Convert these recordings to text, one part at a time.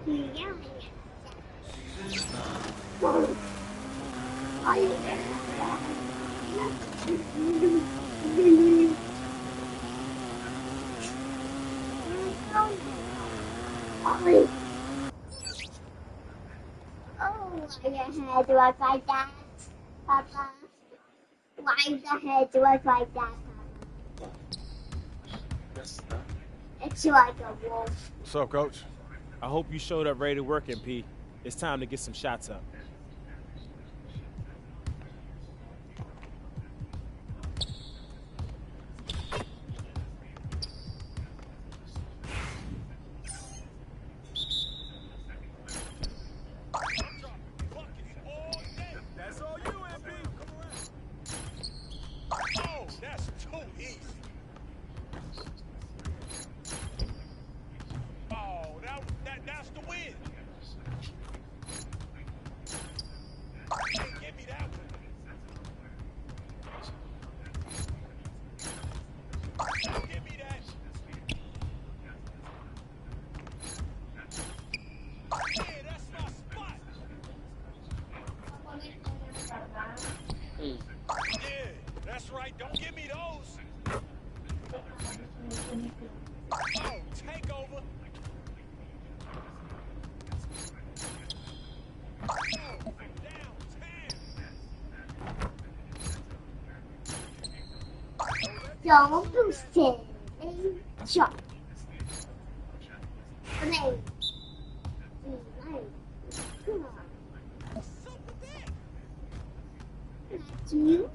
Why your head was like that, Papa? Why the head was like that, Papa? It's like a wolf. What's up, Coach? I hope you showed up ready to work, MP. It's time to get some shots up. That's all you, MP. Come around. Oh, that's too easy. Oh, that's the win. Hey, give me that one. Give me that. Yeah, that's my spot. Yeah, that's right. Don't give me those. Oh, take over. Oh, downtown. Don't do silly jump. Play. Come on. That's you.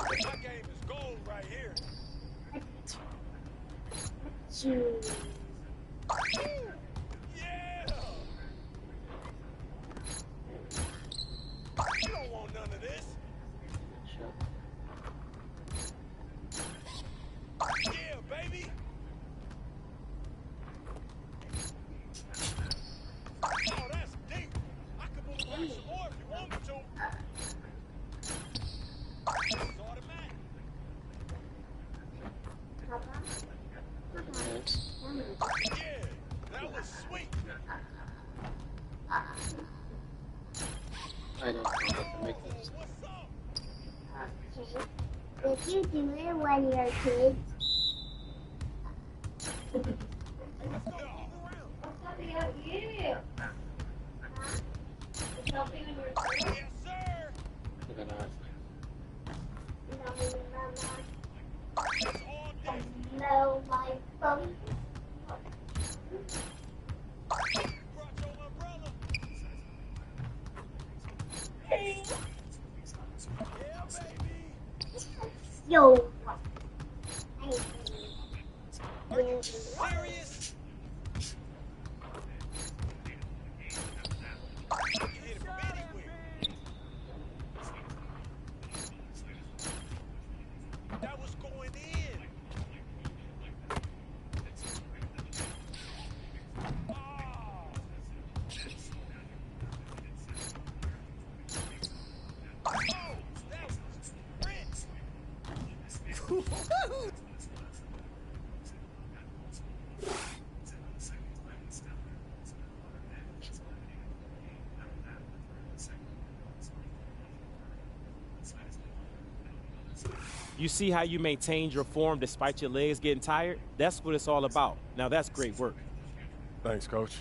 My game is gold right here. That's you. Yeah. You don't want none of this. Yeah, baby. Oh, that's deep. I can move around some more if you want me to. It's automatic. Yeah, that was sweet. I don't know how to make this. What's up? Okay. Did you do it when you were kids? Let's go. Move around. Yes, sir. Look at that. It's all day. No, my phone. Brought your umbrella. Yeah, baby. Yo. Are you serious? You can hit it from anywhere. That was going in. Oh. Oh, that was rich. You see how you maintained your form despite your legs getting tired? That's what it's all about. Now that's great work. Thanks, Coach.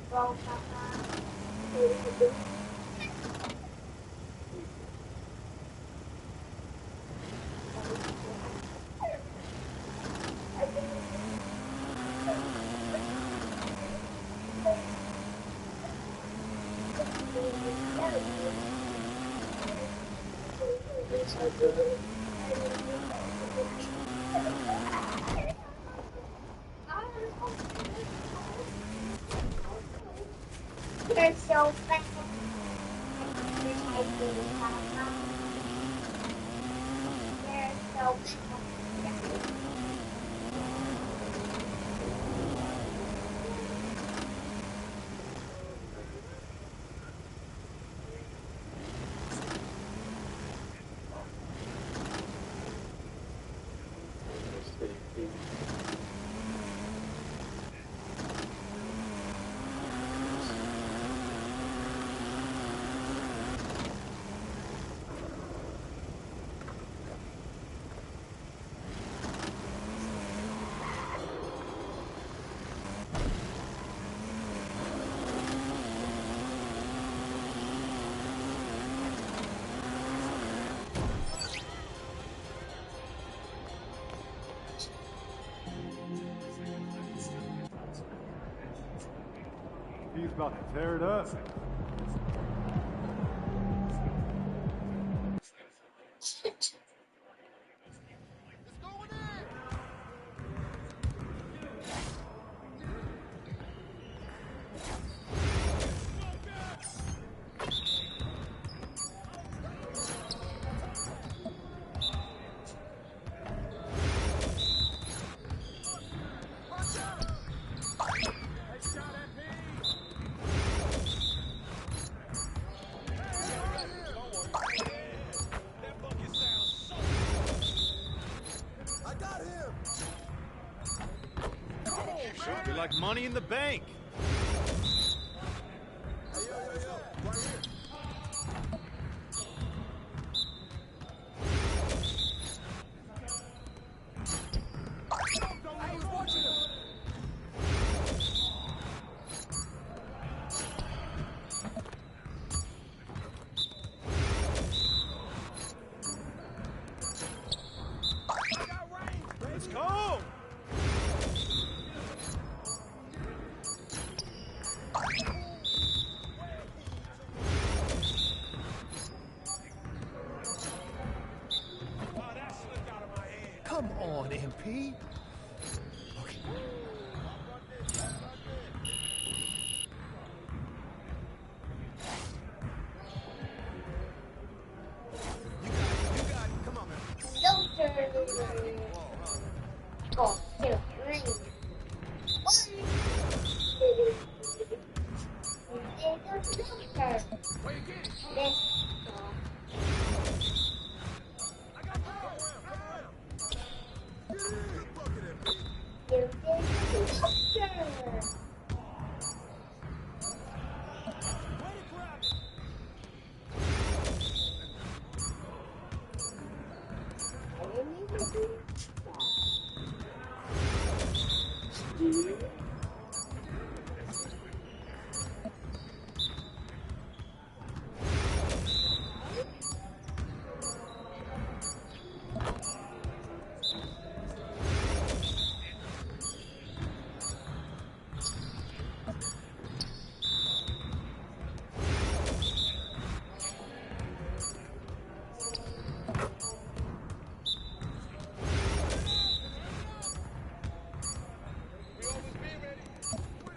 ball, Papa. You're so fast. You're so fast. He's about to tear it up. Should be like money in the bank. Let's go! Come on, MP. Go, 2, 3. 1. Let's go.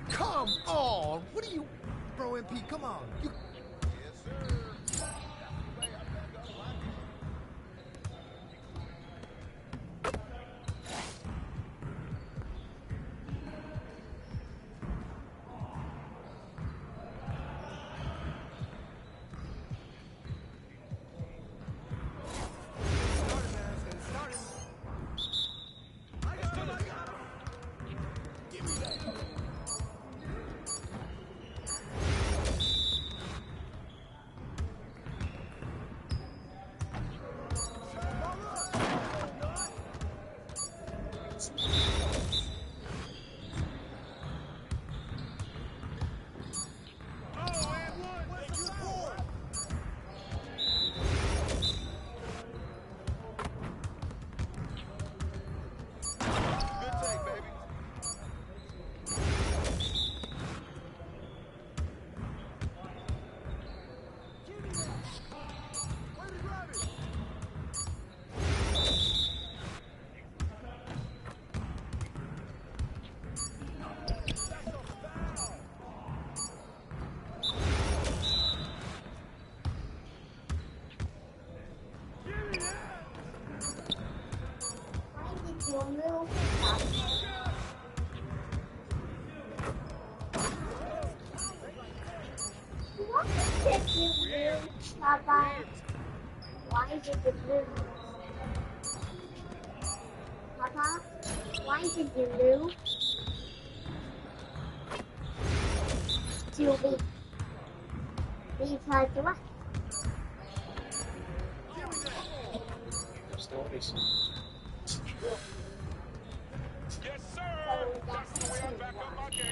Come on. What are you, bro, MP? Come on. You... Papa, why did you lose? Papa, why did you lose? To be because what? Stories. Yes, sir. That's the way I back up my game.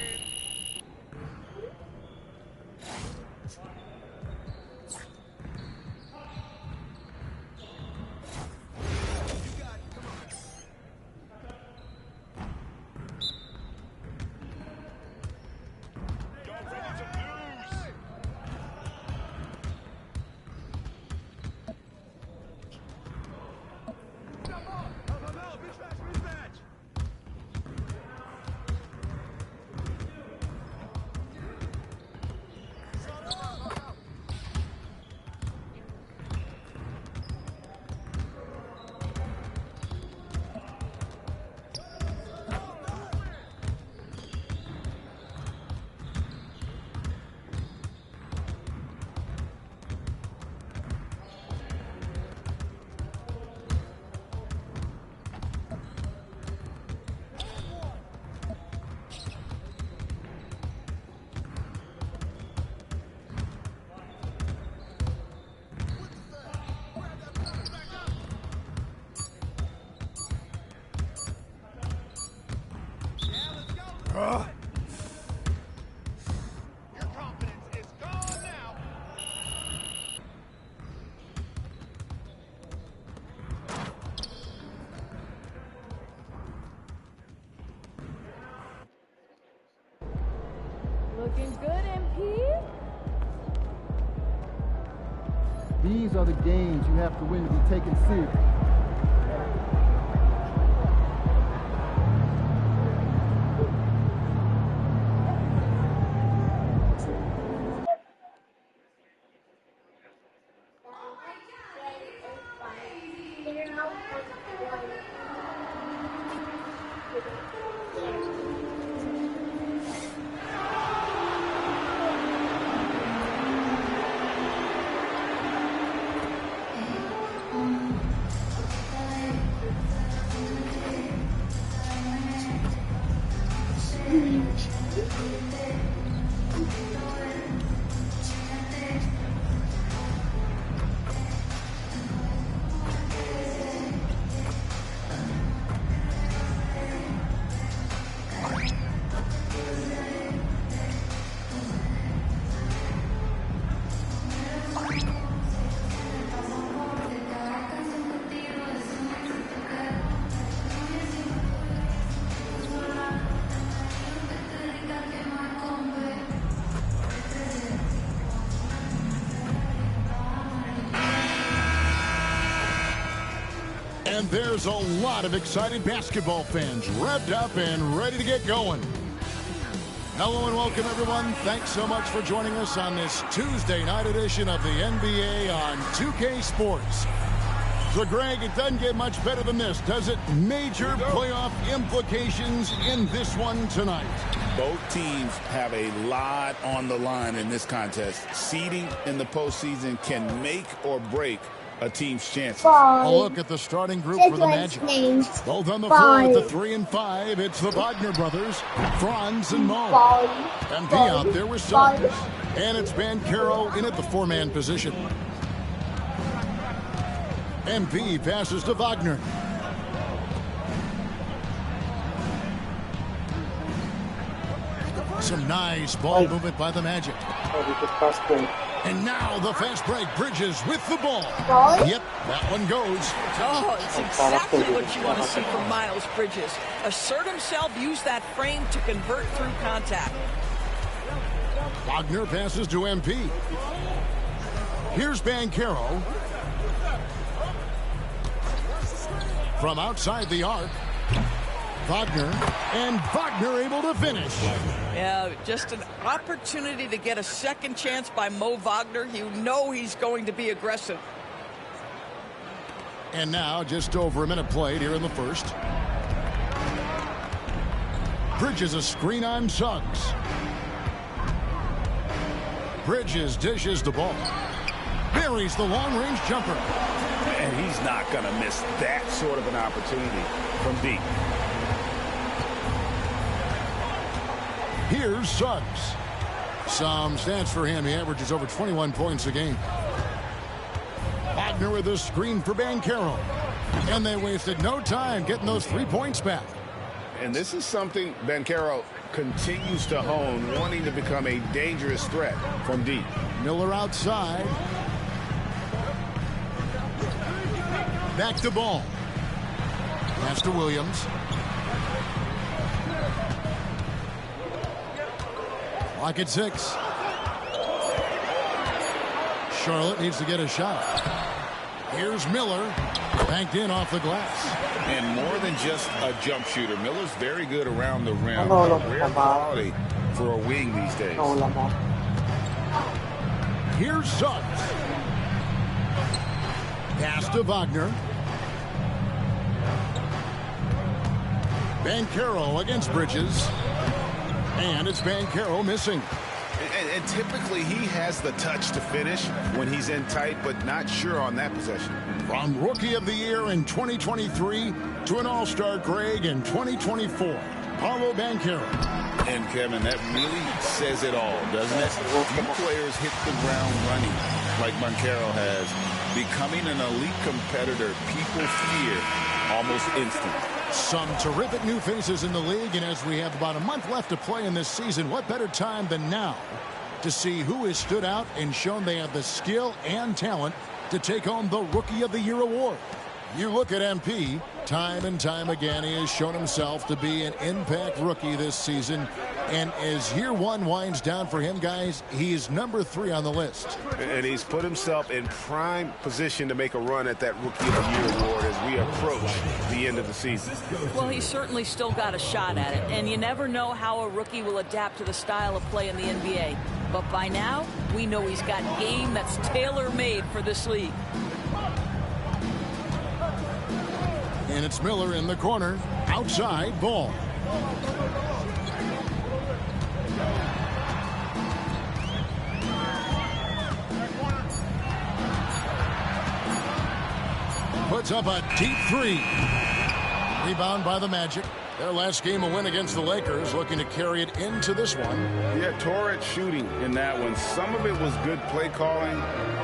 Y'all ready to lose? Your confidence is gone now. Looking good, MP. These are the games you have to win to be taken serious. And there's a lot of excited basketball fans revved up and ready to get going. Hello and welcome, everyone. Thanks so much for joining us on this Tuesday night edition of the NBA on 2K Sports. So, Greg, it doesn't get much better than this, does it? Major playoff implications in this one tonight. Both teams have a lot on the line in this contest. Seeding in the postseason can make or break a team's chances. A look at the starting group for the Magic. Both on the floor at the 3 and 5. It's the Wagner brothers, Franz and Mo. MP out there with Suggs. And it's Banchero in at the 4-man position. MP passes to Wagner. Some nice ball movement by the Magic. And now the fast break. Bridges with the ball. Yep, that one goes. Oh, it's exactly what you want to see from Miles Bridges. Assert himself, use that frame to convert through contact. Wagner passes to MP. Here's Banchero. From outside the arc. Wagner, and Wagner able to finish. Yeah, just an opportunity to get a second chance by Mo Wagner. You know he's going to be aggressive. And now just over a minute played here in the first. Bridges a screen on Suggs. Bridges dishes the ball. buries the long-range jumper. And he's not going to miss that sort of an opportunity from deep. Here's Suggs. Some stats for him. He averages over 21 points a game. Wagner with a screen for Banchero. And they wasted no time getting those 3 points back. And this is something Banchero continues to hone, wanting to become a dangerous threat from deep. Miller outside. Back to Ball. Pass to Williams. Clock at 6. Charlotte needs to get a shot. Here's Miller. Banked in off the glass. And more than just a jump shooter, Miller's very good around the rim. Rare quality for a wing these days. Here's Suggs. Pass to Wagner. Banchero against Bridges. And it's Banchero missing. And typically he has the touch to finish when he's in tight, but not sure on that possession. From Rookie of the Year in 2023 to an All-Star Greg in 2024, Paolo Banchero. And Kevin, that really says it all, doesn't it? Few players hit the ground running like Banchero has, becoming an elite competitor people fear almost instantly. Some terrific new faces in the league, and as we have about a month left to play in this season, what better time than now to see who has stood out and shown they have the skill and talent to take home the Rookie of the Year award. You look at MP, time and time again, he has shown himself to be an impact rookie this season. And as year one winds down for him, guys, he is number 3 on the list. And he's put himself in prime position to make a run at that Rookie of the Year award as we approach the end of the season. Well, he's certainly still got a shot at it, and you never know how a rookie will adapt to the style of play in the NBA. But by now, we know he's got game that's tailor-made for this league. And it's Miller in the corner, outside, Ball. Puts up a deep 3. Rebound by the Magic. Their last game, a win against the Lakers, looking to carry it into this one. Yeah, torrid shooting in that one. Some of it was good play calling.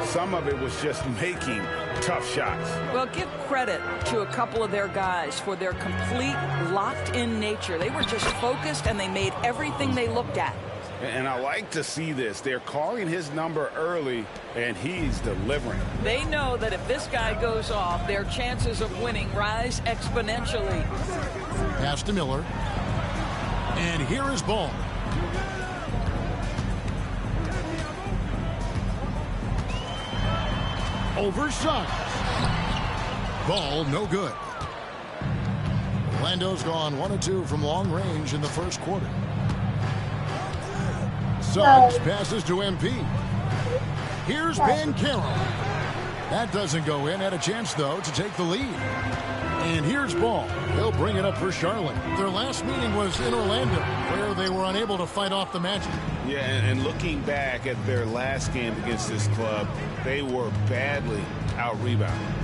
Some of it was just making tough shots. Well, give credit to a couple of their guys for their complete locked-in nature. They were just focused, and they made everything they looked at. And I like to see this. They're calling his number early, and he's delivering. They know that if this guy goes off, their chances of winning rise exponentially. Pass to Miller. And here is Ball. Over Suggs. Ball no good. Orlando's gone 1 of 2 from long range in the first quarter. Suggs passes to MP. Here's Banchero. That doesn't go in. Had a chance, though, to take the lead. And here's Ball. They'll bring it up for Charlotte. Their last meeting was in Orlando, where they were unable to fight off the Magic. Yeah, and looking back at their last game against this club, they were badly out-rebounded.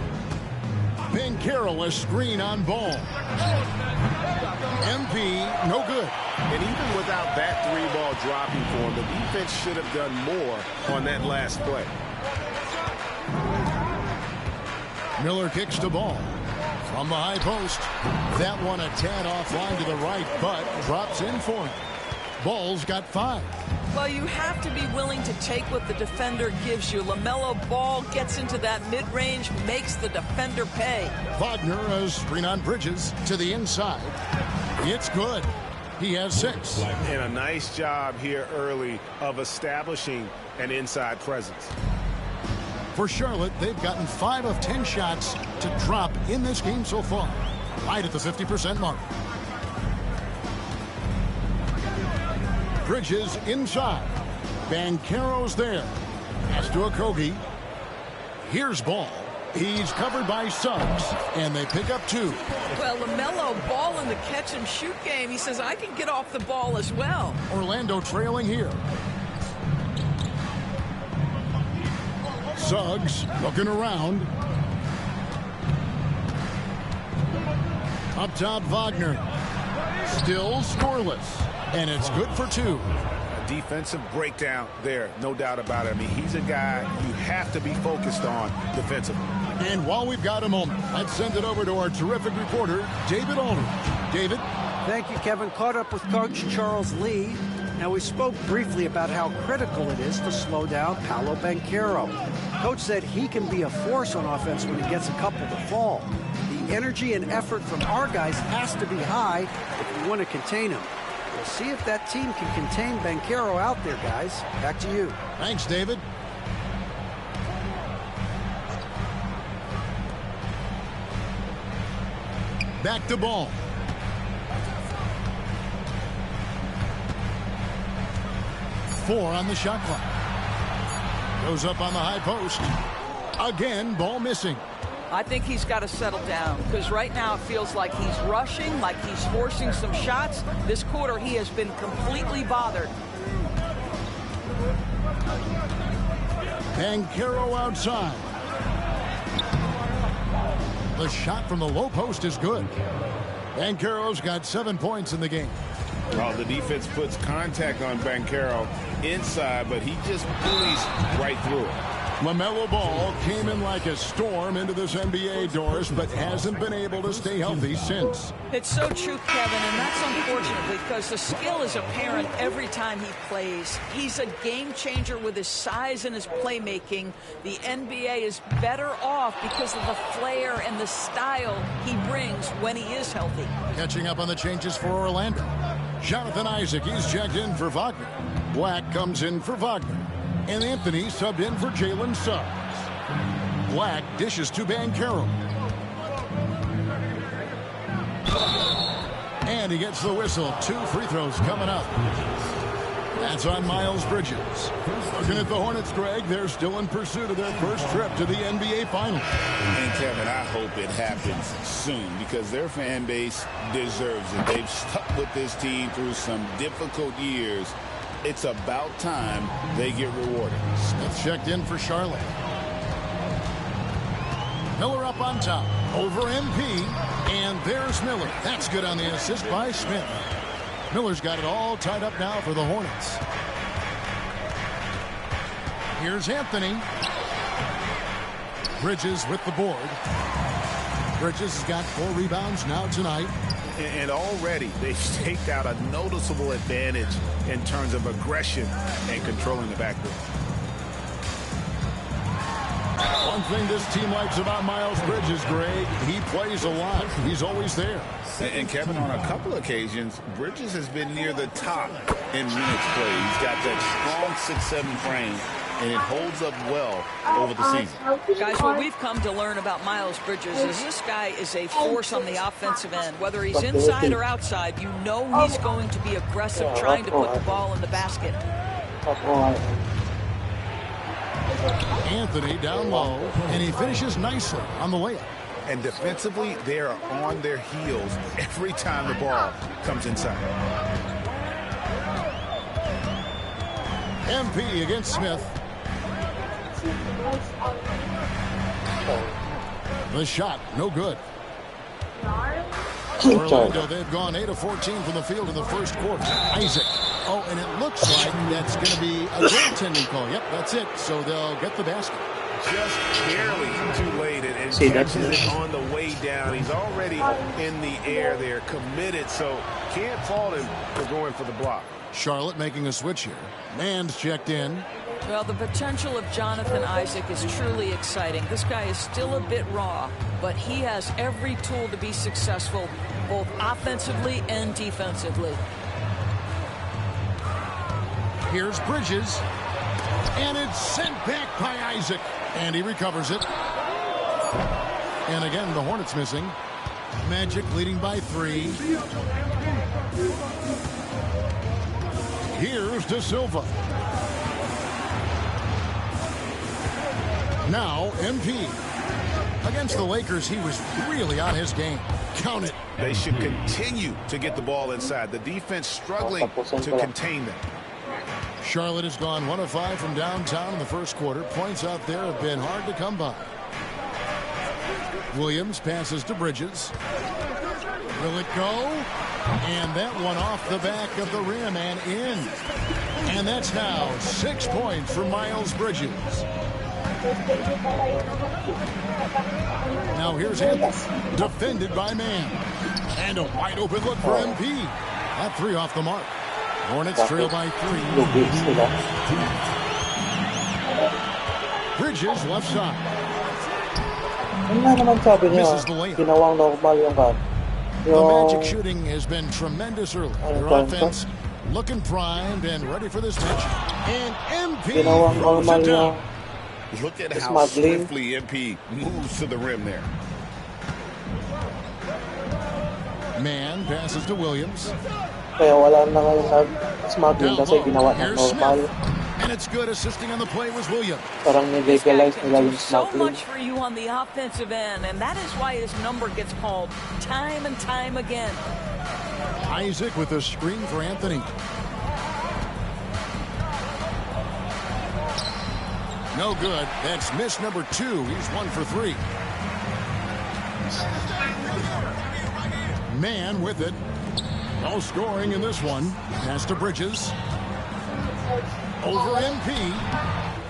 Banchero, a screen on Ball. MP, no good. And even without that 3-ball dropping for him, the defense should have done more on that last play. Miller kicks to Ball. From the high post. That one a tad offline to the right, but drops in for him. Ball's got 5. Well, you have to be willing to take what the defender gives you. LaMelo Ball gets into that mid-range, makes the defender pay. Wagner, a screen on Bridges to the inside. It's good. He has 6. And a nice job here early of establishing an inside presence. For Charlotte, they've gotten 5 of 10 shots to drop in this game so far. Right at the 50% mark. Bridges inside. Banchero's there. Pass to Okogie. Here's Ball. He's covered by Suggs, and they pick up 2. Well, LaMelo Ball in the catch-and-shoot game, he says, I can get off the ball as well. Orlando trailing here. Suggs looking around. Up top, Wagner. Still scoreless. And it's good for 2. A defensive breakdown there, no doubt about it. I mean, he's a guy you have to be focused on defensively. And while we've got a moment, let's send it over to our terrific reporter, David Aldridge. David? Thank you, Kevin. Caught up with Coach Charles Lee. Now, we spoke briefly about how critical it is to slow down Paolo Banchero. Coach said he can be a force on offense when he gets a couple to fall. The energy and effort from our guys has to be high if we want to contain him. We'll see if that team can contain Banchero out there, guys. Back to you. Thanks, David. Back to ball. Four on the shot clock. Goes up on the high post. Again, ball missing. I think he's got to settle down because right now it feels like he's rushing, like he's forcing some shots. This quarter he has been completely bothered. Banchero outside. The shot from the low post is good. Banchero's got 7 points in the game. Well, the defense puts contact on Banchero inside, but he just bullies right through it. LaMelo Ball came in like a storm into this NBA, Doris, but hasn't been able to stay healthy since. It's so true, Kevin, and that's unfortunate because the skill is apparent every time he plays. He's a game changer with his size and his playmaking. The NBA is better off because of the flair and the style he brings when he is healthy. Catching up on the changes for Orlando. Jonathan Isaac, he's checked in for Wagner. Black comes in for Wagner. And Anthony subbed in for Jalen Suggs. Black dishes to Banchero. And he gets the whistle. 2 free throws coming up. That's on Miles Bridges. Looking at the Hornets, Greg, they're still in pursuit of their first trip to the NBA Finals. And, Kevin, I hope it happens soon because their fan base deserves it. They've stuck with this team through some difficult years. It's about time they get rewarded. Smith checked in for Charlotte. Miller up on top. Over MP. And there's Miller. That's good on the assist by Smith. Miller's got it all tied up now for the Hornets. Here's Anthony. Bridges with the board. Bridges has got 4 rebounds now tonight. And already they've staked out a noticeable advantage in terms of aggression and controlling the backcourt. One thing this team likes about Miles Bridges, Greg, he plays a lot. He's always there. And Kevin, on a couple occasions, Bridges has been near the top in minutes played. He's got that strong 6'7" frame, and it holds up well over the season. Guys, what we've come to learn about Miles Bridges is this guy is a force on the offensive end. Whether he's inside or outside, you know he's going to be aggressive trying to put the ball in the basket. Anthony down low, and he finishes nicely on the layup. And defensively, they are on their heels every time the ball comes inside. MP against Smith. The shot, no good. Orlando, they've gone 8 of 14 from the field in the first quarter. Isaac. Oh, and it looks like that's going to be a goaltending call. Yep, that's it. So they'll get the basket. Just barely too late, and catches it on the way down. He's already in the air there, committed, so can't fault him for going for the block. Charlotte making a switch here. Mand's checked in. Well, the potential of Jonathan Isaac is truly exciting. This guy is still a bit raw, but he has every tool to be successful, both offensively and defensively. Here's Bridges. And it's sent back by Isaac. And he recovers it. And again, the Hornets missing. Magic leading by 3. Here's De Silva. Now MP. Against the Lakers, he was really on his game. Count it. They should continue to get the ball inside. The defense struggling to contain them. Charlotte has gone 1 of 5 from downtown in the first quarter. Points out there have been hard to come by. Williams passes to Bridges. Will it go? And that one off the back of the rim and in. And that's now 6 points for Miles Bridges. Now here's Anthony, defended by Man. And a wide open look for MP. That 3 off the mark. Hornets trail by 3. Bridges left side. Misses the layup. The Magic shooting has been tremendous early. Their offense looking primed and ready for this match. And MP throws it down. Look at how swiftly MP moves to the rim there. Man passes to Williams. And it's good. Assisting on the play was Williams. So much for you on the offensive end, and that is why his number gets called time and time again. Isaac with a screen for Anthony. No good. That's miss number 2. He's 1 for 3. Man with it. No scoring in this one. Pass to Bridges. Over MP.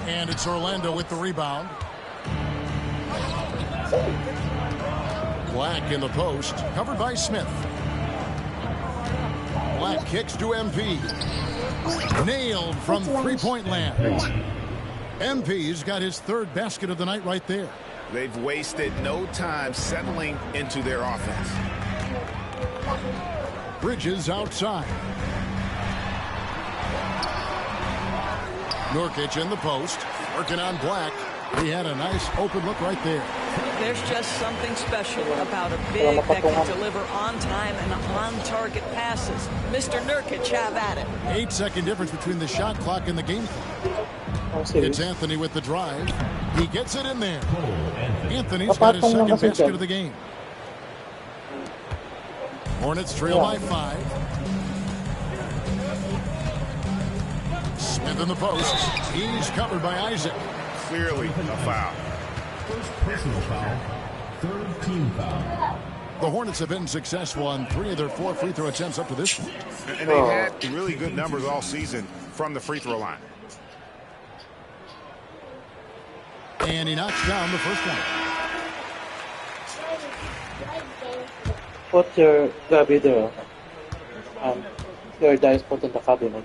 And it's Orlando with the rebound. Black in the post. Covered by Smith. Black kicks to MP. Nailed from three-point land. MP's got his 3rd basket of the night right there. They've wasted no time settling into their offense. Bridges outside. Nurkic in the post. Working on Black. He had a nice open look right there. There's just something special about a big that can deliver on time and on-target passes. Mr. Nurkic, have at it. 8-second difference between the shot clock and the game clock. It's Anthony with the drive. He gets it in there. Anthony's got his 2nd basket of the game. Hornets trail by 5. Smith in the post. He's covered by Isaac. Clearly a foul. First personal foul. 3rd team foul. The Hornets have been successful on 3 of their 4 free throw attempts up to this point. And they've had really good numbers all season from the free throw line. And he knocks down the first one. Put your Gabi there. Your dice put in the cabinet.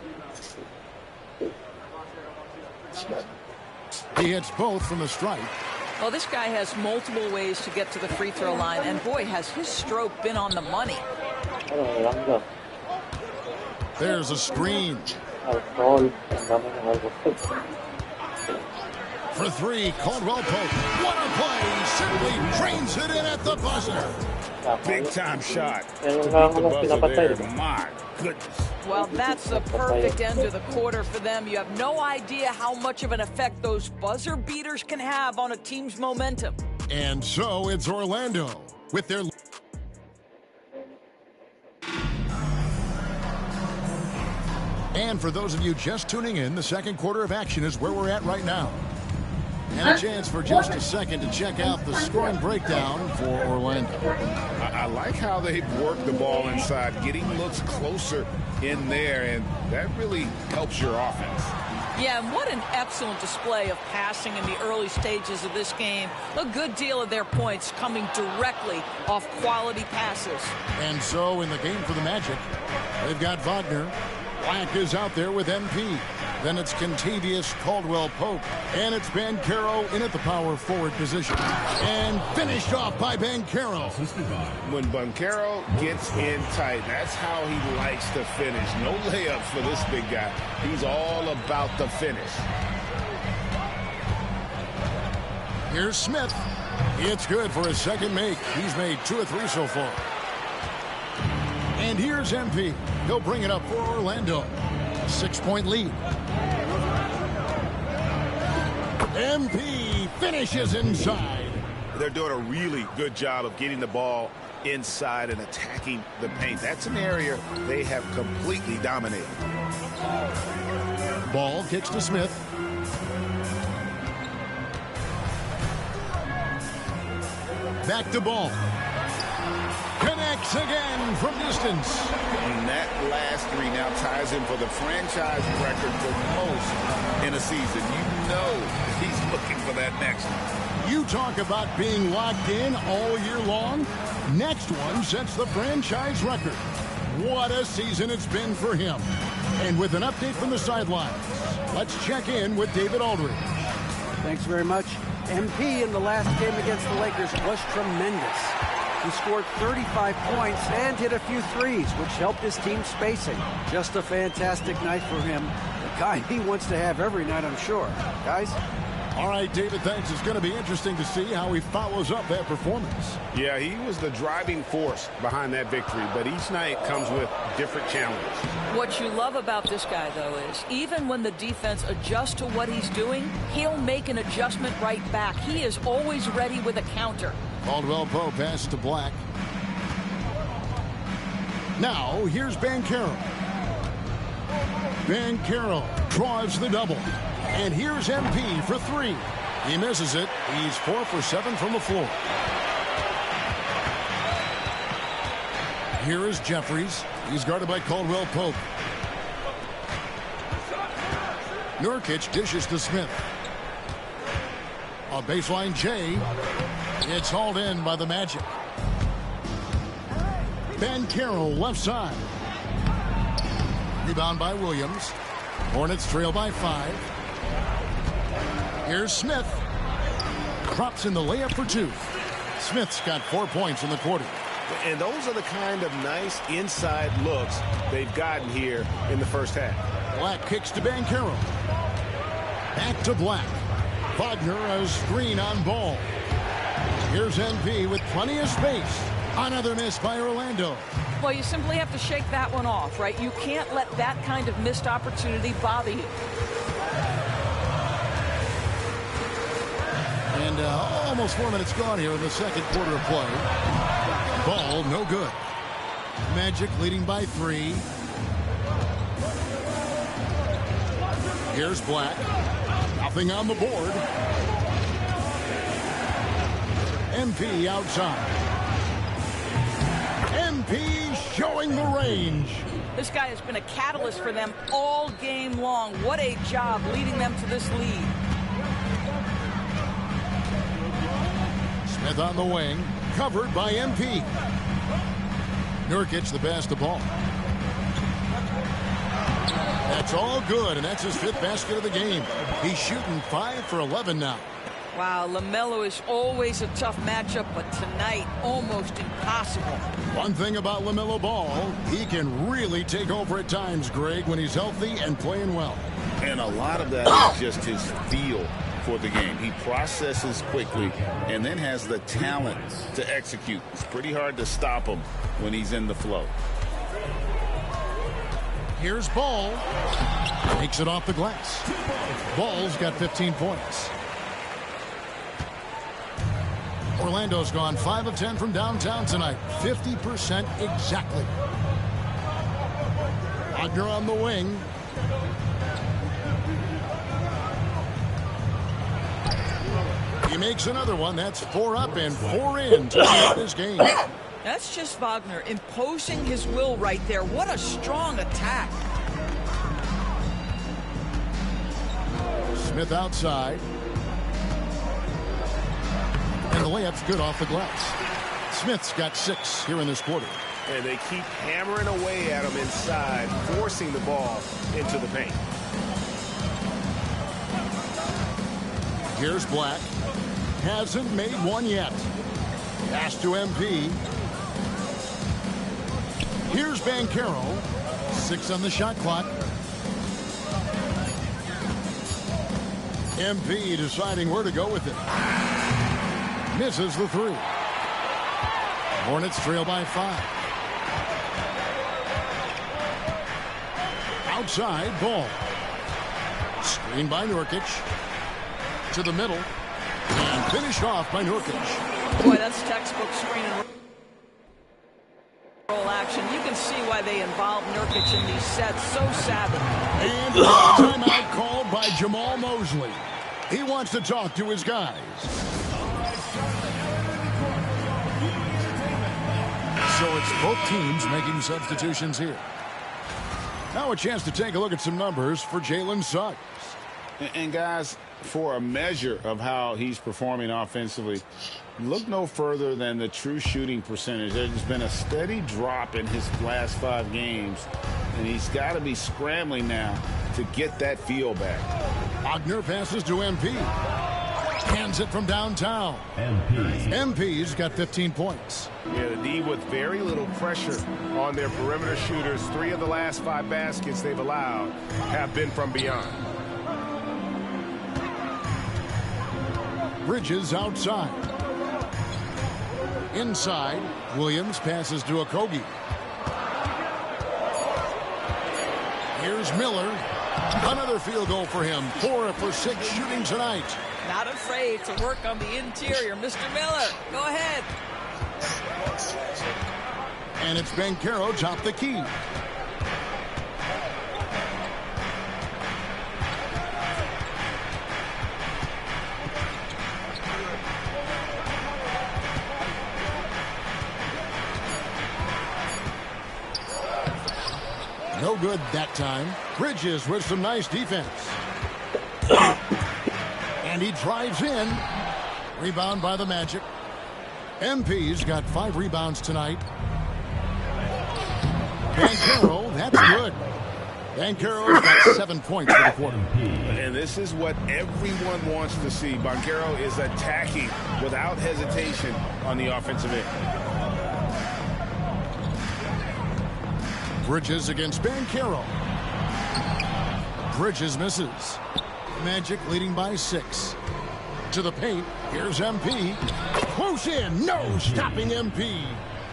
He hits both from the stripe. Well, this guy has multiple ways to get to the free throw line, and boy, has his stroke been on the money. There's a screen. For 3, Caldwell Pope. What a play! Simply drains it in at the buzzer. Big time shot. The buzzer there. My goodness. Well, that's the perfect end of the quarter for them. You have no idea how much of an effect those buzzer beaters can have on a team's momentum. And so it's Orlando with their... And for those of you just tuning in, the 2nd quarter of action is where we're at right now. And a chance for just a second to check out the scoring breakdown for Orlando. I like how they've worked the ball inside, getting looks closer in there, and that really helps your offense. Yeah, and what an excellent display of passing in the early stages of this game. A good deal of their points coming directly off quality passes. And so in the game for the Magic, they've got Wagner. Black is out there with MP. Then it's Contavious Caldwell-Pope. And it's Banchero in at the power forward position. And finished off by Banchero. When Banchero gets in tight, that's how he likes to finish. No layups for this big guy. He's all about the finish. Here's Smith. It's good for his 2nd make. He's made 2 of 3 so far. And here's MP. He'll bring it up for Orlando. 6-point lead. MP finishes inside. They're doing a really good job of getting the ball inside and attacking the paint. That's an area they have completely dominated. Ball kicks to Smith. Back to Ball. Connects again from distance. And that last three now ties him for the franchise record for most in a season. You know he's looking for that next one. You talk about being locked in all year long. Next one sets the franchise record. What a season it's been for him. And with an update from the sidelines, let's check in with David Aldridge. Thanks very much. MP in the last game against the Lakers was tremendous. He scored 35 points and hit a few threes, which helped his team spacing. Just a fantastic night for him. The kind he wants to have every night, I'm sure. Guys? All right, David, thanks. It's going to be interesting to see how he follows up that performance. Yeah, he was the driving force behind that victory, but each night comes with different challenges. What you love about this guy, though, is even when the defense adjusts to what he's doing, he'll make an adjustment right back. He is always ready with a counter. Caldwell Pope pass to Black. Now, here's Banchero. Banchero draws the double. And here's MP for three. He misses it. He's 4 for 7 from the floor. Here is Jeffries. He's guarded by Caldwell Pope. Nurkic dishes to Smith. A baseline J. It's hauled in by the Magic. Banchero left side. Rebound by Williams. Hornets trail by 5. Here's Smith. Drops in the layup for 2. Smith's got 4 points in the quarter. And those are the kind of nice inside looks they've gotten here in the first half. Black kicks to Banchero. Back to Black. Wagner a screen on Ball. Here's NP with plenty of space. Another miss by Orlando. Well, you simply have to shake that one off, right? You can't let that kind of missed opportunity bother you. And almost 4 minutes gone here in the second quarter of play. Ball, no good. Magic leading by 3. Here's Black. Nothing on the board. MP outside. MP showing the range. This guy has been a catalyst for them all game long. What a job leading them to this lead. Smith on the wing, covered by MP. Nurkic the pass to Ball. That's all good, and that's his 5th basket of the game. He's shooting 5 for 11 now. Wow, LaMelo is always a tough matchup, but tonight almost impossible. One thing about LaMelo Ball, he can really take over at times, Greg, when he's healthy and playing well. And a lot of that is just his feel for the game. He processes quickly and then has the talent to execute. It's pretty hard to stop him when he's in the flow. Here's Ball. Takes it off the glass. Ball's got 15 points. Orlando's gone 5 of 10 from downtown tonight. 50% exactly. Wagner on the wing. He makes another one. That's 4 up and 4 in to start this game. That's just Wagner imposing his will right there. What a strong attack. Smith outside. And the layup's good off the glass. Smith's got 6 here in this quarter. And they keep hammering away at him inside, forcing the ball into the paint. Here's Black. Hasn't made one yet. Pass to MP. Here's Banchero. 6 on the shot clock. MP deciding where to go with it. Misses the 3. Hornets trail by 5. Outside, Ball. Screen by Nurkic. To the middle. And finished off by Nurkic. Boy, that's textbook screen and Action. You can see why they involve Nurkic in these sets so savvy. And a timeout called by Jamal Mosley. He wants to talk to his guys. So it's both teams making substitutions here. Now a chance to take a look at some numbers for Jalen Suggs. And guys, for a measure of how he's performing offensively, look no further than the true shooting percentage. There's been a steady drop in his last 5 games, and he's got to be scrambling now to get that feel back. Wagner passes to MP. Hands it from downtown. MP's got 15 points. Yeah, the D with very little pressure on their perimeter shooters. 3 of the last 5 baskets they've allowed have been from beyond. Bridges outside. Inside, Williams passes to Okogie. Here's Miller. Another field goal for him. 4 for 6 shooting tonight. Not afraid to work on the interior. Mr. Miller, go ahead. And it's Banchero top the key. No good that time. Bridges with some nice defense. And he drives in. Rebound by the Magic. MP's got 5 rebounds tonight. Banchero, that's good. Banchero's got 7 points for the quarter. And this is what everyone wants to see. Banchero is attacking without hesitation on the offensive end. Bridges against Banchero. Bridges misses. Magic leading by 6. To the paint. Here's MP. Close in. No stopping MP.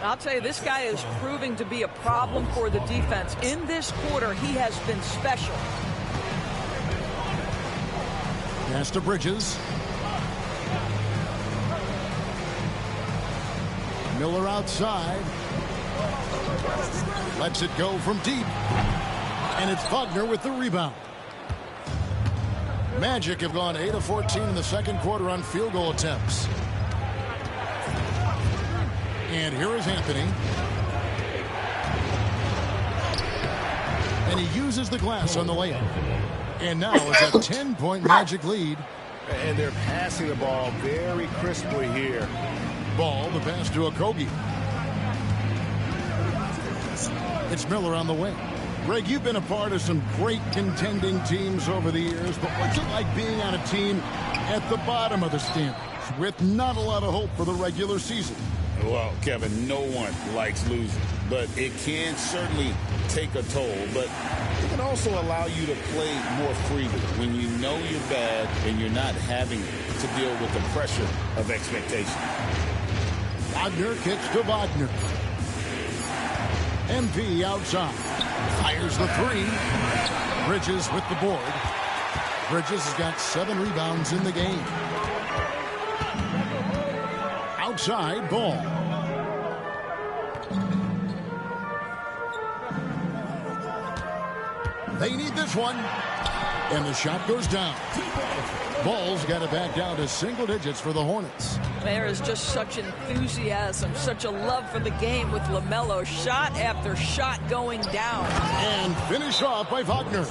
I'll tell you, this guy is proving to be a problem for the defense. In this quarter, he has been special. Pass to Bridges. Miller outside. Lets it go from deep. And it's Wagner with the rebound. Magic have gone 8 of 14 in the second quarter on field goal attempts. And here is Anthony. And he uses the glass on the layup. And now it's a 10-point Magic lead. And they're passing the ball very crisply here. Ball, the pass to Okogie. It's Miller on the wing. Greg, you've been a part of some great contending teams over the years, but what's it like being on a team at the bottom of the standings with not a lot of hope for the regular season? Well, Kevin, no one likes losing, but it can certainly take a toll. But it can also allow you to play more freely when you know you're bad and you're not having to deal with the pressure of expectation. Wagner kicks to Wagner. MP outside. Fires the 3. Bridges with the board. Bridges has got 7 rebounds in the game. Outside, Ball. They need this one. And the shot goes down. Ball's got it back down to single digits for the Hornets. There is just such enthusiasm, such a love for the game with LaMelo. Shot after shot going down. And finish off by Wagner.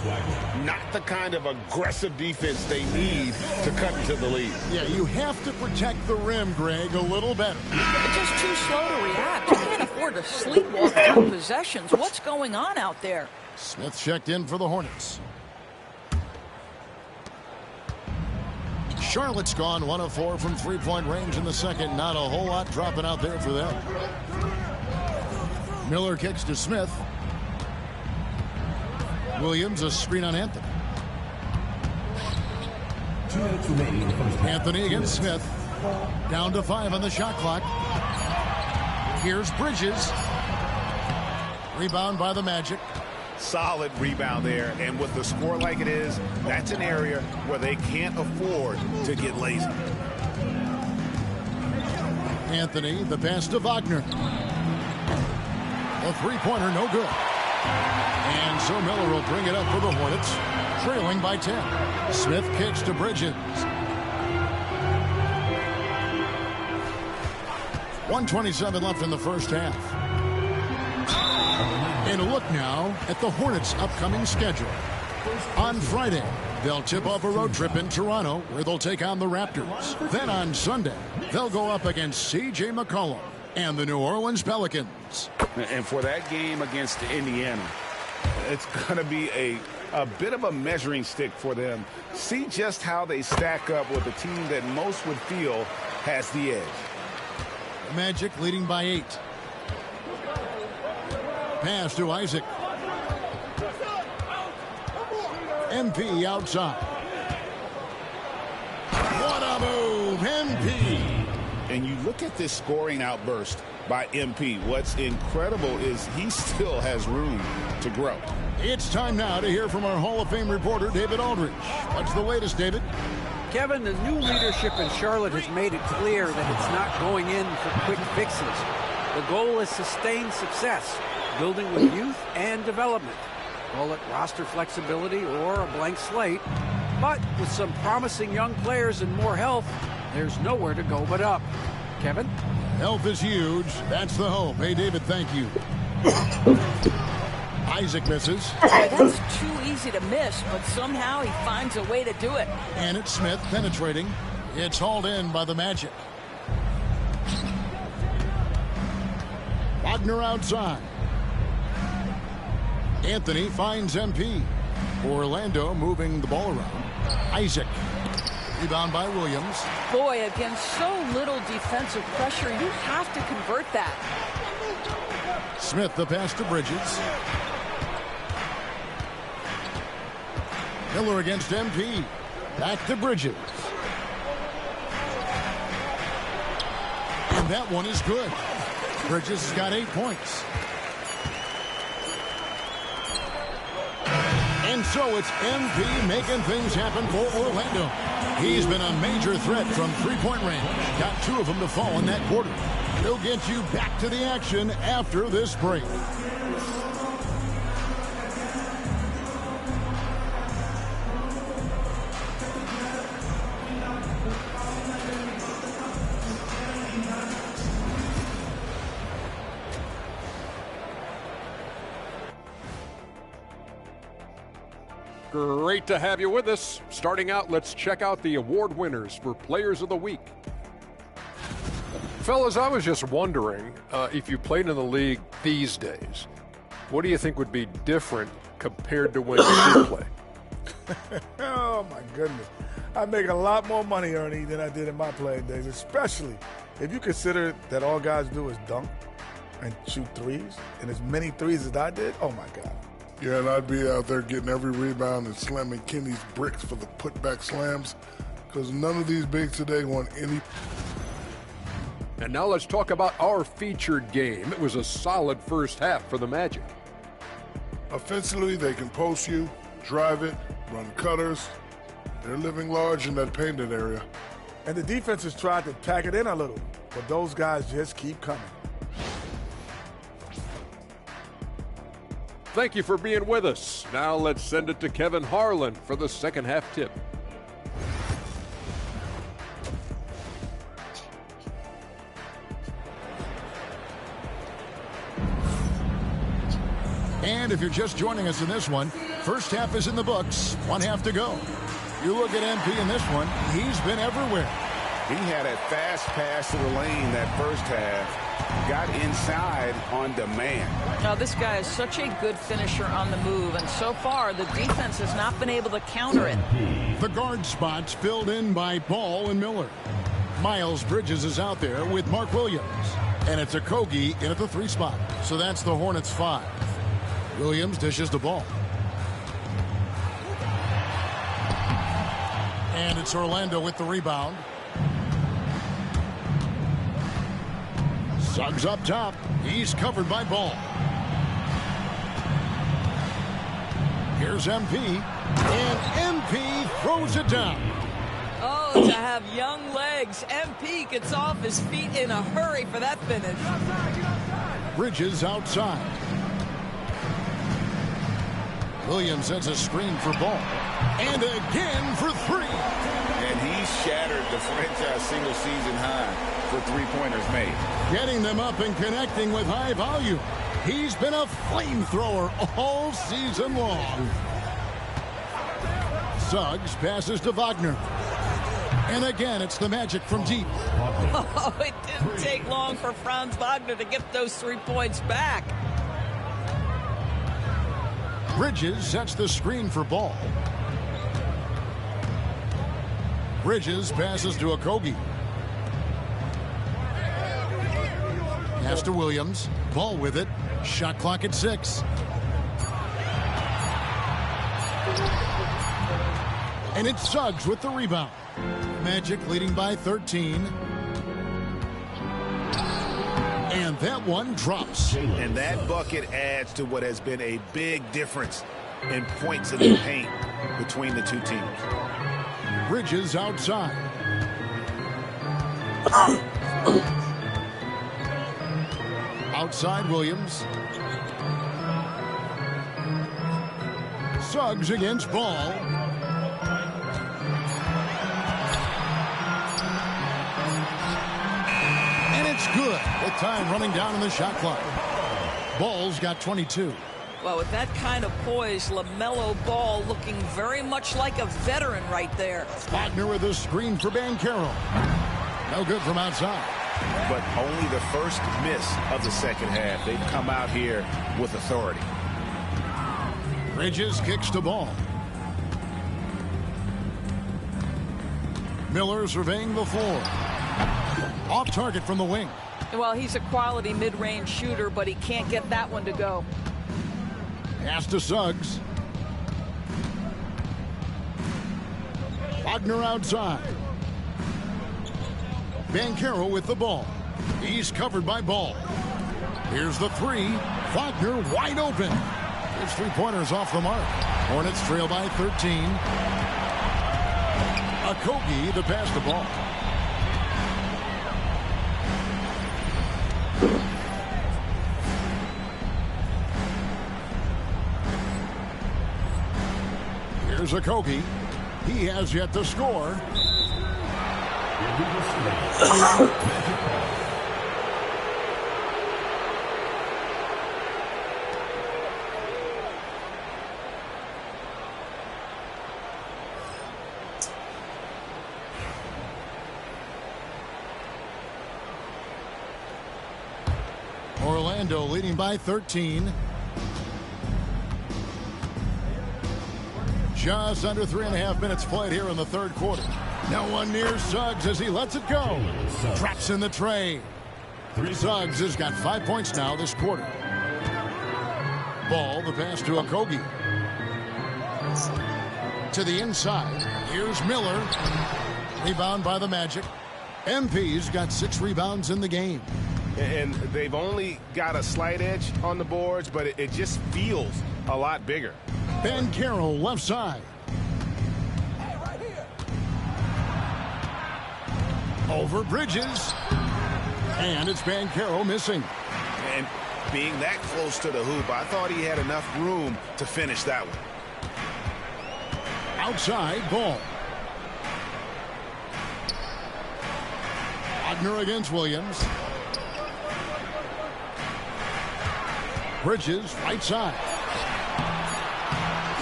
Not the kind of aggressive defense they need to cut into the lead. Yeah, you have to protect the rim, Greg, a little better. It's just too slow to react. You can't afford to sleepwalk through possessions. What's going on out there? Smith checked in for the Hornets. Charlotte's gone 1 of 4 from 3-point range in the second. Not a whole lot dropping out there for them. Miller kicks to Smith. Williams a screen on Anthony. Anthony against Smith. Down to 5 on the shot clock. Here's Bridges. Rebound by the Magic. Solid rebound there, and with the score like it is, that's an area where they can't afford to get lazy. Anthony, the pass to Wagner. The three-pointer, no good. And so Miller will bring it up for the Hornets, trailing by 10. Smith kicks to Bridges. 1:27 left in the first half. And a look now at the Hornets' upcoming schedule. On Friday, they'll tip off a road trip in Toronto where they'll take on the Raptors. Then on Sunday, they'll go up against C.J. McCollum and the New Orleans Pelicans. And for that game against Indiana, it's going to be a bit of a measuring stick for them. See just how they stack up with a team that most would feel has the edge. The Magic leading by 8. Pass to Isaac. MP outside. What a move, MP. And you look at this scoring outburst by MP. What's incredible is he still has room to grow. It's time now to hear from our Hall of Fame reporter, David Aldridge. What's the latest, David? Kevin, the new leadership in Charlotte has made it clear that it's not going in for quick fixes. The goal is sustained success, building with youth and development. Call it roster flexibility or a blank slate. But with some promising young players and more health, there's nowhere to go but up. Kevin? Health is huge. That's the hope. Hey, David, thank you. Isaac misses. That's too easy to miss, but somehow he finds a way to do it. And it's Smith penetrating. It's hauled in by the Magic. Wagner outside. Anthony finds MP. Orlando moving the ball around. Isaac. Rebound by Williams. Boy, against so little defensive pressure, you have to convert that. Smith the pass to Bridges. Miller against MP. Back to Bridges. And that one is good. Bridges has got 8 points. And so it's MP making things happen for Orlando. He's been a major threat from three-point range. Got 2 of them to fall in that quarter. He'll get you back to the action after this break. Great to have you with us. Starting out, let's check out the award winners for Players of the Week. Fellas, I was just wondering if you played in the league these days, what do you think would be different compared to when you did play? Oh, my goodness. I make a lot more money, Ernie, than I did in my playing days, especially if you consider that all guys do is dunk and shoot threes, and as many threes as I did, oh, my God. Yeah, and I'd be out there getting every rebound and slamming Kenny's bricks for the putback slams because none of these bigs today want any. And now let's talk about our featured game. It was a solid first half for the Magic. Offensively, they can post you, drive it, run cutters. They're living large in that painted area. And the defense has tried to pack it in a little, but those guys just keep coming. Thank you for being with us. Now let's send it to Kevin Harlan for the second half tip. And if you're just joining us in this one, first half is in the books. 1 half to go. You look at MP in this one, he's been everywhere. He had a fast pass to the lane that first half. Got inside on demand. Now, this guy is such a good finisher on the move, and so far the defense has not been able to counter it. The guard spots filled in by Ball and Miller. Miles Bridges is out there with Mark Williams. And it's a Kogi in at the 3 spot. So that's the Hornets 5. Williams dishes the ball. And it's Orlando with the rebound. Suggs up top. He's covered by Ball. Here's MP. And MP throws it down. Oh, to have young legs. MP gets off his feet in a hurry for that finish. Bridges outside. Williams sets a screen for Ball. And again for three. And he shattered the franchise single season high for three-pointers made. Getting them up and connecting with high volume. He's been a flamethrower all season long. Suggs passes to Wagner. And again, it's the Magic from deep. Oh, it didn't take long for Franz Wagner to get those 3 points back. Bridges sets the screen for Ball. Bridges passes to Okogie. Pass to Williams. Ball with it. Shot clock at 6. And it's Suggs with the rebound. Magic leading by 13. And that one drops. And that bucket adds to what has been a big difference in points in the paint between the two teams. Bridges outside. Outside Williams. Suggs against Ball. And it's good. With time running down in the shot clock. Ball's got 22. Well, with that kind of poise, LaMelo Ball looking very much like a veteran right there. Wagner with a screen for Banchero. No good from outside. But only the first miss of the second half. They've come out here with authority. Bridges kicks to Ball. Miller surveying the floor. Off target from the wing. Well, he's a quality mid-range shooter, but he can't get that one to go. Pass to Suggs. Wagner outside. Banchero with the ball. He's covered by Ball. Here's the three. Wagner wide open. His three-pointers off the mark. Hornets trail by 13. Okogie to pass the ball. Here's Okogie. He has yet to score. Orlando leading by 13. Just under 3.5 minutes played here in the third quarter. No one near Suggs as he lets it go. Drops in the tray. Suggs has got 5 points now this quarter. Ball, the pass to Okogie. To the inside. Here's Miller. Rebound by the Magic. MP's got 6 rebounds in the game. And they've only got a slight edge on the boards, but it just feels a lot bigger. Banchero left side. Over Bridges. And it's Banchero missing. And being that close to the hoop, I thought he had enough room to finish that one. Outside, Ball. Wagner against Williams. Bridges, right side.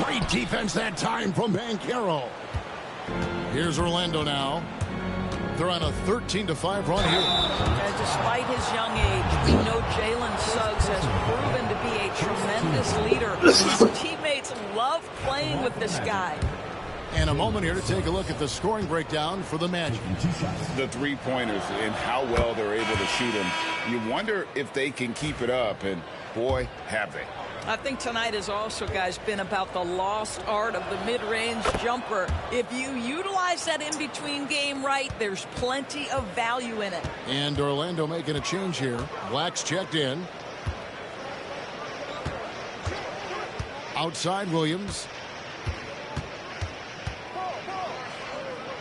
Great defense that time from Banchero. Here's Orlando now. They're on a 13-5 run here. And despite his young age, we know Jalen Suggs has proven to be a tremendous leader. His teammates love playing with this guy. And a moment here to take a look at the scoring breakdown for the Magic. The three-pointers and how well they're able to shoot them. You wonder if they can keep it up, and boy, have they. I think tonight has also, guys, been about the lost art of the mid-range jumper. If you utilize that in-between game right, there's plenty of value in it. And Orlando making a change here. Black's checked in. Outside Williams.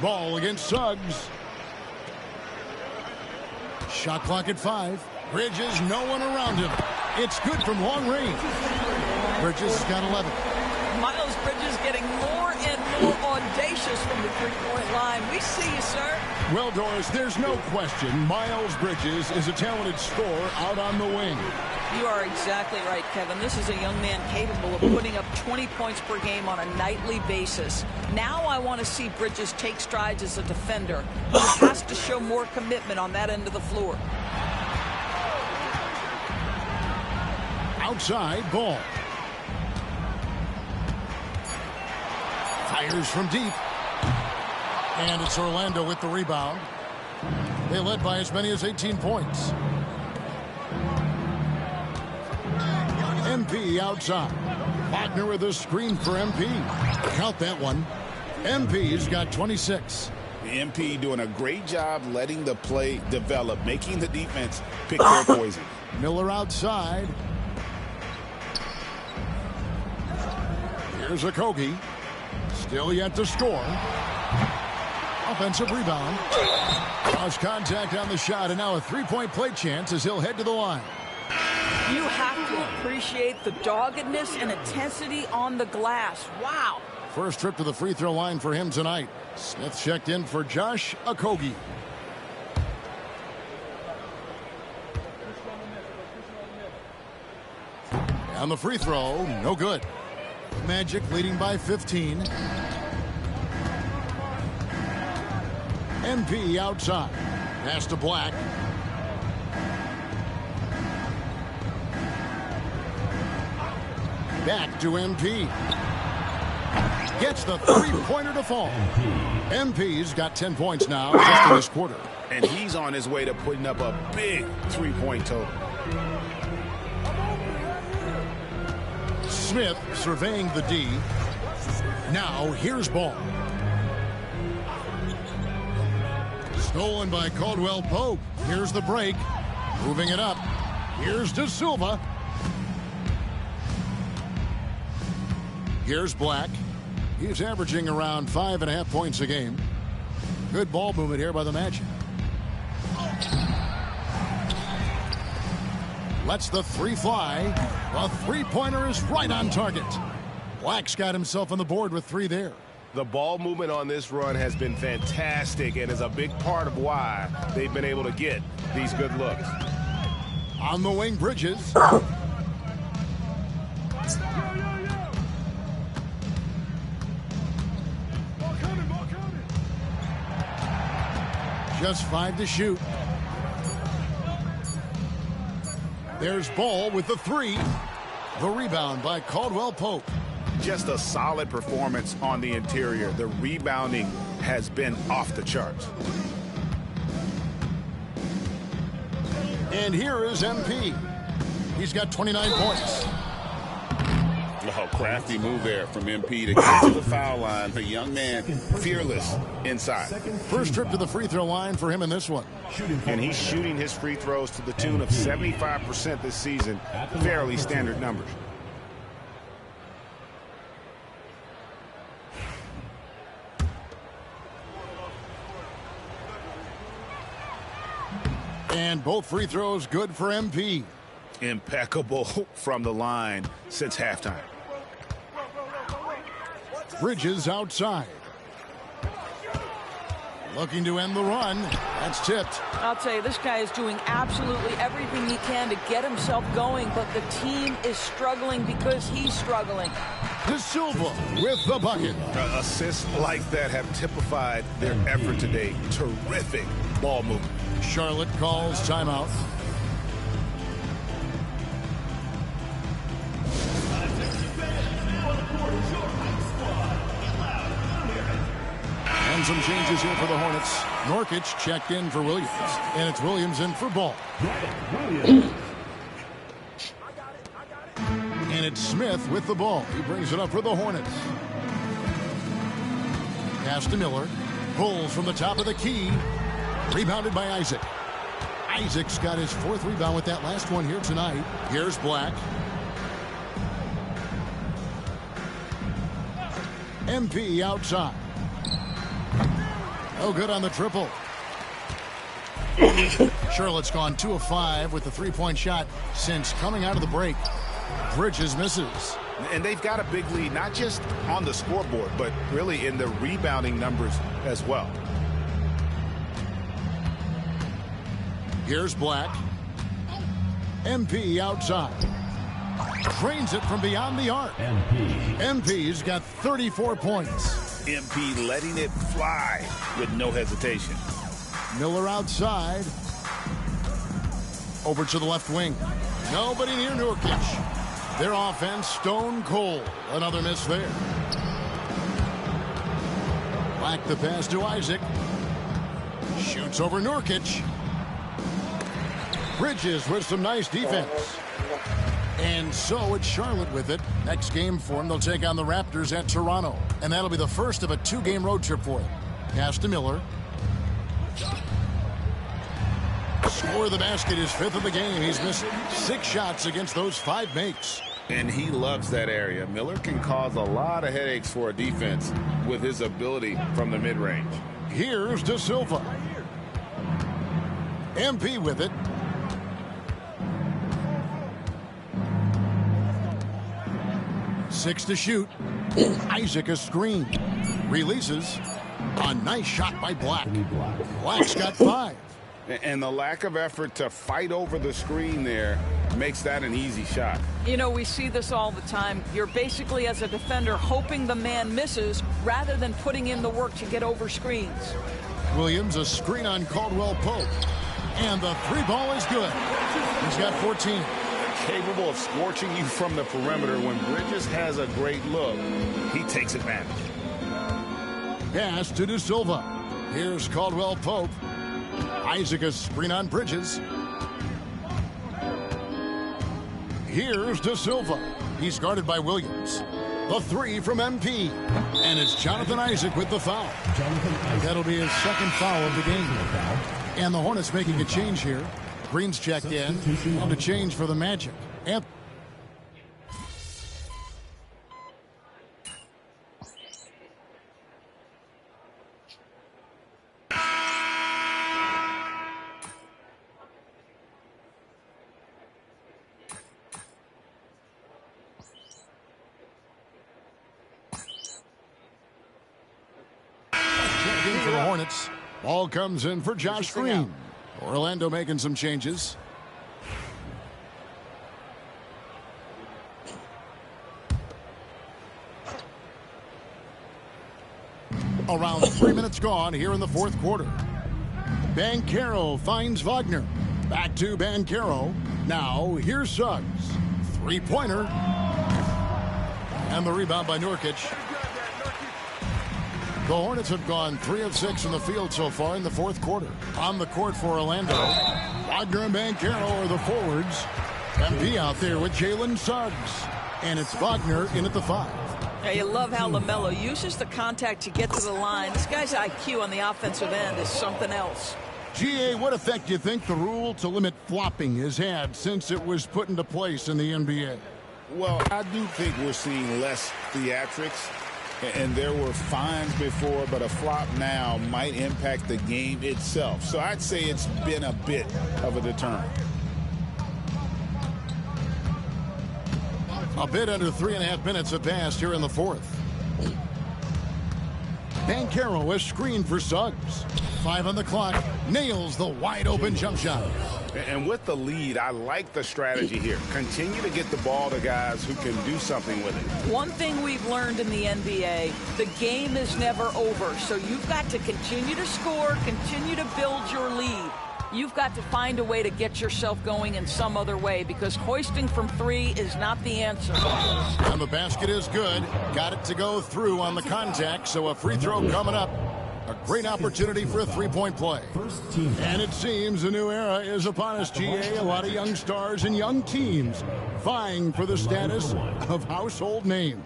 Ball against Suggs. Shot clock at 5. Bridges, no one around him. It's good from long range. Bridges has got 11. Miles Bridges getting more and more audacious from the three-point line. We see you, sir. Well, Doris, there's no question Miles Bridges is a talented scorer out on the wing. You are exactly right, Kevin. This is a young man capable of putting up 20 points per game on a nightly basis. Now I want to see Bridges take strides as a defender. He has to show more commitment on that end of the floor. Outside ball. Fires from deep. And it's Orlando with the rebound. They led by as many as 18 points. MP outside. Wagner with a screen for MP. Count that one. MP's got 26. The MP doing a great job letting the play develop, making the defense pick their poison. Miller outside. Here's Okogie. Still yet to score. Offensive rebound. Lost contact on the shot, and now a three-point play chance as he'll head to the line. You have to appreciate the doggedness and intensity on the glass. Wow. First trip to the free throw line for him tonight. Smith checked in for Josh Okogie. On the free throw, no good. Magic leading by 15. MP outside. Pass to Black. Back to MP. Gets the three-pointer to fall. MP's got 10 points now just in this quarter. And he's on his way to putting up a big three-point total. Smith surveying the D. Now here's ball. Stolen by Caldwell Pope. Here's the break. Moving it up. Here's De Silva. Here's Black. He's averaging around 5.5 points a game. Good ball movement here by the Magic. Lets the three fly. The three-pointer is right on target. Black's got himself on the board with 3 there. The ball movement on this run has been fantastic and is a big part of why they've been able to get these good looks. On the wing, Bridges. Just 5 to shoot. There's Ball with the 3. The rebound by Caldwell Pope. Just a solid performance on the interior. The rebounding has been off the charts. And here is MP. He's got 29 points. Oh, crafty move there from MP to get to the foul line. The young man, fearless inside. First trip to the free throw line for him in this one. And he's shooting his free throws to the tune of 75% this season. Fairly standard numbers. And both free throws good for MP. Impeccable from the line since halftime. Bridges outside. Looking to end the run. That's tipped. I'll tell you, this guy is doing absolutely everything he can to get himself going, but the team is struggling because he's struggling. De Silva with the bucket. Assists like that have typified their effort today. Terrific ball movement. Charlotte calls timeout. And some changes here for the Hornets. Norkic checked in for Williams. And it's Williams in for Ball. And it's Smith with the ball. He brings it up for the Hornets. Pass to Miller. Pulls from the top of the key. Rebounded by Isaac. Isaac's got his 4th rebound with that last one here tonight. Here's Black. MP outside. Oh, good on the triple. Charlotte's gone 2 of 5 with the three-point shot since coming out of the break. Bridges misses. And they've got a big lead, not just on the scoreboard, but really in the rebounding numbers as well. Here's Black. MP outside. Drains it from beyond the arc. MP's got 34 points. MP letting it fly with no hesitation. Miller outside. Over to the left wing. Nobody near Nurkic. Their offense stone cold. Another miss there. Black the pass to Isaac. Shoots over Nurkic. Bridges with some nice defense. And so it's Charlotte with it. Next game for them, they'll take on the Raptors at Toronto. And that'll be the first of a 2-game road trip for them. Pass to Miller. Score the basket, his 5th of the game. He's missed 6 shots against those 5 makes. And he loves that area. Miller can cause a lot of headaches for a defense with his ability from the mid-range. Here's De Silva. MP with it. Six to shoot. Isaac a screen. Releases. A nice shot by Black. Black's got 5. And the lack of effort to fight over the screen there makes that an easy shot. You know, we see this all the time. You're basically, as a defender, hoping the man misses rather than putting in the work to get over screens. Williams a screen on Caldwell Pope. And the 3-ball is good. He's got 14. Capable of scorching you from the perimeter. When Bridges has a great look, he takes advantage. Pass to De Silva. Here's Caldwell Pope. Isaac a screen on Bridges. Here's De Silva. He's guarded by Williams. The 3 from MP. And it's Jonathan Isaac with the foul. That'll be his 2nd foul of the game. And the Hornets making a change here. Green's checked in. And a change for the Magic. And for the Hornets. Ball comes in for Josh Green. Orlando making some changes. Around 3 minutes gone here in the 4th quarter. Banchero finds Wagner. Back to Banchero. Now here's Suggs. 3-pointer. And the rebound by Nurkic. The Hornets have gone 3 of 6 in the field so far in the 4th quarter. On the court for Orlando, Wagner and Banchero are the forwards. MP out there with Jalen Suggs. And it's Wagner in at the 5. Yeah, you love how LaMelo uses the contact to get to the line. This guy's IQ on the offensive end is something else. GA, what effect do you think the rule to limit flopping has had since it was put into place in the NBA? Well, I do think we're seeing less theatrics. And there were fines before, but a flop now might impact the game itself. So I'd say it's been a bit of a deterrent. A bit under 3.5 minutes have passed here in the 4th. Banchero is screened for Suggs. 5 on the clock. Nails the wide open jump shot. And with the lead, I like the strategy here. Continue to get the ball to guys who can do something with it. One thing we've learned in the NBA, the game is never over. So you've got to continue to score, continue to build your lead. You've got to find a way to get yourself going in some other way, because hoisting from 3 is not the answer. And the basket is good. Got it to go through on the contact, so a free throw coming up. A great opportunity for a 3-point play. And it seems a new era is upon us, GA. A lot of young stars and young teams vying for the status of household names.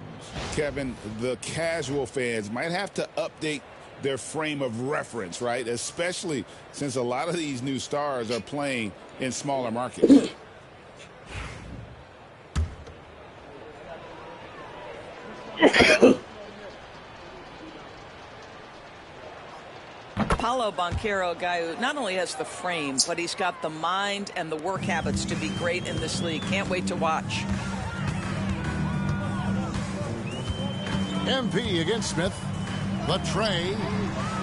Kevin, the casual fans might have to update their frame of reference, right? Especially since a lot of these new stars are playing in smaller markets. Paolo Banchero, a guy who not only has the frame, but he's got the mind and the work habits to be great in this league. Can't wait to watch. MP against Smith. Latrey.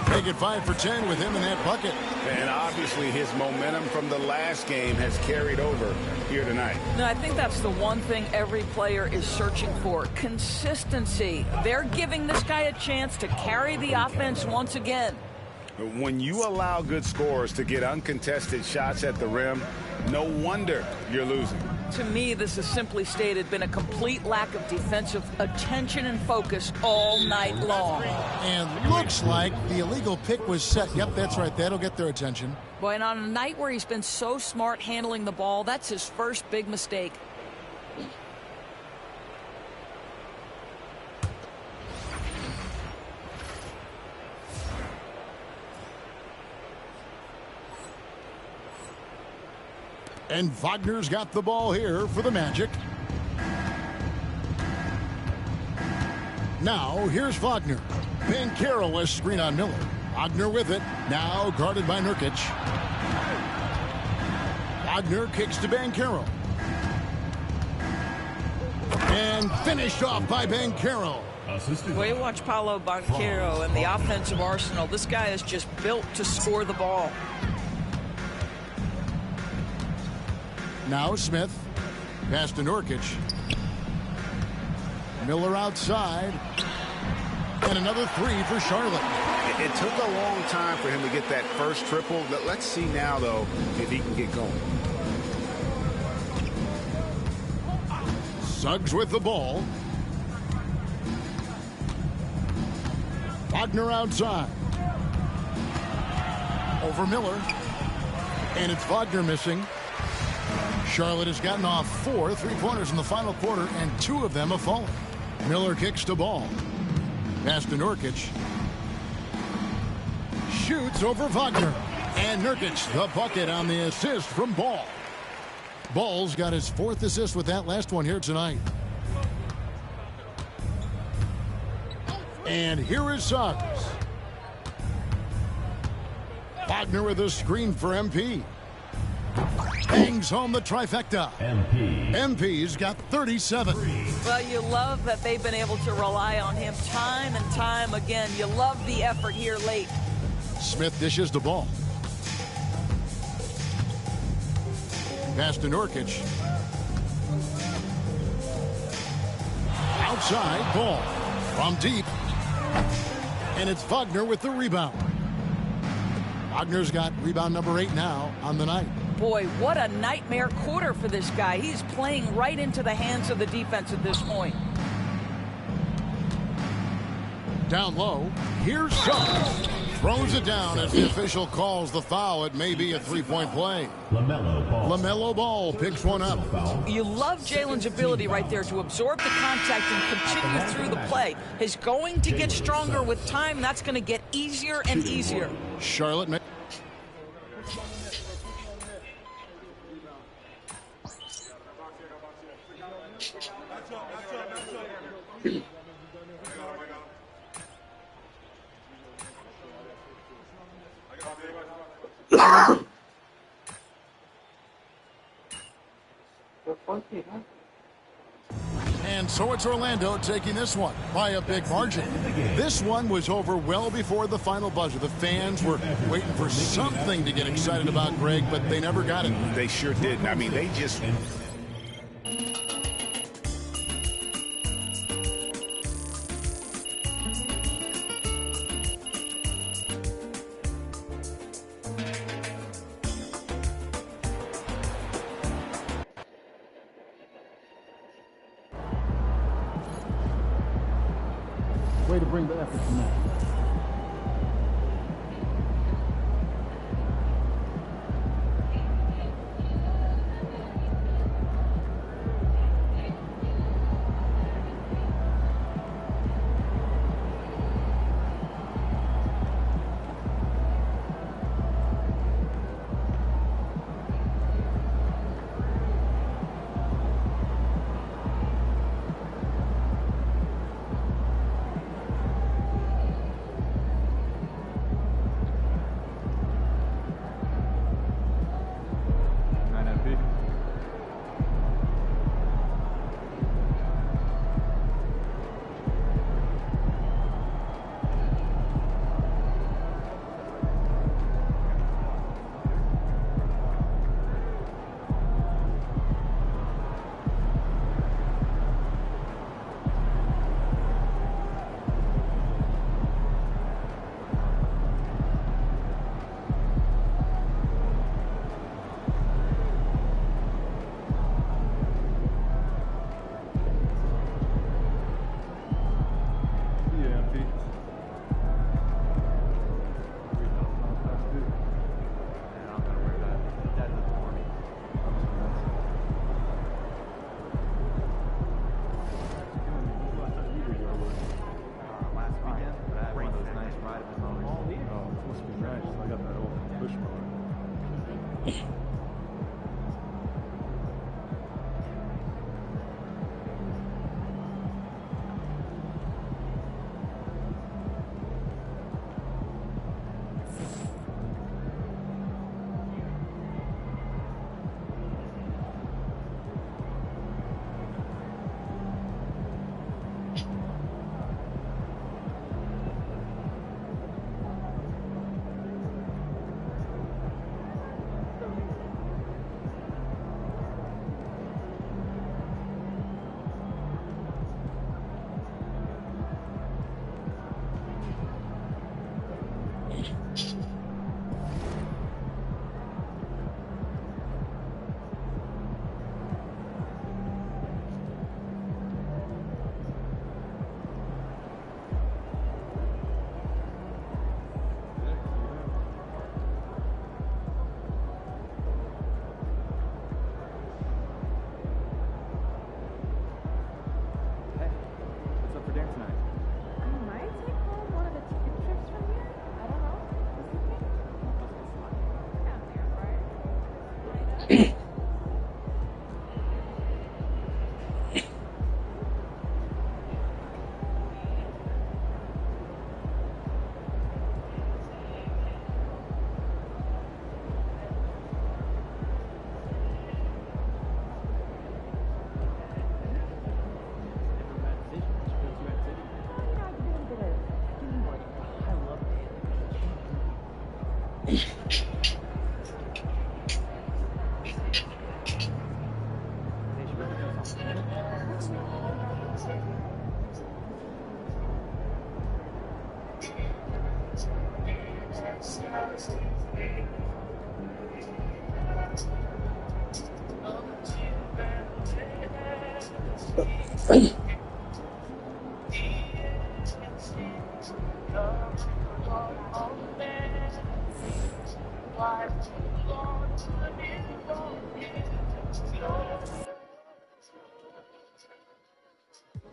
Make it 5 for 10 with him in that bucket. And obviously his momentum from the last game has carried over here tonight. No, I think that's the one thing every player is searching for. Consistency. They're giving this guy a chance to carry the offense once again. When you allow good scorers to get uncontested shots at the rim, no wonder you're losing. To me, this is simply stated been a complete lack of defensive attention and focus all night long. And looks like the illegal pick was set. Yep, that's right. That'll get their attention. Boy, and on a night where he's been so smart handling the ball, that's his first big mistake. And Wagner's got the ball here for the Magic. Now, here's Wagner. Banchero has screen on Miller. Wagner with it. Now guarded by Nurkic. Wagner kicks to Banchero. And finished off by Banchero. Well, you watch Paolo Banchero and the offensive arsenal. This guy is just built to score the ball. Now Smith. Pass to Nurkic. Miller outside. And another three for Charlotte. It took a long time for him to get that first triple. Let's see now, though, if he can get going. Suggs with the ball. Wagner outside. Over Miller. And it's Wagner missing. Charlotte has gotten off 4 3-pointers in the final quarter, and 2 of them have fallen. Miller kicks the ball. Pass to Nurkic. Shoots over Wagner. And Nurkic, the bucket on the assist from Ball. Ball's got his 4th assist with that last one here tonight. And here is Suggs. Wagner with a screen for MP. Bangs home the trifecta. MP's got 37. Well, you love that they've been able to rely on him time and time again. You love the effort here late. Smith dishes the ball. Pass to Nurkic. Outside, Ball. From deep. And it's Wagner with the rebound. Wagner's got rebound number 8 now on the night. Boy, what a nightmare quarter for this guy. He's playing right into the hands of the defense at this point. Down low. Here's Suggs. Throws it down as the official calls the foul. It may be a 3-point play. LaMelo Ball picks one up. You love Jalen's ability right there to absorb the contact and continue through the play. He's going to get stronger with time. That's going to get easier and easier. Charlotte. And so it's Orlando taking this one by a big margin. This one was over well before the final buzzer. The fans were waiting for something to get excited about, Greg, but they never got it. They sure didn't. I mean, they just... Way to bring the effort from that.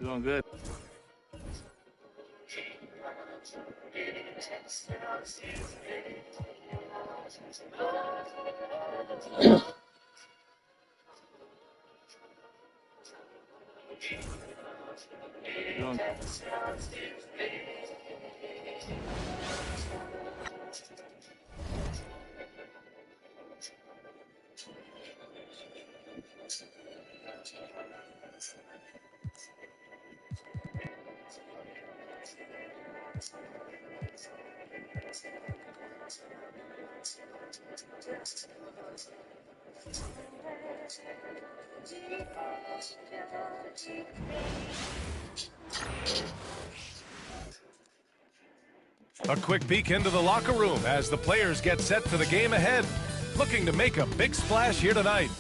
Doing good. A quick peek into the locker room as the players get set for the game ahead, looking to make a big splash here tonight.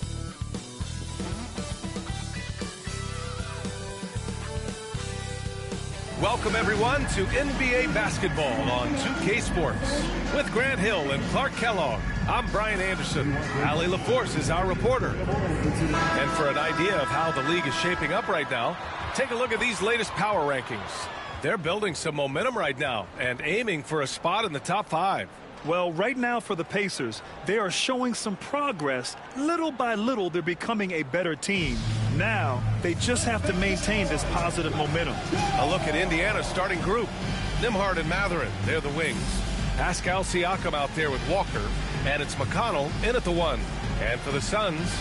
Welcome everyone to NBA basketball on 2K Sports. With Grant Hill and Clark Kellogg, I'm Brian Anderson. Allie LaForce is our reporter. And for an idea of how the league is shaping up right now, take a look at these latest power rankings. They're building some momentum right now and aiming for a spot in the top 5. Well, right now for the Pacers, they are showing some progress. Little by little, they're becoming a better team. Now, they just have to maintain this positive momentum. A look at Indiana's starting group. Nembhard and Mathurin, they're the wings. Pascal Siakam out there with Walker, and it's McConnell in at the 1. And for the Suns,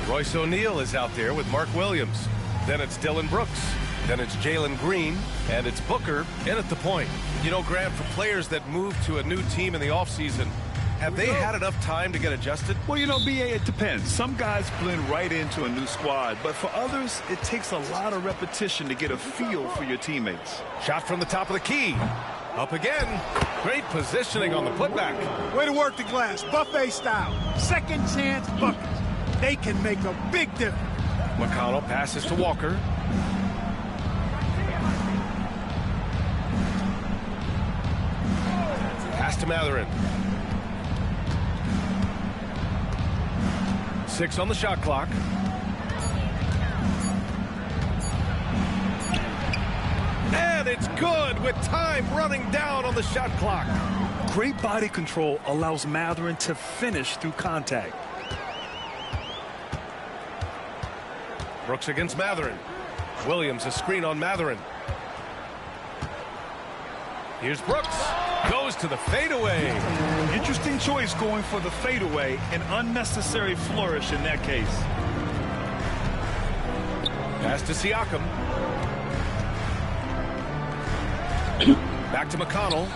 Royce O'Neal is out there with Mark Williams. Then it's Dylan Brooks. Then it's Jalen Green, and it's Booker in at the point. You know, Grant, for players that move to a new team in the offseason, have they had enough time to get adjusted? Well, you know, B.A., it depends. Some guys blend right into a new squad, but for others, it takes a lot of repetition to get a feel for your teammates. Shot from the top of the key. Up again. Great positioning on the putback. Way to work the glass, buffet style. Second chance buckets. They can make a big difference. McConnell passes to Walker. Pass to Mathurin. 6 on the shot clock. And it's good with time running down on the shot clock. Great body control allows Matherin to finish through contact. Brooks against Matherin. Williams, a screen on Matherin. Here's Brooks. Goes to the fadeaway. Interesting choice going for the fadeaway. An unnecessary flourish in that case. Pass to Siakam. Back to McConnell.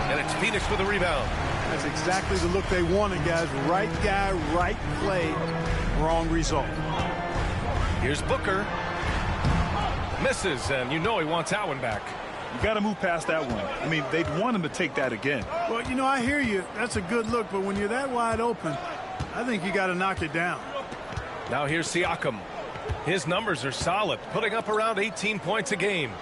And it's Phoenix with a rebound. That's exactly the look they wanted, guys. Right guy, right play, wrong result. Here's Booker. Misses, and you know he wants that one back. You got to move past that one. I mean, they'd want him to take that again. Well, you know, I hear you. That's a good look, but when you're that wide open, I think you got to knock it down. Now here's Siakam. His numbers are solid, putting up around 18 points a game.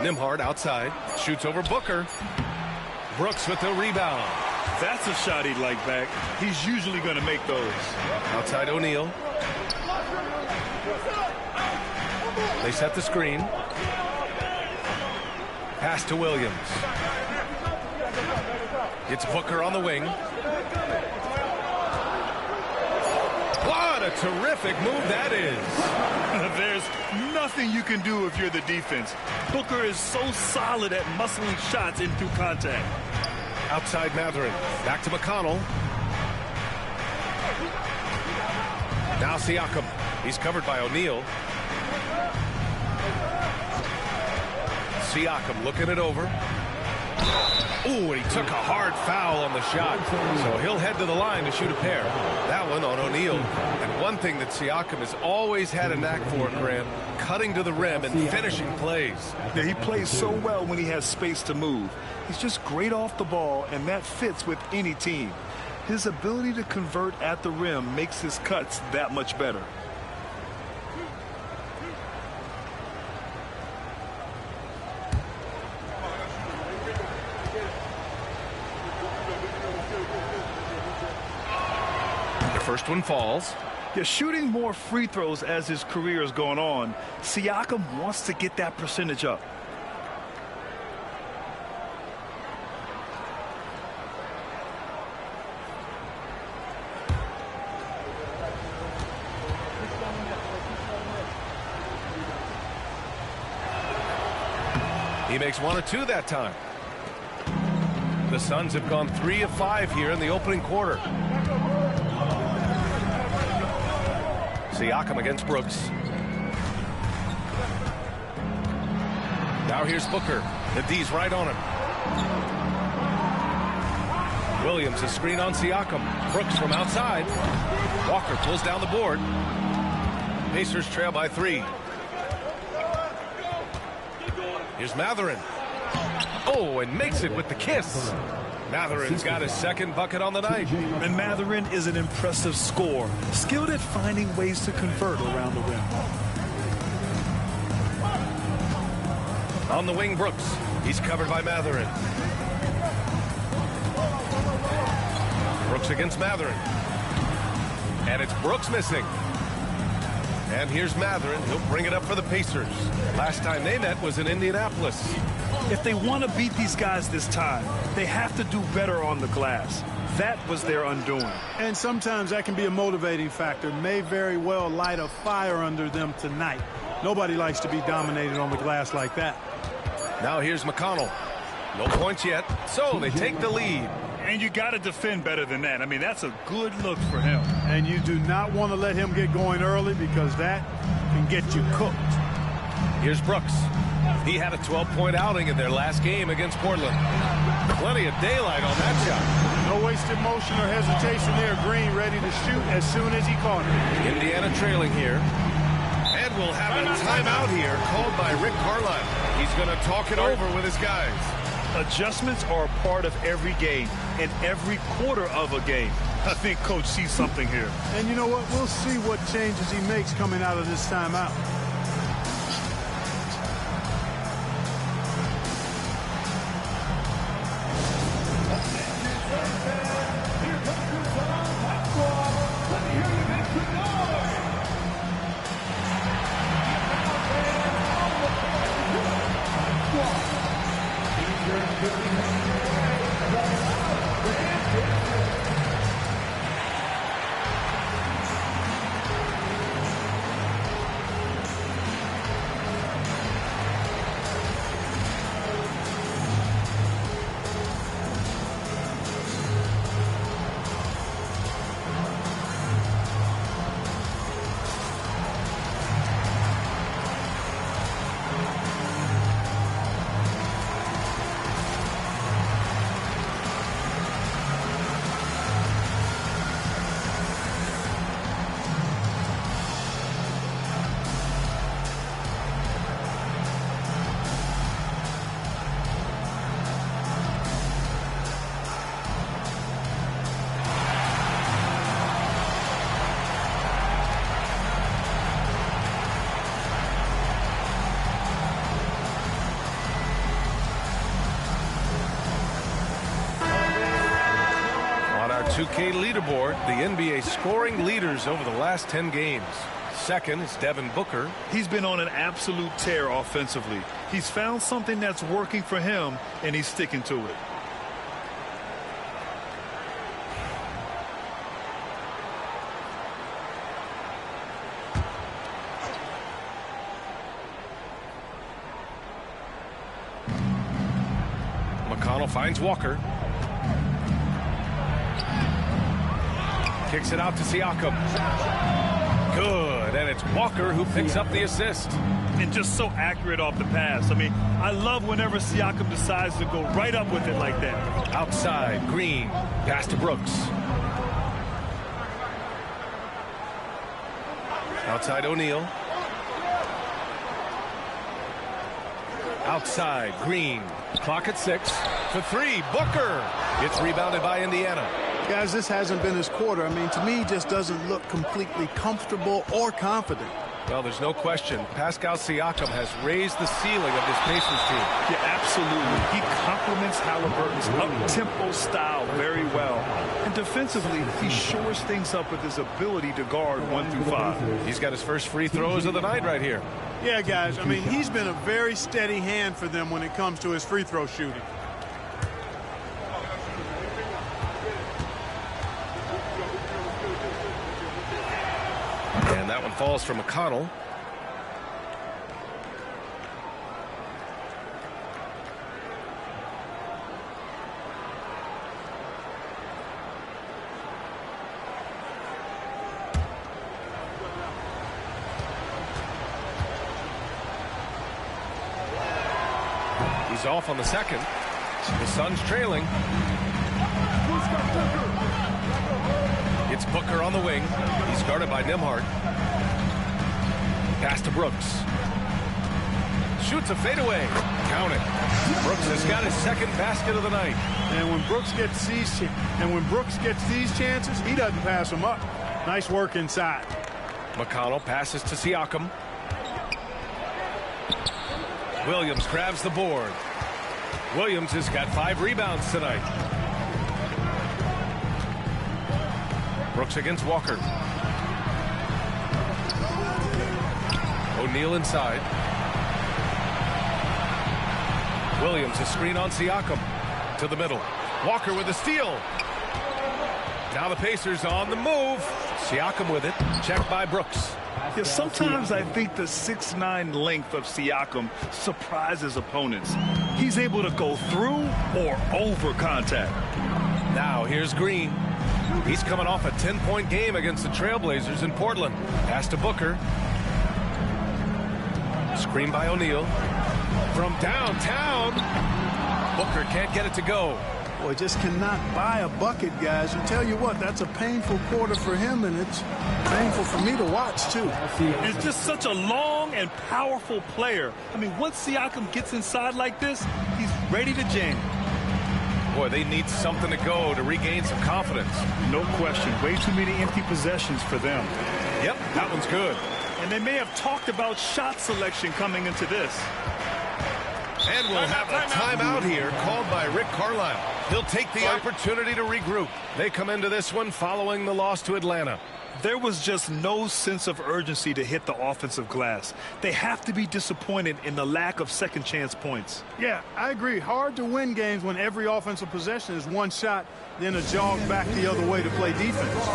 Nembhard outside, shoots over Booker. Brooks with the rebound. That's a shot he'd like back. He's usually going to make those. Outside O'Neal. They set the screen. Pass to Williams. It's Booker on the wing. What a terrific move that is. There's nothing you can do if you're the defense. Booker is so solid at muscling shots in through contact. Outside Matherin. Back to McConnell. Now Siakam. He's covered by O'Neal. Siakam looking it over. Ooh, and he took a hard foul on the shot. So he'll head to the line to shoot a pair. That one on O'Neal. And one thing that Siakam has always had a knack for, Graham, cutting to the rim and finishing plays. Yeah, he plays so well when he has space to move. He's just great off the ball, and that fits with any team. His ability to convert at the rim makes his cuts that much better. First one falls. Yeah, shooting more free throws as his career is going on. Siakam wants to get that percentage up. He makes 1 of 2 that time. The Suns have gone 3 of 5 here in the opening quarter. Siakam against Brooks. Now here's Booker. The D's right on him. Williams, a screen on Siakam. Brooks from outside. Walker pulls down the board. Pacers trail by 3. Here's Matherin. Oh, and makes it with the kiss. Matherin's got his second bucket on the night. And Matherin is an impressive scorer, skilled at finding ways to convert around the rim. On the wing, Brooks. He's covered by Matherin. Brooks against Matherin. And it's Brooks missing. And here's Matherin. He'll bring it up for the Pacers. Last time they met was in Indianapolis. If they want to beat these guys this time, they have to do better on the glass. That was their undoing. And sometimes that can be a motivating factor. May very well light a fire under them tonight. Nobody likes to be dominated on the glass like that. Now here's McConnell. No points yet, so they take the lead. And you got to defend better than that. I mean, that's a good look for him. And you do not want to let him get going early because that can get you cooked. Here's Brooks. He had a 12-point outing in their last game against Portland. Plenty of daylight on that shot. No wasted motion or hesitation there. Green ready to shoot as soon as he caught it. Indiana trailing here. And we'll have a timeout here called by Rick Carlisle. He's going to talk it over with his guys. Adjustments are a part of every game and every quarter of a game. I think Coach sees something here. And you know what? We'll see what changes he makes coming out of this timeout. 2K leaderboard, the NBA scoring leaders over the last 10 games. Second is Devin Booker. He's been on an absolute tear offensively. He's found something that's working for him, and he's sticking to it. McConnell finds Walker. Kicks it out to Siakam. Good, and it's Walker who picks up the assist. And just so accurate off the pass. I mean, I love whenever Siakam decides to go right up with it like that. Outside, Green, pass to Brooks. Outside, O'Neal. Outside, Green. Clock at 6. For 3, Booker. It's rebounded by Indiana. Guys, this hasn't been his quarter. I mean, to me, he just doesn't look completely comfortable or confident. Well, there's no question. Pascal Siakam has raised the ceiling of this Pacers team. Yeah, absolutely. He complements Halliburton's up-tempo style very well. And defensively, he shores things up with his ability to guard 1 through 5. He's got his first free throws of the night right here. Yeah, guys, I mean, he's been a very steady hand for them when it comes to his free throw shooting. And that one falls for McConnell. He's off on the second. The Suns trailing. It's Booker on the wing. He's guarded by Nembhard. Pass to Brooks. Shoots a fadeaway. Count it. Brooks has got his second basket of the night. And when Brooks gets these chances, he doesn't pass them up. Nice work inside. McConnell passes to Siakam. Williams grabs the board. Williams has got 5 rebounds tonight. Brooks against Walker. O'Neal inside. Williams a screen on Siakam. To the middle. Walker with a steal. Now the Pacers on the move. Siakam with it. Checked by Brooks. Yeah, sometimes I think the 6'9" length of Siakam surprises opponents. He's able to go through or over contact. Now here's Green. He's coming off a 10-point game against the Trailblazers in Portland. Pass to Booker. Screen by O'Neal. From downtown. Booker can't get it to go. Boy, just cannot buy a bucket, guys. And tell you what, that's a painful quarter for him, and it's painful for me to watch, too. It's just such a long and powerful player. I mean, once Siakam gets inside like this, he's ready to jam. Boy, they need something to go to regain some confidence. No question. Way too many empty possessions for them. Yep, that one's good. And they may have talked about shot selection coming into this. And we'll have a timeout here called by Rick Carlisle. He'll take the opportunity to regroup. They come into this one following the loss to Atlanta. There was just no sense of urgency to hit the offensive glass. They have to be disappointed in the lack of second chance points. Yeah, I agree. Hard to win games when every offensive possession is one shot, then a jog back the other way to play defense.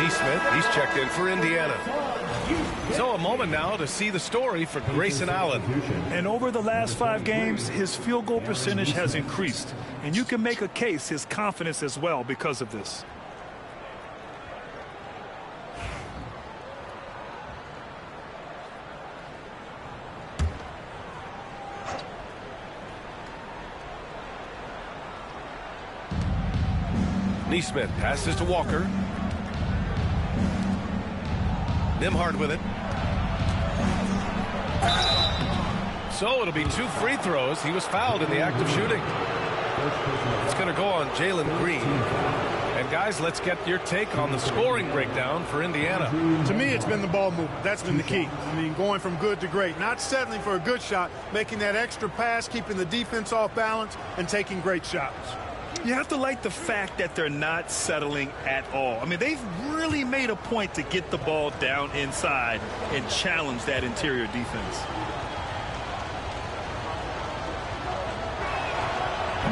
Neesmith, he's checked in for Indiana. So a moment now to see the story for Grayson Allen. And over the last 5 games, his field goal percentage has increased. And you can make a case his confidence as well because of this. Neesmith passes to Walker. Nembhard with it. So it'll be 2 free throws. He was fouled in the act of shooting. It's going to go on Jalen Green. And guys, let's get your take on the scoring breakdown for Indiana. To me, it's been the ball movement. That's been the key. I mean, going from good to great. Not settling for a good shot, making that extra pass, keeping the defense off balance, and taking great shots. You have to like the fact that they're not settling at all. I mean, they've really made a point to get the ball down inside and challenge that interior defense.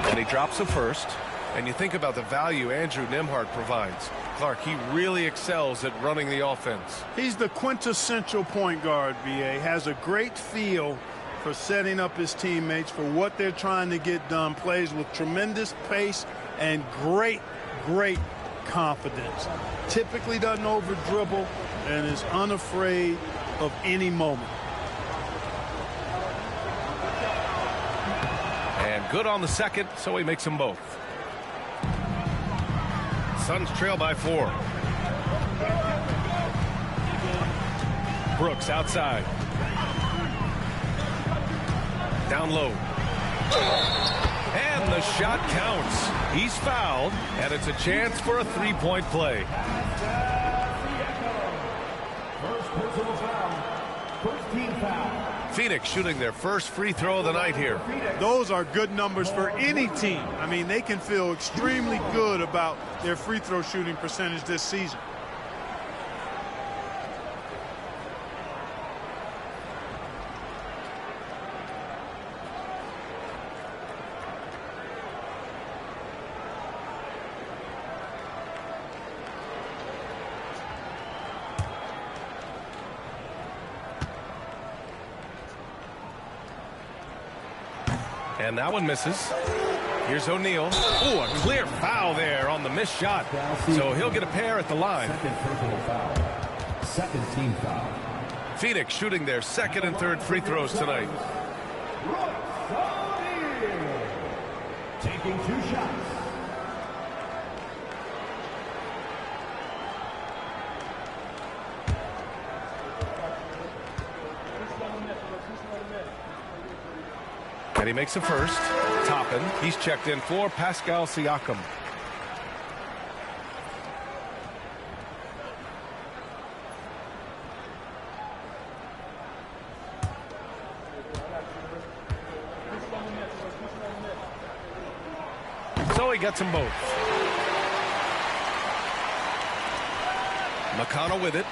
And he drops a first. And you think about the value Andrew Nembhard provides. Clark, he really excels at running the offense. He's the quintessential point guard, B.A. Has a great feel for setting up his teammates for what they're trying to get done. Plays with tremendous pace and great confidence. Typically doesn't over dribble and is unafraid of any moment. And good on the second, so he makes them both. Suns trail by 4. Brooks outside. Down low. And the shot counts. He's fouled, and it's a chance for a 3-point play. First personal foul. First team foul. Phoenix shooting their first free throw of the night here. Those are good numbers for any team. I mean, they can feel extremely good about their free throw shooting percentage this season. And that one misses. Here's O'Neal. Oh, a clear foul there on the missed shot. So he'll get a pair at the line. Second personal foul. Second team foul. Phoenix shooting their second and third free throws tonight. Taking 2 shots. And he makes a first. Toppin. He's checked in for Pascal Siakam. gets them both. McConnell with it.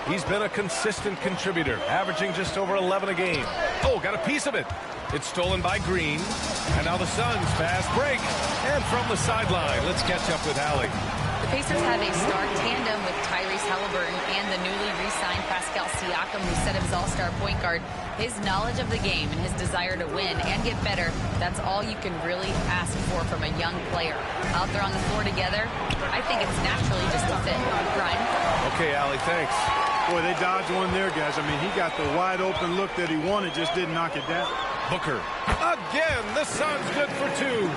He's been a consistent contributor, averaging just over 11 a game. Oh, got a piece of it. It's stolen by Green. And now the Suns fast break. And from the sideline, let's catch up with Allie. The Pacers have a star tandem with Tyrese Halliburton and the newly re-signed Pascal Siakam, who set his all-star point guard. His knowledge of the game and his desire to win and get better, that's all you can really ask for from a young player. Out there on the floor together, I think it's naturally just a fit. Brian? Okay, Allie, thanks. Boy, they dodged one there, guys. I mean, he got the wide open look that he wanted, just didn't knock it down. Booker. Again, the Suns good for 2.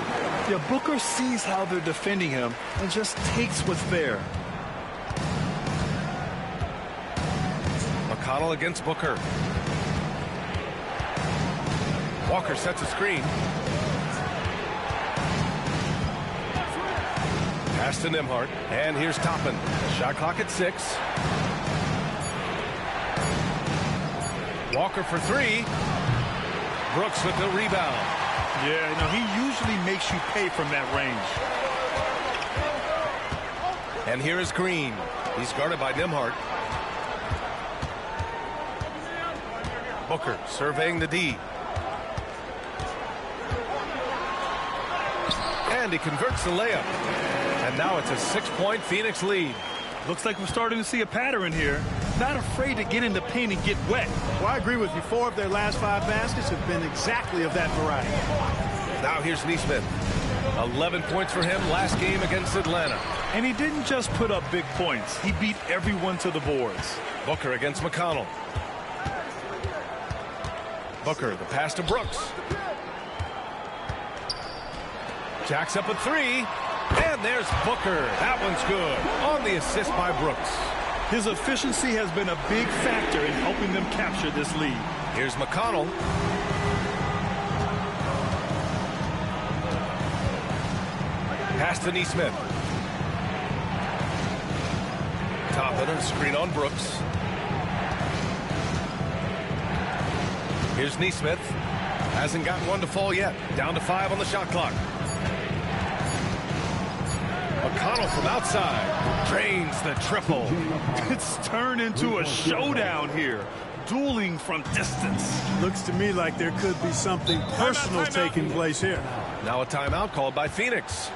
Yeah, Booker sees how they're defending him and just takes what's there. McConnell against Booker. Walker sets a screen. Pass to Nembhard. And here's Toppin. Shot clock at 6. Walker for 3. Brooks with the rebound. Yeah, you know, he usually makes you pay from that range. And here is Green. He's guarded by Nembhard. Booker surveying the D. And he converts the layup. And now it's a 6-point Phoenix lead. Looks like we're starting to see a pattern here. Not afraid to get in the paint and get wet. Well, I agree with you. 4 of their last 5 baskets have been exactly of that variety. Now here's Neesmith. 11 points for him last game against Atlanta. And he didn't just put up big points. He beat everyone to the boards. Booker against McConnell. Booker, the pass to Brooks. Jacks up a 3. And there's Booker. That one's good. On the assist by Brooks. His efficiency has been a big factor in helping them capture this lead. Here's McConnell. Pass to Neesmith. Toppin, a screen on Brooks. Here's Neesmith. Hasn't gotten one to fall yet. Down to 5 on the shot clock. McConnell from outside drains the triple. It's turned into a showdown here. Dueling from distance. Looks to me like there could be something personal taking place here. Now a timeout called by Phoenix.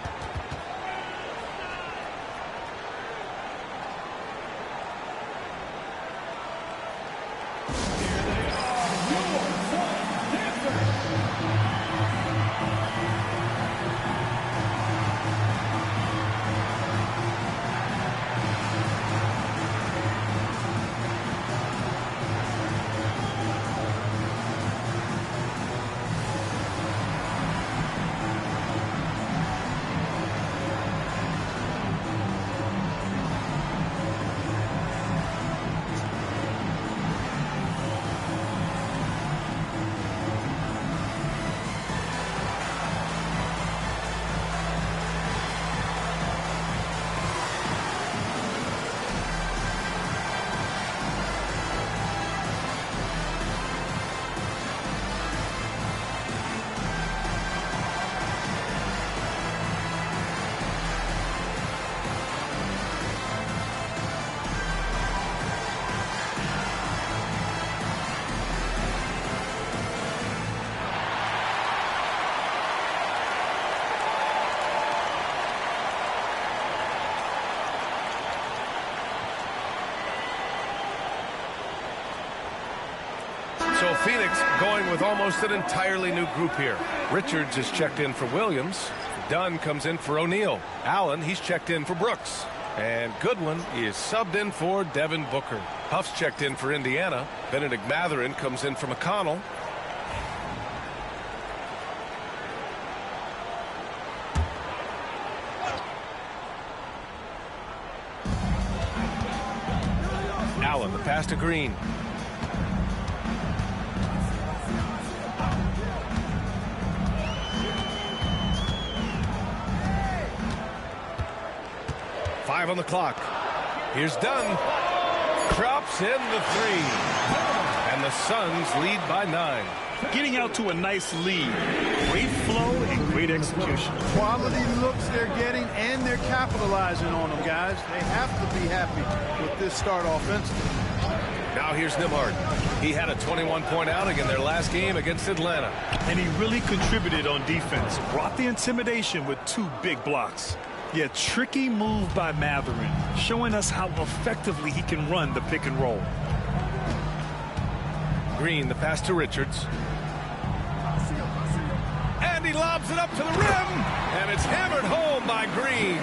So Phoenix going with almost an entirely new group here. Richards is checked in for Williams. Dunn comes in for O'Neal. Allen, he's checked in for Brooks. And Goodwin is subbed in for Devin Booker. Huff's checked in for Indiana. Benedict Mathurin comes in for McConnell. Allen, the pass to Green. Five on the clock. Here's Dunn. Drops in the 3. And the Suns lead by 9. Getting out to a nice lead. Great flow and great Great execution. Quality looks they're getting, and they're capitalizing on them, guys. They have to be happy with this start offensively. Now here's Nembhard. He had a 21-point outing in their last game against Atlanta. And he really contributed on defense. Brought the intimidation with 2 big blocks. Yeah, tricky move by Mathurin, showing us how effectively he can run the pick and roll. Green, the pass to Richards. And he lobs it up to the rim. And it's hammered home by Green.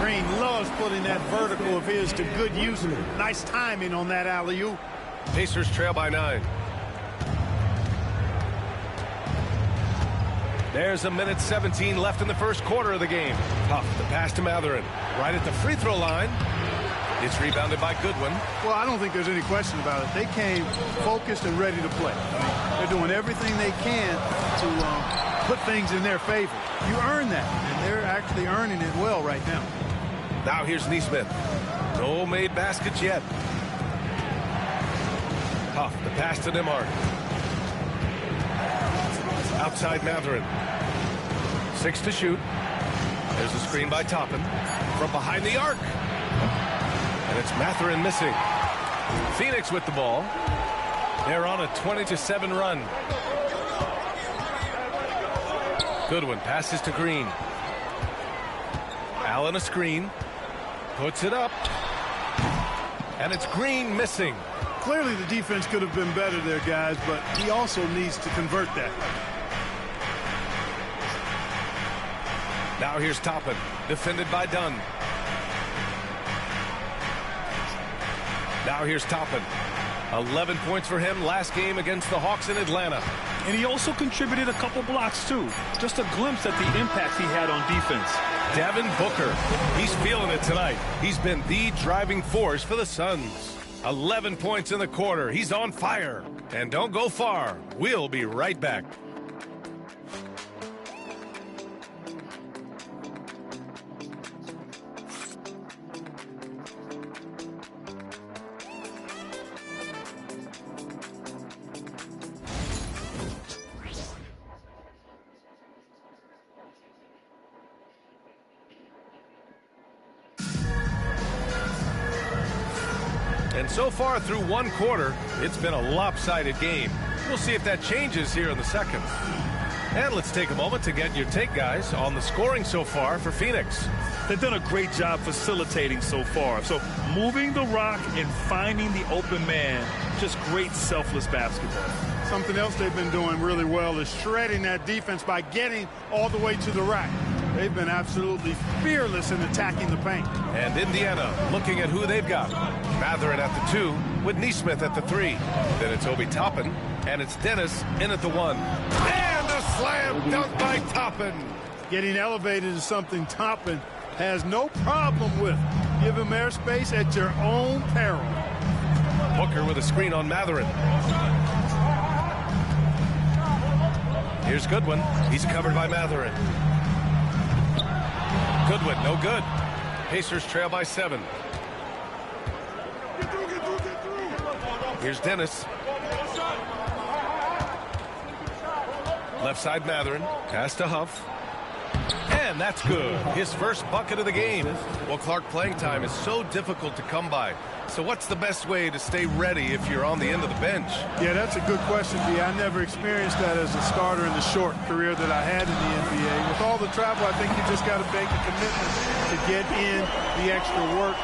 Green loves putting that vertical of his to good use. Nice timing on that alley-oop. Pacers trail by 9. There's a minute 17 left in the first quarter of the game. Huff, the pass to Mathurin. Right at the free throw line. It's rebounded by Goodwin. Well, I don't think there's any question about it. They came focused and ready to play. I mean, they're doing everything they can to put things in their favor. You earn that, and they're actually earning it well right now. Now here's Nesmith. No made baskets yet. Huff, the pass to Nembhard. Outside Mathurin. 6 to shoot. There's a screen by Toppin. From behind the arc. And it's Mathurin missing. Phoenix with the ball. They're on a 20-7 run. Goodwin passes to Green. Allen a screen. Puts it up. And it's Green missing. Clearly the defense could have been better there, guys, but he also needs to convert that. Now here's Toppin, defended by Dunn. Now here's Toppin. 11 points for him last game against the Hawks in Atlanta. And he also contributed a couple blocks, too. Just a glimpse at the impact he had on defense. Devin Booker, he's feeling it tonight. He's been the driving force for the Suns. 11 points in the quarter. He's on fire. And don't go far. We'll be right back. And so far through one quarter, it's been a lopsided game. We'll see if that changes here in the second. And let's take a moment to get your take, guys, on the scoring so far for Phoenix. They've done a great job facilitating so far. So moving the rock and finding the open man, just great selfless basketball. Something else they've been doing really well is shredding that defense by getting all the way to the rack. They've been absolutely fearless in attacking the paint. And Indiana looking at who they've got. Mathurin at the 2 with Nesmith at the 3. Then it's Obi Toppin, and it's Dennis in at the 1. And a slam dunk by Toppin. Getting elevated is something Toppin has no problem with. Give him airspace at your own peril. Booker with a screen on Mathurin. Here's Goodwin. He's covered by Mathurin. Goodwin, no good. Pacers trail by 7. Here's Dennis. Left side Mathurin. Pass to Huff. And that's good. His first bucket of the game. Well, Clark, playing time is so difficult to come by. So what's the best way to stay ready if you're on the end of the bench? Yeah, that's a good question, B. I never experienced that as a starter in the short career that I had in the NBA. With all the travel, I think you just got to make a commitment to get in the extra work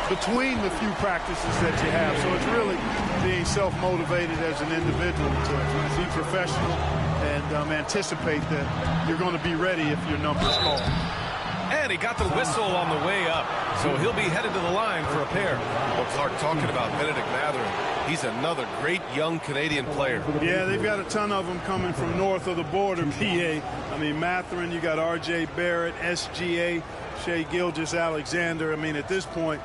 between the few practices that you have. So it's really being self-motivated as an individual to be professional and anticipate that you're going to be ready if your number's called. And he got the whistle on the way up, so he'll be headed to the line for a pair. Well, Clark, talking about Benedict Mathurin, he's another great young Canadian player. Yeah, they've got a ton of them coming from north of the border, PA. I mean, Mathurin, you got R.J. Barrett, SGA, Shai Gilgeous-Alexander. I mean, at this point,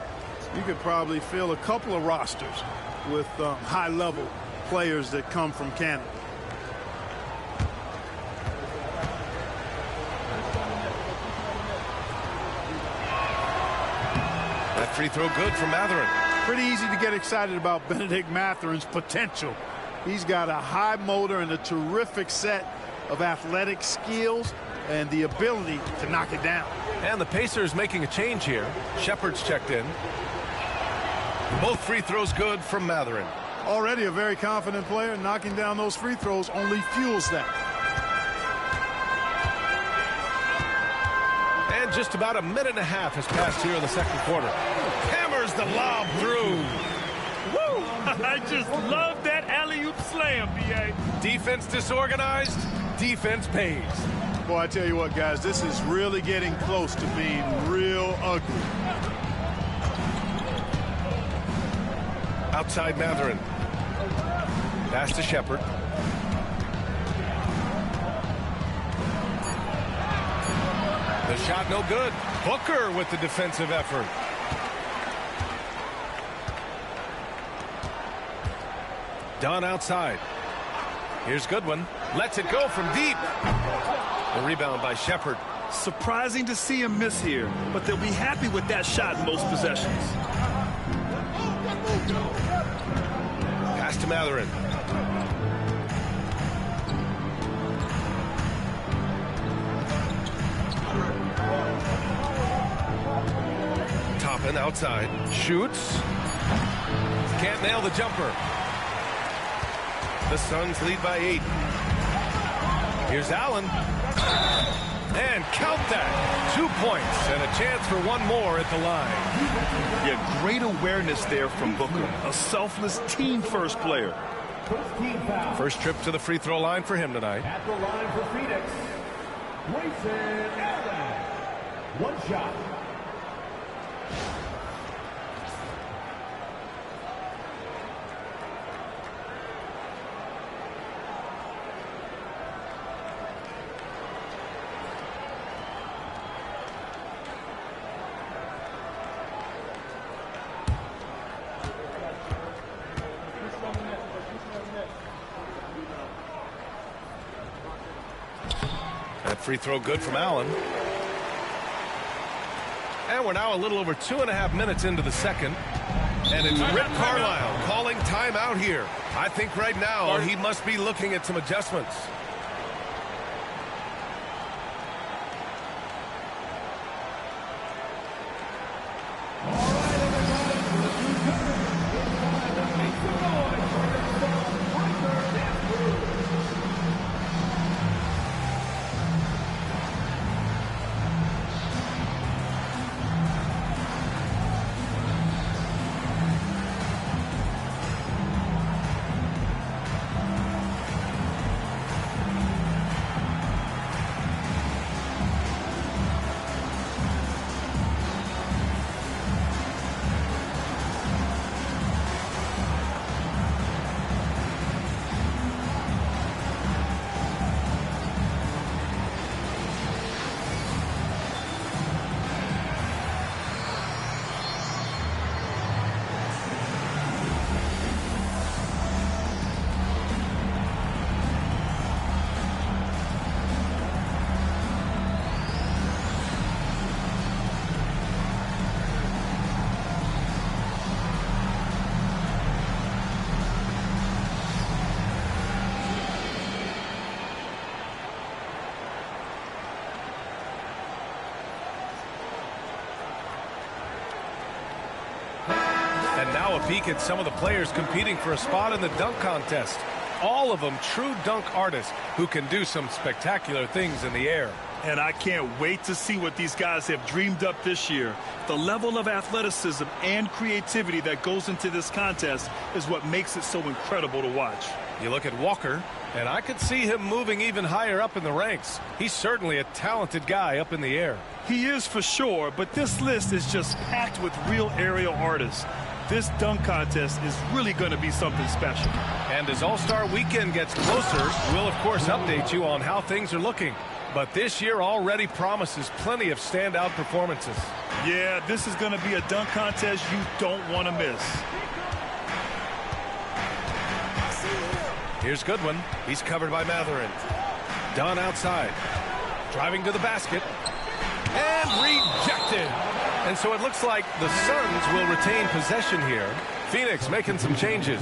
you could probably fill a couple of rosters with high-level players that come from Canada. That free throw good from Mathurin. Pretty easy to get excited about Benedict Mathurin's potential. He's got a high motor and a terrific set of athletic skills. and the ability to knock it down. And the Pacers making a change here. Shepard's checked in. Both free throws good from Mathurin. Already a very confident player. Knocking down those free throws only fuels that. And just about a minute and a half has passed here in the second quarter. Hammers the lob through. Woo! I just love that alley-oop slam, B.A. Defense disorganized, defense pays. Boy, I tell you what, guys, this is really getting close to being real ugly. Outside Mathurin. Pass to Shepard. The shot no good. Booker with the defensive effort. Dunn outside. Here's Goodwin. Lets it go from deep. The rebound by Shepard. Surprising to see him miss here, but they'll be happy with that shot in most possessions. Pass to Mathurin. Toppin outside. Shoots. Can't nail the jumper. The Suns lead by 8. Here's Allen. And count that. 2 points and a chance for one more at the line. Yeah, great awareness there from Booker. A selfless team-first player. First trip to the free throw line for him tonight. At the line for Phoenix, Grayson Allen. One shot. Free throw good from Allen. And we're now a little over 2.5 minutes into the second. And it's Rick Carlisle calling timeout here. I think right now he must be looking at some adjustments. And now a peek at some of the players competing for a spot in the dunk contest. All of them true dunk artists who can do some spectacular things in the air. And I can't wait to see what these guys have dreamed up this year. The level of athleticism and creativity that goes into this contest is what makes it so incredible to watch. You look at Walker, and I could see him moving even higher up in the ranks. He's certainly a talented guy up in the air. He is for sure, but this list is just packed with real aerial artists. This dunk contest is really going to be something special. And as All-Star Weekend gets closer, we'll of course update you on how things are looking. But this year already promises plenty of standout performances. Yeah, this is going to be a dunk contest you don't want to miss. Here's Goodwin. He's covered by Mathurin. Dunn outside. Driving to the basket. And rejected. And so it looks like the Suns will retain possession here. Phoenix making some changes.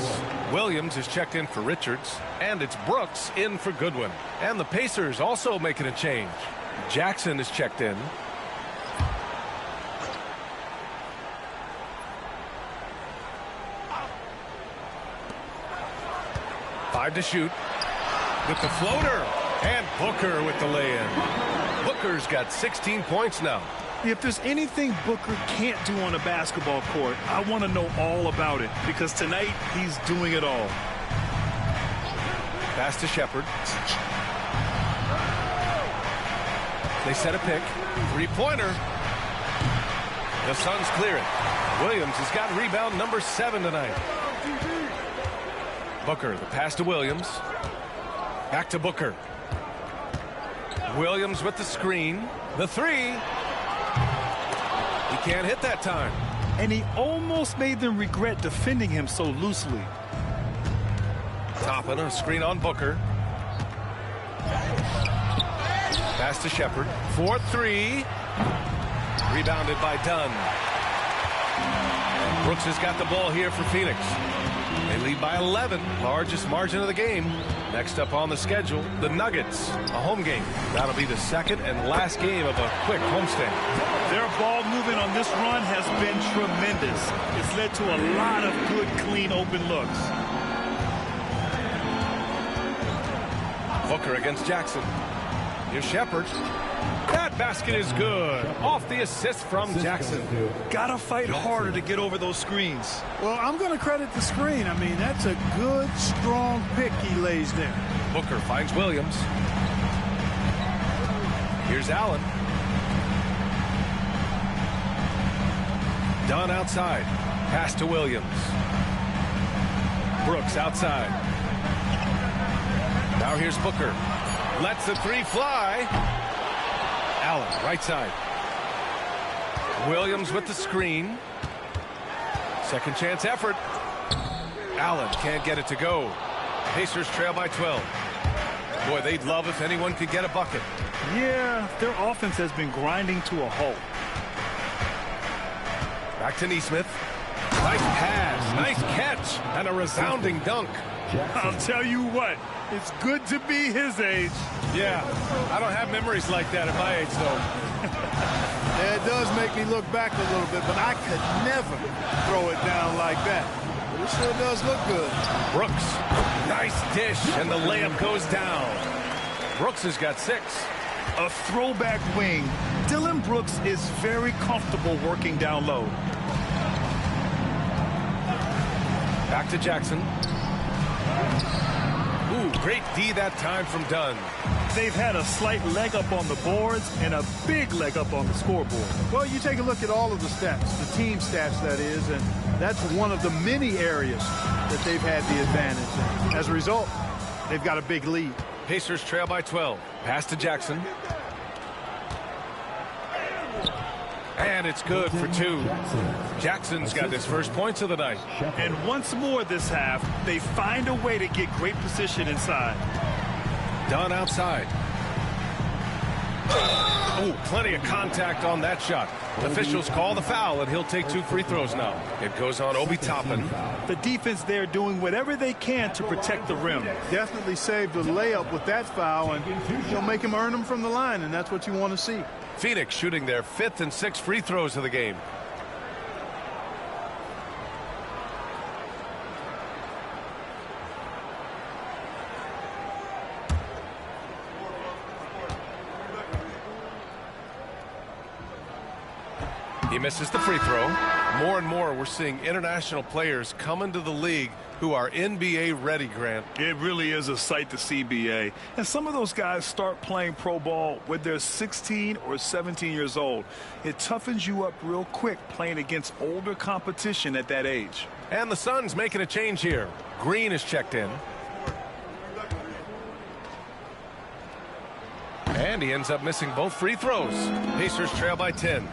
Williams is checked in for Richards. And it's Brooks in for Goodwin. And the Pacers also making a change. Jackson is checked in. Five to shoot. With the floater. And Booker with the lay-in. Booker's got 16 points now. If there's anything Booker can't do on a basketball court, I want to know all about it, because tonight he's doing it all. Pass to Shepard. They set a pick. Three-pointer. The Suns clear it. Williams has got rebound number 7 tonight. Booker, the pass to Williams. Back to Booker. Williams with the screen. The three. He can't hit that time. And he almost made them regret defending him so loosely. Toppin, a screen on Booker. Pass to Shepard. 4-3. Rebounded by Dunn. Brooks has got the ball here for Phoenix. They lead by 11, largest margin of the game. Next up on the schedule, the Nuggets, a home game. That'll be the second and last game of a quick homestand. Their ball movement on this run has been tremendous. It's led to a lot of good, clean, open looks. Booker against Jackson. Here's Shepard. That basket is good. Off the assist from Jackson. Gotta fight harder to get over those screens. Well, I'm going to credit the screen. I mean, that's a good, strong pick he lays there. Booker finds Williams. Here's Allen. Dunn outside. Pass to Williams. Brooks outside. Now here's Booker. Lets the three fly. Allen, right side. Williams with the screen. Second chance effort. Allen can't get it to go. Pacers trail by 12. Boy, they'd love if anyone could get a bucket. Yeah, their offense has been grinding to a halt. Back to Neesmith. Nice pass, nice catch, and a resounding dunk. I'll tell you what, it's good to be his age. Yeah, I don't have memories like that at my age, though. Yeah, it does make me look back a little bit, but I could never throw it down like that. But it sure does look good. Brooks, nice dish, and the layup goes down. Brooks has got 6. A throwback wing. Dylan Brooks is very comfortable working down low. Back to Jackson. Ooh, great D that time from Dunn. They've had a slight leg up on the boards and a big leg up on the scoreboard. Well, you take a look at all of the stats, the team stats, that is, and that's one of the many areas that they've had the advantage. As a result, they've got a big lead. Pacers trail by 12. Pass to Jackson. And it's good for 2. Jackson's got his first points of the night. And once more this half, they find a way to get great position inside. Dunn outside. Oh, plenty of contact on that shot. Officials call the foul, and he'll take 2 free throws now. It goes on Obi Toppin. The defense there doing whatever they can to protect the rim. Definitely saved the layup with that foul, and you'll make him earn them from the line, and that's what you want to see. Phoenix shooting their 5th and 6th free throws of the game. He misses the free throw. More and more we're seeing international players come into the league who are NBA ready, Grant. It really is a sight to see, BA. And some of those guys start playing pro ball when they're 16 or 17 years old. It toughens you up real quick playing against older competition at that age. And the Suns making a change here. Green is checked in. And he ends up missing both free throws. Pacers trail by 10.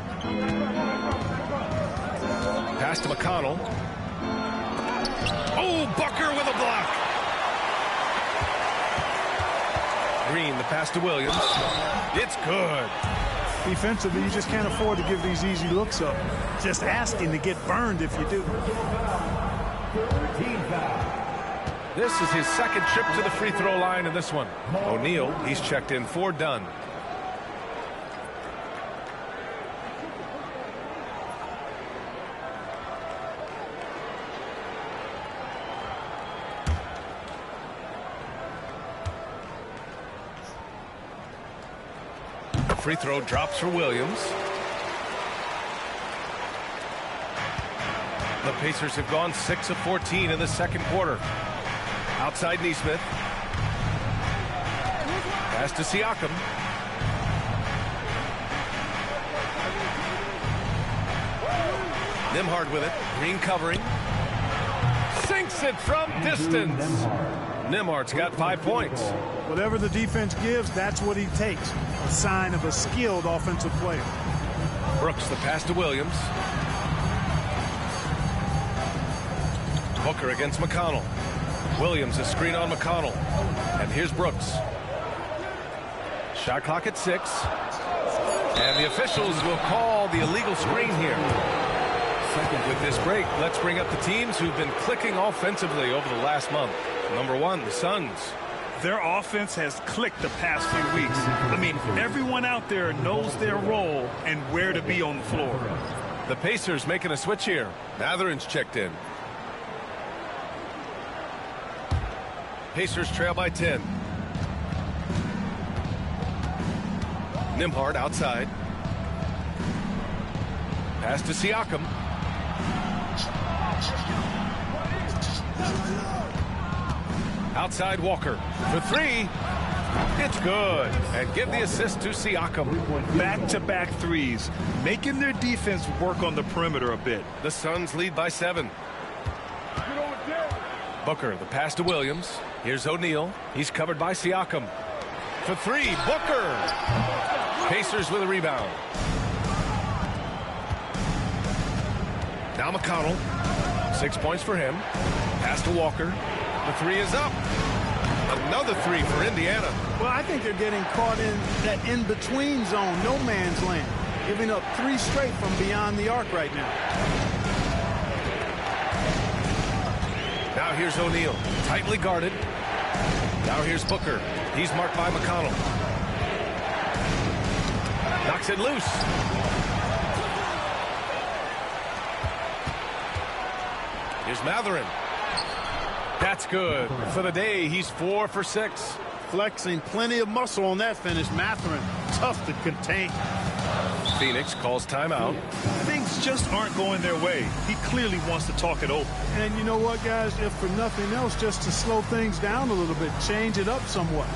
Pass to McConnell. Oh, Booker with a block. Green, the pass to Williams. It's good. Defensively, you just can't afford to give these easy looks up. Just asking to get burned if you do. This is his second trip to the free throw line in this one. O'Neal, he's checked in for Dunn. free throw drops for Williams. The Pacers have gone 6 of 14 in the second quarter. Outside Neesmith. Pass to Siakam. Nembhard with it. Green covering. Sinks it from distance. Nembhard's got 5 points. Whatever the defense gives, that's what he takes. A sign of a skilled offensive player. Brooks the pass to Williams. Booker against McConnell. Williams a screen on McConnell. And here's Brooks. Shot clock at 6. And the officials will call the illegal screen here. With this break, let's bring up the teams who've been clicking offensively over the last month. Number 1, the Suns. Their offense has clicked the past few weeks. I mean, everyone out there knows their role and where to be on the floor. The Pacers making a switch here. Matherin's checked in. Pacers trail by 10. Nembhard outside. Pass to Siakam. Outside Walker for 3. It's good. And give the assist to Siakam. Back-to-back threes, making their defense work on the perimeter a bit. The Suns lead by 7. Booker, the pass to Williams. Here's O'Neal. He's covered by Siakam. For 3, Booker. Pacers with a rebound. Now McConnell. 6 points for him. Pass to Walker. The 3 is up. Another 3 for Indiana. Well, I think they're getting caught in that in-between zone, no man's land. Giving up 3 straight from beyond the arc right now. Now here's O'Neal. Tightly guarded. Now here's Booker. He's marked by McConnell. Knocks it loose. Here's Matherin. That's good. For the day, he's 4 for 6. Flexing plenty of muscle on that finish. Matherin, tough to contain. Phoenix calls timeout. Things just aren't going their way. He clearly wants to talk it over. And you know what, guys? If for nothing else, just to slow things down a little bit, change it up somewhat.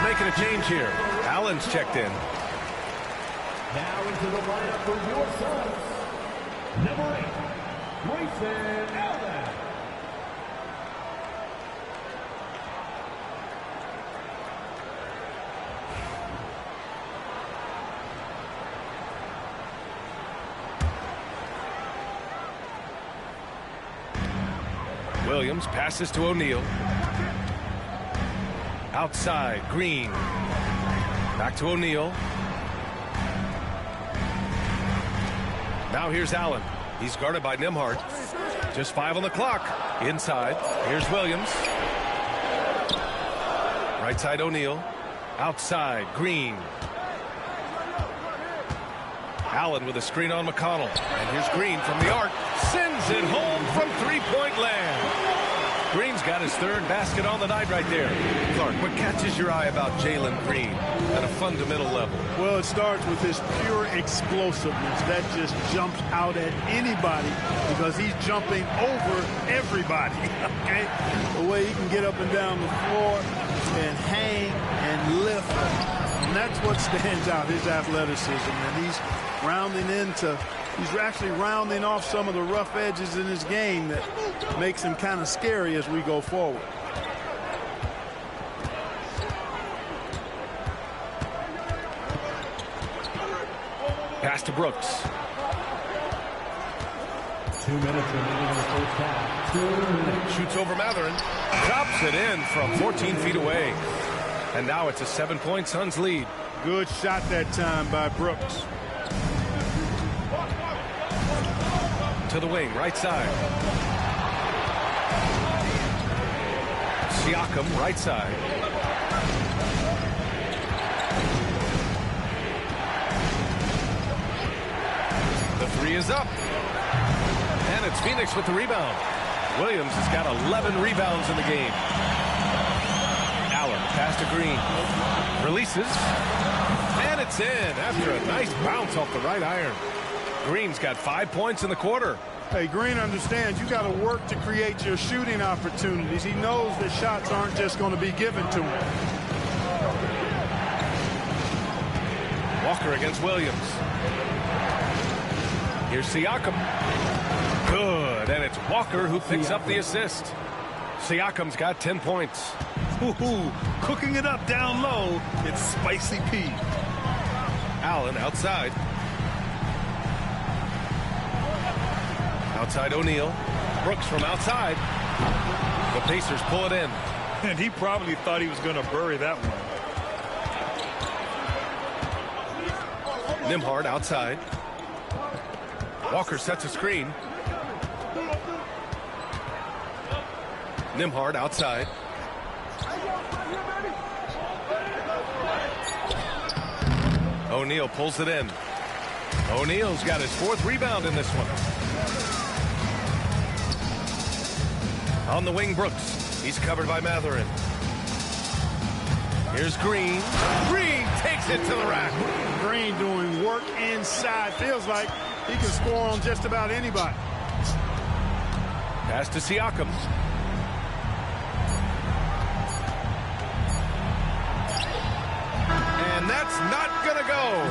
Making a change here. Allen's checked in. Now into the lineup for your Suns. Number 8, Grayson Allen. Williams passes to O'Neal. Outside, Green. Back to O'Neal. Now here's Allen. He's guarded by Nembhard. Just 5 on the clock. Inside, here's Williams. Right side, O'Neal. Outside, Green. Allen with a screen on McConnell. And here's Green from the arc. Sends it home from 3-point land. Green's got got his third basket on the night right there. Clark, what catches your eye about Jalen Green at a fundamental level? Well, it starts with his pure explosiveness. That just jumps out at anybody because he's jumping over everybody, okay? The way he can get up and down the floor and hang and lift. And that's what stands out, his athleticism. And he's actually rounding off some of the rough edges in his game that makes him kind of scary as we go forward. Pass to Brooks. 2 minutes remaining in the first half. 2 minutes. Shoots over Matherin. Drops it in from 14 feet away. And now it's a 7-point Suns lead. Good shot that time by Brooks. To the wing, right side. Siakam, right side. The three is up. And it's Phoenix with the rebound. Williams has got 11 rebounds in the game. Allen, pass to Green. Releases. And it's in after a nice bounce off the right iron. Green's got 5 points in the quarter. Hey, Green understands you got to work to create your shooting opportunities. He knows that shots aren't just going to be given to him. Walker against Williams. Here's Siakam. Good, and it's Walker who picks up the assist. Siakam's got 10 points. Ooh, cooking it up down low. It's Spicy P. Allen outside. Outside O'Neal. Brooks from outside. The Pacers pull it in. And he probably thought he was going to bury that one. Nembhard outside. Walker sets a screen. Nembhard outside. O'Neal pulls it in. O'Neal's got his 4th rebound in this one. On the wing, Brooks. He's covered by Matherin. Here's Green. Green takes it to the rack. Green doing work inside. Feels like he can score on just about anybody. Pass to Siakam. And that's not going to go.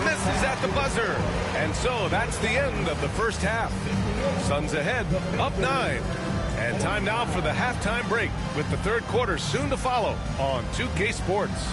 Misses at the buzzer. And so that's the end of the first half. Suns ahead, up 9. And time now for the halftime break with the third quarter soon to follow on 2K Sports.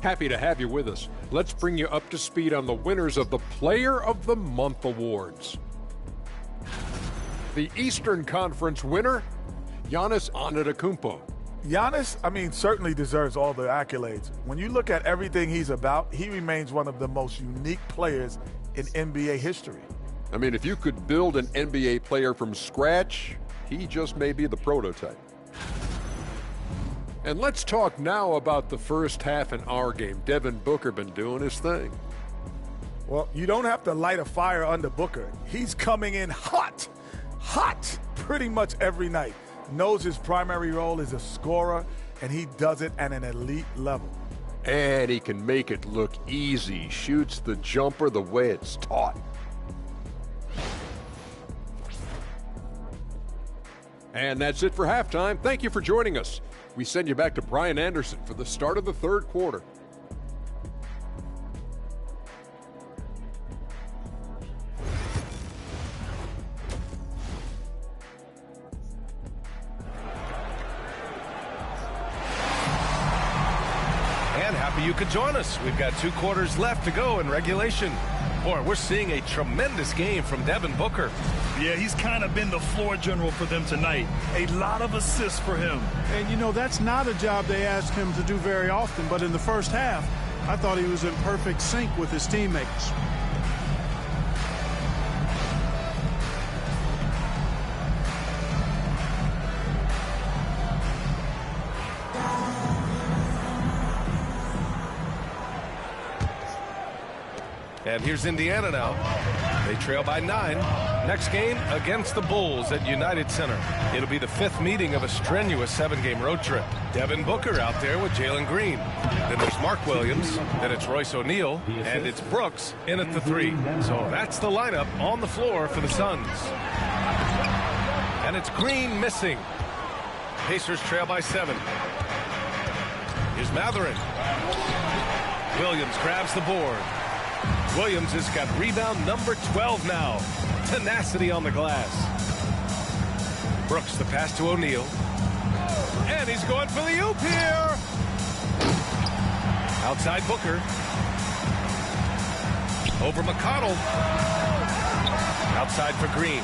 Happy to have you with us. Let's bring you up to speed on the winners of the Player of the Month awards. The Eastern Conference winner, Giannis Antetokounmpo. Giannis, certainly deserves all the accolades. When you look at everything he's about, he remains one of the most unique players in NBA history. If you could build an NBA player from scratch, he just may be the prototype. And let's talk now about the first half in our game. Devin Booker been doing his thing. Well, you don't have to light a fire under Booker. He's coming in hot pretty much every night. Knows his primary role is a scorer, and he does it at an elite level. And he can make it look easy. Shoots the jumper the way it's taught. And that's it for halftime. Thank you for joining us. We send you back to Brian Anderson for the start of the third quarter. And happy you could join us. We've got 2 quarters left to go in regulation. Boy, we're seeing a tremendous game from Devin Booker. Yeah, he's kind of been the floor general for them tonight. A lot of assists for him. And, that's not a job they ask him to do very often. But in the first half, I thought he was in perfect sync with his teammates. And here's Indiana now. They trail by 9. Next game against the Bulls at United Center. It'll be the 5th meeting of a strenuous 7-game road trip. Devin Booker out there with Jalen Green. Then there's Mark Williams. Then it's Royce O'Neal. And it's Brooks in at the 3. So that's the lineup on the floor for the Suns. And it's Green missing. Pacers trail by 7. Here's Matherin. Williams grabs the board. Williams has got rebound number 12 now. Tenacity on the glass. Brooks the pass to O'Neal. And he's going for the oop here. Outside Booker. Over McConnell. Outside for Green.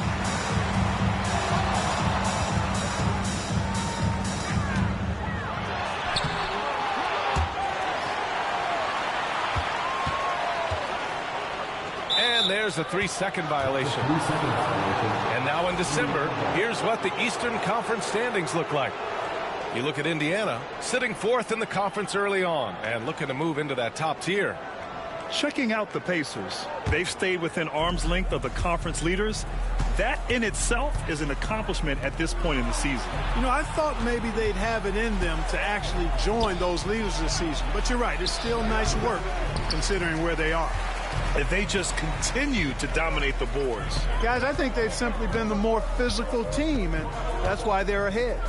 And there's a 3-second violation. And now in December, here's what the Eastern Conference standings look like. You look at Indiana, sitting 4th in the conference early on and looking to move into that top tier. Checking out the Pacers. They've stayed within arm's length of the conference leaders. That in itself is an accomplishment at this point in the season. You know, I thought maybe they'd have it in them to actually join those leaders this season. But you're right, it's still nice work considering where they are. If they just continue to dominate the boards. Guys, I think they've simply been the more physical team, and that's why they're ahead.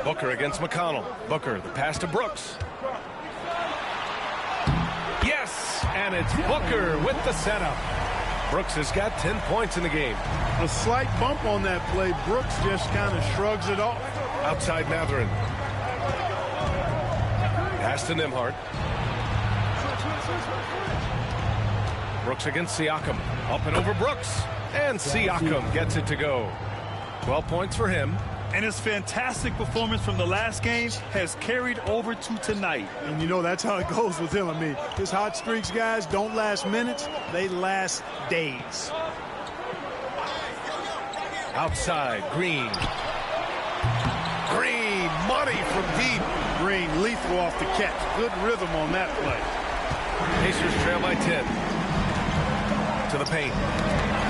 Booker against McConnell. Booker, the pass to Brooks. Yes, and it's Booker with the setup. Brooks has got 10 points in the game. A slight bump on that play. Brooks just kind of shrugs it off. Outside Matherin. Pass to Nembhard. Brooks against Siakam. Up and over Brooks. And Siakam gets it to go. 12 points for him. And his fantastic performance from the last game has carried over to tonight. And you know, that's how it goes with him. I mean, his hot streaks, guys, don't last minutes. They last days. Outside, Green. Green, money from deep. Green, lethal off the catch. Good rhythm on that play. Pacers trail by 10. To the paint.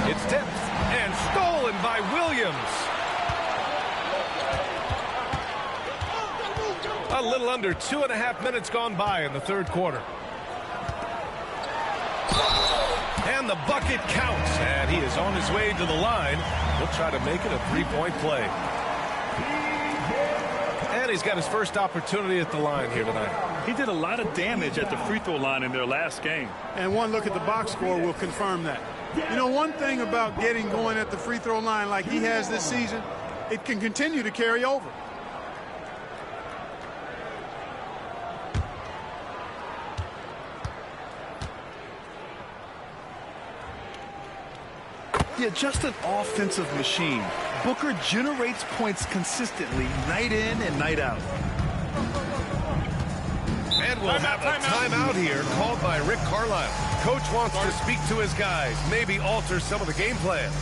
It's tipped and stolen by Williams. A little under 2.5 minutes gone by in the third quarter. And the bucket counts. And he is on his way to the line. He'll try to make it a 3-point play. And he's got his first opportunity at the line here tonight. He did a lot of damage at the free throw line in their last game. And one look at the box score will confirm that. You know, one thing about getting going at the free throw line like he has this season, it can continue to carry over. Yeah, just an offensive machine. Booker generates points consistently, night in and night out. And we'll have a timeout here called by Rick Carlisle. Coach wants to speak to his guys, maybe alter some of the game plan.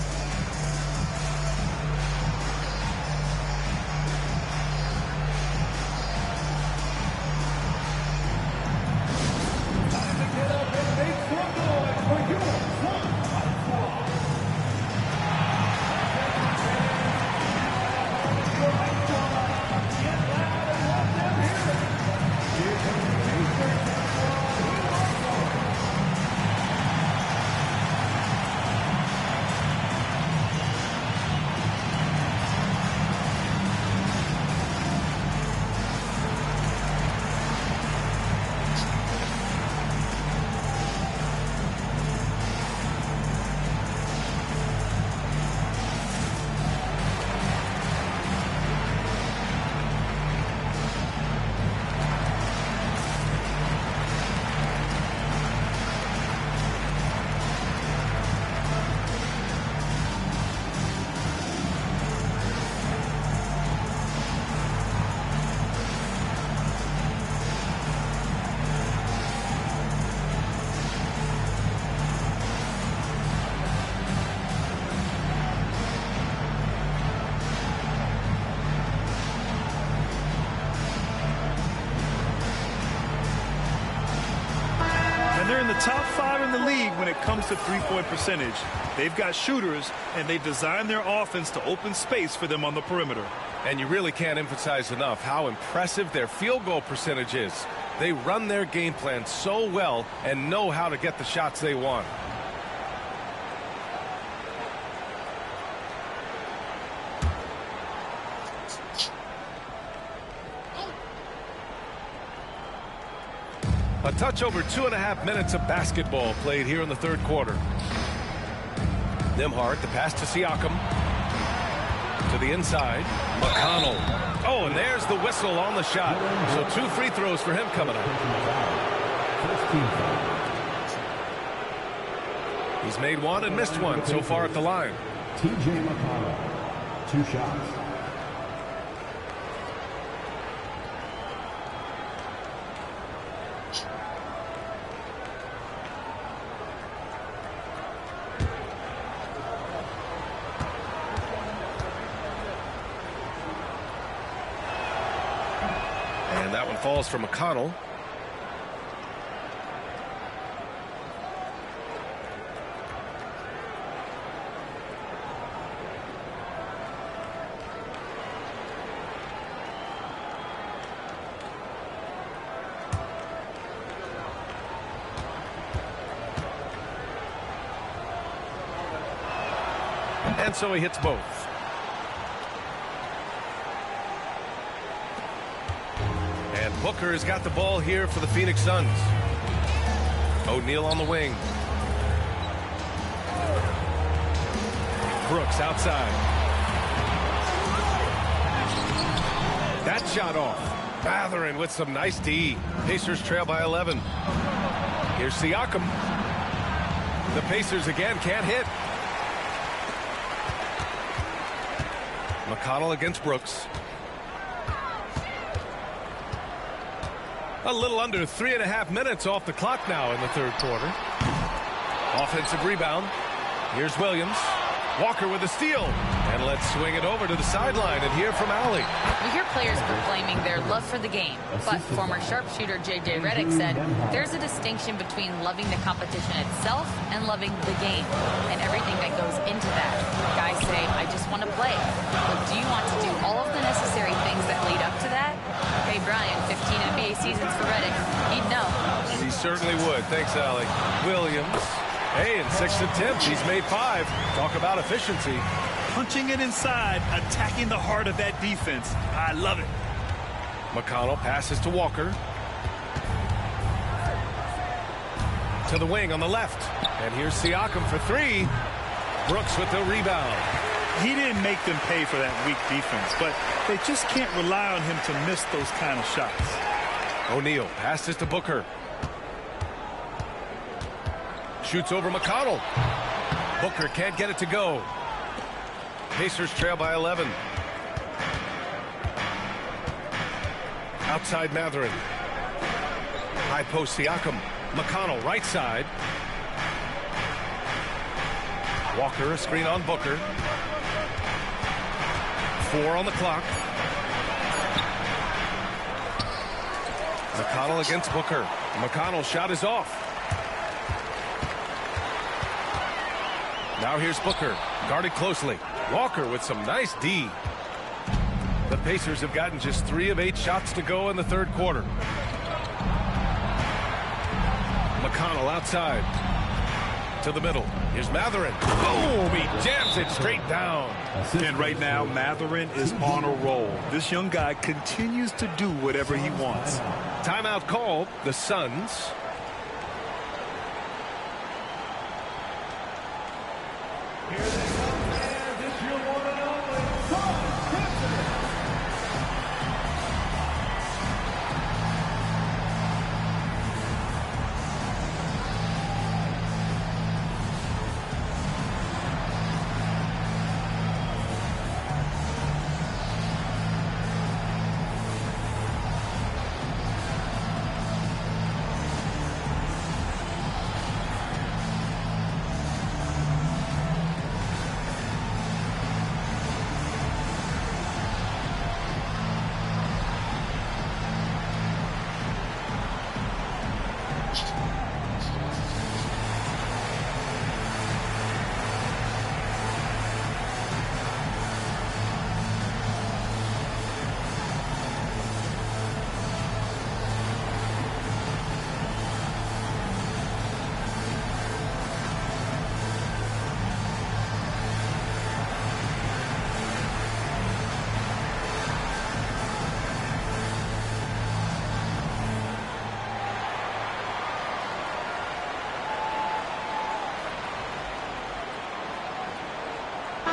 top 5 in the league when it comes to three-point percentage. They've got shooters, and they've designed their offense to open space for them on the perimeter. And you really can't emphasize enough how impressive their field goal percentage is. They run their game plan so well and know how to get the shots they want. A touch over 2.5 minutes of basketball played here in the third quarter. Nembhard, the pass to Siakam. To the inside. McConnell. Oh, and there's the whistle on the shot. So 2 free throws for him coming up. He's made 1 and missed 1 so far at the line. TJ McConnell, 2 shots. And that one falls for McConnell. And so he hits both. And Booker has got the ball here for the Phoenix Suns. O'Neal on the wing. Brooks outside. That shot off. Mathurin with some nice D. Pacers trail by 11. Here's Siakam. The Pacers again can't hit. McConnell against Brooks. A little under 3.5 minutes off the clock now in the third quarter. Offensive rebound. Here's Williams. Walker with a steal. And let's swing it over to the sideline and hear from Allie. We hear players proclaiming their love for the game, but former sharpshooter J.J. Redick said there's a distinction between loving the competition itself and loving the game and everything that goes into that. Guys say, I just want to play. But do you want to do all of the necessary things that lead up to that? Hey, Brian, 15 NBA seasons for Redick. He'd know. He certainly would. Thanks, Allie. Williams. Hey, in 6 attempts, he's made 5. Talk about efficiency. Punching it inside, attacking the heart of that defense. I love it. McConnell passes to Walker. To the wing on the left. And here's Siakam for 3. Brooks with the rebound. He didn't make them pay for that weak defense, but they just can't rely on him to miss those kind of shots. O'Neal passes to Booker. Shoots over McConnell. Booker can't get it to go. Pacers trail by 11. Outside Mathurin. High post Siakam. McConnell right side. Walker a screen on Booker. 4 on the clock. McConnell against Booker. McConnell's shot is off. Now here's Booker, guarded closely. Walker with some nice D. The Pacers have gotten just 3 of 8 shots to go in the third quarter. McConnell outside. To the middle. Here's Mathurin. Boom! He jams it straight down. And right now, Mathurin is on a roll. This young guy continues to do whatever he wants. Timeout called. The Suns.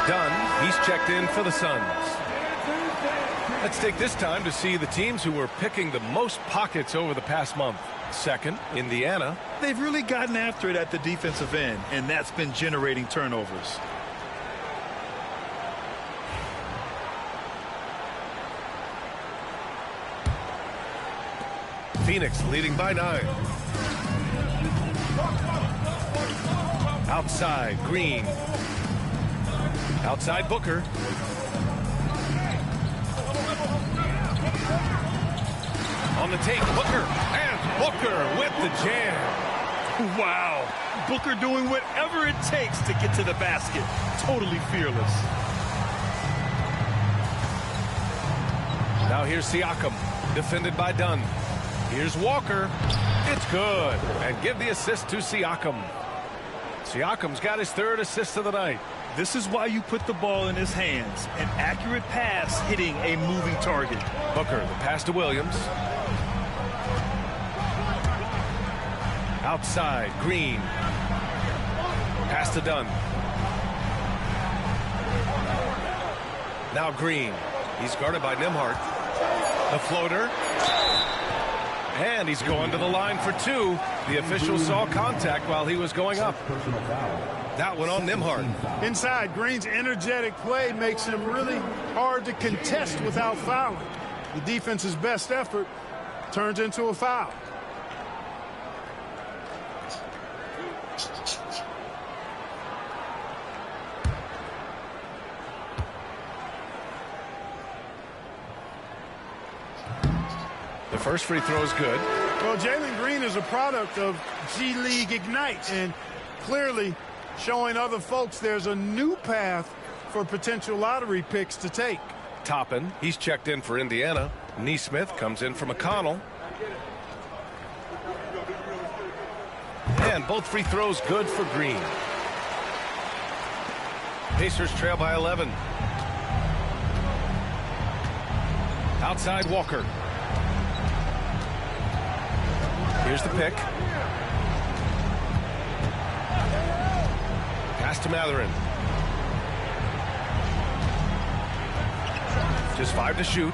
Dunn, he's checked in for the Suns. Let's take this time to see the teams who were picking the most pockets over the past month. Second, Indiana. They've really gotten after it at the defensive end, and that's been generating turnovers. Phoenix leading by 9. Outside, Green. Outside, Booker. On the take, Booker. And Booker with the jam. Wow. Booker doing whatever it takes to get to the basket. Totally fearless. Now here's Siakam, defended by Dunn. Here's Walker. It's good. And give the assist to Siakam. Siakam's got his 3rd assist of the night. This is why you put the ball in his hands. An accurate pass hitting a moving target. Booker, the pass to Williams. Outside, Green. Pass to Dunn. Now Green. He's guarded by Nembhard. The floater. And he's going to the line for 2. The official saw contact while he was going up. That one on Nembhard. Inside, Green's energetic play makes him really hard to contest without fouling. The defense's best effort turns into a foul. The first free throw is good. Well, Jalen Green is a product of G League Ignite and clearly showing other folks there's a new path for potential lottery picks to take. Toppin, he's checked in for Indiana. Neesmith comes in for McConnell. And both free throws good for Green. Pacers trail by 11. Outside Walker. Here's the pick. Pass to Matherin. Just 5 to shoot.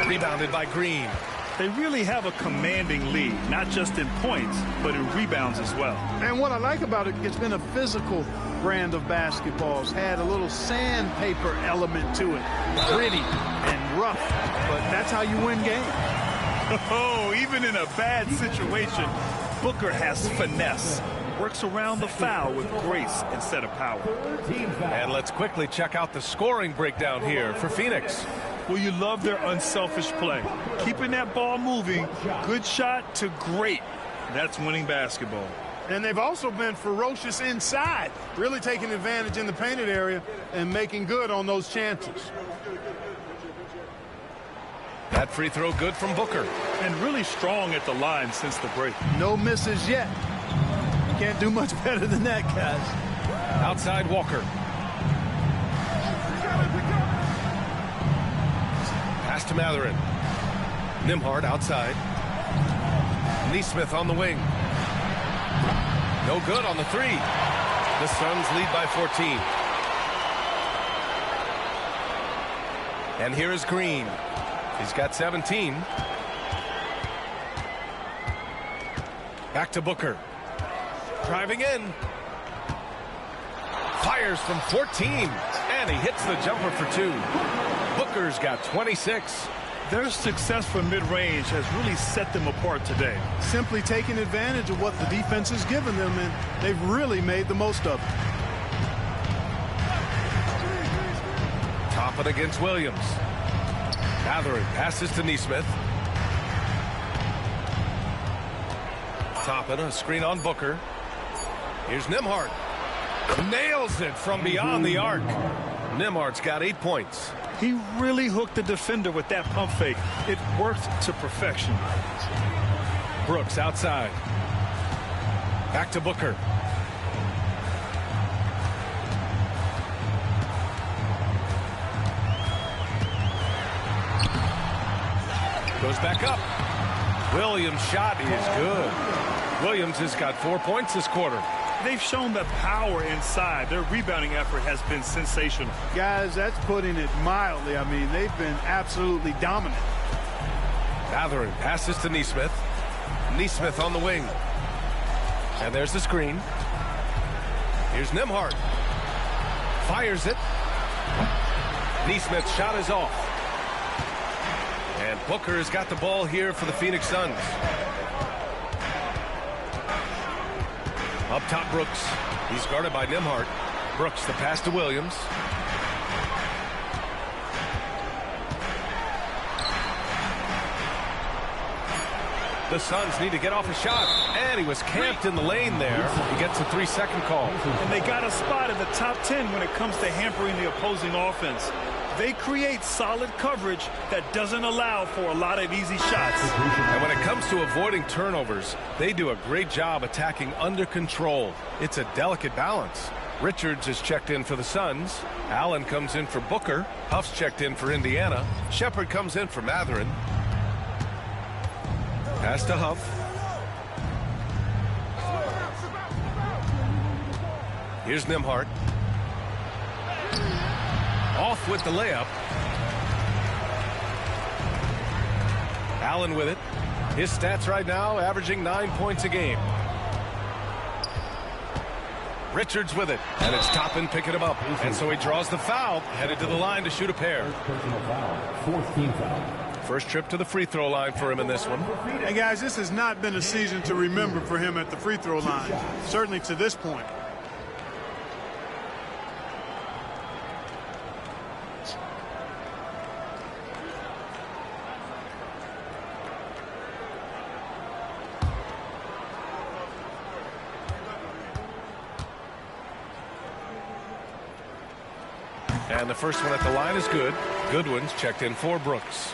Rebounded by Green. They really have a commanding lead, not just in points, but in rebounds as well. And what I like about it, it's been a physical brand of basketball. It's had a little sandpaper element to it. Gritty and rough, but that's how you win games. Oh, even in a bad situation, Booker has finesse. Works around the foul with grace instead of power. And let's quickly check out the scoring breakdown here for Phoenix. Well, you love their unselfish play. Keeping that ball moving, good shot to great. That's winning basketball. And they've also been ferocious inside, really taking advantage in the painted area and making good on those chances. That free throw good from Booker. And really strong at the line since the break. No misses yet. You can't do much better than that, guys. Outside Walker. Pass to Matherin. Nembhard outside. Neesmith on the wing. No good on the 3. The Suns lead by 14. And here is Green. He's got 17. Back to Booker. Driving in. Fires from 14. And he hits the jumper for 2. Booker's got 26. Their success from mid-range has really set them apart today. Simply taking advantage of what the defense has given them, and they've really made the most of it. Toppin against Williams. Matherin passes to Neesmith. Toppin, a screen on Booker. Here's Nembhard. Nails it from beyond the arc. Nembhard's got 8 points. He really hooked the defender with that pump fake. It worked to perfection. Brooks outside. Back to Booker. Goes back up. Williams' shot is good. Williams has got 4 points this quarter. They've shown the power inside. Their rebounding effort has been sensational. Guys, that's putting it mildly. I mean, they've been absolutely dominant. Mathurin passes to Neesmith. Neesmith on the wing. And there's the screen. Here's Nembhard. Fires it. Neesmith's shot is off. And Booker has got the ball here for the Phoenix Suns. Up top, Brooks. He's guarded by Nembhard. Brooks, the pass to Williams. The Suns need to get off a shot. And he was camped in the lane there. He gets a 3-second call. And they got a spot in the top 10 when it comes to hampering the opposing offense. They create solid coverage that doesn't allow for a lot of easy shots. And when it comes to avoiding turnovers, they do a great job attacking under control. It's a delicate balance. Richards is checked in for the Suns. Allen comes in for Booker. Huff's checked in for Indiana. Shepard comes in for Mathurin. Pass to Huff. Here's Nembhard. Off with the layup. Allen with it. His stats right now averaging 9 points a game. Richards with it. And it's Toppin picking him up. And so he draws the foul. Headed to the line to shoot a pair. First trip to the free throw line for him in this one. And guys, this has not been a season to remember for him at the free throw line. Certainly to this point. And the first one at the line is good. Goodwin's checked in for Brooks.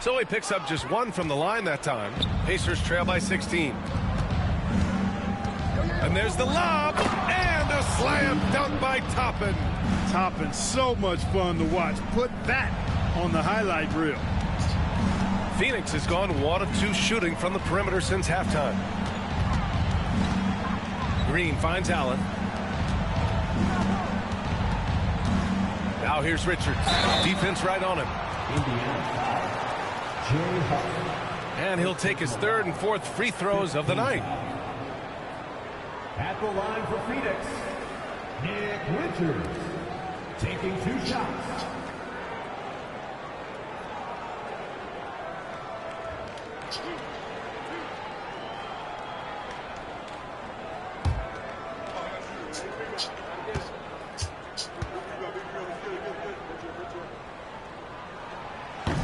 So he picks up just one from the line that time. Pacers trail by 16. And there's the lob. And a slam dunk by Toppin. Toppin, so much fun to watch. Put that on the highlight reel. Phoenix has gone 1 of 2 shooting from the perimeter since halftime. Green finds Allen. Now here's Richards. Defense right on him. And he'll take his 3rd and 4th free throws of the night. At the line for Phoenix, Nick Richards, taking 2 shots.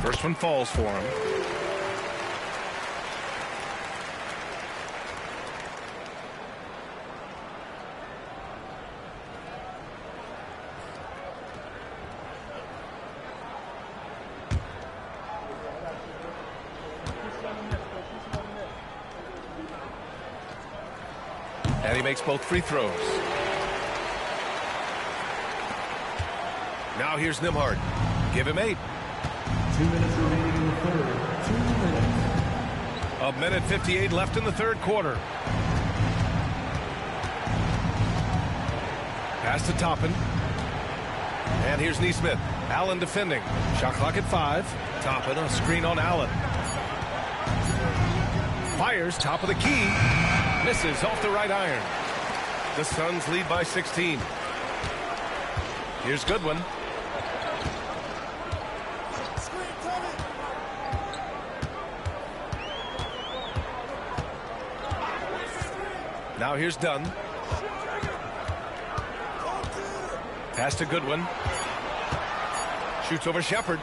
First one falls for him. And he makes both free throws. Now here's Nembhard. Give him 8. 2 minutes remaining in the third. 2 minutes. A minute 58 left in the third quarter. Pass to Toppin. And here's Neesmith. Allen defending. Shot clock at 5. Toppin, a screen on Allen. Fires, top of the key. Misses off the right iron. The Suns lead by 16. Here's Goodwin. Now here's Dunn. Pass to Goodwin. Shoots over Shepard.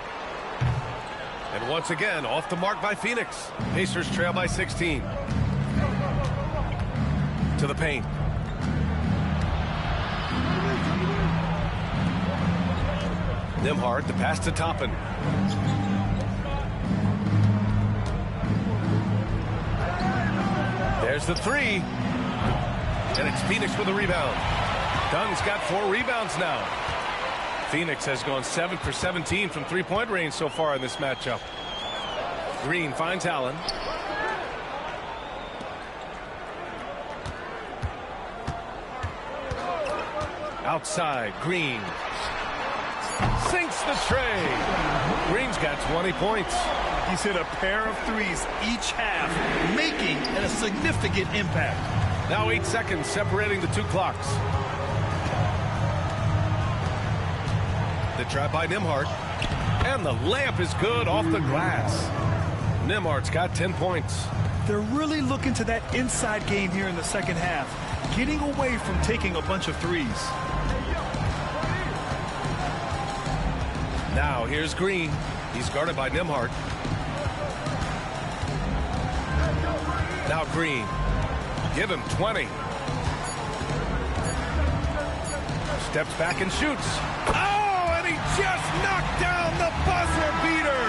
And once again, off the mark by Phoenix. Pacers trail by 16. To the paint. Nembhard, the pass to Toppin. There's the three. And it's Phoenix with a rebound. Dunn's got 4 rebounds now. Phoenix has gone 7 for 17 from three-point range so far in this matchup. Green finds Allen. Outside, Green. Sinks the tray. Green's got 20 points. He's hit a pair of threes each half, making a significant impact. Now 8 seconds separating the two clocks. The trap by Nembhard. And the layup is good off the glass. Nembhard's got 10 points. They're really looking to that inside game here in the second half, getting away from taking a bunch of threes. Now here's Green. He's guarded by Nembhard. Now Green. Give him 20. Steps back and shoots. Oh, and he just knocked down the buzzer beater.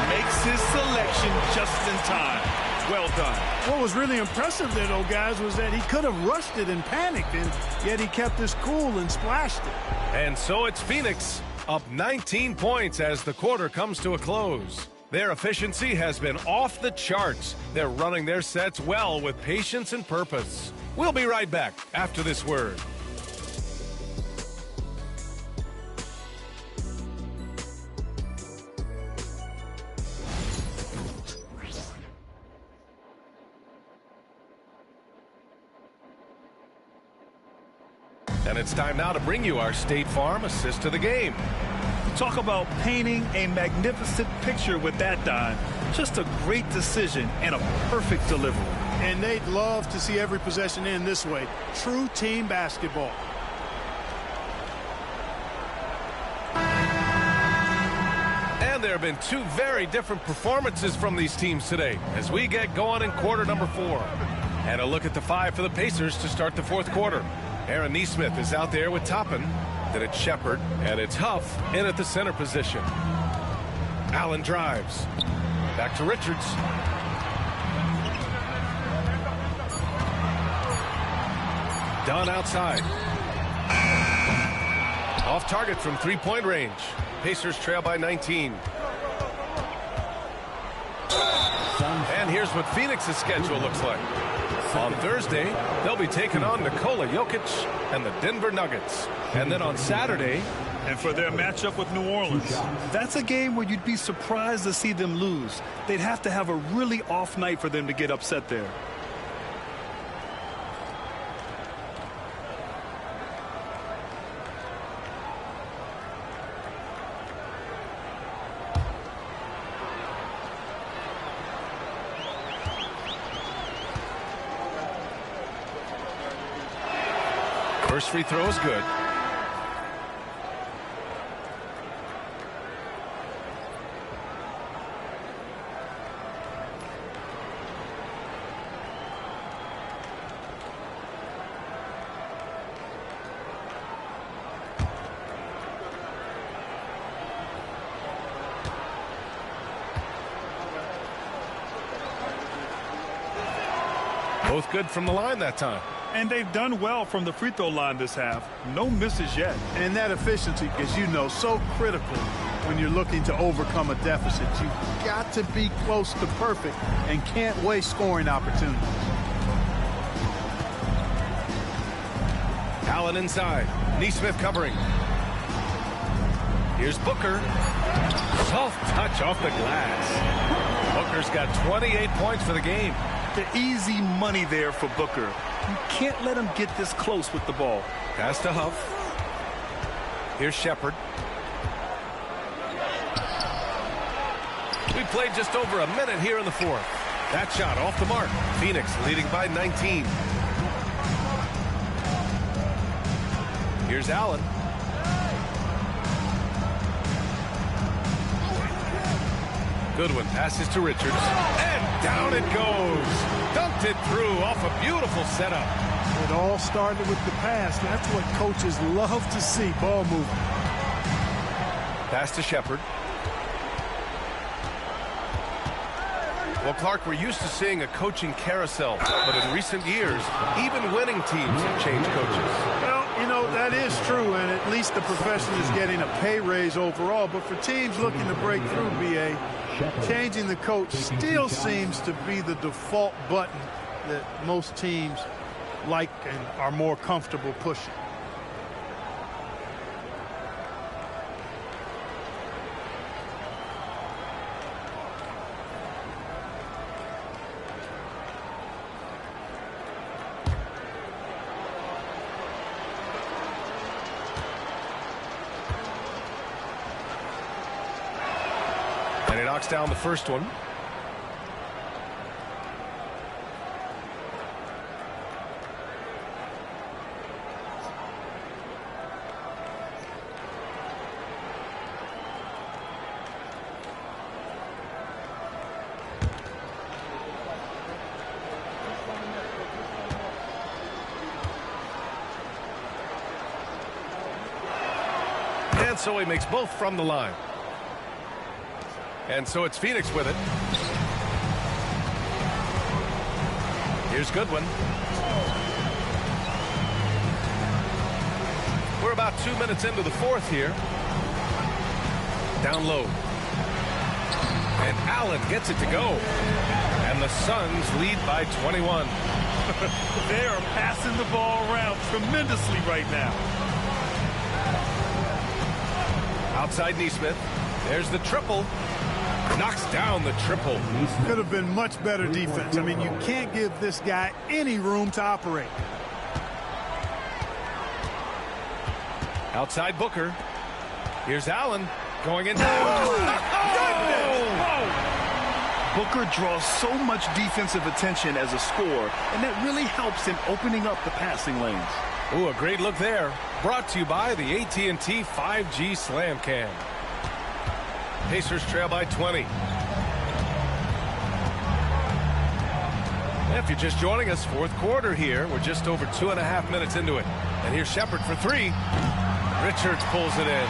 Makes his selection just in time. Well done. What was really impressive there, though, guys, was that he could have rushed it and panicked, and yet he kept his cool and splashed it. And so it's Phoenix up 19 points as the quarter comes to a close. Their efficiency has been off the charts. They're running their sets well with patience and purpose. We'll be right back after this word. And it's time now to bring you our State Farm assist to the game. Talk about painting a magnificent picture with that dime. Just a great decision and a perfect delivery. And they'd love to see every possession end this way. True team basketball. And there have been 2 very different performances from these teams today as we get going in quarter number 4. And a look at the 5 for the Pacers to start the 4th quarter. Aaron Nesmith is out there with Toppin. Then it's Shepard, and it's Huff in at the center position. Allen drives. Back to Richards. Dunn outside. Off target from three-point range. Pacers trail by 19. And here's what Phoenix's schedule looks like. On Thursday, they'll be taking on Nikola Jokic and the Denver Nuggets. And then on Saturday, and for their matchup with New Orleans, that's a game where you'd be surprised to see them lose. They'd have to have a really off night for them to get upset there. first free throw is good. Both good from the line that time. And they've done well from the free throw line this half. No misses yet. And that efficiency, as you know, so critical when you're looking to overcome a deficit. You've got to be close to perfect and can't waste scoring opportunities. Allen inside. Nesmith covering. Here's Booker. Soft touch off the glass. Booker's got 28 points for the game. The easy money there for Booker. You can't let him get this close with the ball. Pass to Huff. Here's Shepard. We played just over a minute here in the fourth. That shot off the mark. Phoenix leading by 19. Here's Allen. Goodwin passes to Richards. And down it goes. Dunked it through off a beautiful setup. It all started with the pass. That's what coaches love to see, ball movement. Pass to Shepard. Well, Clark, we're used to seeing a coaching carousel, but in recent years, even winning teams have changed coaches. Well, you know, that is true, and at least the profession is getting a pay raise overall. But for teams looking to break through, BA, changing the coach still seems to be the default button that most teams like and are more comfortable pushing. And he knocks down the first one. And so he makes both from the line. And so it's Phoenix with it. Here's Goodwin. We're about 2 minutes into the fourth here. Down low. And Allen gets it to go. And the Suns lead by 21. They are passing the ball around tremendously right now. Outside Neesmith. There's the triple. Knocks down the triple. Could have been much better defense. I mean, you can't give this guy any room to operate. Outside Booker. Here's Allen going in. Booker draws so much defensive attention as a scorer, and that really helps in opening up the passing lanes. Ooh, a great look there. Brought to you by the AT&T 5G Slam Cam. Pacers trail by 20. If you're just joining us, fourth quarter here. We're just over 2.5 minutes into it. And here's Shepard for three. Richards pulls it in.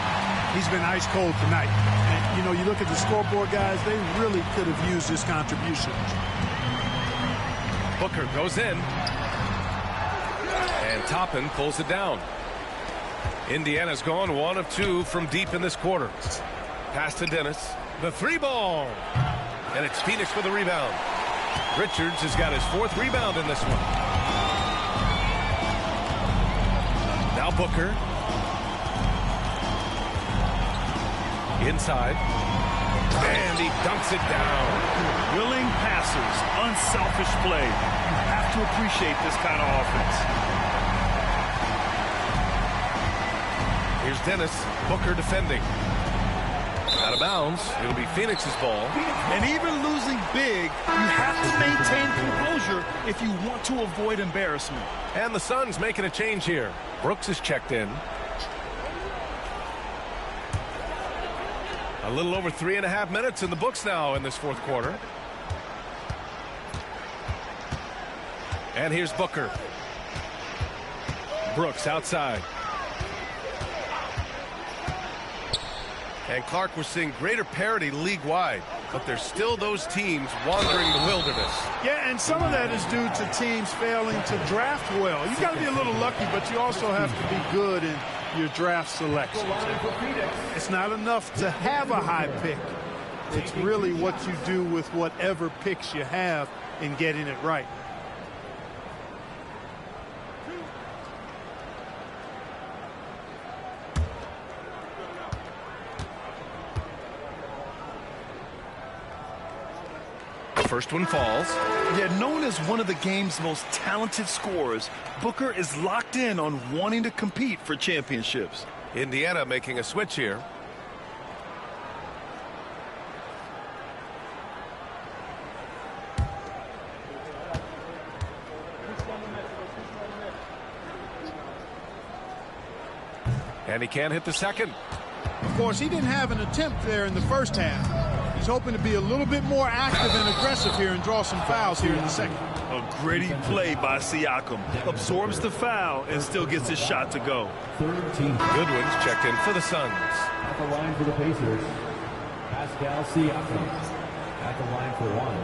He's been ice cold tonight. And, you know, you look at the scoreboard, guys, they really could have used his contribution. Booker goes in. And Toppin pulls it down. Indiana's gone 1 of 2 from deep in this quarter. Pass to Dennis. The three ball. And it's Phoenix for the rebound. Richards has got his 4th rebound in this one. Now Booker. Inside. And he dunks it down. Willing passers, unselfish play. You have to appreciate this kind of offense. Here's Dennis. Booker defending. Out of bounds. It'll be Phoenix's ball. And even losing big, you have to maintain composure if you want to avoid embarrassment. And the Suns making a change here. Brooks is checked in. A little over 3.5 minutes in the books now in this fourth quarter. And here's Booker. Brooks outside. And Clark, we're seeing greater parity league-wide, but there's still those teams wandering the wilderness. Yeah, and some of that is due to teams failing to draft well. You've got to be a little lucky, but you also have to be good in your draft selections. It's not enough to have a high pick. It's really what you do with whatever picks you have in getting it right. First one falls. Yet known as one of the game's most talented scorers, Booker is locked in on wanting to compete for championships. Indiana making a switch here. And he can't hit the second. Of course, he didn't have an attempt there in the first half. He's hoping to be a little bit more active and aggressive here and draw some fouls here in the second. A gritty play by Siakam. Absorbs the foul and still gets his shot to go. Goodwin's checked in for the Suns. At the line for the Pacers, Pascal Siakam. At the line for one,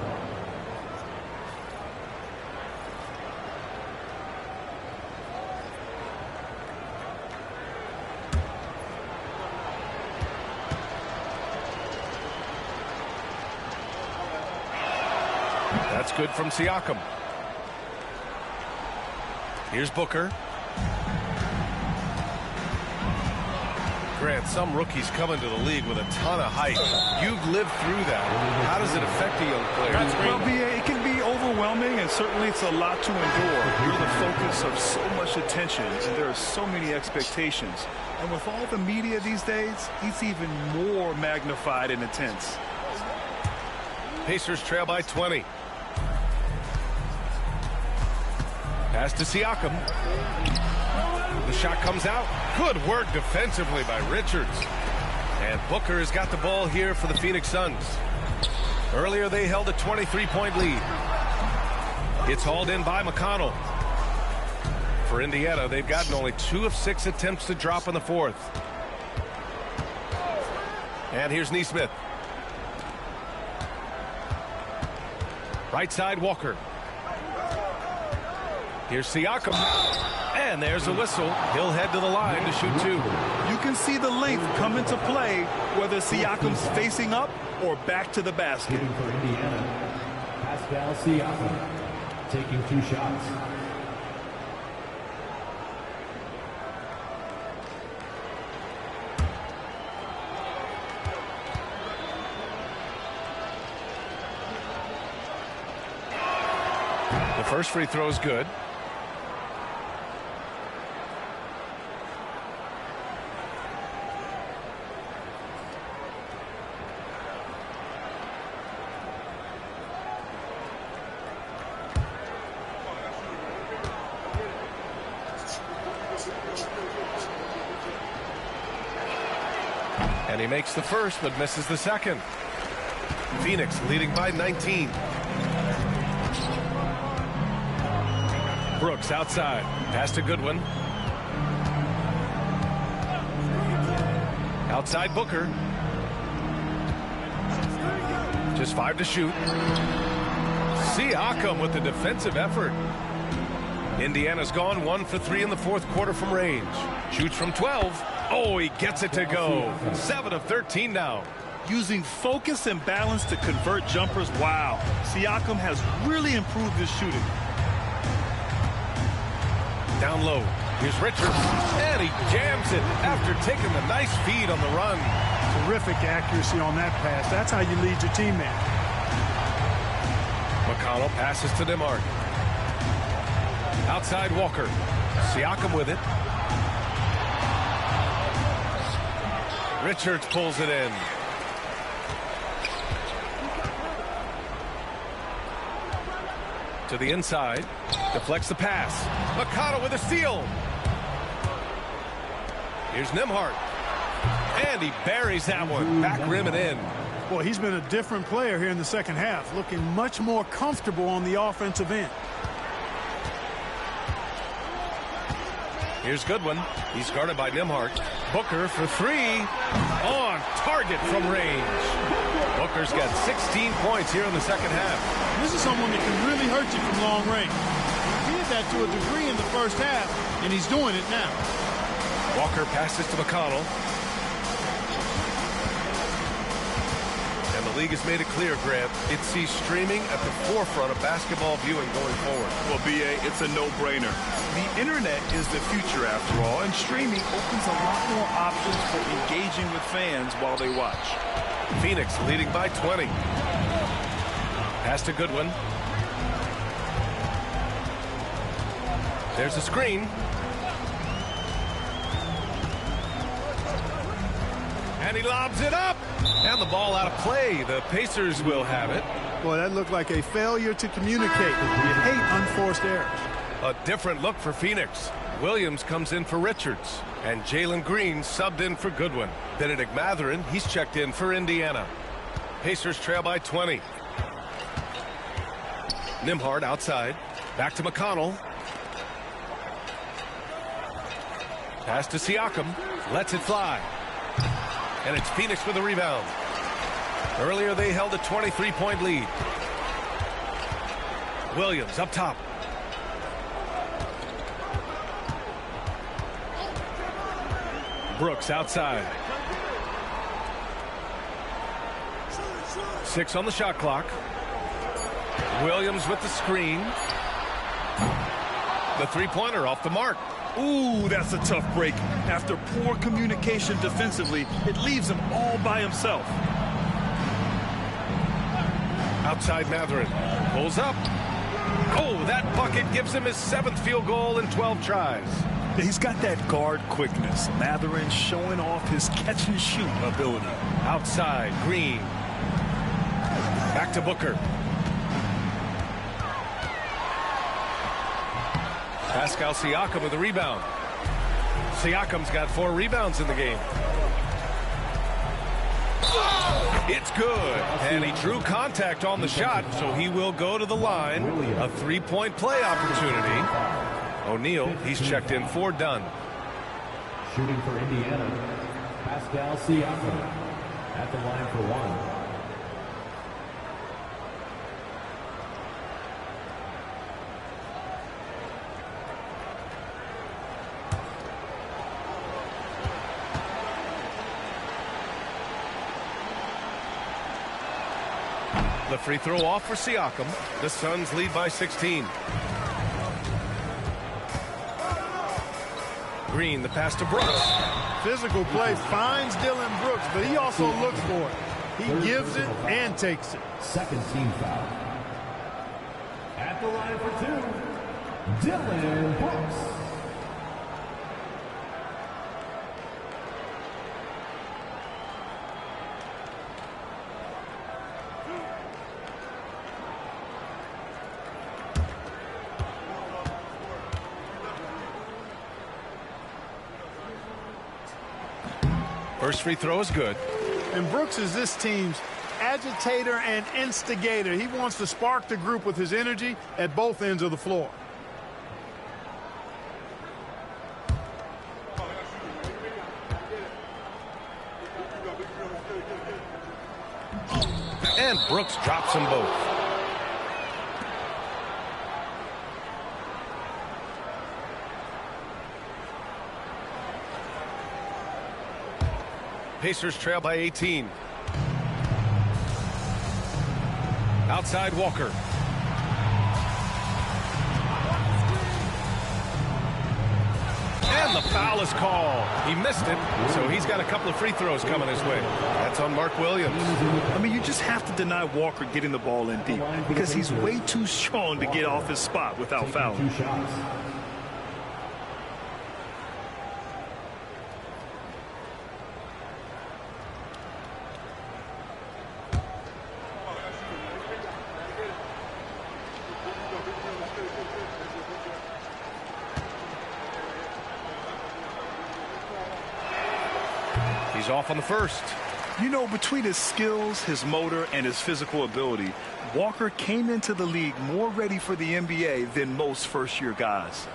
That's good from Siakam. Here's Booker. Grant, some rookies come into the league with a ton of height. You've lived through that. How does it affect a young player? Well, BA, it can be overwhelming, and certainly it's a lot to endure. You're the focus of so much attention, and there are so many expectations. And with all the media these days, it's even more magnified and intense. Pacers trail by 20. Pass to Siakam. The shot comes out. Good work defensively by Richards. And Booker has got the ball here for the Phoenix Suns. Earlier they held a 23-point lead. It's hauled in by McConnell. For Indiana, they've gotten only 2 of 6 attempts to drop in the fourth. And here's Nesmith. Right side, Walker. Here's Siakam. And there's a whistle. He'll head to the line to shoot 2. You can see the length come into play, whether Siakam's facing up or back to the basket. For Indiana, Pascal Siakam taking 2 shots. The first free throw is good. And he makes the first, but misses the second. Phoenix leading by 19. Brooks outside. Pass to Goodwin. Outside Booker. Just 5 to shoot. Siakam with the defensive effort. Indiana's gone 1 for 3 in the fourth quarter from range. Shoots from 12. Oh, he gets it to go. 7 of 13 now. Using focus and balance to convert jumpers. Wow. Siakam has really improved his shooting. Down low. Here's Richards. And he jams it after taking the nice feed on the run. Terrific accuracy on that pass. That's how you lead your teammate. McConnell passes to DeMar. Outside Walker. Siakam with it. Richards pulls it in. To the inside. Deflects the pass. McConnell with a steal. Here's Nembhard. And he buries that one. Back rim and in. Boy, he's been a different player here in the second half. Looking much more comfortable on the offensive end. Here's Goodwin. He's guarded by Nembhard. Booker for 3. On target from range. Booker's got 16 points here in the second half. This is someone that can really hurt you from long range. He did that to a degree in the first half, and he's doing it now. Walker passes to McConnell. And the league has made it clear, Grant, it sees streaming at the forefront of basketball viewing going forward. Well, BA, it's a no-brainer. The internet is the future after all, and streaming opens a lot more options for engaging with fans while they watch. Phoenix leading by 20. Pass to Goodwin. There's a screen. And he lobs it up. And the ball out of play. The Pacers will have it. Boy, that looked like a failure to communicate. You hate unforced errors. A different look for Phoenix. Williams comes in for Richards. And Jalen Green subbed in for Goodwin. Benedict Mathurin, he's checked in for Indiana. Pacers trail by 20. Nembhard outside. Back to McConnell. Pass to Siakam. Lets it fly. And it's Phoenix with the rebound. Earlier they held a 23-point lead. Williams up top. Brooks outside. 6 on the shot clock. Williams with the screen. The three-pointer off the mark. Ooh, that's a tough break. After poor communication defensively, it leaves him all by himself. Outside Matherin. Pulls up. Oh, that bucket gives him his 7th field goal in 12 tries. He's got that guard quickness. Matherin showing off his catch-and-shoot ability. Outside, Green. Back to Booker. Pascal Siakam with a rebound. Siakam's got 4 rebounds in the game. It's good. And he drew contact on the shot, so he will go to the line. A 3-point play opportunity. O'Neal, he's checked in for done. Shooting for Indiana, Pascal Siakam at the line for 1. The free throw off for Siakam. The Suns lead by 16. Green, the pass to Brooks. Physical play finds Dylan Brooks, but he also looks for it. He gives it and takes it. Second team foul. At the line for 2, Dylan Brooks. First free throw is good. And Brooks is this team's agitator and instigator. He wants to spark the group with his energy at both ends of the floor. And Brooks drops them both. Pacers trail by 18. Outside Walker. And the foul is called. He missed it, so he's got a couple of free throws coming his way. That's on Mark Williams. I mean, you just have to deny Walker getting the ball in deep because he's way too strong to get off his spot without fouling. He's off on the first. You know, between his skills, his motor, and his physical ability, Walker came into the league more ready for the NBA than most first-year guys.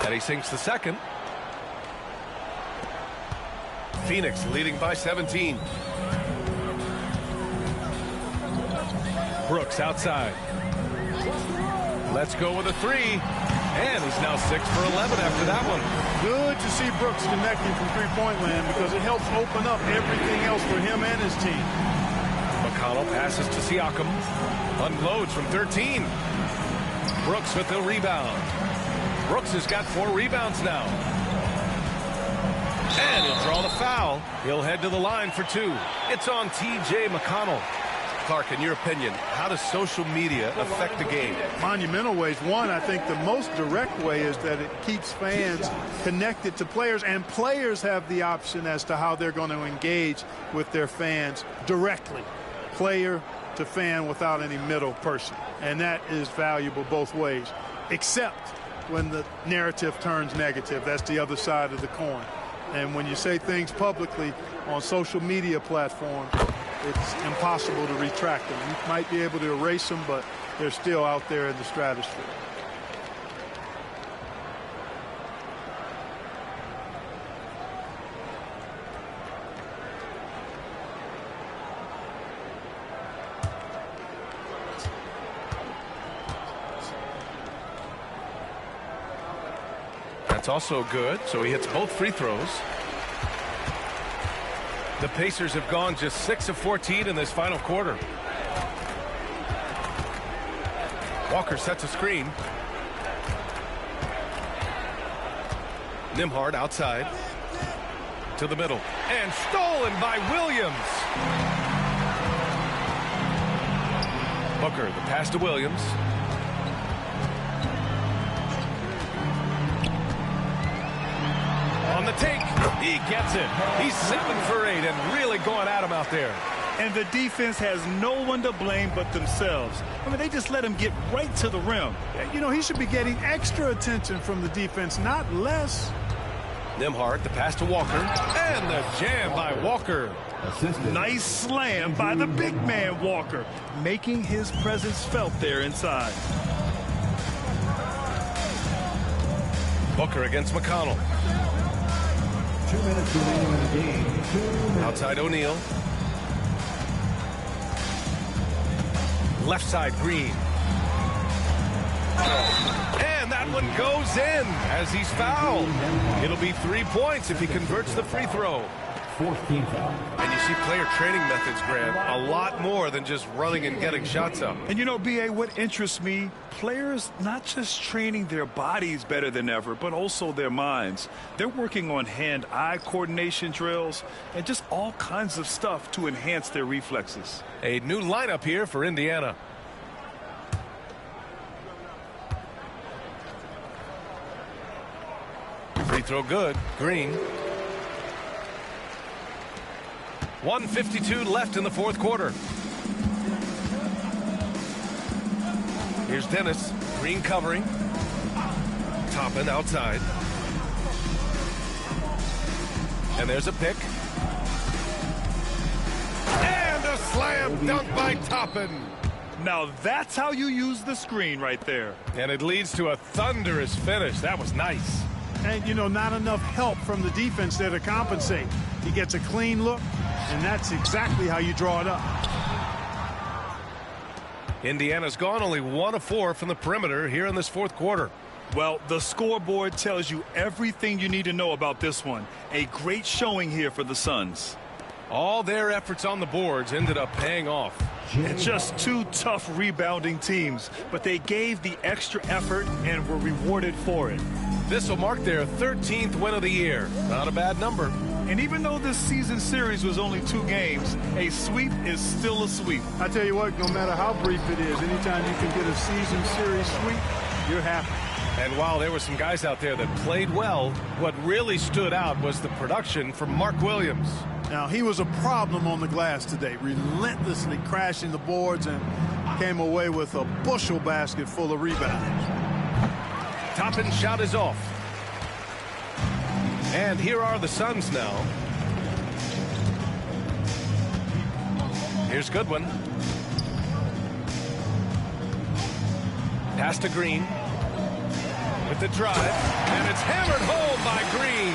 And he sinks the second. Phoenix leading by 17. Brooks outside. Let's go with a 3. And he's now 6 for 11 after that one. Good to see Brooks connecting from three-point land because it helps open up everything else for him and his team. McConnell passes to Siakam. Unloads from 13. Brooks with the rebound. Brooks has got 4 rebounds now. And he'll draw the foul. He'll head to the line for 2. It's on T.J. McConnell. Clark, in your opinion, how does social media affect the game? Monumental ways. One, I think the most direct way is that it keeps fans connected to players, and players have the option as to how they're going to engage with their fans directly, player to fan, without any middle person. And that is valuable both ways, except when the narrative turns negative. That's the other side of the coin. And when you say things publicly on social media platforms, it's impossible to retract them. You might be able to erase them, but they're still out there in the stratosphere. That's also good, so he hits both free throws. The Pacers have gone just 6 of 14 in this final quarter. Walker sets a screen. Nembhard outside to the middle and stolen by Williams. Booker, the pass to Williams. On the take, he gets it. He's 7 for 8 and really going at him out there. And the defense has no one to blame but themselves. I mean, they just let him get right to the rim. You know, he should be getting extra attention from the defense, not less. Nembhard, the pass to Walker, and the jam by Walker. Nice slam by the big man, Walker, making his presence felt there inside. Booker against McConnell. 2 minutes remaining in the game. 2 minutes. Outside O'Neal. Left side Green. And that one goes in as he's fouled. It'll be 3 points if he converts the free throw. 14 foul. And you see player training methods, Grant, a lot more than just running and getting shots up. And you know, B.A., what interests me, players not just training their bodies better than ever, but also their minds. They're working on hand-eye coordination drills and just all kinds of stuff to enhance their reflexes. A new lineup here for Indiana. Free throw good. Green. 1:52 left in the fourth quarter. Here's Dennis. Green covering. Toppin outside. And there's a pick. And a slam dunk by Toppin. Now that's how you use the screen right there. And it leads to a thunderous finish. That was nice. And, you know, not enough help from the defense there to compensate. He gets a clean look, and that's exactly how you draw it up. Indiana's gone only 1 of 4 from the perimeter here in this fourth quarter. Well, the scoreboard tells you everything you need to know about this one. A great showing here for the Suns. All their efforts on the boards ended up paying off. And just 2 tough rebounding teams, but they gave the extra effort and were rewarded for it. This will mark their 13th win of the year. Not a bad number. And even though this season series was only 2 games, a sweep is still a sweep. I tell you what, no matter how brief it is, anytime you can get a season series sweep, you're happy. And while there were some guys out there that played well, what really stood out was the production from Mark Williams. Now, he was a problem on the glass today, relentlessly crashing the boards and came away with a bushel basket full of rebounds. Toppin's shot is off. And here are the Suns now. Here's Goodwin. Pass to Green. With the drive. And it's hammered home by Green.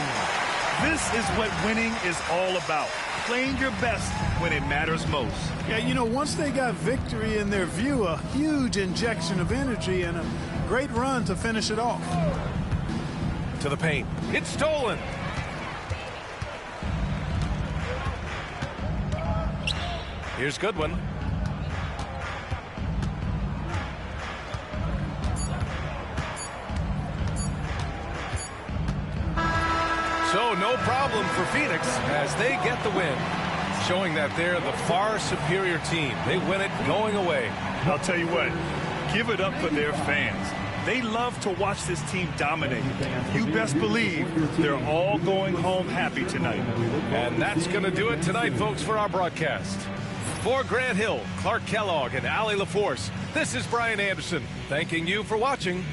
This is what winning is all about. Playing your best when it matters most. Yeah, you know, once they got victory in their view, a huge injection of energy and a great run to finish it off. To the paint. It's stolen. Here's Goodwin. So no problem for Phoenix as they get the win, showing that they're the far superior team. They win it going away. I'll tell you what, give it up for their fans. They love to watch this team dominate. You best believe they're all going home happy tonight. And that's going to do it tonight, folks, for our broadcast. For Grant Hill, Clark Kellogg, and Allie LaForce, this is Brian Anderson thanking you for watching.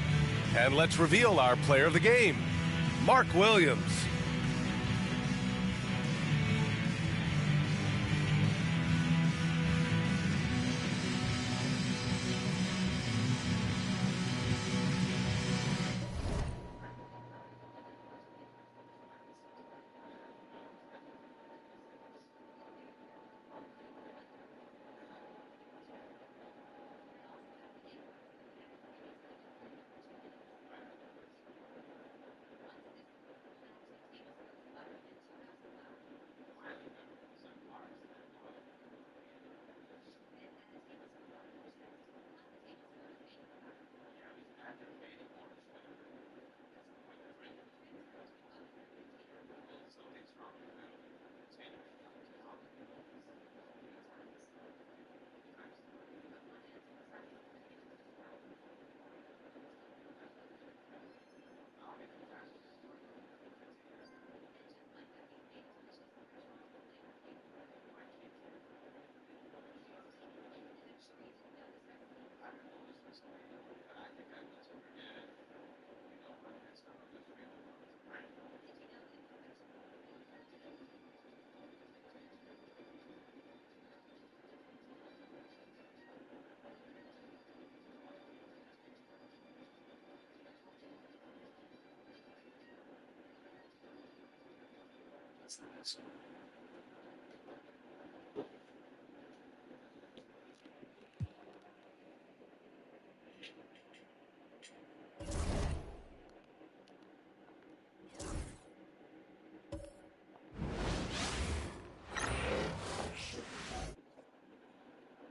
And let's reveal our player of the game, Mark Williams.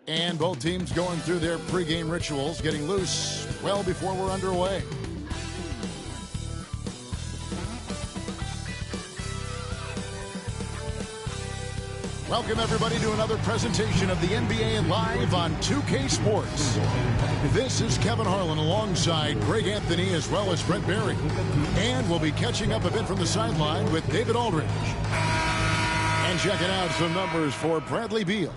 And both teams going through their pregame rituals, getting loose well before we're underway. Welcome, everybody, to another presentation of the NBA Live on 2K Sports. This is Kevin Harlan alongside Greg Anthony as well as Brent Barry. And we'll be catching up a bit from the sideline with David Aldridge. And checking out some numbers for Bradley Beal.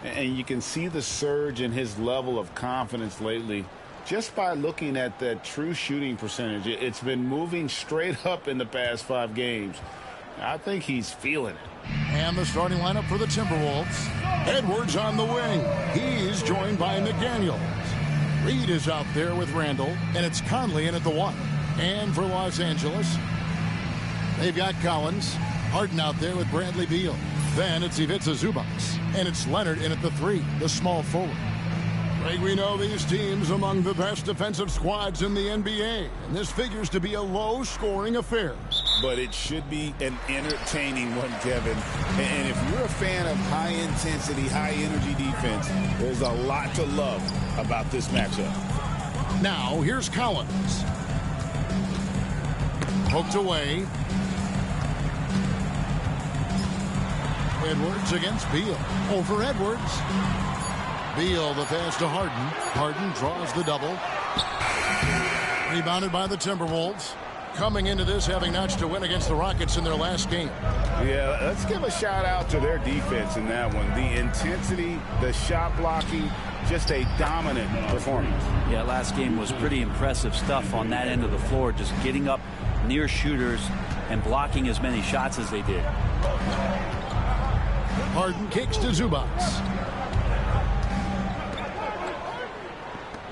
And you can see the surge in his level of confidence lately just by looking at that true shooting percentage. It's been moving straight up in the past 5 games. I think he's feeling it. And the starting lineup for the Timberwolves. Edwards on the wing. He's joined by McDaniels. Reed is out there with Randall, and it's Conley in at the 1. And for Los Angeles, they've got Collins. Harden out there with Bradley Beal. Then it's Ivica Zubac, and it's Leonard in at the 3, the small forward. Greg, we know these teams among the best defensive squads in the NBA, and this figures to be a low-scoring affair. But it should be an entertaining one, Kevin. And if you're a fan of high-intensity, high-energy defense, there's a lot to love about this matchup. Now, here's Collins. Poked away. Edwards against Beal. Over Edwards. Beal the pass to Harden. Harden draws the double. Rebounded by the Timberwolves. Coming into this having notched to win against the Rockets in their last game. Yeah, let's give a shout out to their defense in that one. The intensity, the shot blocking, just a dominant performance. Yeah, last game was pretty impressive stuff on that end of the floor, just getting up near shooters and blocking as many shots as they did. Harden kicks to Zubac.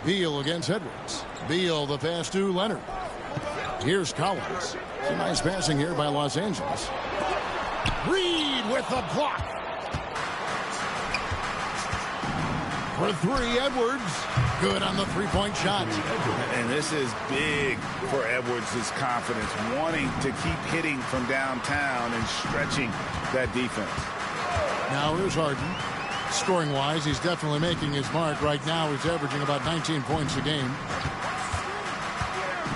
Beal against Edwards. Beal the pass to Leonard. Here's Collins. Some nice passing here by Los Angeles. Reed with the block. For 3, Edwards. Good on the three-point shot. And this is big for Edwards' confidence, wanting to keep hitting from downtown and stretching that defense. Now here's Harden. Scoring-wise, he's definitely making his mark. Right now, he's averaging about 19 points a game.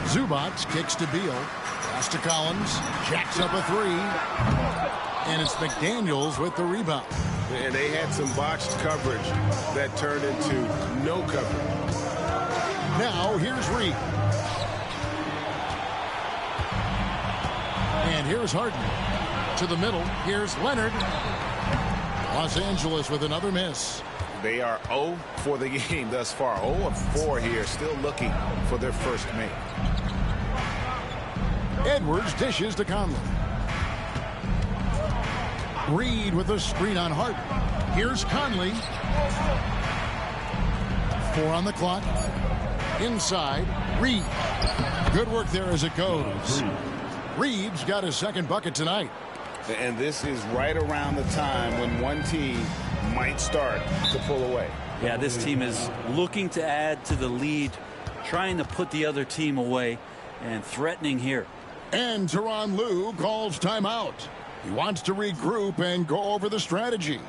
Zubac kicks to Beal. Pass to Collins. Jacks up a 3. And it's McDaniels with the rebound. And they had some botched coverage that turned into no coverage. Now, here's Reed. And here's Harden. To the middle. Here's Leonard. Los Angeles with another miss. They are 0 for the game thus far. 0 of 4 here, still looking for their first make. Edwards dishes to Conley. Reed with a screen on Harden. Here's Conley. 4 on the clock. Inside, Reed. Good work there as it goes. Reed's got his second bucket tonight. And this is right around the time when one team might start to pull away. Yeah, this team is looking to add to the lead, trying to put the other team away, and threatening here. And Tyronn Lue calls timeout. He wants to regroup and go over the strategy.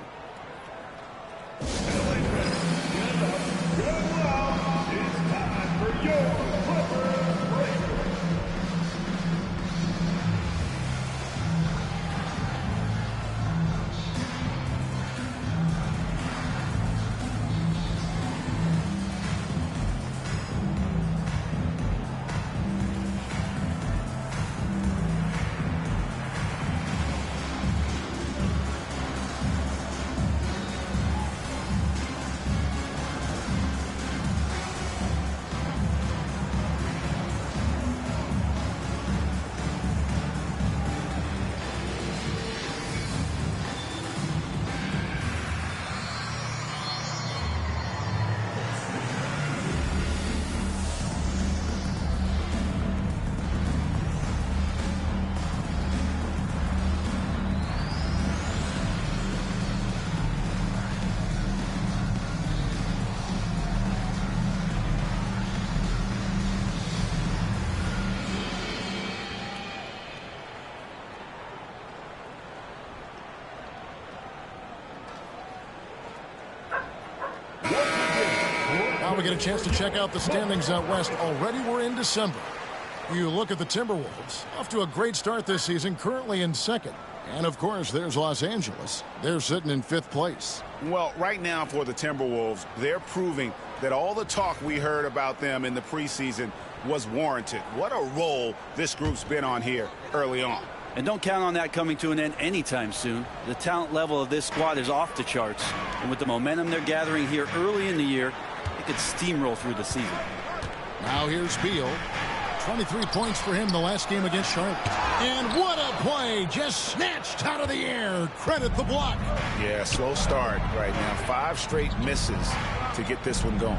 Well, we get a chance to check out the standings out west. Already we're in December. You look at the Timberwolves, off to a great start this season, currently in second. And, of course, there's Los Angeles. They're sitting in 5th place. Well, right now for the Timberwolves, they're proving that all the talk we heard about them in the preseason was warranted. What a role this group's been on here early on. And don't count on that coming to an end anytime soon. The talent level of this squad is off the charts. And with the momentum they're gathering here early in the year, they could steamroll through the season. Now here's Beal. 23 points for him the last game against Charlotte. And what a play! Just snatched out of the air. Credit the block. Yeah, slow start right now. 5 straight misses to get this one going.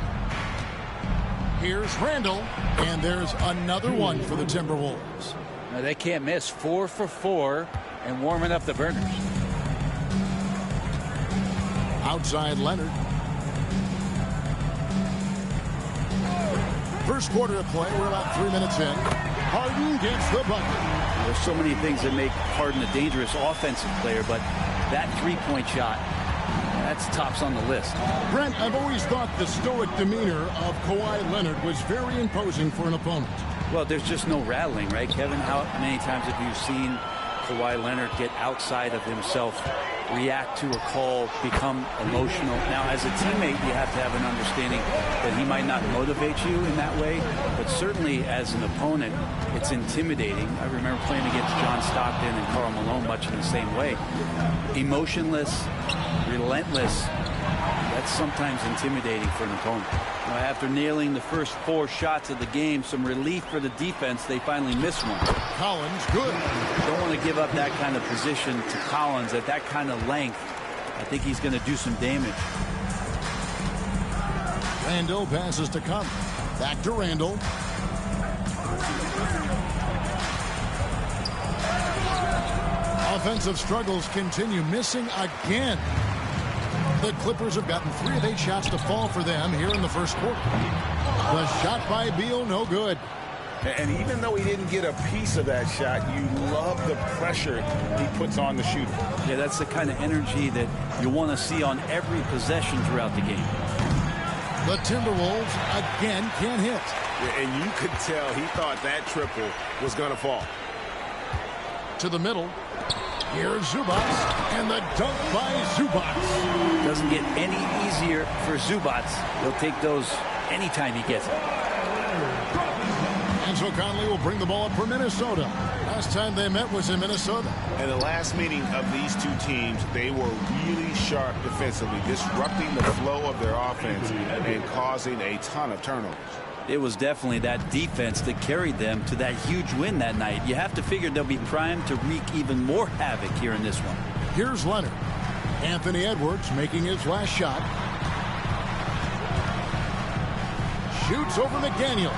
Here's Randall. And there's another one for the Timberwolves. Now they can't miss. 4 for 4 and warming up the burners. Outside Leonard. First quarter of play. We're about 3 minutes in. Harden gets the bucket. There's so many things that make Harden a dangerous offensive player, but that three-point shot, that's tops on the list. Brent, I've always thought the stoic demeanor of Kawhi Leonard was very imposing for an opponent. Well, there's just no rattling, right, Kevin? How many times have you seen Kawhi Leonard get outside of himself, react to a call, become emotional? Now, as a teammate, you have to have an understanding that he might not motivate you in that way, but certainly as an opponent, it's intimidating. I remember playing against John Stockton and Karl Malone much in the same way. Emotionless, relentless, that's sometimes intimidating for an opponent. Now, after nailing the first 4 shots of the game, some relief for the defense. They finally missed one. Collins, good. Don't want to give up that kind of position to Collins at that kind of length. I think he's going to do some damage. Randall passes to Conley. Back to Randall. Offensive struggles continue, missing again. The Clippers have gotten 3 of 8 shots to fall for them here in the first quarter. The shot by Beal, no good. And even though he didn't get a piece of that shot, you love the pressure he puts on the shooter. Yeah, that's the kind of energy that you want to see on every possession throughout the game. The Timberwolves again can't hit. Yeah, and you could tell he thought that triple was going to fall. To the middle. Here's Zubats, and the dunk by Zubats. Doesn't get any easier for Zubats. He'll take those anytime he gets it. And so Conley will bring the ball up for Minnesota. Last time they met was in Minnesota. And the last meeting of these two teams, they were really sharp defensively, disrupting the flow of their offense and causing a ton of turnovers. It was definitely that defense that carried them to that huge win that night. You have to figure they'll be primed to wreak even more havoc here in this one. Here's Leonard. Anthony Edwards making his last shot. Shoots over McDaniel.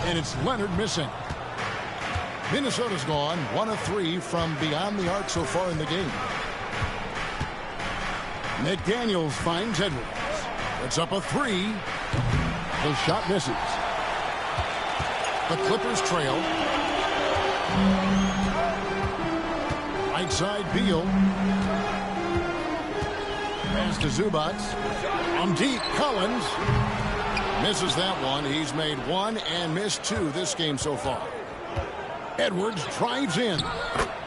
And it's Leonard missing. Minnesota's gone 1 of 3 from beyond the arc so far in the game. McDaniels finds Edwards. It's up a 3. The shot misses. The Clippers trail. Right side, Beal. Pass to Zubats. From deep, Collins. Misses that one. He's made 1 and missed 2 this game so far. Edwards drives in.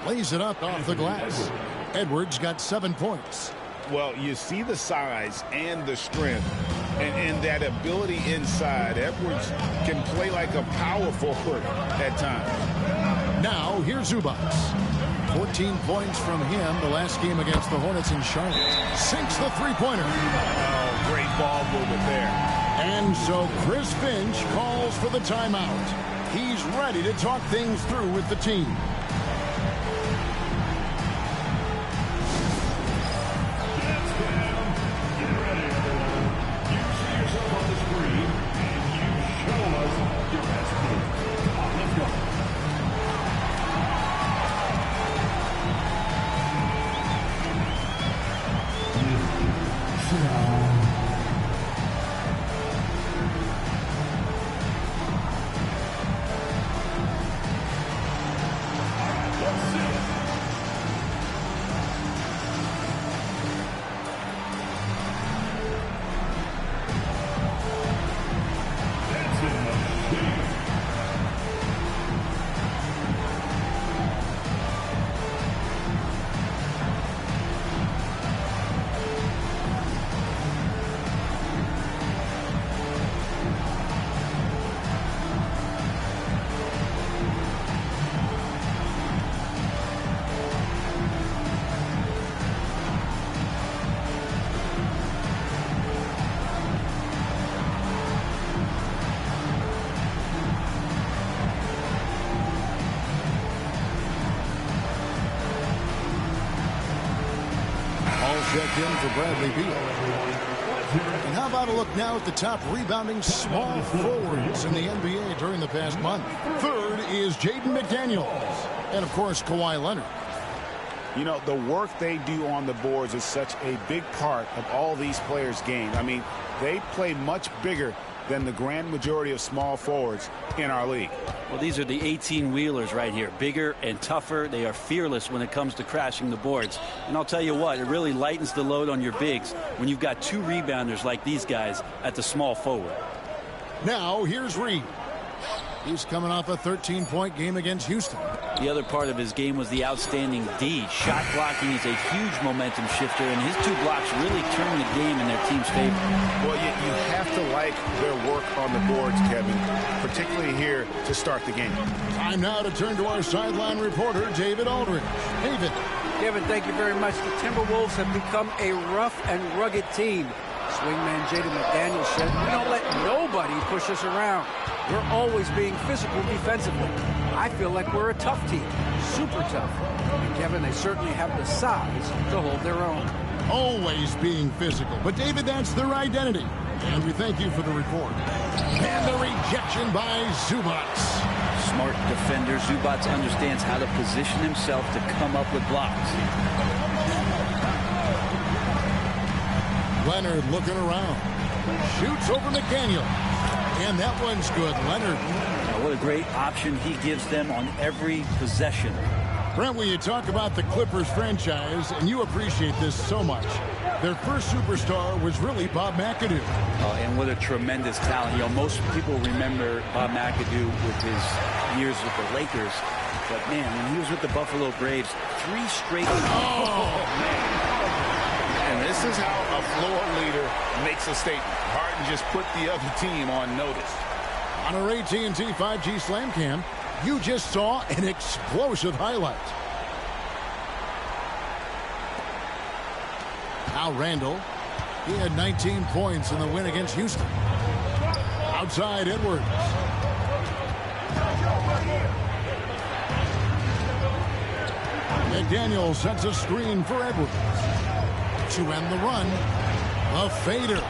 Lays it up off the glass. Edwards got 7 points. Well, you see the size and the strength and that ability inside. Edwards can play like a power forward at times. Now, here's Zubats. 14 points from him the last game against the Hornets in Charlotte. Sinks the three-pointer. Oh, great ball movement there. And so Chris Finch calls for the timeout. He's ready to talk things through with the team. checked in for Bradley Beal. And how about a look now at the top rebounding small forwards in the NBA during the past month? Third is Jaden McDaniels. And, of course, Kawhi Leonard. You know, the work they do on the boards is such a big part of all these players' game. I mean, they play much bigger than the grand majority of small forwards in our league. Well, these are the 18-wheelers right here. Bigger and tougher. They are fearless when it comes to crashing the boards. And I'll tell you what, it really lightens the load on your bigs when you've got two rebounders like these guys at the small forward. Now, here's Reed. He's coming off a 13-point game against Houston. The other part of his game was the outstanding D. Shot blocking is a huge momentum shifter, and his two blocks really turn the game in their team's favor. Well, you have to like their work on the boards, Kevin, particularly here to start the game. Time now to turn to our sideline reporter, David Aldridge. David. Kevin, thank you very much. The Timberwolves have become a rough and rugged team. Swingman Jaden McDaniels said, "We don't let nobody push us around. We're always being physical defensively. I feel like we're a tough team, super tough." And Kevin, they certainly have the size to hold their own. Always being physical. But David, that's their identity. And we thank you for the report. And the rejection by Zubats. Smart defender. Zubats understands how to position himself to come up with blocks. Leonard looking around. Shoots over McDaniel. And that one's good. Leonard. Now, what a great option he gives them on every possession. Brent, when you talk about the Clippers franchise, and you appreciate this so much, their first superstar was really Bob McAdoo. And what a tremendous talent. You know, most people remember Bob McAdoo with his years with the Lakers. But, man, when he was with the Buffalo Braves, 3 straight... Oh, man. And this is how a floor leader makes a statement. Harden just put the other team on notice. On our AT&T 5G Slam Cam, you just saw an explosive highlight. Now Randall, he had 19 points in the win against Houston. Outside Edwards. McDaniel sets a screen for Edwards. To end the run, a fader.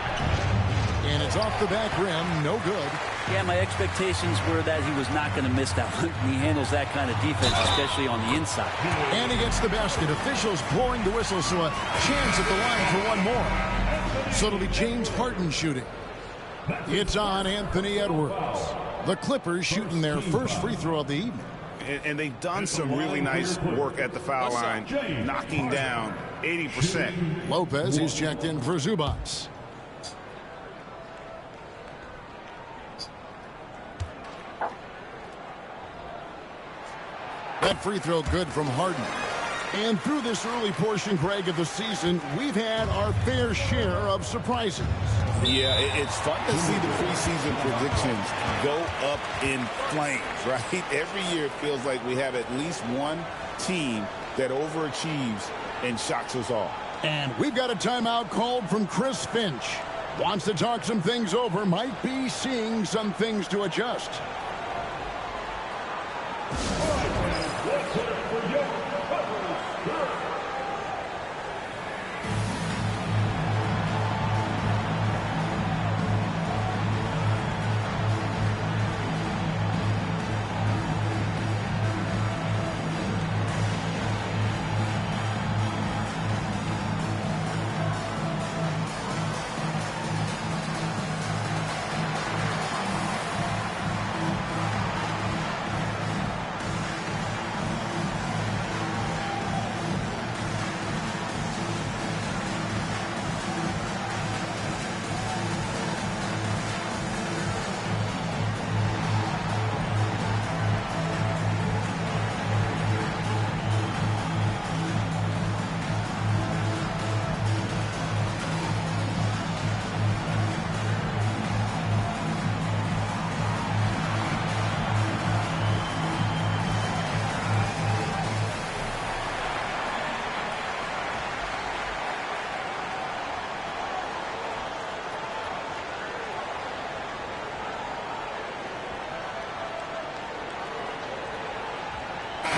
And it's off the back rim, no good. Yeah, my expectations were that he was not going to miss that one. He handles that kind of defense, especially on the inside. And he gets the basket. Officials blowing the whistle, so a chance at the line for one more. So it'll be James Harden shooting. It's on Anthony Edwards. The Clippers shooting their first free throw of the evening. And they've done some really nice work at the foul line, knocking down 80%. Lopez is checked in for Zubats. That free throw good from Harden. And through this early portion, Greg, of the season, we've had our fair share of surprises. Yeah, it's fun to see the preseason predictions go up in flames, right? Every year it feels like we have at least one team that overachieves and shocks us all. And we've got a timeout called from Chris Finch. Wants to talk some things over, might be seeing some things to adjust.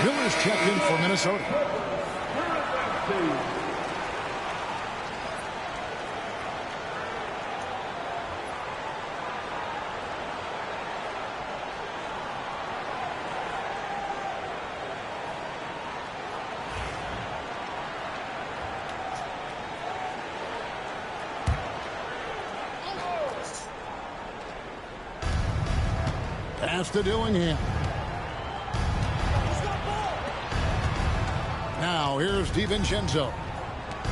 Miller's checked in for Minnesota. Pass to Dillingham. Now here's DiVincenzo.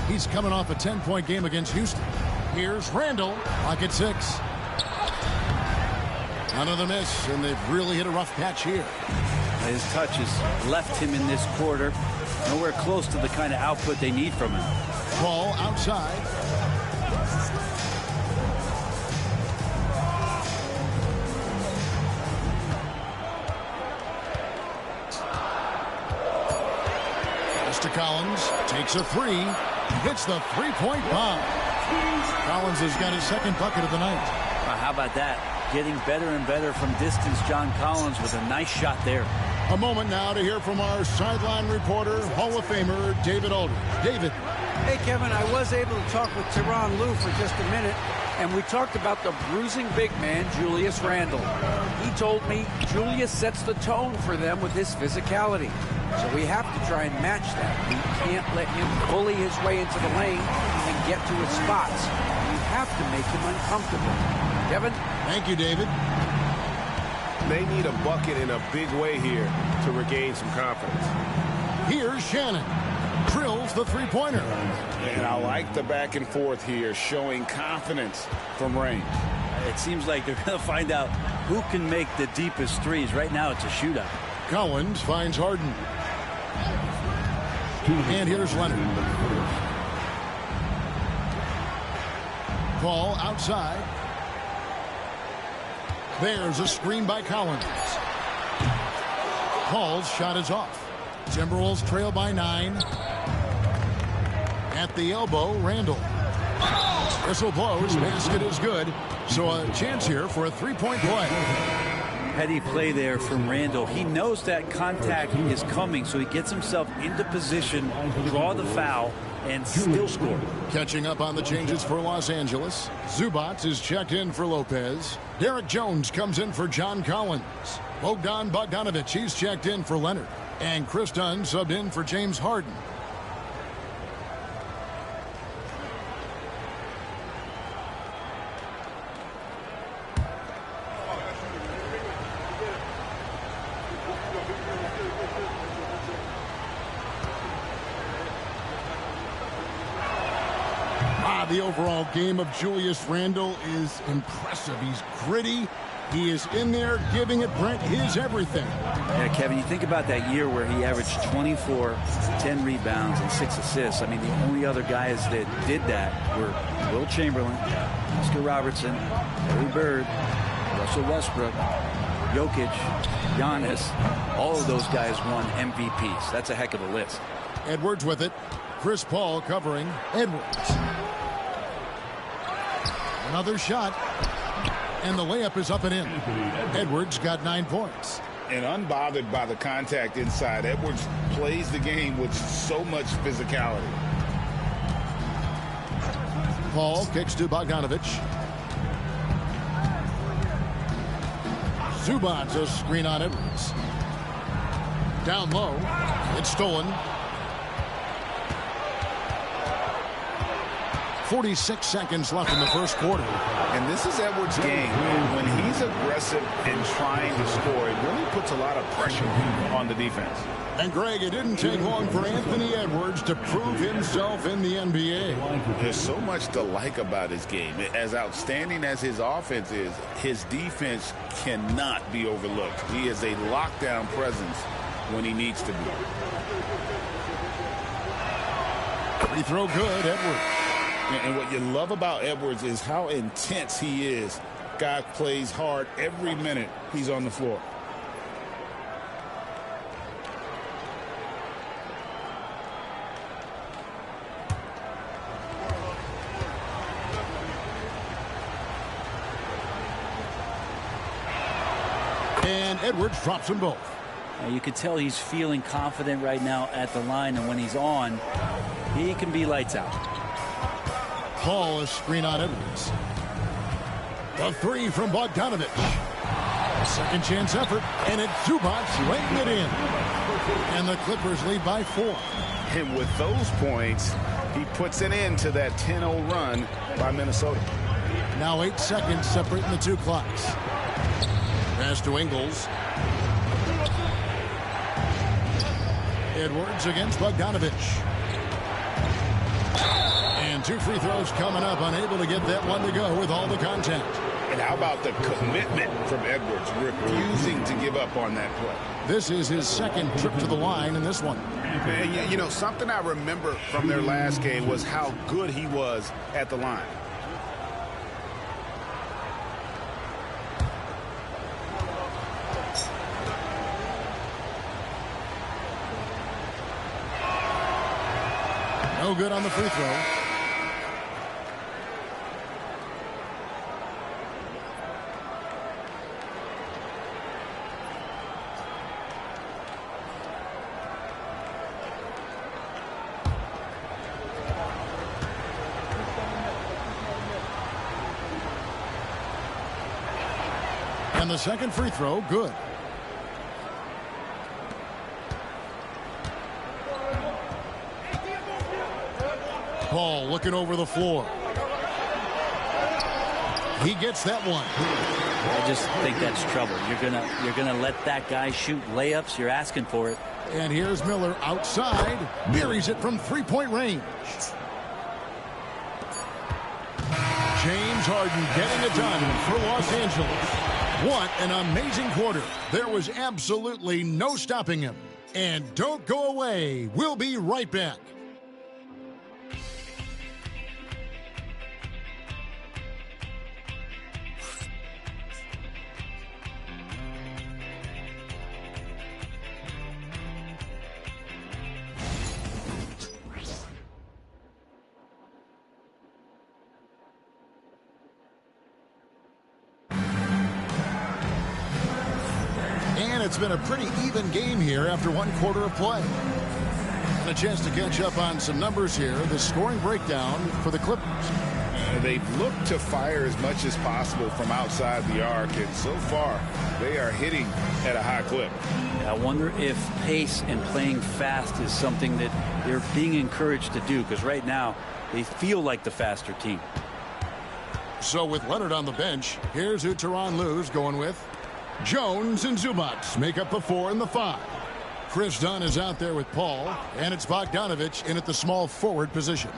He's coming off a 10-point game against Houston. Here's Randall. Pocket 6. Another miss, and they've really hit a rough patch here. His touch has left him in this quarter. Nowhere close to the kind of output they need from him. Ball outside. Pass to Collins. Takes a 3. Hits the three-point bomb. Collins has got his second bucket of the night. How about that? Getting better and better from distance. John Collins with a nice shot there. A moment now to hear from our sideline reporter, Hall of Famer David Aldridge. David. Hey, Kevin, I was able to talk with Tyronn Lue for just a minute, and we talked about the bruising big man, Julius Randle. He told me Julius sets the tone for them with his physicality. So we have to try and match that. We can't let him bully his way into the lane and get to his spots. We have to make him uncomfortable. Kevin? Thank you, David. They need a bucket in a big way here to regain some confidence. Here's Shannon. Drills the three-pointer. And I like the back and forth here, showing confidence from range. It seems like they're going to find out who can make the deepest threes. Right now, it's a shootout. Collins finds Harden. And here's Leonard. Ball outside. There's a screen by Collins. Paul's shot is off. Timberwolves trail by 9. At the elbow, Randall. Whistle blows. Basket is good. So a chance here for a three-point play. Heady play there from Randall. He knows that contact is coming, so he gets himself into position, draw the foul, and still score. Catching up on the changes for Los Angeles. Zubac is checked in for Lopez. Derek Jones comes in for John Collins. Bogdan Bogdanovic, he's checked in for Leonard. And Chris Dunn subbed in for James Harden. The overall game of Julius Randle is impressive. He's gritty. He is in there giving it, Brent, his everything. Yeah, Kevin, you think about that year where he averaged 24, 10 rebounds, and 6 assists. I mean, the only other guys that did that were Will Chamberlain, Oscar Robertson, Larry Bird, Russell Westbrook, Jokic, Giannis. All of those guys won MVPs. That's a heck of a list. Edwards with it. Chris Paul covering Edwards. Another shot, and the layup is up and in. Edwards got 9 points. And unbothered by the contact inside, Edwards plays the game with so much physicality. Paul kicks to Bogdanovic. Zubac a screen on Edwards. Down low, it's stolen. 46 seconds left in the first quarter. And this is Edwards' game. When he's aggressive and trying to score, it really puts a lot of pressure on the defense. And Greg, it didn't take long for Anthony Edwards to prove himself in the NBA. There's so much to like about his game. As outstanding as his offense is, his defense cannot be overlooked. He is a lockdown presence when he needs to be. Free throw good, Edwards. And what you love about Edwards is how intense he is. Guy plays hard every minute he's on the floor. And Edwards drops them both. You can tell he's feeling confident right now at the line, and when he's on, he can be lights out. Paul is screen on Edwards. The 3 from Bogdanovic. Second chance effort, and it's Zubac laying it in. And the Clippers lead by 4. And with those points, he puts an end to that 10-0 run by Minnesota. Now 8 seconds separating the two clocks. Pass to Ingles. Edwards against Bogdanovich. And 2 free throws coming up, unable to get that one to go with all the contact. And how about the commitment from Edwards, refusing to give up on that play? This is his second trip to the line in this one. And, you know, something I remember from their last game was how good he was at the line. No good on the free throw. And the second free throw, good. Paul looking over the floor. He gets that one. I just think that's trouble. You're gonna let that guy shoot layups. You're asking for it. And here's Miller outside. Buries it from three-point range. James Harden getting it done for Los Angeles. What an amazing quarter. There was absolutely no stopping him. And don't go away. We'll be right back. It's been a pretty even game here after one quarter of play. And a chance to catch up on some numbers here. The scoring breakdown for the Clippers. They've looked to fire as much as possible from outside the arc, and so far they are hitting at a high clip. I wonder if pace and playing fast is something that they're being encouraged to do, because right now they feel like the faster team. So with Leonard on the bench, here's who Tyronn Lue's going with. Jones and Zubac make up the 4 and the 5. Chris Dunn is out there with Paul, and it's Bogdanovich in at the small forward position.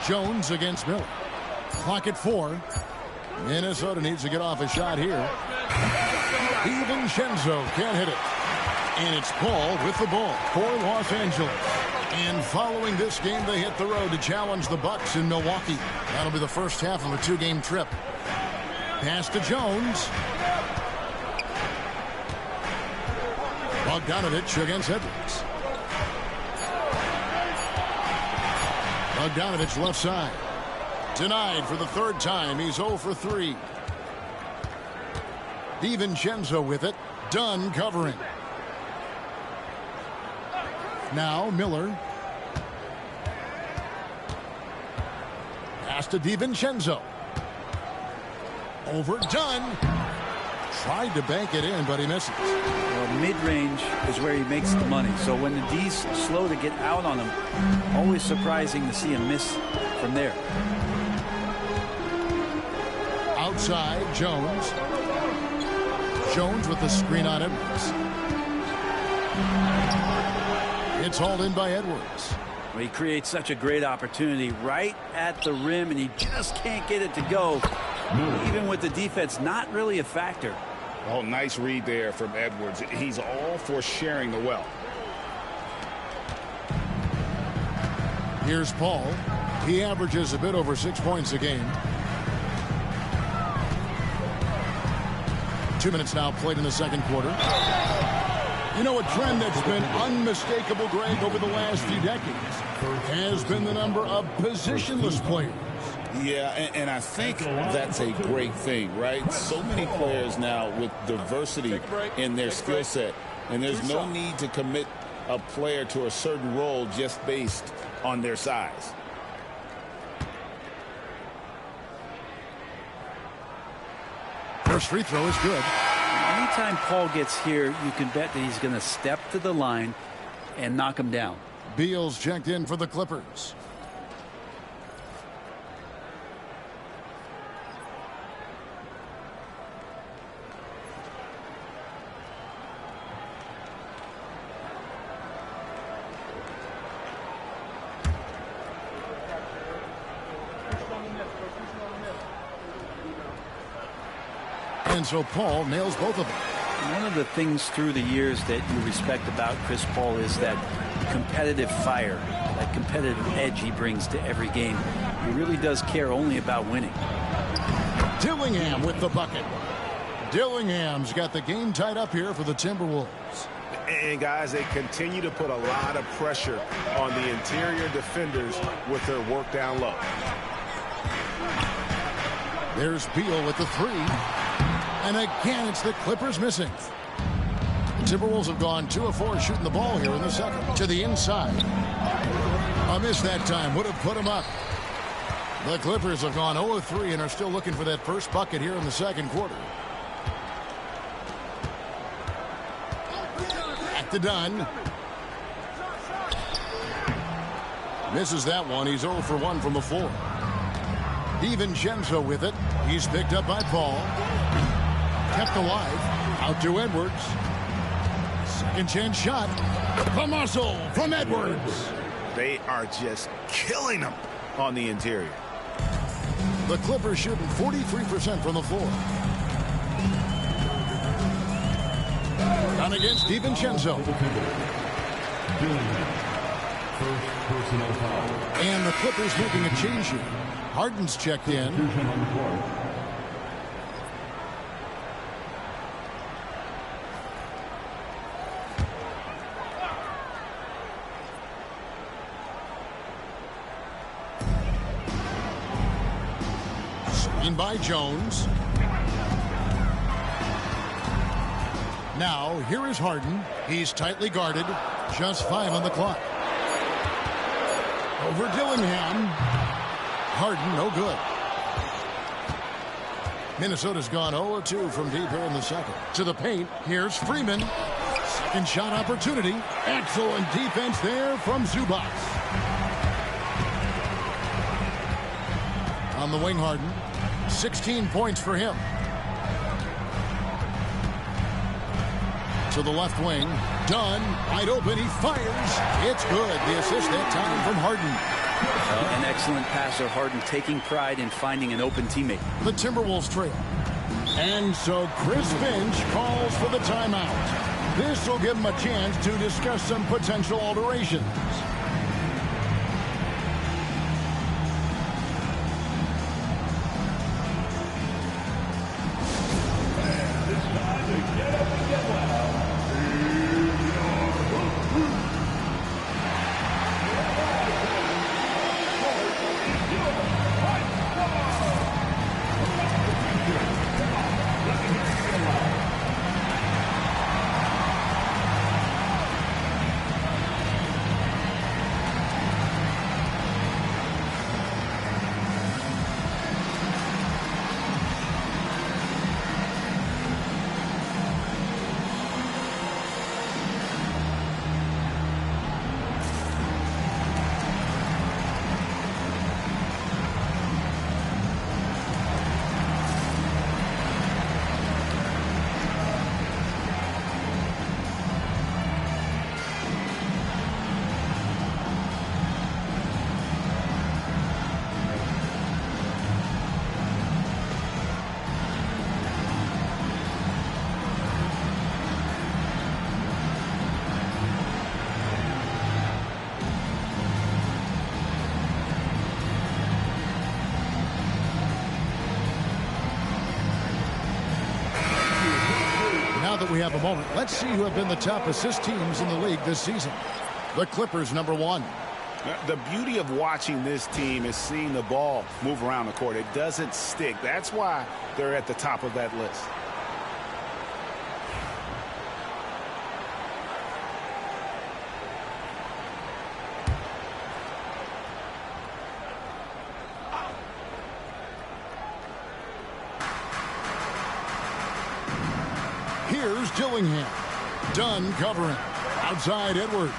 Jones against Miller. Clock at 4. Minnesota needs to get off a shot here. DiVincenzo can't hit it. And it's Paul with the ball for Los Angeles. And following this game, they hit the road to challenge the Bucks in Milwaukee. That'll be the first half of a 2-game trip. Pass to Jones. Bogdanovich against Edwards. Bogdanovich left side. Denied for the 3rd time. He's 0 for 3. DiVincenzo with it. Dunn covering. Now Miller. Pass to DiVincenzo. Over Dunn. Tried to bank it in, but he misses. Well, mid-range is where he makes the money. So when the D's slow to get out on him, always surprising to see him miss from there. Outside, Jones. Jones with the screen on Edwards. It's hauled in by Edwards. Well, he creates such a great opportunity right at the rim, and he just can't get it to go. Even with the defense not really a factor. Oh, nice read there from Edwards. He's all for sharing the wealth. Here's Paul. He averages a bit over 6 points a game. 2 minutes now played in the second quarter. You know, a trend that's been unmistakable, Greg, over the last few decades has been the number of positionless players. Yeah, and I think that's a great thing, right? So many players now with diversity in their skill set, and there's no need to commit a player to a certain role just based on their size. First free throw is good. Anytime Paul gets here, you can bet that he's going to step to the line and knock him down. Beal's checked in for the Clippers. And so Paul nails both of them. One of the things through the years that you respect about Chris Paul is that competitive fire, that competitive edge he brings to every game. He really does care only about winning. Dillingham with the bucket. Dillingham's got the game tied up here for the Timberwolves. And guys, they continue to put a lot of pressure on the interior defenders with their work down low. There's Beal with the three. And again, it's the Clippers missing. The Timberwolves have gone 2 of 4 shooting the ball here in the second. To the inside. A miss that time would have put him up. The Clippers have gone 0 of 3 and are still looking for that first bucket here in the second quarter. Back to Dunn. Misses that one. He's 0 for 1 from the floor. DiVincenzo with it. He's picked up by Paul. Kept alive. Out to Edwards. Second chance shot. The muscle from Edwards. They are just killing them on the interior. The Clippers shooting 43% from the floor. Down against DiVincenzo. And the Clippers making a change here. Harden's checked in. Screen by Jones. Now, here is Harden. He's tightly guarded. Just 5 on the clock. Over Dillingham. Harden, no good. Minnesota's gone 0-2 from deep here in the second. To the paint, here's Freeman. Second shot opportunity. Excellent defense there from Zubac. On the wing, Harden. 16 points for him. To the left wing. Dunn, wide open, he fires. It's good. The assist that time from Harden. An excellent passer, Harden taking pride in finding an open teammate. The Timberwolves trail. And so Chris Finch calls for the timeout. This will give him a chance to discuss some potential alterations. Now that we have a moment, let's see who have been the top assist teams in the league this season. The Clippers, number 1. The beauty of watching this team is seeing the ball move around the court. It doesn't stick. That's why they're at the top of that list. Here's Dillingham. Dunn covering. Outside Edwards.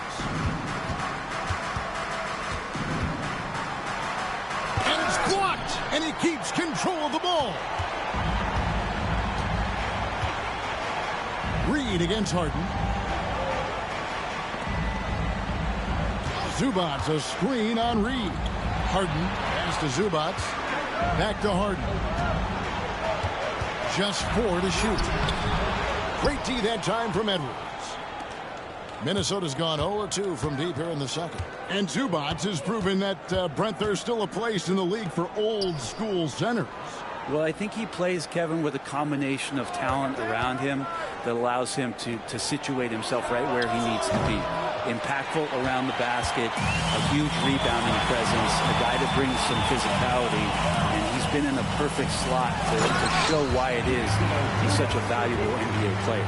And it's blocked. And he keeps control of the ball. Reed against Harden. Zubac, a screen on Reed. Harden pass to Zubac. Back to Harden. just 4 to shoot. Great D that time from Edwards. Minnesota's gone 0-2 from deep here in the second. And Zubats has proven that, Brent, there's still a place in the league for old school centers. Well, I think he plays, Kevin, with a combination of talent around him that allows him to situate himself right where he needs to be. Impactful around the basket, a huge rebounding presence, a guy that brings some physicality, and he's been in a perfect slot to show why it is he's such a valuable NBA player.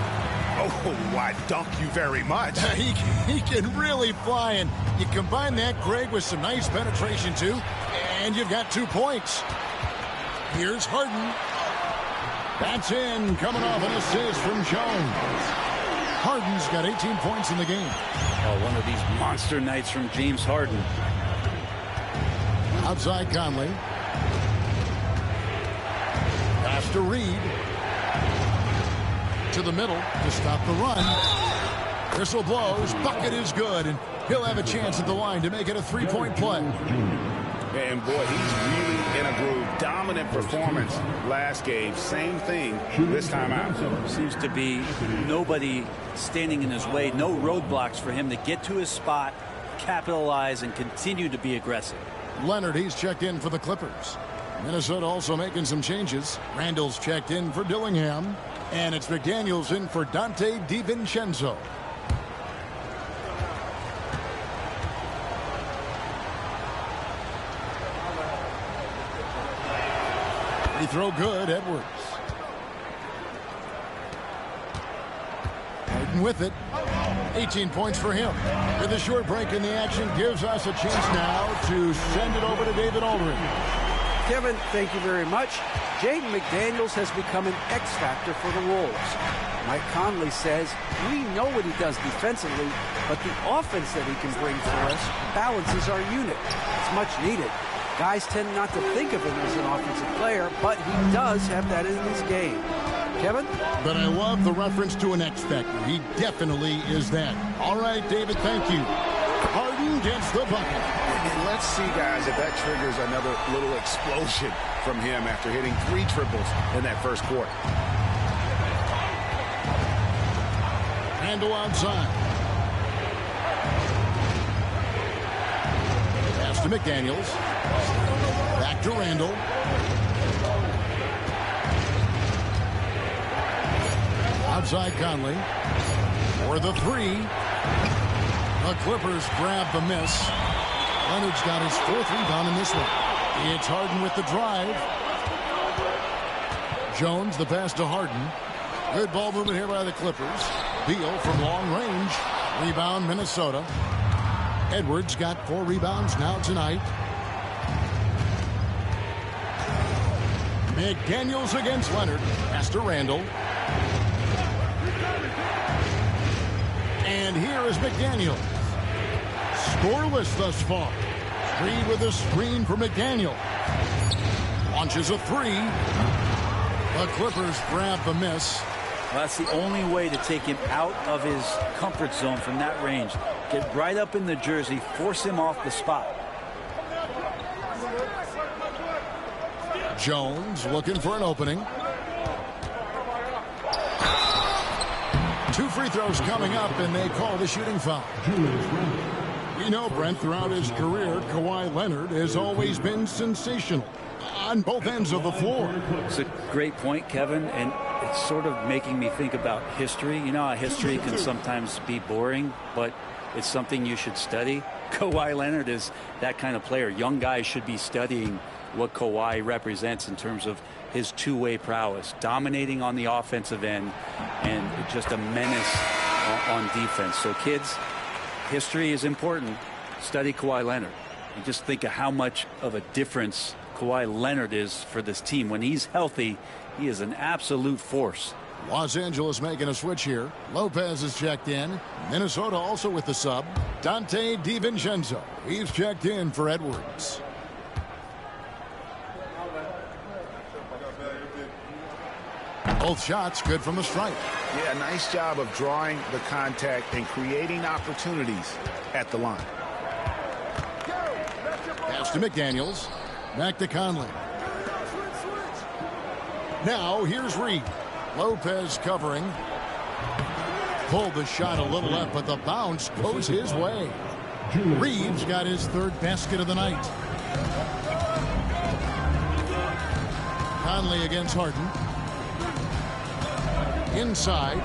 Oh, why, dunk you very much. He can really fly, and you combine that, Greg, with some nice penetration, too, and you've got 2 points. Here's Harden. That's in, coming off an assist from Jones. Harden's got 18 points in the game. Oh, one of these monster nights from James Harden. Outside Conley. Pass to Reed. To the middle to stop the run. Whistle blows. Bucket is good, and he'll have a chance at the line to make it a 3-point play. And boy, he's really in a groove. Dominant performance last game. Same thing this time out. Seems to be nobody standing in his way. No roadblocks for him to get to his spot, capitalize, and continue to be aggressive. Leonard, he's checked in for the Clippers. Minnesota also making some changes. Randall's checked in for Dillingham. And it's McDaniels in for Dante DiVincenzo. Free throw good, Edwards. Harden with it. 18 points for him. With a short break in the action, gives us a chance now to send it over to David Aldridge. Kevin, thank you very much. Jaden McDaniels has become an X factor for the Wolves. Mike Conley says, we know what he does defensively, but the offense that he can bring for us balances our unit. It's much needed. Guys tend not to think of him as an offensive player, but he does have that in his game. Kevin? But I love the reference to an X factor. He definitely is that. All right, David, thank you. Harden gets the bucket. And let's see, guys, if that triggers another little explosion from him after hitting 3 triples in that first quarter. Randall outside. Pass to McDaniels. Back to Randall. Outside Conley. For the 3. The Clippers grab the miss. Leonard's got his 4th rebound in this one. It's Harden with the drive. Jones, the pass to Harden. Good ball movement here by the Clippers. Beal from long range. Rebound, Minnesota. Edwards got 4 rebounds now tonight. McDaniels against Leonard. Pass to Randall. And here is McDaniels. Scoreless thus far. Reed with a screen for McDaniel. Launches a 3. The Clippers grab the miss. Well, that's the only way to take him out of his comfort zone from that range. Get right up in the jersey, force him off the spot. Jones looking for an opening. 2 free throws coming up, and they call the shooting foul. We know, Brent, throughout his career, Kawhi Leonard has always been sensational on both ends of the floor. It's a great point, Kevin, and it's sort of making me think about history. You know how history can sometimes be boring, but it's something you should study. Kawhi Leonard is that kind of player. Young guys should be studying what Kawhi represents in terms of his two-way prowess, dominating on the offensive end, and just a menace on defense. So, kids, history is important. Study Kawhi Leonard. And just think of how much of a difference Kawhi Leonard is for this team. When he's healthy, he is an absolute force. Los Angeles making a switch here. Lopez is checked in. Minnesota also with the sub. Dante DiVincenzo. He's checked in for Edwards. Both shots good from the stripe. Yeah, nice job of drawing the contact and creating opportunities at the line. Pass to McDaniels. Back to Conley. Now here's Reed. Lopez covering. Pulled the shot a little left, but the bounce goes his way. Reed's got his third basket of the night. Conley against Harden. Inside.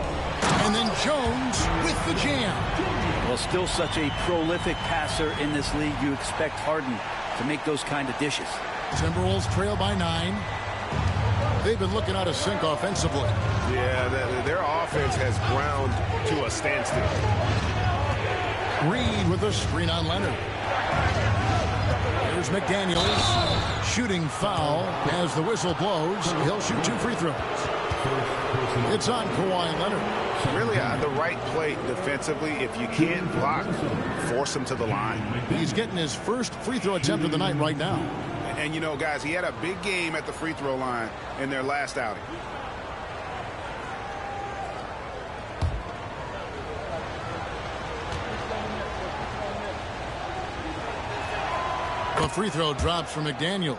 And then Jones with the jam. Well, still such a prolific passer in this league. You expect Harden to make those kind of dishes. Timberwolves trail by 9. They've been looking out of sync offensively. Yeah, their offense has ground to a standstill. Reed with a screen on Leonard. Here's McDaniels. Shooting foul as the whistle blows. He'll shoot 2 free throws. It's on Kawhi Leonard. Really the right play defensively. If you can't block, force him to the line. He's getting his first free throw attempt of the night right now. And, you know, guys, he had a big game at the free throw line in their last outing. The free throw drops for McDaniels.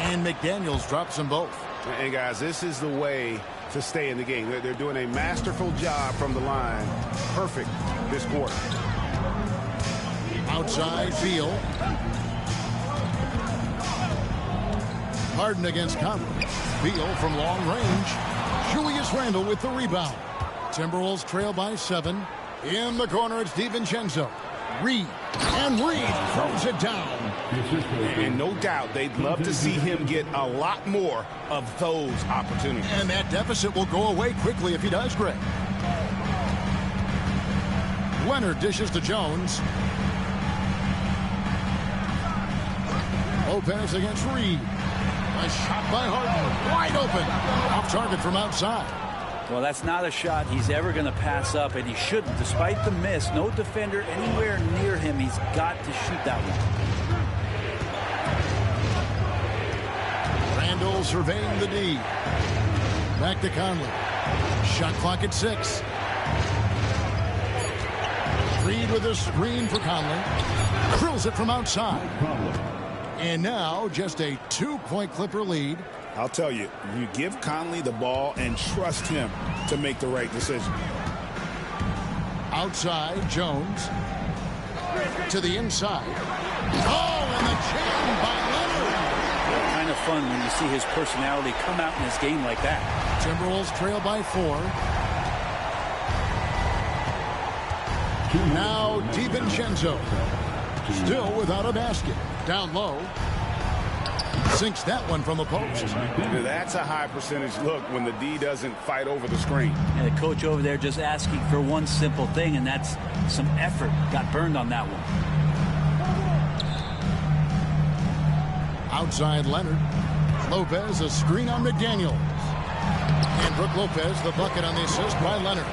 And McDaniels drops them both. And guys, this is the way to stay in the game. They're doing a masterful job from the line. Perfect this quarter. Outside Beal. Harden against Conley. Beal from long range. Julius Randle with the rebound. Timberwolves trail by 7. In the corner, it's DiVincenzo. Reed. And Reed throws it down. And no doubt they'd love to see him get a lot more of those opportunities. And that deficit will go away quickly if he does, Greg. Leonard dishes to Jones. Lopez against Reed. A shot by Harden. Wide open. Off target from outside. Well, that's not a shot he's ever going to pass up, and he shouldn't. Despite the miss, no defender anywhere near him. He's got to shoot that one. Randle surveying the D. Back to Conley. Shot clock at 6. Reed with a screen for Conley. Drills it from outside. And now just a 2-point Clipper lead. I'll tell you, you give Conley the ball and trust him to make the right decision. Outside, Jones. To the inside. Oh, and the jam by Leonard. Kind of fun when you see his personality come out in his game like that. Timberwolves trail by 4. Now DiVincenzo. Still without a basket. Down low. Sinks that one from the post. That's a high percentage look when the D doesn't fight over the screen. And the coach over there just asking for one simple thing, and that's some effort. Got burned on that one. Outside Leonard. Lopez, a screen on McDaniels. And Brook Lopez, the bucket on the assist by Leonard.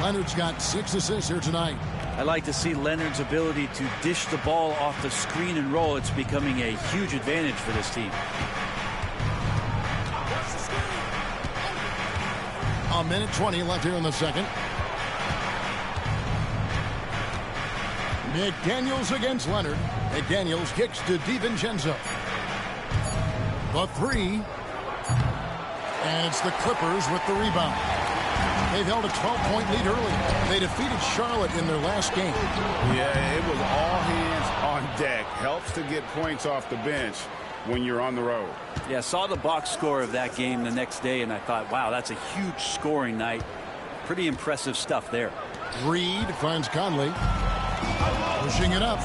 Leonard's got 6 assists here tonight. I like to see Leonard's ability to dish the ball off the screen and roll. It's becoming a huge advantage for this team. A minute 20 left here in the second. McDaniels against Leonard. McDaniels kicks to DiVincenzo. The 3. And it's the Clippers with the rebound. They've held a 12-point lead early. They defeated Charlotte in their last game. Yeah, it was all hands on deck. Helps to get points off the bench when you're on the road. Yeah, saw the box score of that game the next day, and I thought, wow, that's a huge scoring night. Pretty impressive stuff there. Reed finds Conley. Pushing it up.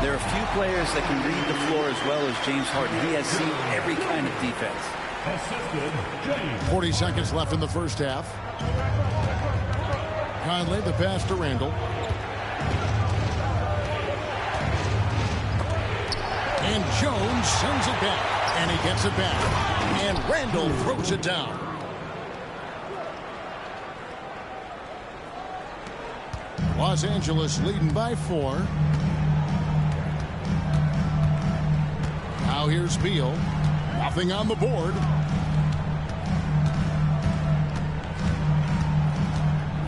There are a few players that can read the floor as well as James Harden. He has seen every kind of defense. 40 seconds left in the first half. Conley, the pass to Randle. And Jones sends it back. And he gets it back. And Randle throws it down. Los Angeles leading by 4. Now here's Beal. Nothing on the board.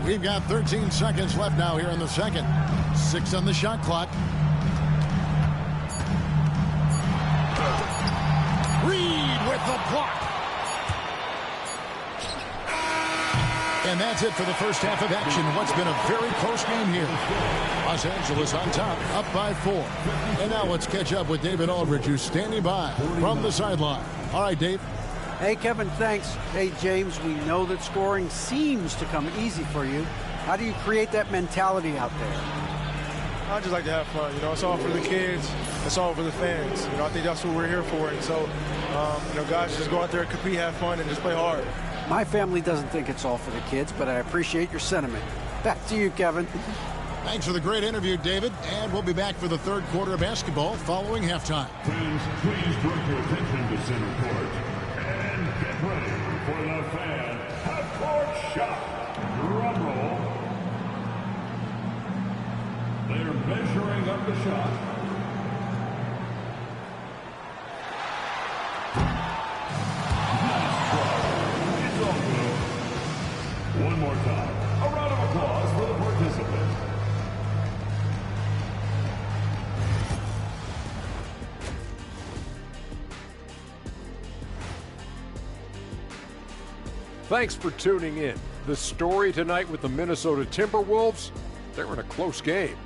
We've got 13 seconds left now here in the second. 6 on the shot clock. Reed with the block. And that's it for the first half of action. What's been a very close game here. Los Angeles on top, up by 4. And now let's catch up with David Aldridge, who's standing by from the sideline. All right, Dave. Hey, Kevin, thanks. Hey, James, we know that scoring seems to come easy for you. How do you create that mentality out there? I just like to have fun. You know, it's all for the kids. It's all for the fans. You know, I think that's what we're here for. And so, you know, guys, just go out there and compete, have fun, and just play hard. My family doesn't think it's all for the kids, but I appreciate your sentiment. Back to you, Kevin. Thanks for the great interview, David. And we'll be back for the third quarter of basketball following halftime. Fans, please direct your attention to center court. And get ready for the fan half-court shot. Drum roll. They're measuring up the shot. It's all good. One more time. A round of applause for the participant. Thanks for tuning in. The story tonight with the Minnesota Timberwolves, they're in a close game.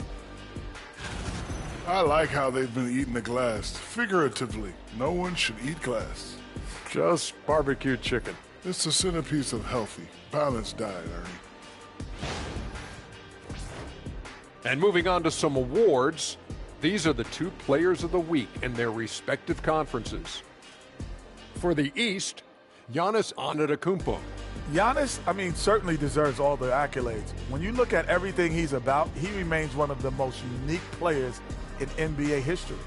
I like how they've been eating the glass. Figuratively, no one should eat glass. Just barbecue chicken. It's the centerpiece of healthy, balanced diet, Ernie. And moving on to some awards, these are the 2 players of the week in their respective conferences. For the East, Giannis Antetokounmpo. Giannis, certainly deserves all the accolades. When you look at everything he's about, he remains one of the most unique players in NBA history.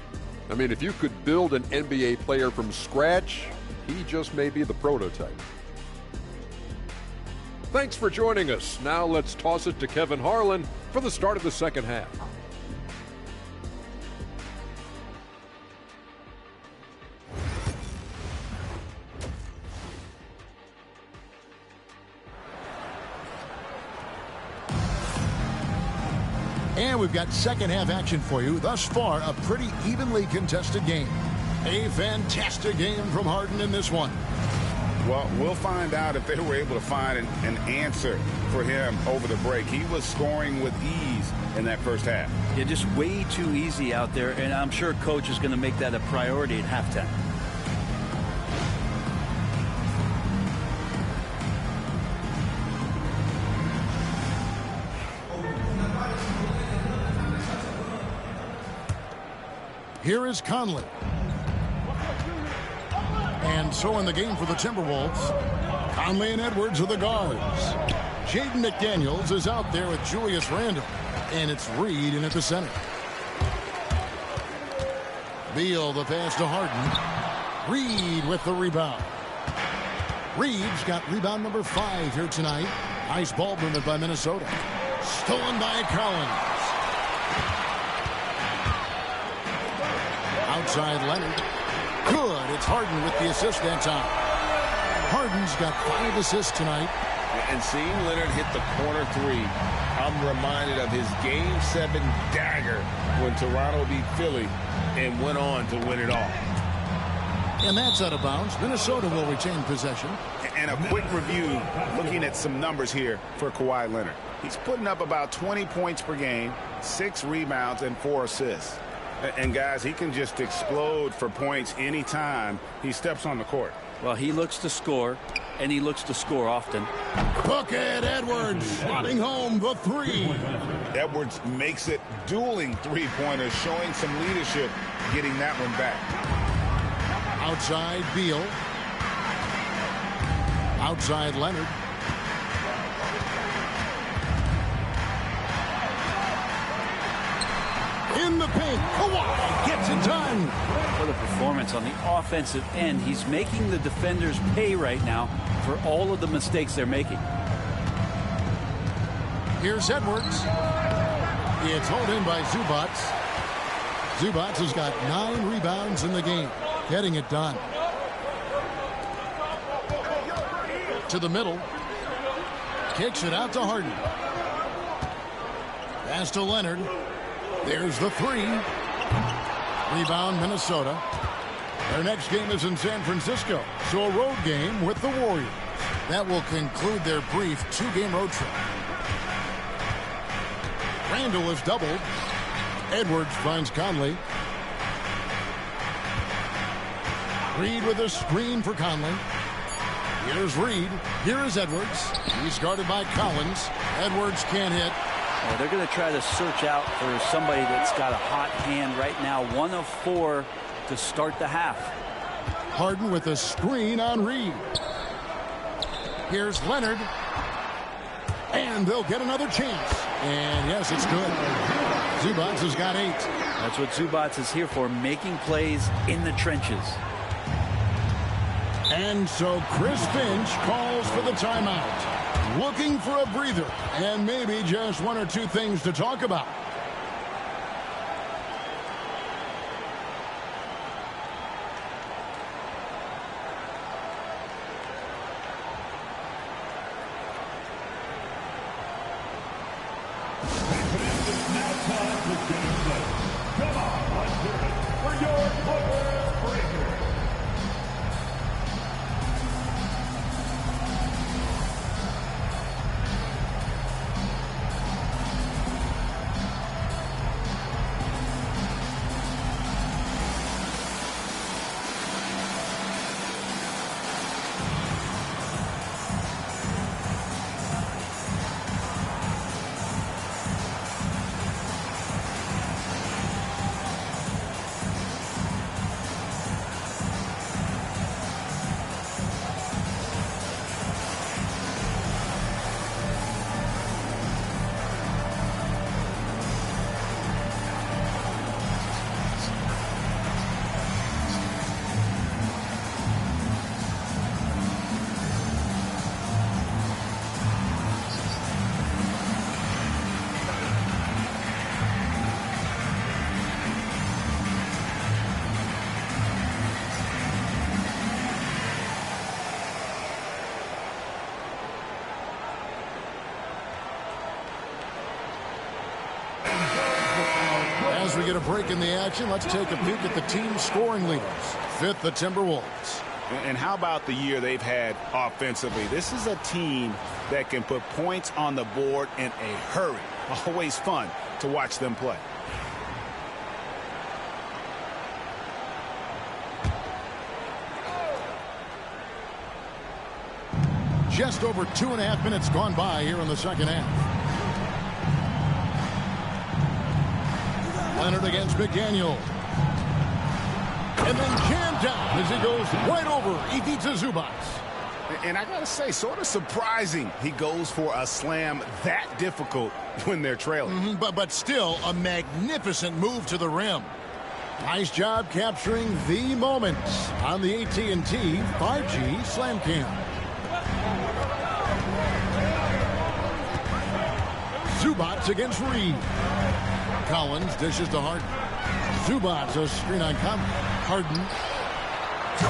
If you could build an NBA player from scratch, he just may be the prototype. Thanks for joining us. Now let's toss it to Kevin Harlan for the start of the second half. And we've got second half action for you. Thus far, a pretty evenly contested game. A fantastic game from Harden in this one. Well, we'll find out if they were able to find an answer for him over the break. He was scoring with ease in that first half. Yeah, just way too easy out there, and I'm sure Coach is going to make that a priority at halftime. Here is Conley. And so in the game for the Timberwolves, Conley and Edwards are the guards. Jaden McDaniels is out there with Julius Randle. And it's Reed in at the center. Beal the pass to Harden. Reed with the rebound. Reed's got rebound number 5 here tonight. Nice ball movement by Minnesota. Stolen by Collins. Outside Leonard. Good. It's Harden with the assist that time. Harden's got 5 assists tonight. And seeing Leonard hit the corner 3, I'm reminded of his Game 7 dagger when Toronto beat Philly and went on to win it all. And that's out of bounds. Minnesota will retain possession. And a quick review, looking at some numbers here for Kawhi Leonard. He's putting up about 20 points per game, 6 rebounds, and 4 assists. And guys, he can just explode for points anytime he steps on the court. Well, he looks to score, and he looks to score often. Bucket Edwards slotting home the 3. Edwards makes it dueling 3-pointers, showing some leadership, getting that one back. Outside Beal. Outside Leonard. In the paint, Kawhi gets it done. For the performance on the offensive end, he's making the defenders pay right now for all of the mistakes they're making. Here's Edwards. It's hauled in by Zubats. Zubats has got 9 rebounds in the game, getting it done. To the middle. Kicks it out to Harden. Pass to Leonard. There's the 3. Rebound, Minnesota. Their next game is in San Francisco, so a road game with the Warriors. That will conclude their brief 2-game road trip. Randall is doubled. Edwards finds Conley. Reed with a screen for Conley. Here's Reed. Here is Edwards. He's guarded by Collins. Edwards can't hit. Well, they're going to try to search out for somebody that's got a hot hand right now. 1 of 4 to start the half. Harden with a screen on Reed. Here's Leonard. And they'll get another chance. And yes, it's good. Zubats has got 8. That's what Zubats is here for, making plays in the trenches. And so Chris Finch calls for the timeout. Looking for a breather and maybe just 1 or 2 things to talk about. As we get a break in the action, let's take a peek at the team scoring leaders. 5th, the Timberwolves. And how about the year they've had offensively? This is a team that can put points on the board in a hurry. Always fun to watch them play. Just over 2.5 minutes gone by here in the second half. Leonard against McDaniel. And then jammed down as he goes right over Ivica Zubats. And I got to say, sort of surprising he goes for a slam that difficult when they're trailing. But still a magnificent move to the rim. Nice job capturing the moment on the AT&T 5G Slam Cam. Zubats against Reed. Collins dishes to Harden. Zubats a screen on Conley. Harden.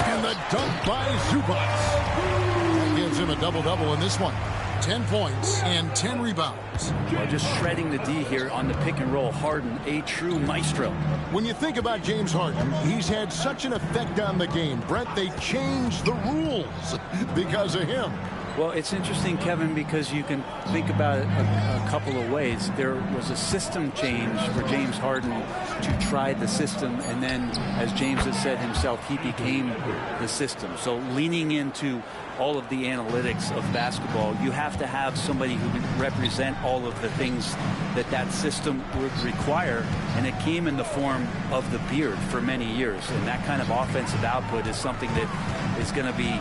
And the dunk by Zubats. That gives him a double-double in this one. 10 points and 10 rebounds. Well, just shredding the D here on the pick and roll. Harden, a true maestro. When you think about James Harden, he's had such an effect on the game. Brent, they changed the rules because of him. Well, it's interesting, Kevin, because you can think about it a couple of ways. There was a system change for James Harden to try the system, and then, as James has said himself, he became the system. So leaning into all of the analytics of basketball, you have to have somebody who can represent all of the things that that system would require, and it came in the form of the beard for many years. And that kind of offensive output is something that is going to be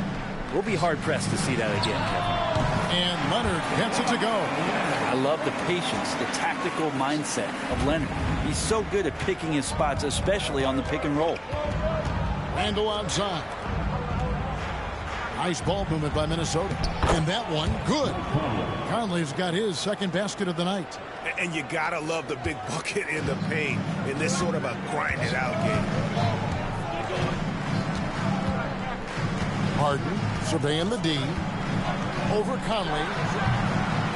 we'll be hard-pressed to see that again, Kevin. And Leonard gets it to go. I love the patience, the tactical mindset of Leonard. He's so good at picking his spots, especially on the pick and roll. Randall outside. Nice ball movement by Minnesota. And that one, good. Conley's got his second basket of the night. And you got to love the big bucket in the paint in this sort of a grinded-out game. Harden surveying the D. Over Conley.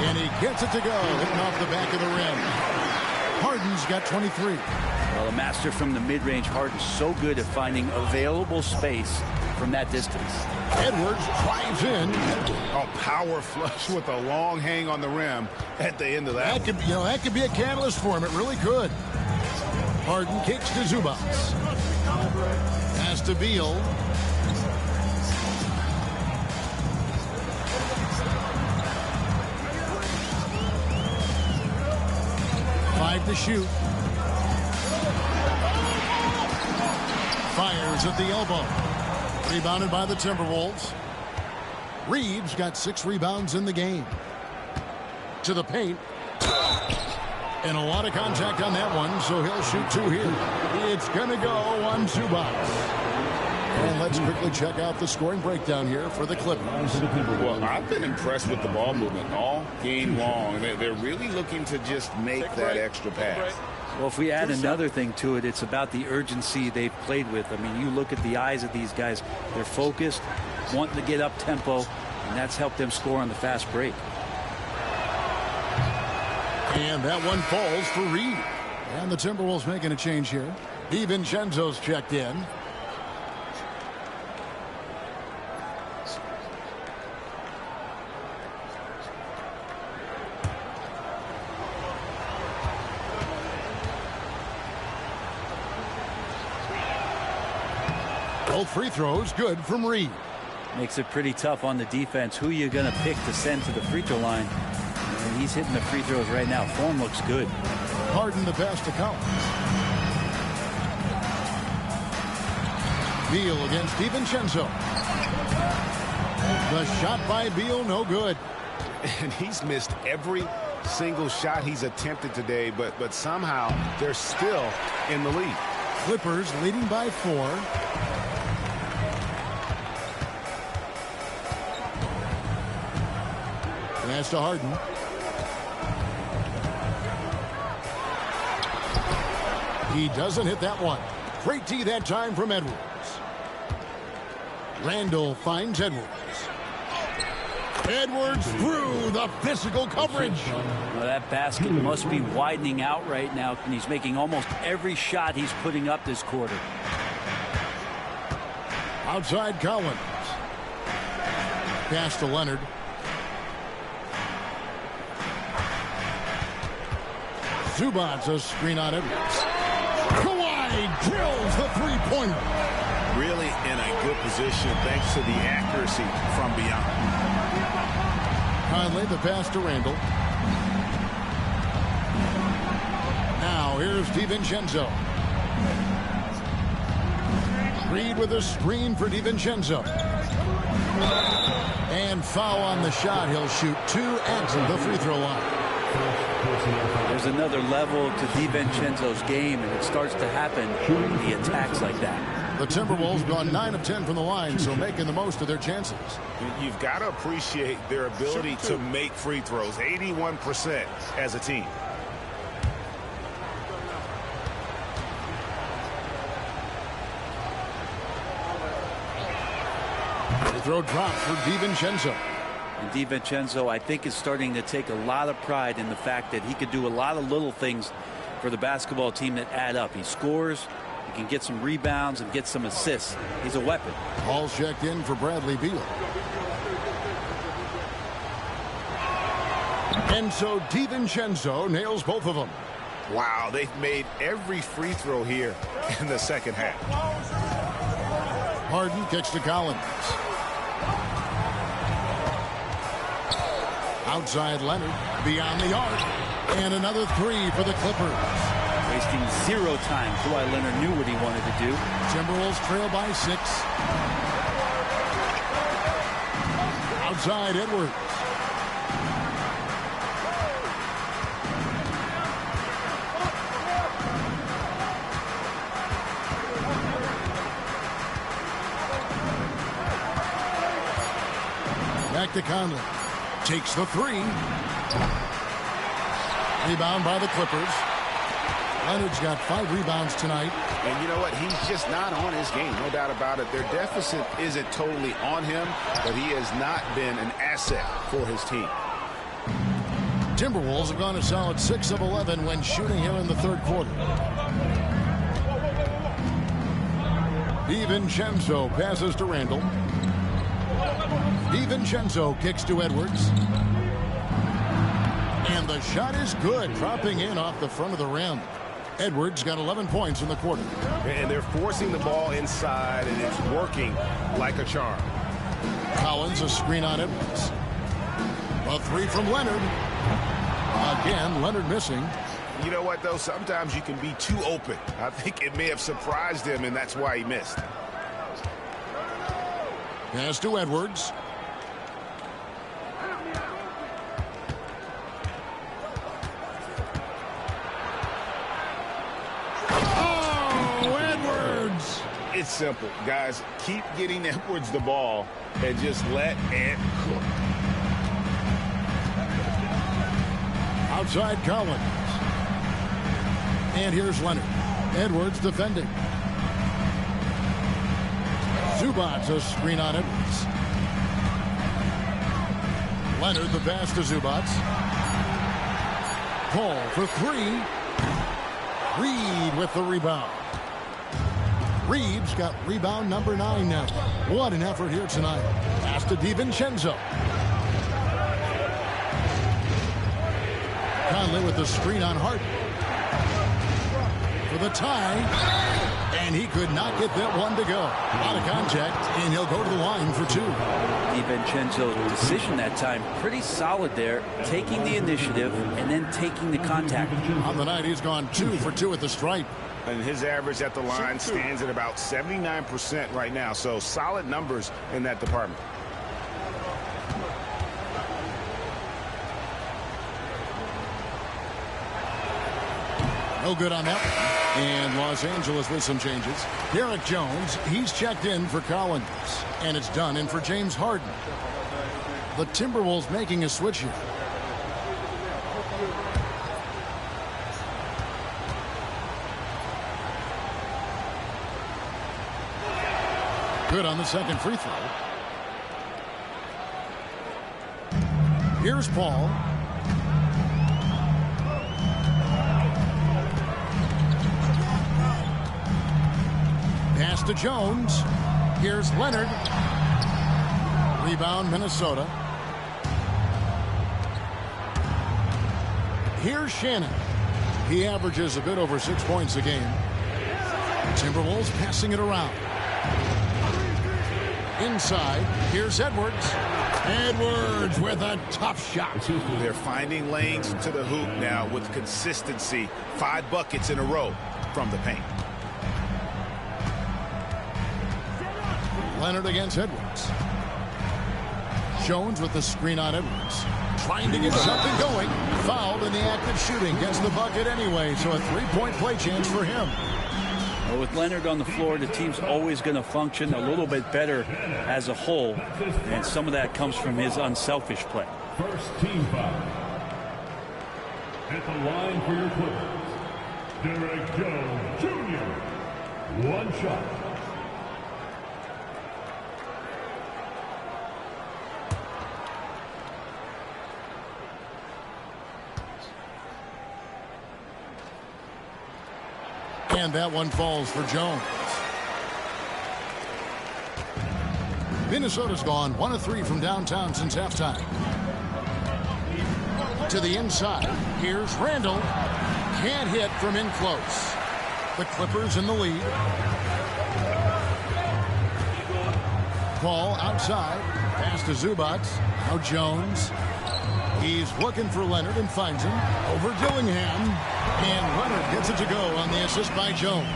And he gets it to go. Hitting off the back of the rim. Harden's got 23. Well, a master from the mid-range. Harden's so good at finding available space from that distance. Edwards drives in. A power flush with a long hang on the rim at the end of that. That could be a catalyst for him. It really could. Harden kicks to Zubac. Pass to Beal. Five to shoot. Fires at the elbow. Rebounded by the Timberwolves. Reeves got 6 rebounds in the game. To the paint. And a lot of contact on that one, so he'll shoot 2 here. It's going to go on Zubac. And let's quickly check out the scoring breakdown here for the Clippers. Well, I've been impressed with the ball movement all game long. They're really looking to just make that extra pass. Well, if we add another thing to it, it's about the urgency they've played with. I mean, you look at the eyes of these guys. They're focused, wanting to get up tempo, and that's helped them score on the fast break. And that one falls for Reed. And the Timberwolves making a change here. DiVincenzo's checked in. Both free throws good from Reed. Makes it pretty tough on the defense. Who you going to pick to send to the free throw line? And he's hitting the free throws right now. Form looks good. Harden the pass to Collins. Beal against DiVincenzo. The shot by Beal, no good. And he's missed every single shot he's attempted today, but somehow they're still in the lead. Clippers leading by 4. Pass to Harden. He doesn't hit that one. Great D that time from Edwards. Randall finds Edwards. Edwards through the physical coverage. Well, that basket must be widening out right now, and he's making almost every shot he's putting up this quarter. Outside Collins. Pass to Leonard. Zubac a screen on Edwards. Kawhi drills the three-pointer. Really in a good position thanks to the accuracy from beyond. Conley the pass to Randall. Now here's DiVincenzo. Reed with a screen for DiVincenzo. And foul on the shot. He'll shoot 2 at the free throw line. There's another level to DiVincenzo's game, and it starts to happen when he attacks like that. The Timberwolves gone 9 of 10 from the line, so making the most of their chances. You've got to appreciate their ability to make free throws. 81% as a team. Free throw drop for DiVincenzo. And DiVincenzo, I think, is starting to take a lot of pride in the fact that he could do a lot of little things for the basketball team that add up. He scores, he can get some rebounds and get some assists. He's a weapon. All checked in for Bradley Beal. And so DiVincenzo nails both of them. Wow, they've made every free throw here in the second half. Harden kicks to Collins. Outside Leonard, beyond the arc, and another 3 for the Clippers. Wasting 0 time. Kawhi Leonard knew what he wanted to do. Timberwolves trail by 6. Outside Edwards. Back to Conley. Takes the three. Rebound by the Clippers. Leonard's got 5 rebounds tonight. And you know what? He's just not on his game. No doubt about it. Their deficit isn't totally on him, but he has not been an asset for his team. Timberwolves have gone a solid 6 of 11 when shooting here in the third quarter. DiVincenzo passes to Randall. DiVincenzo kicks to Edwards. And the shot is good, dropping in off the front of the rim. Edwards got 11 points in the quarter. And they're forcing the ball inside, and it's working like a charm. Collins, a screen on Edwards. A three from Leonard. Again, Leonard missing. You know what, though? Sometimes you can be too open. I think it may have surprised him, and that's why he missed. Pass to Edwards. It's simple, guys. Keep getting Edwards the ball and just let Ant cook. Outside Collins. And here's Leonard. Edwards defending. Zubac a screen on Edwards. Leonard the pass to Zubac. Paul for three. Reed with the rebound. Reeves got rebound number 9 now. What an effort here tonight. Pass to DiVincenzo. Conley with the screen on Harden. For the tie. And he could not get that one to go. Out of contact, and he'll go to the line for 2. DiVincenzo's decision that time, pretty solid there. Taking the initiative and then taking the contact. On the night, he's gone 2 for 2 at the stripe. And his average at the line stands at about 79% right now. So solid numbers in that department. No good on that one. And Los Angeles with some changes. Derek Jones, he's checked in for Collins. And it's done in for James Harden. The Timberwolves making a switch here. Good on the second free throw. Here's Paul. Pass to Jones. Here's Leonard. Rebound, Minnesota. Here's Shannon. He averages a bit over 6 points a game. Timberwolves passing it around. Inside, here's Edwards. Edwards with a tough shot. They're finding lanes to the hoop now with consistency. 5 buckets in a row from the paint. Leonard against Edwards. Jones with the screen on Edwards. Trying to get something going. Fouled in the act of shooting. Gets the bucket anyway, so a 3-point play chance for him. Well, with Leonard on the floor, the team's always going to function a little bit better as a whole, and some of that comes from his unselfish play. First team foul. At the line for your Clippers, Derek Jones Jr. 1 shot. And that one falls for Jones. Minnesota's gone 1 of 3 from downtown since halftime. To the inside. Here's Randall. Can't hit from in close. The Clippers in the lead. Ball outside. Pass to Zubac. Now Jones. He's looking for Leonard and finds him. Over Dillingham. And Leonard gets it to go on the assist by Jones.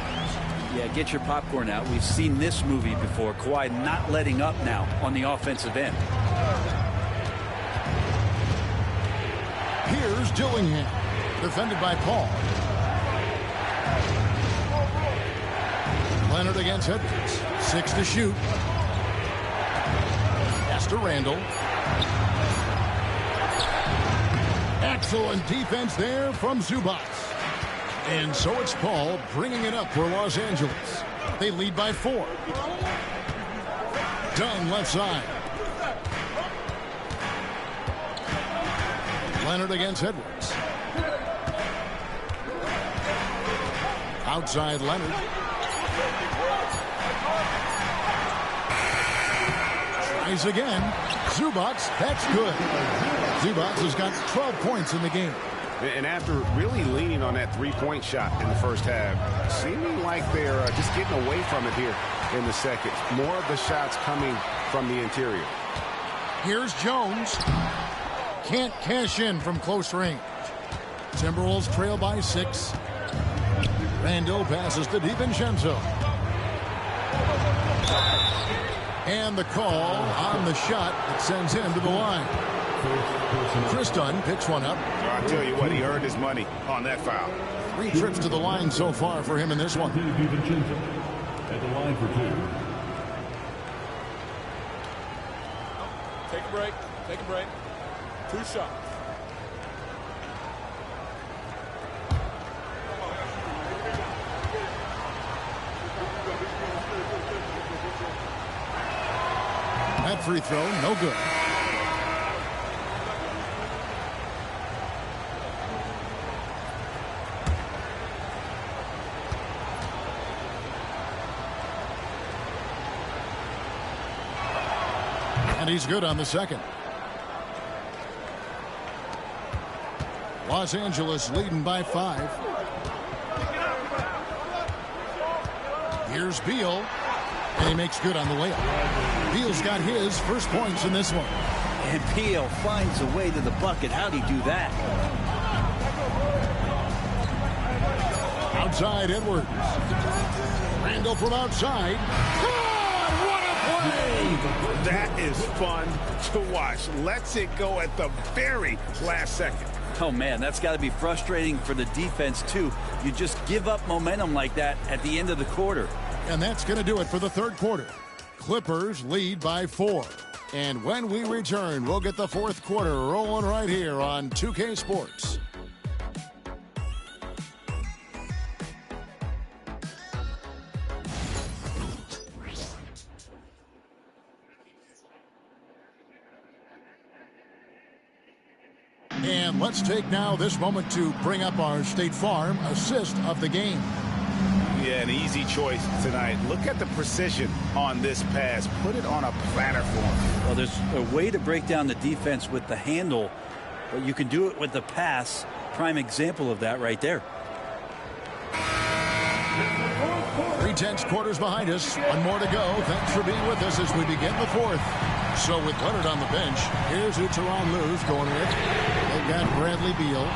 Yeah, get your popcorn out. We've seen this movie before. Kawhi not letting up now on the offensive end. Here's Dillingham. Defended by Paul. Leonard against Edwards. 6 to shoot. Pass to Randall. Excellent defense there from Zubac. And so it's Paul bringing it up for Los Angeles. They lead by 4. Dunn left side. Leonard against Edwards. Outside Leonard. Tries again. Zubac, that's good. Zubac has got 12 points in the game. And after really leaning on that three-point shot in the first half, seeming like they're just getting away from it here in the second. More of the shots coming from the interior. Here's Jones. Can't cash in from close range. Timberwolves trail by 6. Randall passes to DiVincenzo. And the call on the shot that sends him to the line. Chris Dunn picks one up. I'll tell you what, he earned his money on that foul. 3 trips to the line so far for him in this one. At the line for 2. Take a break. Take a break. 2 shots. That free throw, no good. And he's good on the second. Los Angeles leading by 5. Here's Beal. And he makes good on the layup. Beal's got his first points in this one. And Beal finds a way to the bucket. How'd he do that? Outside Edwards. Randall from outside. God, what a play! That is fun to watch. Lets it go at the very last second. Oh, man, that's got to be frustrating for the defense, too. You just give up momentum like that at the end of the quarter. And that's going to do it for the third quarter. Clippers lead by 4. And when we return, we'll get the fourth quarter rolling right here on 2K Sports. And let's take now this moment to bring up our State Farm assist of the game. Yeah, an easy choice tonight. Look at the precision on this pass. Put it on a platter for him. Well, there's a way to break down the defense with the handle, but you can do it with the pass. Prime example of that right there. 3 tenths quarters behind us. 1 more to go. Thanks for being with us as we begin the fourth. So with Leonard on the bench, here's who Teron Lue's going with. They've got Bradley Beal.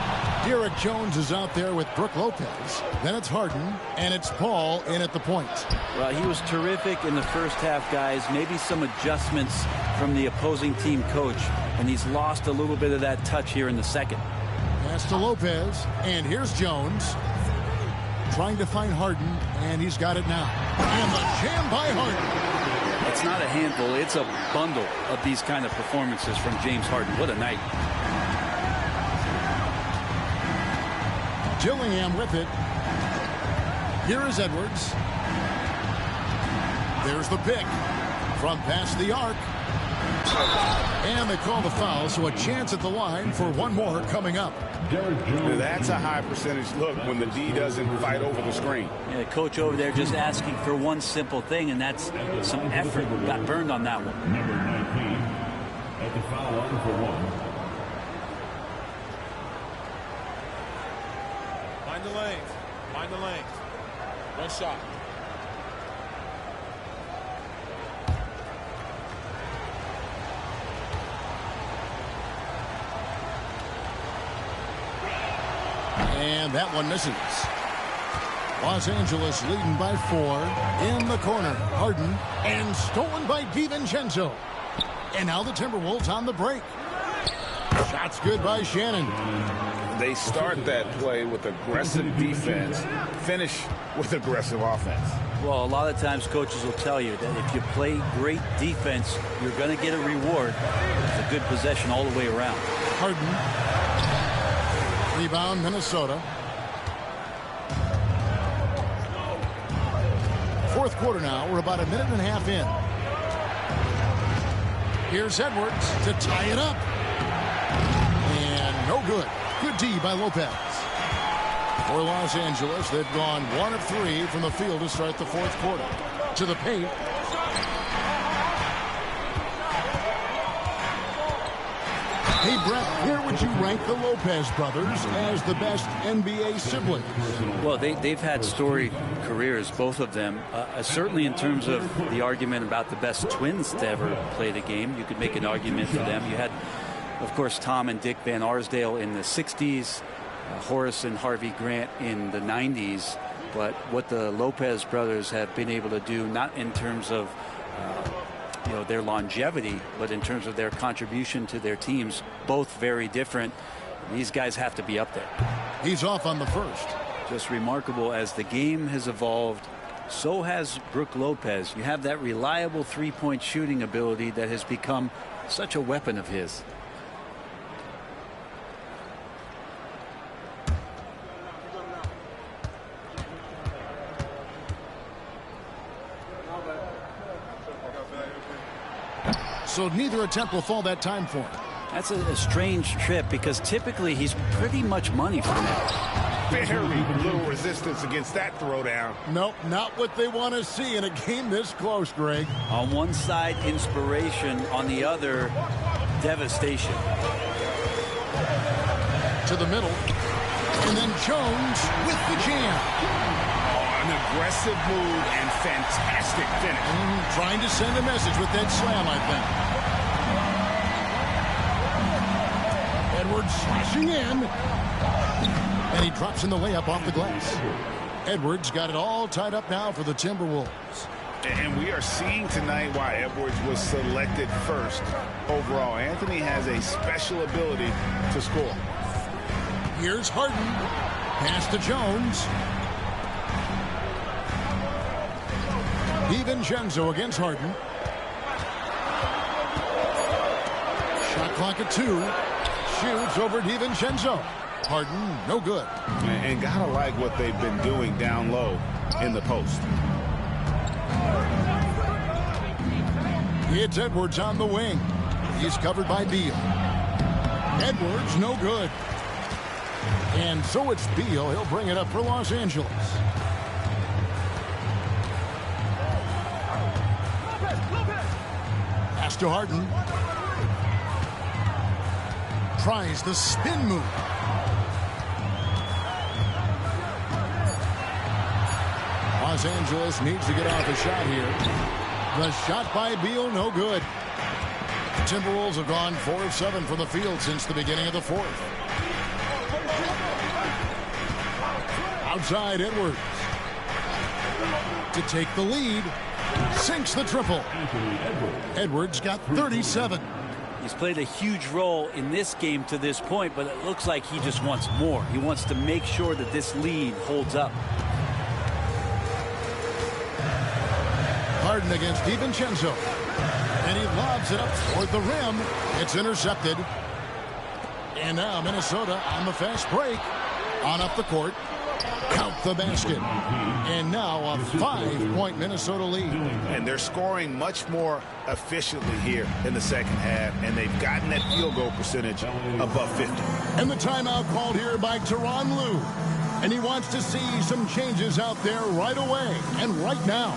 Derek Jones is out there with Brook Lopez. Then it's Harden, and it's Paul in at the point. Well, he was terrific in the first half, guys. Maybe some adjustments from the opposing team coach, and he's lost a little bit of that touch here in the second. Pass to Lopez, and here's Jones. Trying to find Harden, and he's got it now. And the jam by Harden. It's not a handful, it's a bundle of these kind of performances from James Harden. What a night. Dillingham with it. Here is Edwards. There's the pick from past the arc. And they call the foul, so a chance at the line for one more coming up. That's a high percentage look when the D doesn't fight over the screen. Yeah, coach over there just asking for one simple thing, and that's some effort. Got burned on that one. Number 19 at the foul line for 1. Find the lanes. Find the lanes. One shot. And that one misses. Los Angeles leading by 4 in the corner. Harden and stolen by DiVincenzo. And now the Timberwolves on the break. Shots good by Shannon. They start that play with aggressive defense, finish with aggressive offense. Well, a lot of times coaches will tell you that if you play great defense, you're going to get a reward. It's a good possession all the way around. Harden. Rebound, Minnesota. Fourth quarter now. We're about a minute and a half in. Here's Edwards to tie it up. And no good. Good D by Lopez. For Los Angeles, they've gone 1 of 3 from the field to start the fourth quarter. To the paint. Hey, Brett, where would you rank the Lopez brothers as the best NBA siblings? Well, they've had storied careers, both of them. Certainly in terms of the argument about the best twins to ever play the game, you could make an argument for them. You had, of course, Tom and Dick Van Arsdale in the 60s, Horace and Harvey Grant in the 90s. But what the Lopez brothers have been able to do, not in terms of their longevity, but in terms of their contribution to their teams, both very different. These guys have to be up there. He's off on the first. Just remarkable. As the game has evolved, so has Brook Lopez. You have that reliable three-point shooting ability that has become such a weapon of his. So neither attempt will fall that time for him. That's a strange trip because typically he's pretty much money for that. Very little resistance against that throwdown. Nope, not what they want to see in a game this close, Greg. On one side, inspiration. On the other, devastation. To the middle. And then Jones with the jam. An aggressive move and fantastic finish. Trying to send a message with that slam, I think. Edwards slashing in. And he drops in the layup off the glass. Edwards got it all tied up now for the Timberwolves. And we are seeing tonight why Edwards was selected first overall. Anthony has a special ability to score. Here's Harden. Pass to Jones. DiVincenzo against Harden. Shot clock at 2. Shoots over DiVincenzo. Harden, no good. And gotta like what they've been doing down low in the post. It's Edwards on the wing. He's covered by Beal. Edwards, no good. And so it's Beal. He'll bring it up for Los Angeles. Pass to Harden. Tries the spin move. Los Angeles needs to get off a shot here. The shot by Beal, no good. The Timberwolves have gone 4 of 7 from the field since the beginning of the fourth. Outside Edwards. To take the lead. Sinks the triple. Edwards got 37. He's played a huge role in this game to this point, but it looks like he just wants more. He wants to make sure that this lead holds up. Harden against DiVincenzo. And he lobs it up toward the rim. It's intercepted. And now Minnesota on the fast break. On up the court. Count the basket. And now a 5-point Minnesota lead. And they're scoring much more efficiently here in the second half. And they've gotten that field goal percentage above 50. And the timeout called here by Tyronn Lue. And he wants to see some changes out there right away and right now.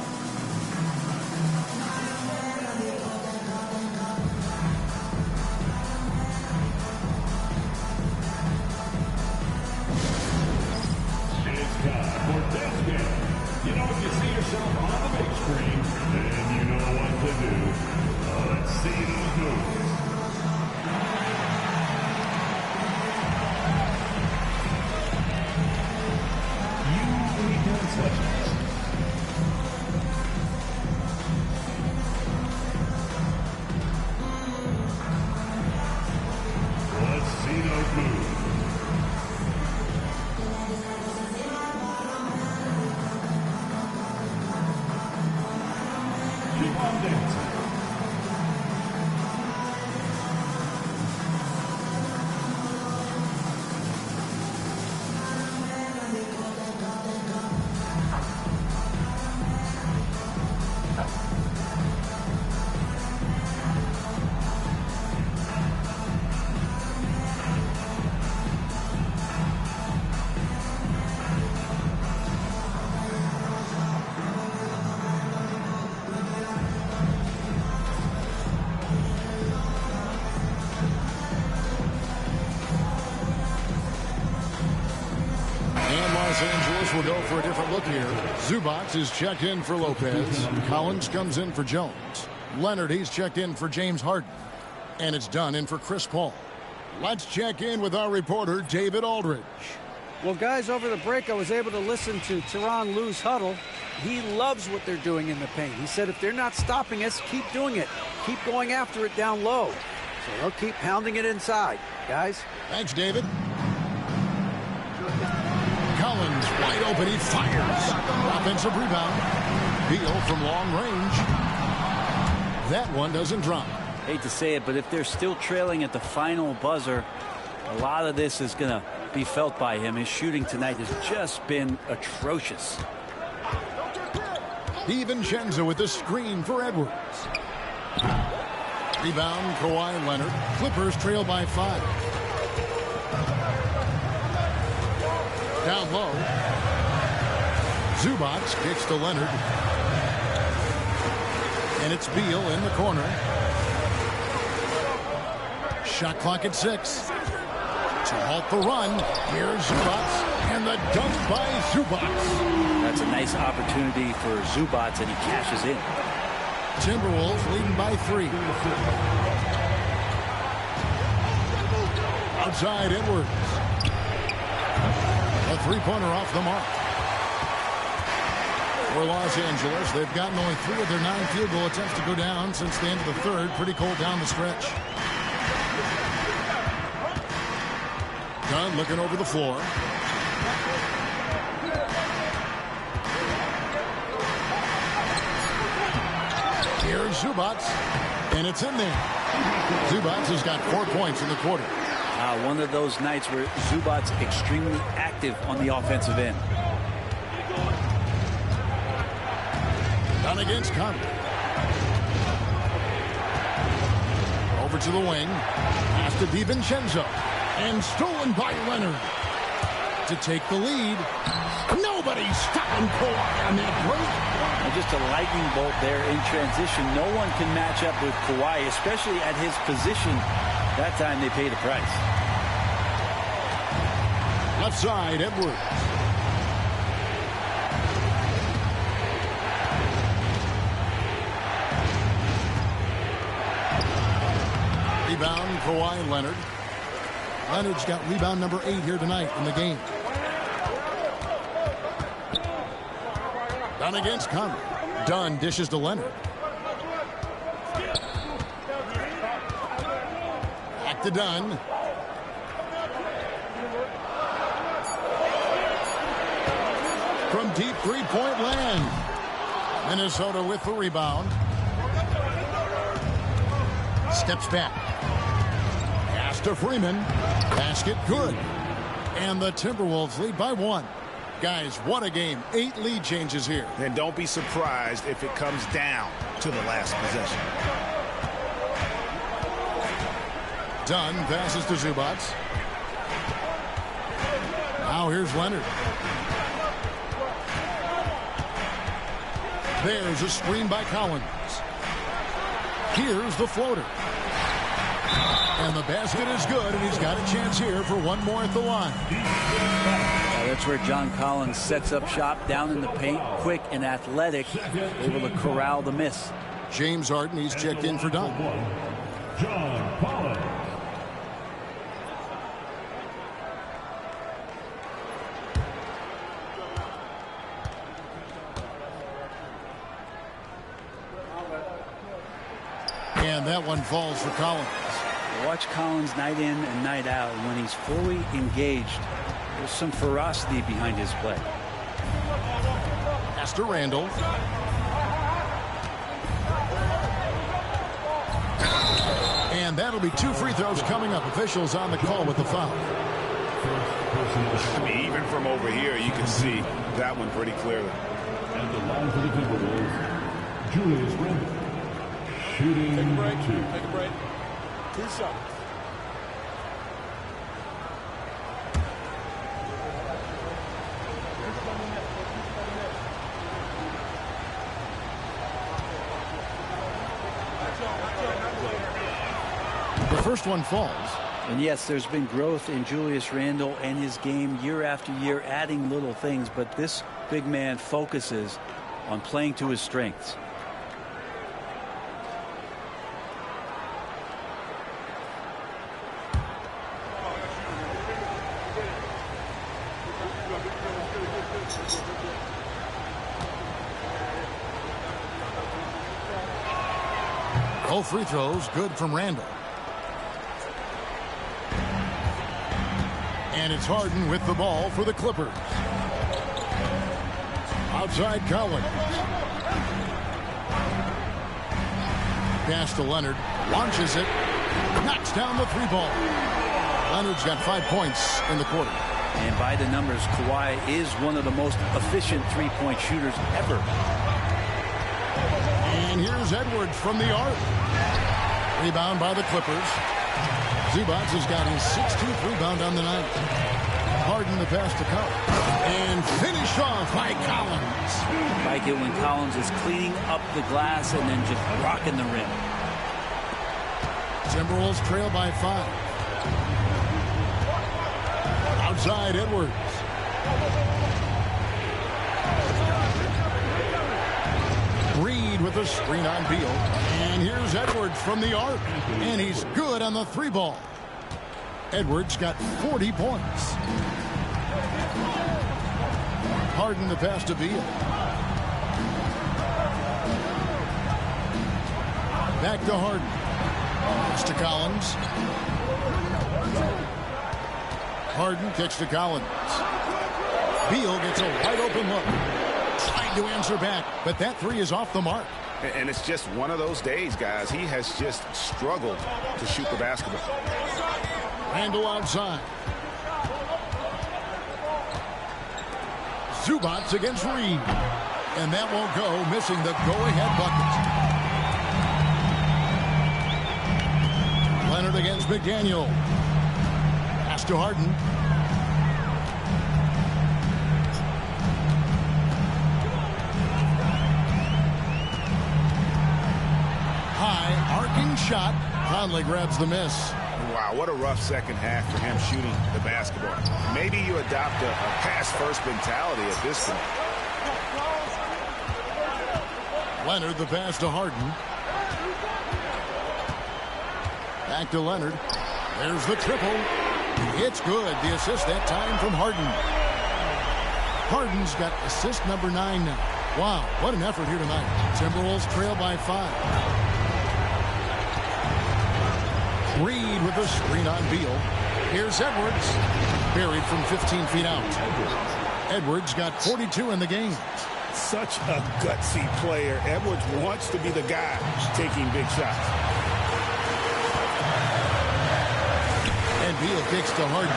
Los Angeles will go for a different look here. Zubac is checked in for Lopez. Collins comes in for Jones. Leonard, he's checked in for James Harden. And it's done in for Chris Paul. Let's check in with our reporter, David Aldridge. Well, guys, over the break, I was able to listen to Tyronn Lue's huddle. He loves what they're doing in the paint. He said if they're not stopping us, keep doing it. Keep going after it down low. So they'll keep pounding it inside, guys. Thanks, David. Collins wide open. He fires. Offensive rebound. Beal from long range. That one doesn't drop. Hate to say it, but if they're still trailing at the final buzzer, a lot of this is going to be felt by him. His shooting tonight has just been atrocious. DiVincenzo with the screen for Edwards. Rebound, Kawhi Leonard. Clippers trail by 5. Down low. Zubac kicks to Leonard. And it's Beal in the corner. Shot clock at 6. To halt the run, here's Zubac, and the dunk by Zubac. That's a nice opportunity for Zubac, and he cashes in. Timberwolves leading by 3. Outside Edwards. A three-pointer off the mark. For Los Angeles, they've gotten only 3 of their 9 field goal attempts to go down since the end of the third. Pretty cold down the stretch. Dunn looking over the floor. Here's Zubac, and it's in there. Zubac has got 4 points in the quarter. One of those nights where Zubac's extremely active on the offensive end. Dunn against Conley. Over to the wing. Pass to DiVincenzo. And stolen by Leonard. To take the lead. Nobody's stopping Kawhi on that break. Just a lightning bolt there in transition. No one can match up with Kawhi, especially at his position. That time they paid a price. Left side, Edwards. Rebound, Kawhi Leonard. Leonard's got rebound number 8 here tonight in the game. Dunn against Conley. Dunn dishes to Leonard. Back to Dunn. From deep three-point land. Minnesota with the rebound. Steps back. Pass to Freeman. Basket good. And the Timberwolves lead by 1. Guys, what a game. 8 lead changes here. And don't be surprised if it comes down to the last possession. Dunn passes to Zubac. Now here's Leonard. There's a screen by Collins. Here's the floater. And the basket is good, and he's got a chance here for one more at the line. That's where John Collins sets up shop down in the paint, quick and athletic, able to corral the miss. James Harden, he's checked in for Dunn. John Collins. And that one falls for Collins. Watch Collins night in and night out. And when he's fully engaged, there's some ferocity behind his play. Pass to Randall. And that'll be 2 free throws coming up. Officials on the call with the foul. I mean, even from over here, you can see that one pretty clearly. And the line for the Timberwolves, Julius Randle. Shooting Take a break. 2. Take a break. 2 shots. The first one falls. And yes, there's been growth in Julius Randle and his game year after year, adding little things, but this big man focuses on playing to his strengths. Both free throws good from Randle. And it's Harden with the ball for the Clippers. Outside Collins. Pass to Leonard. Launches it. Knocks down the three ball. Leonard's got 5 points in the quarter. And by the numbers, Kawhi is one of the most efficient three-point shooters ever. And here's Edwards from the arc. Rebound by the Clippers. Zubac has got his 16th rebound on the night. Harden the pass to Collins. And finished off by Collins. I like it when Collins is cleaning up the glass and then just rocking the rim. Timberwolves trail by 5. Outside Edwards. Reed with a screen on Beal. And here's Edwards from the arc. And he's good on the three ball. Edwards got 40 points. Harden the pass to Beal. Back to Harden. Kicks to Collins. Harden kicks to Collins. Beal gets a wide open look. Trying to answer back, but that three is off the mark. And it's just one of those days, guys. He has just struggled to shoot the basketball. Randle outside. Zubac against Reed. And that won't go, missing the go-ahead bucket. Leonard against McDaniel. Pass to Harden. High, arcing shot. Conley grabs the miss. Wow, what a rough second half for him shooting the basketball. Maybe you adopt a pass-first mentality at this point. Leonard the pass to Harden. Back to Leonard. There's the triple. It's good. The assist that time from Harden. Harden's got assist number 9 now. Wow, what an effort here tonight. Timberwolves trail by 5. Reed with a screen on Beal. Here's Edwards. Buried from 15 feet out. Edwards got 42 in the game. Such a gutsy player. Edwards wants to be the guy taking big shots. And Beal kicks to Harden.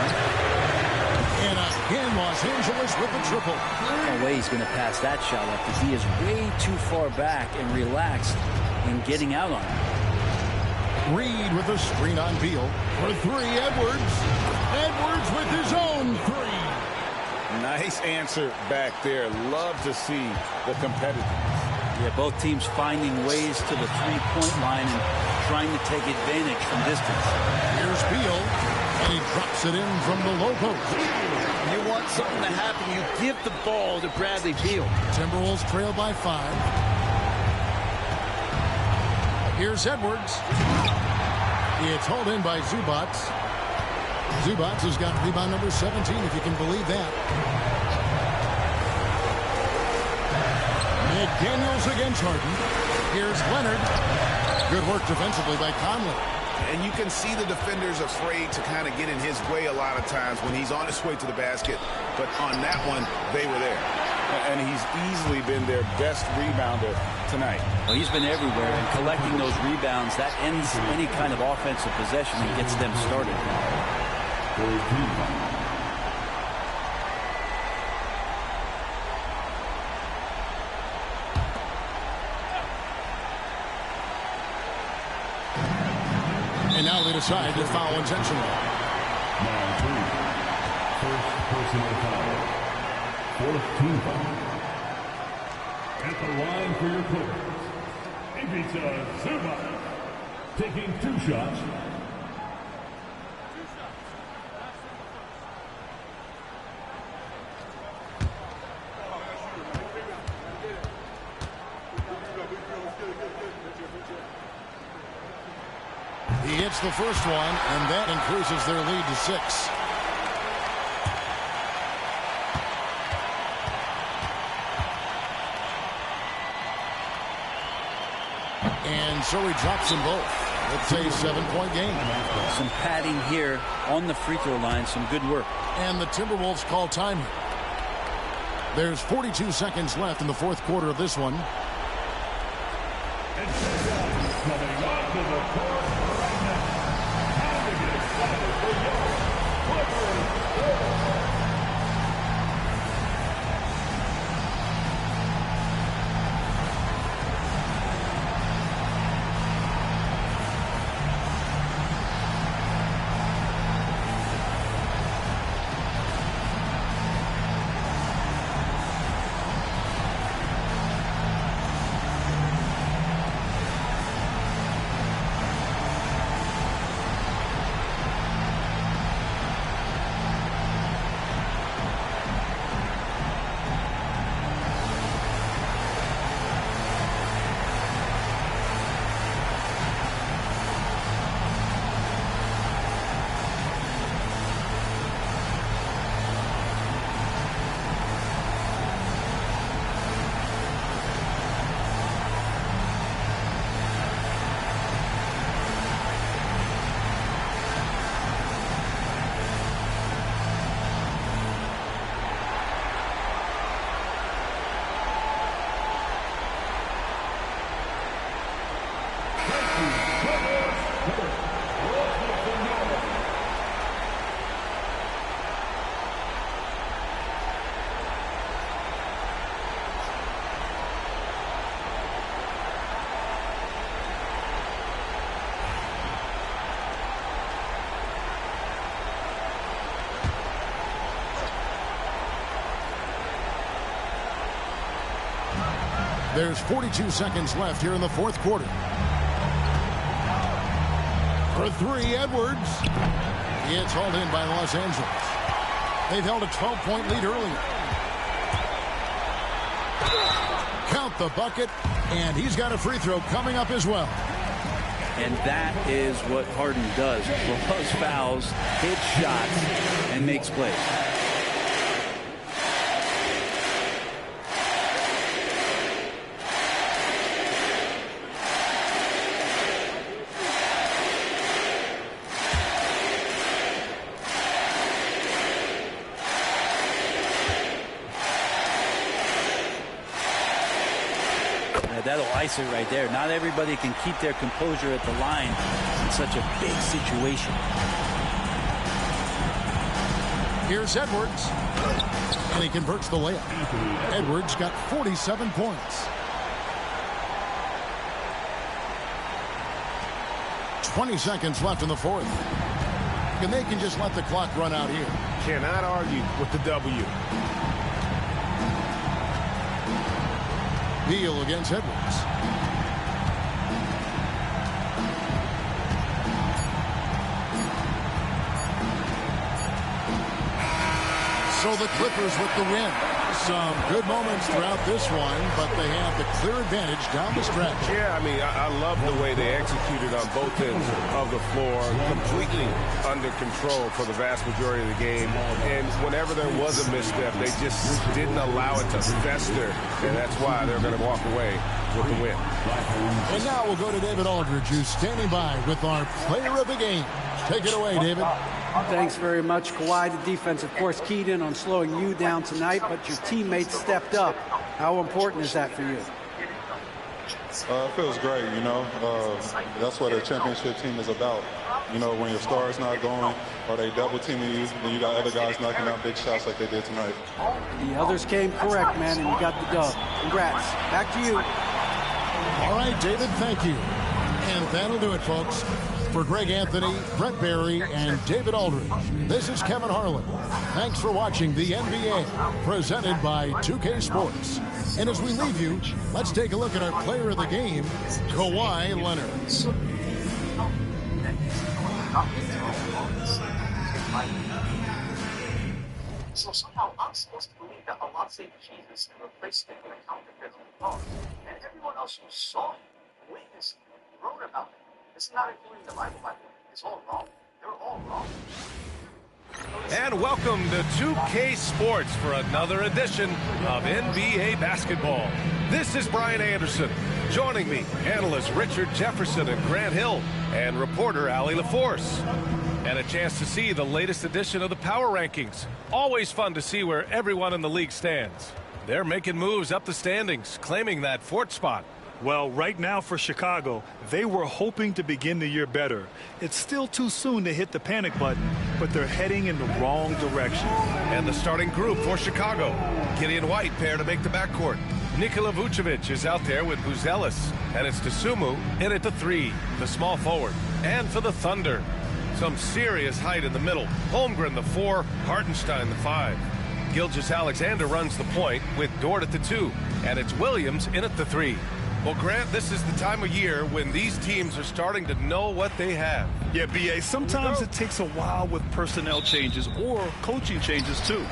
And again, Los Angeles with the triple. No way he's going to pass that shot up because he is way too far back and relaxed in getting out on it. Reed with a screen on Beal. For 3, Edwards. Edwards with his own 3. Nice answer back there. Love to see the competitiveness. Yeah, both teams finding ways to the three-point line and trying to take advantage from distance. Here's Beal, and he drops it in from the low post. You want something to happen, you give the ball to Bradley Beal. Timberwolves trail by 5. Here's Edwards. It's hauled in by Zubac. Zubac has got rebound number 17, if you can believe that. McDaniels against Harden. Here's Leonard. Good work defensively by Conley. And you can see the defenders afraid to kind of get in his way a lot of times when he's on his way to the basket. But on that one, they were there. And he's easily been their best rebounder tonight. Well, he's been everywhere, and collecting those rebounds, that ends any kind of offensive possession and gets them started. And now they decide to foul intentionally. First personal foul. 4th team foul. At the line for your Clippers, Ivica Zubac, taking 2 shots. He hits the first one, and that increases their lead to 6. And so he drops them both. It's a 7-point game. Some padding here on the free throw line. Some good work. And the Timberwolves call time. There's 42 seconds left in the fourth quarter of this one. Coming onto the court right now. Having it excited for your Clippers. There's 42 seconds left here in the fourth quarter. For three, Edwards. It's hauled in by Los Angeles. They've held a 12-point lead earlier. Count the bucket, and he's got a free throw coming up as well. And that is what Harden does. Blows fouls, hits shots, and makes plays. That'll ice it right there. Not everybody can keep their composure at the line in such a big situation. Here's Edwards. And he converts the layup. Edwards got 47 points. 20 seconds left in the fourth. And they can just let the clock run out here. Cannot argue with the W. Beal against Edwards. So the Clippers with the win. Some good moments throughout this one, but they have the clear advantage down the stretch. Yeah, I mean, I love the way they executed on both ends of the floor, completely under control for the vast majority of the game. And whenever there was a misstep, they just didn't allow it to fester, and that's why they're going to walk away with the win. And now we'll go to David Aldridge, who's standing by with our player of the game. Take it away, David. Thanks very much, Kawhi. The defense, of course, keyed in on slowing you down tonight, but your teammates stepped up. How important is that for you? It feels great, you know. That's what a championship team is about. You know, when your star's not going or they double teaming you, then you got other guys knocking out big shots like they did tonight. The others came correct, man, and you got the dub. Congrats. Back to you. All right, David, thank you. And that'll do it, folks. For Greg Anthony, Brett Barry, and David Aldridge, this is Kevin Harlan. Thanks for watching the NBA, presented by 2K Sports. And as we leave you, let's take a look at our player of the game, Kawhi Leonard. So somehow I'm supposed to believe that Allah saved Jesus and replaced him with a counterfeit on the cross. And everyone else who saw him, witnessed him, wrote about him, It's not including the Bible. It's all wrong. They're all wrong. And welcome to 2K Sports for another edition of NBA basketball. This is Brian Anderson. Joining me, analysts Richard Jefferson and Grant Hill, and reporter Allie LaForce. And a chance to see the latest edition of the Power Rankings. Always fun to see where everyone in the league stands. They're making moves up the standings, claiming that fourth spot. Well, right now for Chicago, they were hoping to begin the year better. It's still too soon to hit the panic button, but they're heading in the wrong direction. And the starting group for Chicago. Gideon White pair to make the backcourt. Nikola Vucevic is out there with Buzelis. And it's Dosunmu in at the 3, the small forward. And for the Thunder, some serious height in the middle. Holmgren the 4, Hartenstein the 5. Gilgeous-Alexander runs the point with Dort at the 2. And it's Williams in at the 3. Well, Grant, this is the time of year when these teams are starting to know what they have. Yeah, B.A., sometimes it takes a while with personnel changes or coaching changes, too.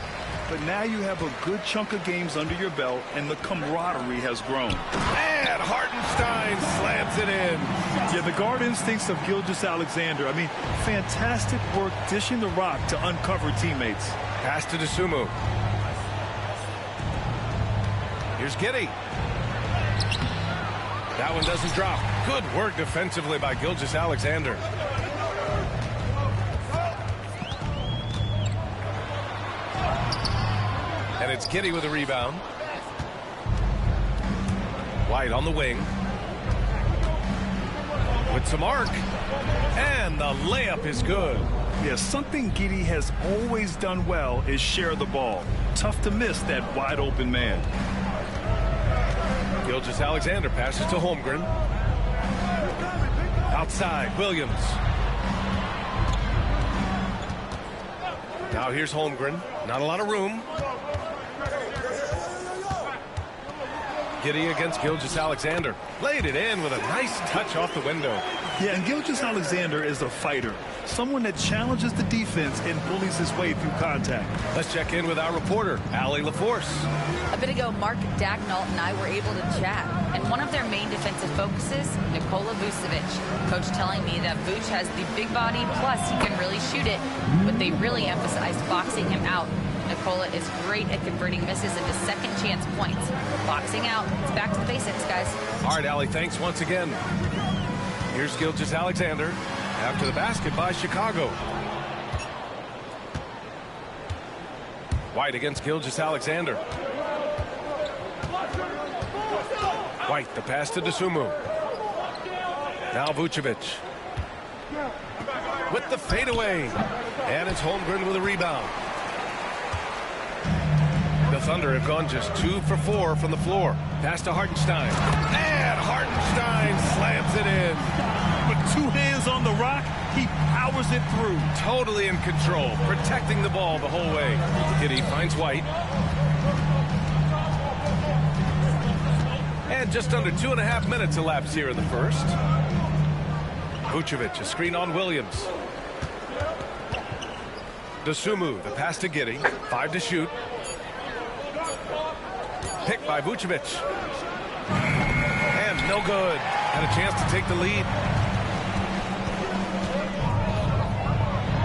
But now you have a good chunk of games under your belt, and the camaraderie has grown. And Hartenstein slams it in. Yeah, the guard instincts of Gilgeous-Alexander. I mean, fantastic work dishing the rock to uncover teammates. Pass to Dosunmu. Here's Giddey. That one doesn't drop. Good work defensively by Gilgeous-Alexander. And it's Giddey with a rebound. White on the wing. With some arc. And the layup is good. Yeah, something Giddey has always done well is share the ball. Tough to miss that wide open man. Gilgeous-Alexander passes to Holmgren. Outside, Williams. Now here's Holmgren. Not a lot of room. Giddey against Gilgeous-Alexander. Laid it in with a nice touch off the window. Yeah, and Gilgeous-Alexander is a fighter. Someone that challenges the defense and bullies his way through contact. Let's check in with our reporter, Allie LaForce. A bit ago, Mark Dagnall and I were able to chat. And one of their main defensive focuses, Nikola Vucevic. Coach telling me that Vuce has the big body, plus he can really shoot it. But they really emphasized boxing him out. Nikola is great at converting misses into second chance points. Boxing out. It's back to the basics, guys. All right, Allie, thanks once again. Here's Gilgeous-Alexander after the basket by Chicago. White against Gilgeous-Alexander. White, the pass to Dosunmu. Now Vucevic. With the fadeaway. And it's Holmgren with a rebound. The Thunder have gone just 2 for 4 from the floor. Pass to Hartenstein. And Hartenstein slams it in. With 2 hands on the rock, he powers it through. Totally in control, protecting the ball the whole way. Giddey finds White. And just under 2.5 minutes elapsed here in the first. Vucevic, a screen on Williams. Dosunmu, the pass to Giddey. 5 to shoot. Picked by Vucevic. And no good. Had a chance to take the lead.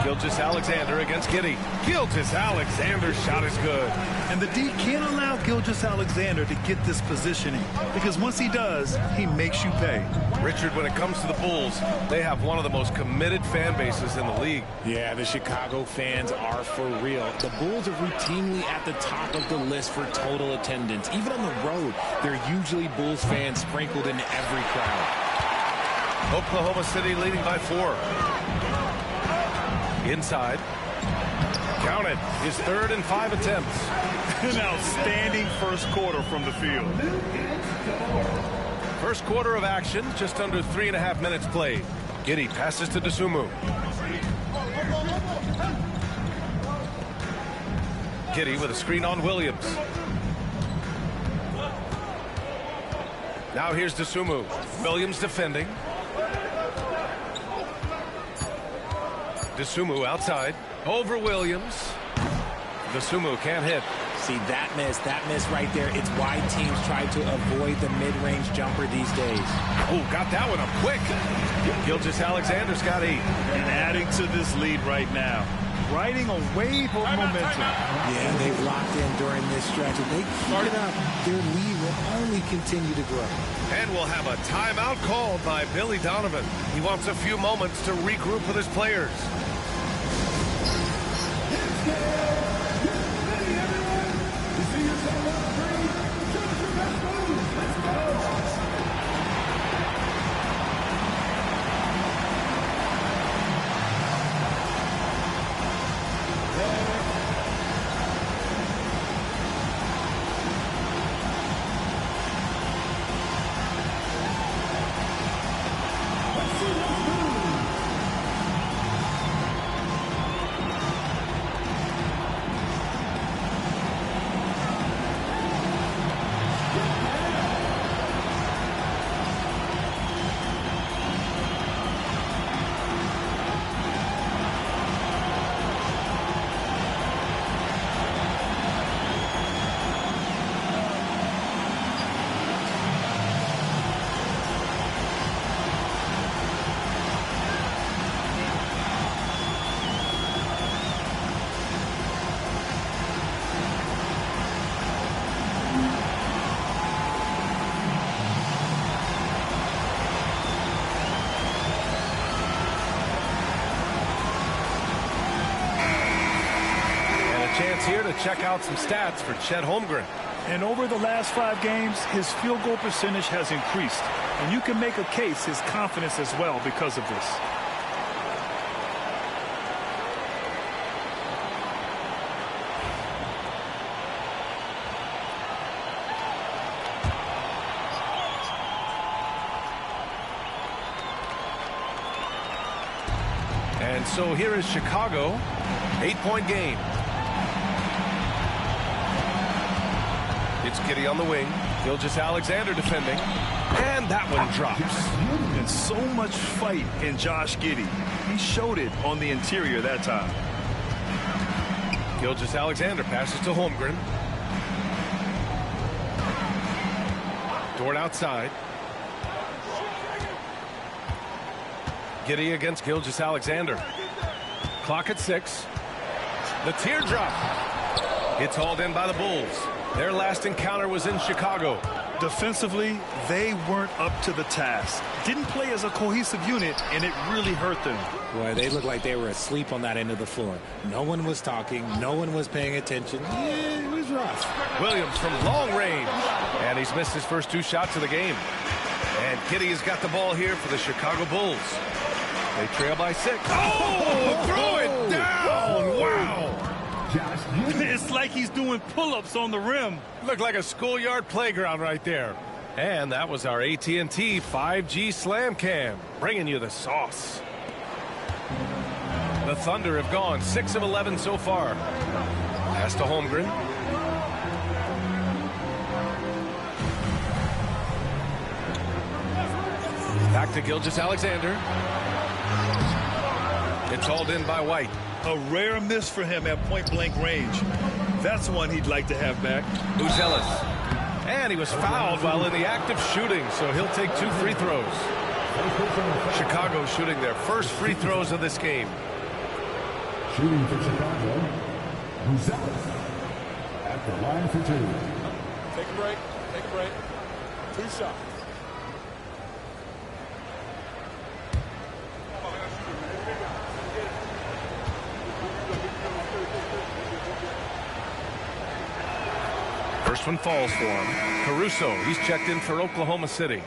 Gilgeous-Alexander against Giddey. Gilgeous-Alexander's shot is good. And the D can't allow Gilgeous-Alexander to get this positioning, because once he does, he makes you pay. Richard, when it comes to the Bulls, they have one of the most committed fan bases in the league. Yeah, the Chicago fans are for real. The Bulls are routinely at the top of the list for total attendance. Even on the road, they're usually Bulls fans sprinkled in every crowd. Oklahoma City leading by 4. Inside. Count it. His 3rd and 5 attempts. An outstanding first quarter from the field. First quarter of action, just under 3.5 minutes played. Giddey passes to Dosunmu. Giddey with a screen on Williams. Now here's Dosunmu. Williams defending. Dosunmu outside. Over Williams. Dosunmu can't hit. See, that miss right there. It's why teams try to avoid the mid-range jumper these days. Oh, got that one up quick. Gilgeous-Alexander's got 8. And adding to this lead right now. Riding a wave of momentum. Yeah, they've locked in during this stretch. If they keep it up, their lead will only continue to grow. And we'll have a timeout called by Billy Donovan. He wants a few moments to regroup with his players. Chance here to check out some stats for Chet Holmgren. And over the last 5 games, his field goal percentage has increased. And you can make a case his confidence as well because of this. And so here is Chicago. 8-point game. It's Giddey on the wing. Gilgeous-Alexander defending. And that one drops. And so much fight in Josh Giddey. He showed it on the interior that time. Gilgeous-Alexander passes to Holmgren. Dort outside. Giddey against Gilgeous-Alexander. Clock at 6. The teardrop. It's hauled in by the Bulls. Their last encounter was in Chicago. Defensively, they weren't up to the task. Didn't play as a cohesive unit, and it really hurt them. Boy, they looked like they were asleep on that end of the floor. No one was talking. No one was paying attention. Yeah, it was rough. Williams from long range. And he's missed his first 2 shots of the game. And Giddey has got the ball here for the Chicago Bulls. They trail by 6. Oh, throw it down. Wow. It's like he's doing pull-ups on the rim. Looked like a schoolyard playground right there. And that was our AT&T 5G Slam Cam, bringing you the sauce. The Thunder have gone 6 of 11 so far. Pass to Holmgren. Back to Gilgeous-Alexander. It's hauled in by White. A rare miss for him at point-blank range. That's one he'd like to have back. Uzelis. And he was fouled while in the act of shooting, so he'll take 2 free throws. Chicago shooting their first free throws of this game. Shooting for Chicago, Uzelis at the line for 2. Take a break. Take a break. 2 shots. First one falls for him. Caruso, he's checked in for Oklahoma City.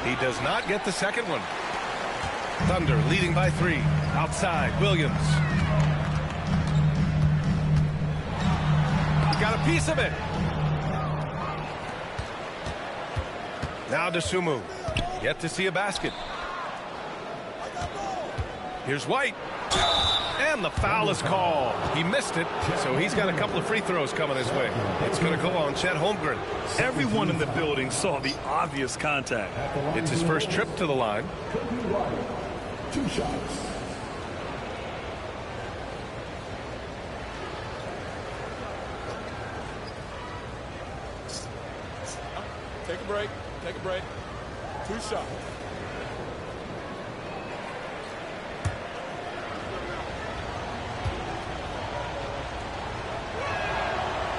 He does not get the second one. Thunder leading by 3. Outside, Williams. Got a piece of it. Now to Sumu. Yet to see a basket. Here's White. And the foul is called. He missed it, so he's got a couple of free throws coming his way. It's going to go on Chet Holmgren. Everyone in the building saw the obvious contact. It's his first trip to the line. 2 shots. Take a break. Take a break. 2 shots.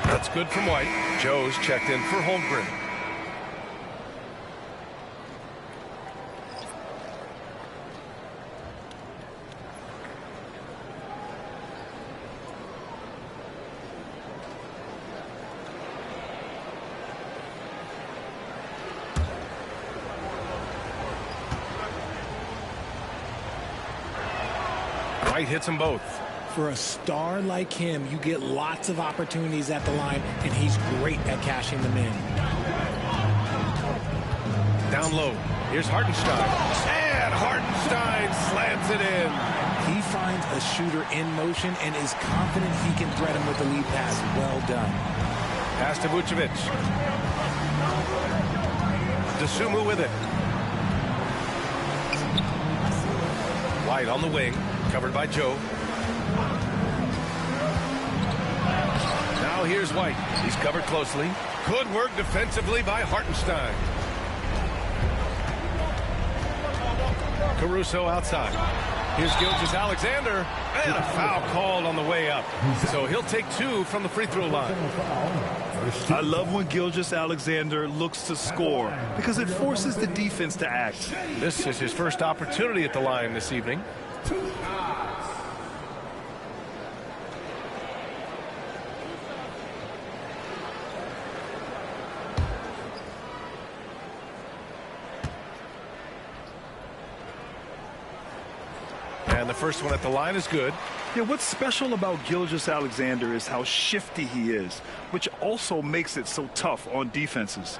That's good from White. Joe's checked in for Holmgren. White hits them both. For a star like him, you get lots of opportunities at the line, and he's great at cashing them in. Down low. Here's Hartenstein. And Hartenstein slams it in. He finds a shooter in motion and is confident he can thread him with the lead pass. Well done. Pass to Vucevic. DeSumo with it. White on the wing, covered by Joe. Now here's White. He's covered closely. Good work defensively by Hartenstein. Caruso outside. Here's Gilgeous-Alexander. And a foul called on the way up. So he'll take 2 from the free throw line. I love when Gilgeous-Alexander looks to score because it forces the defense to act. This is his first opportunity at the line this evening. And the first one at the line is good. Yeah, what's special about Gilgeous-Alexander is how shifty he is, which also makes it so tough on defenses.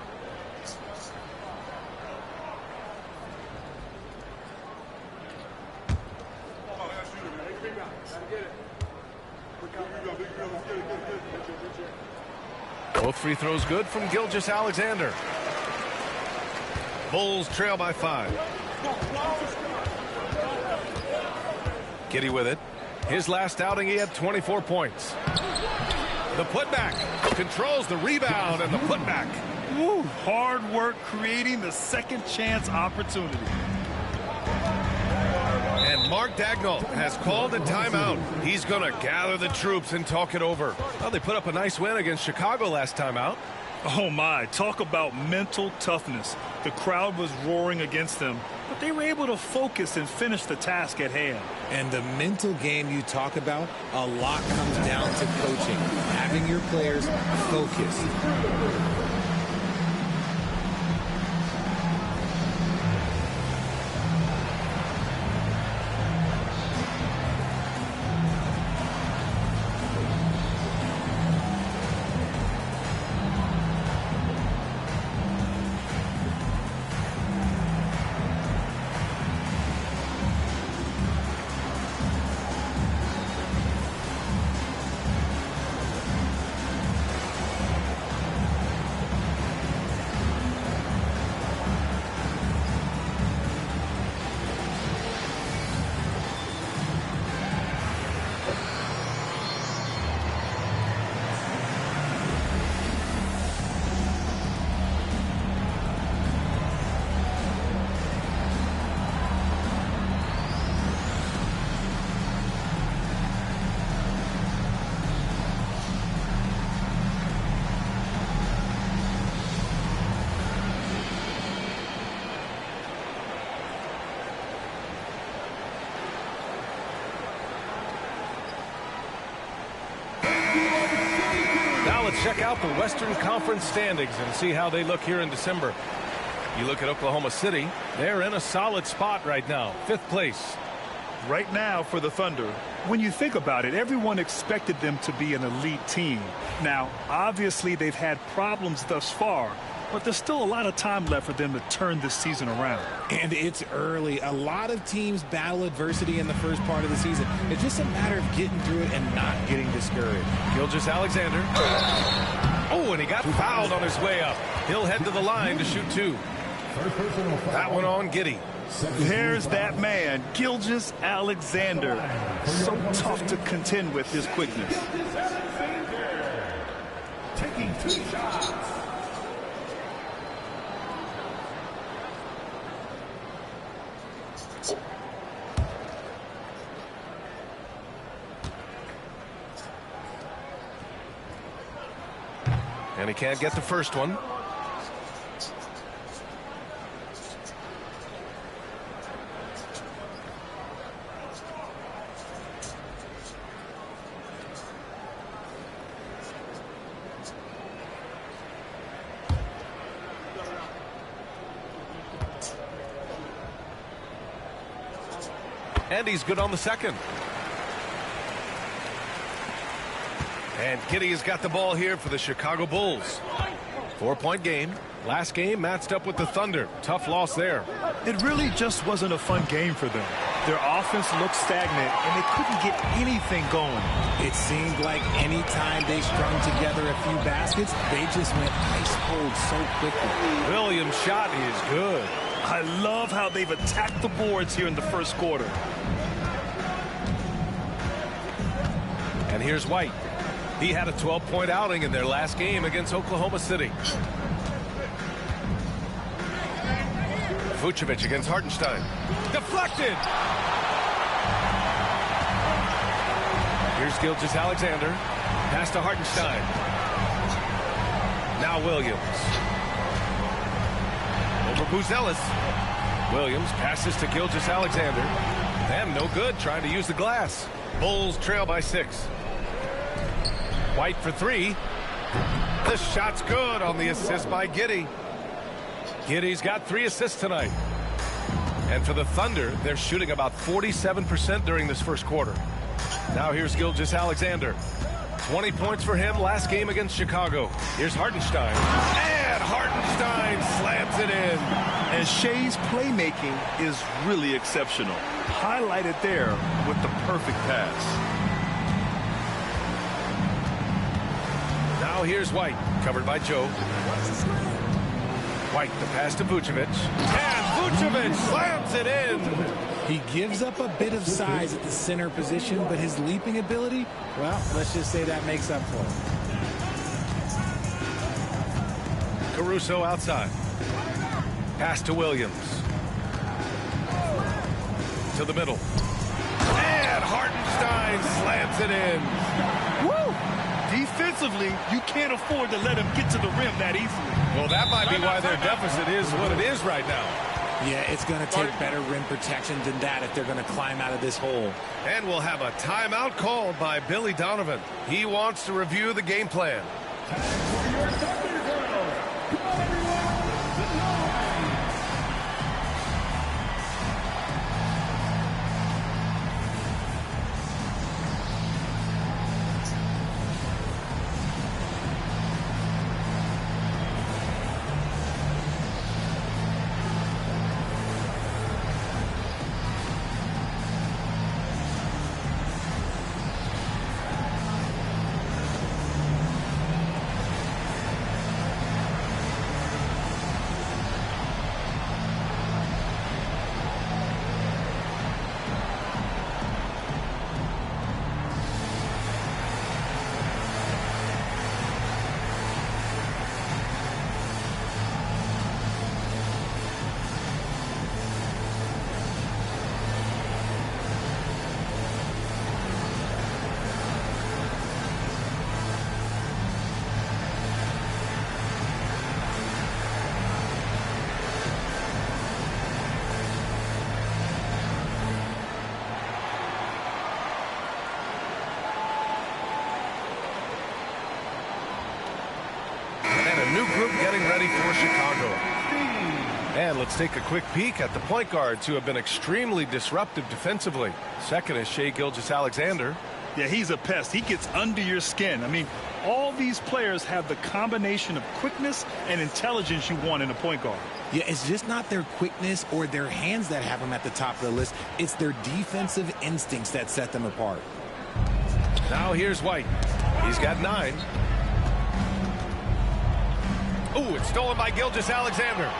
Both free throws good from Gilgeous-Alexander. Bulls trail by 5. Giddy with it. His last outing, he had 24 points. The putback. Controls the rebound and the putback. Woo, hard work creating the second chance opportunity. And Mark Dagnall has called a timeout. He's going to gather the troops and talk it over. Well, they put up a nice win against Chicago last time out. Oh my, talk about mental toughness. The crowd was roaring against them, but they were able to focus and finish the task at hand. And the mental game you talk about, a lot comes down to coaching, having your players focused. Let's check out the Western Conference standings and see how they look here in December. You look at Oklahoma City, they're in a solid spot right now, 5th place. Right now for the Thunder, when you think about it, everyone expected them to be an elite team. Now, obviously they've had problems thus far, but there's still a lot of time left for them to turn this season around. And it's early. A lot of teams battle adversity in the first part of the season. It's just a matter of getting through it and not getting discouraged. Gilgeous-Alexander. Oh, and he got fouled on his way up. He'll head to the line to shoot 2. That one on Giddey. There's that man, Gilgeous-Alexander. So tough to contend with his quickness. Taking 2 shots. And he can't get the first one. And he's good on the second. And Giddey has got the ball here for the Chicago Bulls. 4-point game. Last game matched up with the Thunder. Tough loss there. It really just wasn't a fun game for them. Their offense looked stagnant, and they couldn't get anything going. It seemed like any time they strung together a few baskets, they just went ice cold so quickly. Williams' shot is good. I love how they've attacked the boards here in the first quarter. And here's White. He had a 12-point outing in their last game against Oklahoma City. Vucevic against Hartenstein. Deflected! Here's Gilgeous-Alexander. Pass to Hartenstein. Now Williams. Over Buzelis. Williams passes to Gilgeous-Alexander. And no good, trying to use the glass. Bulls trail by 6. White for 3. The shot's good on the assist by Giddey. Giddey's got 3 assists tonight. And for the Thunder, they're shooting about 47% during this first quarter. Now here's Gilgeous-Alexander. 20 points for him last game against Chicago. Here's Hartenstein. And Hartenstein slams it in. And Shea's playmaking is really exceptional. Highlighted there with the perfect pass. Now here's White, covered by Joe. White, the pass to Vucevic. And Vucevic slams it in. He gives up a bit of size at the center position, but his leaping ability, well, let's just say that makes up for it. Caruso outside. Pass to Williams. To the middle. And Hartenstein slams it in. Woo! Defensively, you can't afford to let him get to the rim that easily. Well, that might be why their deficit is what it is right now. Yeah, it's going to take better rim protection than that if they're going to climb out of this hole. And we'll have a timeout called by Billy Donovan. He wants to review the game plan. New group getting ready for Chicago. And let's take a quick peek at the point guards who have been extremely disruptive defensively. Second is Shai Gilgeous-Alexander. Yeah, he's a pest. He gets under your skin. I mean, All these players have the combination of quickness and intelligence you want in a point guard. Yeah, it's just not their quickness or their hands that have them at the top of the list. It's their defensive instincts that set them apart. Now here's White. He's got 9. Ooh, it's stolen by Gilgeous-Alexander.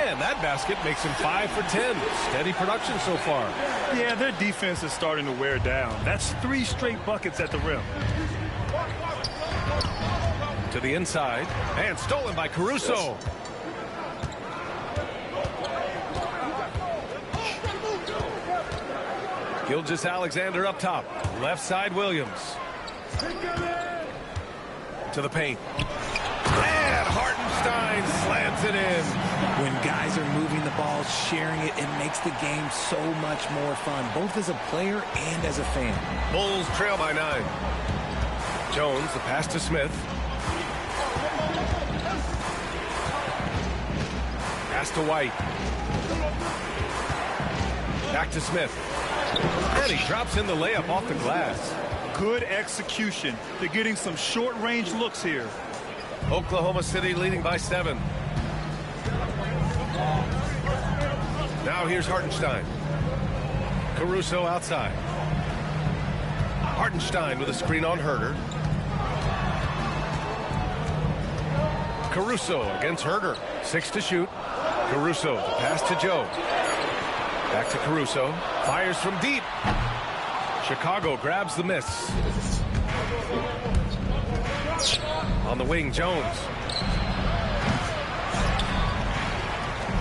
And that basket makes him 5 for 10. Steady production so far. Yeah, their defense is starting to wear down. That's 3 straight buckets at the rim. To the inside. And stolen by Caruso. Gilgeous-Alexander up top. Left side, Williams. To the paint. And Hartenstein slams it in. When guys are moving the ball, sharing it, it makes the game so much more fun, both as a player and as a fan. Bulls trail by 9. Jones, the pass to Smith. Pass to White. Back to Smith. And he drops in the layup off the glass. Good execution. They're getting some short-range looks here. Oklahoma City leading by 7. Now here's Hartenstein. Caruso outside. Hartenstein with a screen on Herder. Caruso against Herder. 6 to shoot. Caruso to pass to Joe. Back to Caruso. Fires from deep. Chicago grabs the miss. On the wing, Jones.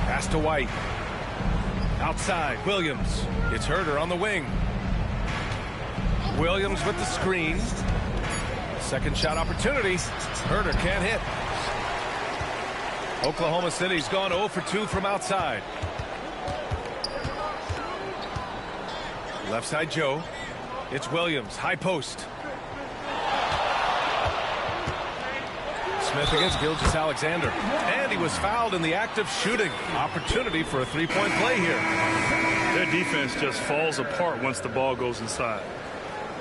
Pass to White. Outside, Williams. It's Herder on the wing. Williams with the screen. Second shot opportunity. Herder can't hit. Oklahoma City's gone 0 for 2 from outside. Left side, Joe. It's Williams, high post. Smith against Gilgeous-Alexander. And he was fouled in the act of shooting. Opportunity for a three-point play here. Their defense just falls apart once the ball goes inside.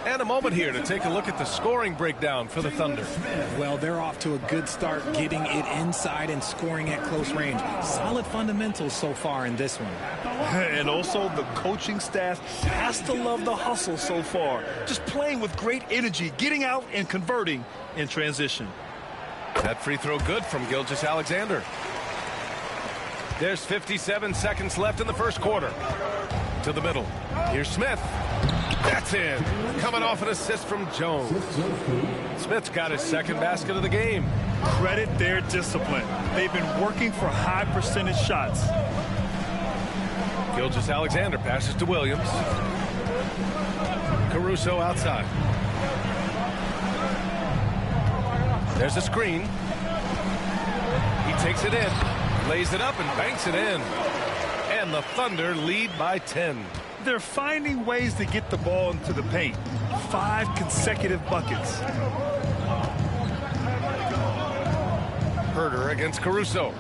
And a moment here to take a look at the scoring breakdown for the Thunder. Well, they're off to a good start getting it inside and scoring at close range. Solid fundamentals so far in this one. And also the coaching staff has to love the hustle so far. Just playing with great energy, getting out and converting in transition. That free throw good from Gilgeous-Alexander. There's 57 seconds left in the first quarter. To the middle. Here's Smith. That's in. Coming off an assist from Jones. Smith's got his second basket of the game. Credit their discipline. They've been working for high percentage shots. Gilgeous-Alexander passes to Williams. Caruso outside. There's a screen. He takes it in, lays it up, and banks it in. And the Thunder lead by 10. They're finding ways to get the ball into the paint. 5 consecutive buckets. Herder against Caruso.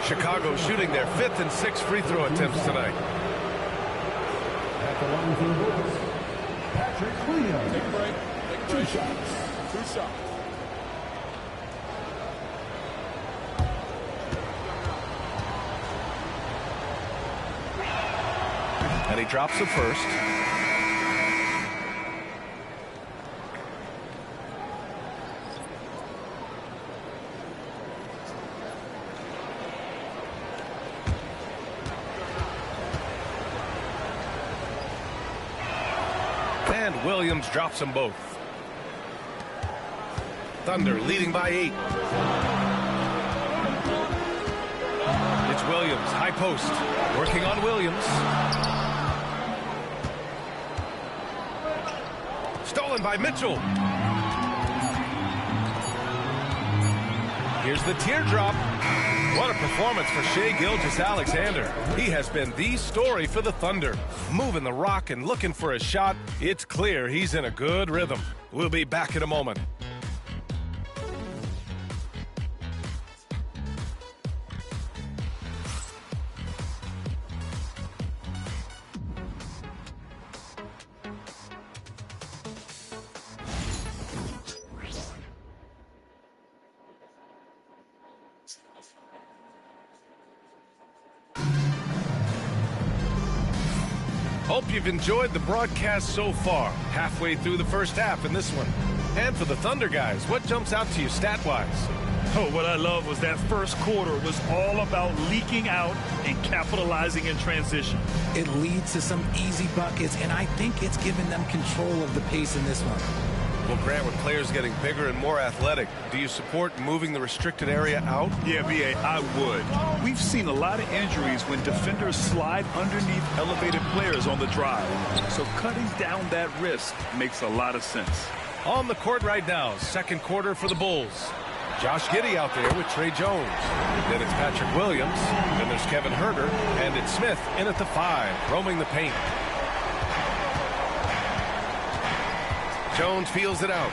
Chicago shooting their 5th and 6th free throw attempts tonight. At the line for the Bulls, Patrick Williams. Take a break. Take a break. 2 shots. 2 shots. And he drops the first. And Williams drops them both. Thunder leading by 8. It's Williams, high post, working on Williams. Stolen by Mitchell. Here's the teardrop. What a performance for Shai Gilgeous-Alexander. He has been the story for the Thunder. Moving the rock and looking for a shot. It's clear he's in a good rhythm. We'll be back in a moment. Hope you've enjoyed the broadcast so far. Halfway through the first half in this one. And for the Thunder guys, what jumps out to you stat-wise? Oh, what I love was that first quarter was all about leaking out and capitalizing in transition. It leads to some easy buckets, and I think it's given them control of the pace in this one. Well, Grant, with players getting bigger and more athletic, do you support moving the restricted area out? Yeah, B.A., I would. We've seen a lot of injuries when defenders slide underneath elevated players on the drive. So cutting down that risk makes a lot of sense. On the court right now, second quarter for the Bulls. Josh Giddey out there with Trey Jones. Then it's Patrick Williams. Then there's Kevin Huerter. And it's Smith in at the 5, roaming the paint. Jones feels it out.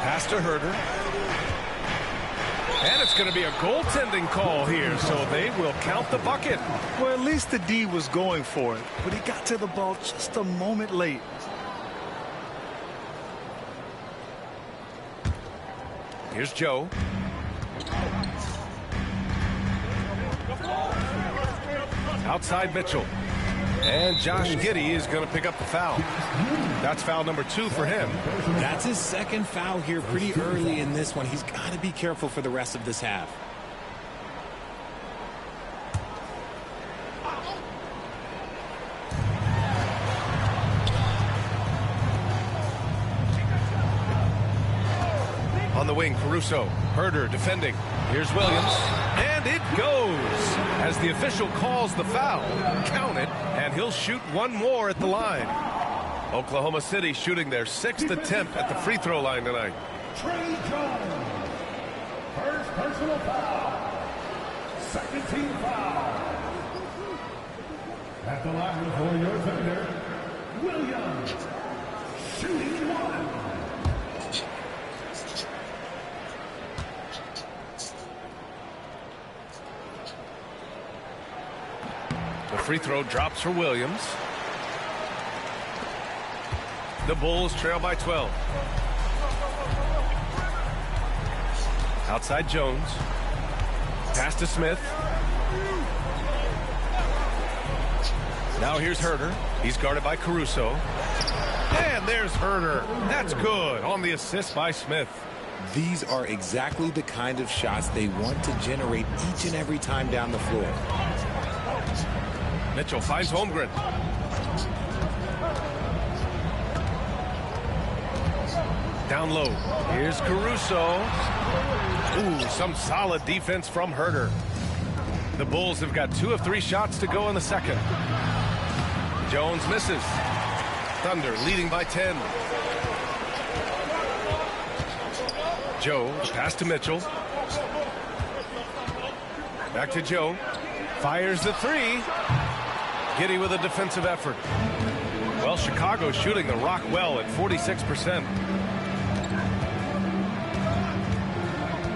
Pass to Huerter. And it's going to be a goaltending call here, so they will count the bucket. Well, at least the D was going for it, but he got to the ball just a moment late. Here's Joe. Outside Mitchell. And Josh Giddey is going to pick up the foul. That's foul number 2 for him. That's his second foul here pretty early in this one. He's got to be careful for the rest of this half. On the wing, Caruso. Huerter defending. Here's Williams. And it goes as the official calls the foul. Count it, and he'll shoot one more at the line. Oklahoma City shooting their 6th attempt at the free throw line tonight. Trey Jones. First personal foul. Second team foul. At the line for your defender, Williams. Shooting 1. The free throw drops for Williams. The Bulls trail by 12. Outside Jones. Pass to Smith. Now here's Huerter. He's guarded by Caruso. And there's Huerter. That's good on the assist by Smith. These are exactly the kind of shots they want to generate each and every time down the floor. Mitchell finds Holmgren. Down low. Here's Caruso. Ooh, some solid defense from Huerter. The Bulls have got 2 of 3 shots to go in the second. Jones misses. Thunder leading by 10. Joe, pass to Mitchell. Back to Joe. Fires the 3. Giddey with a defensive effort. Well, Chicago shooting the rock well at 46%.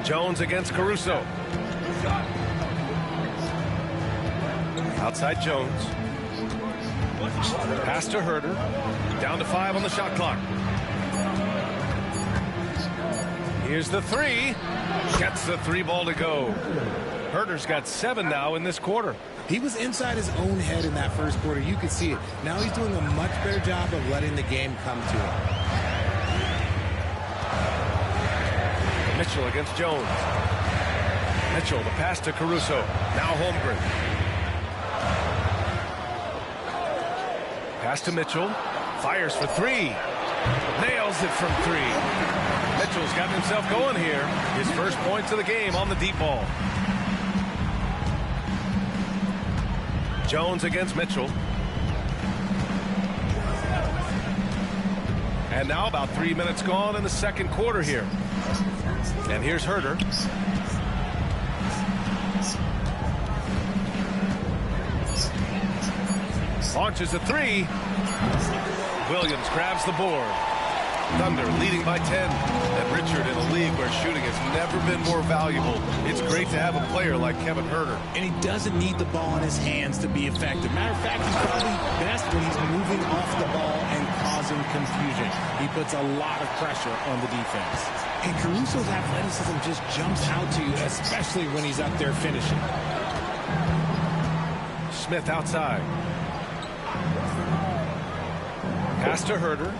Jones against Caruso. Outside Jones. Pass to Huerter. Down to 5 on the shot clock. Here's the 3. Gets the 3 ball to go. Huerter's got 7 now in this quarter. He was inside his own head in that first quarter. You could see it. Now he's doing a much better job of letting the game come to him. Mitchell against Jones. Mitchell, the pass to Caruso. Now Holmgren. Pass to Mitchell. Fires for 3. Nails it from 3. Mitchell's got himself going here. His first points of the game on the deep ball. Jones against Mitchell. And now about 3 minutes gone in the second quarter here. And here's Huerter. Launches a 3. Williams grabs the board. Thunder leading by 10. And Richard in a league where shooting has never been more valuable. It's great to have a player like Kevin Huerter. And he doesn't need the ball in his hands to be effective. Matter of fact, he's probably best when he's moving off the ball and causing confusion. He puts a lot of pressure on the defense. And Caruso's athleticism just jumps out to you, especially when he's up there finishing. Smith outside. Pass to Herder.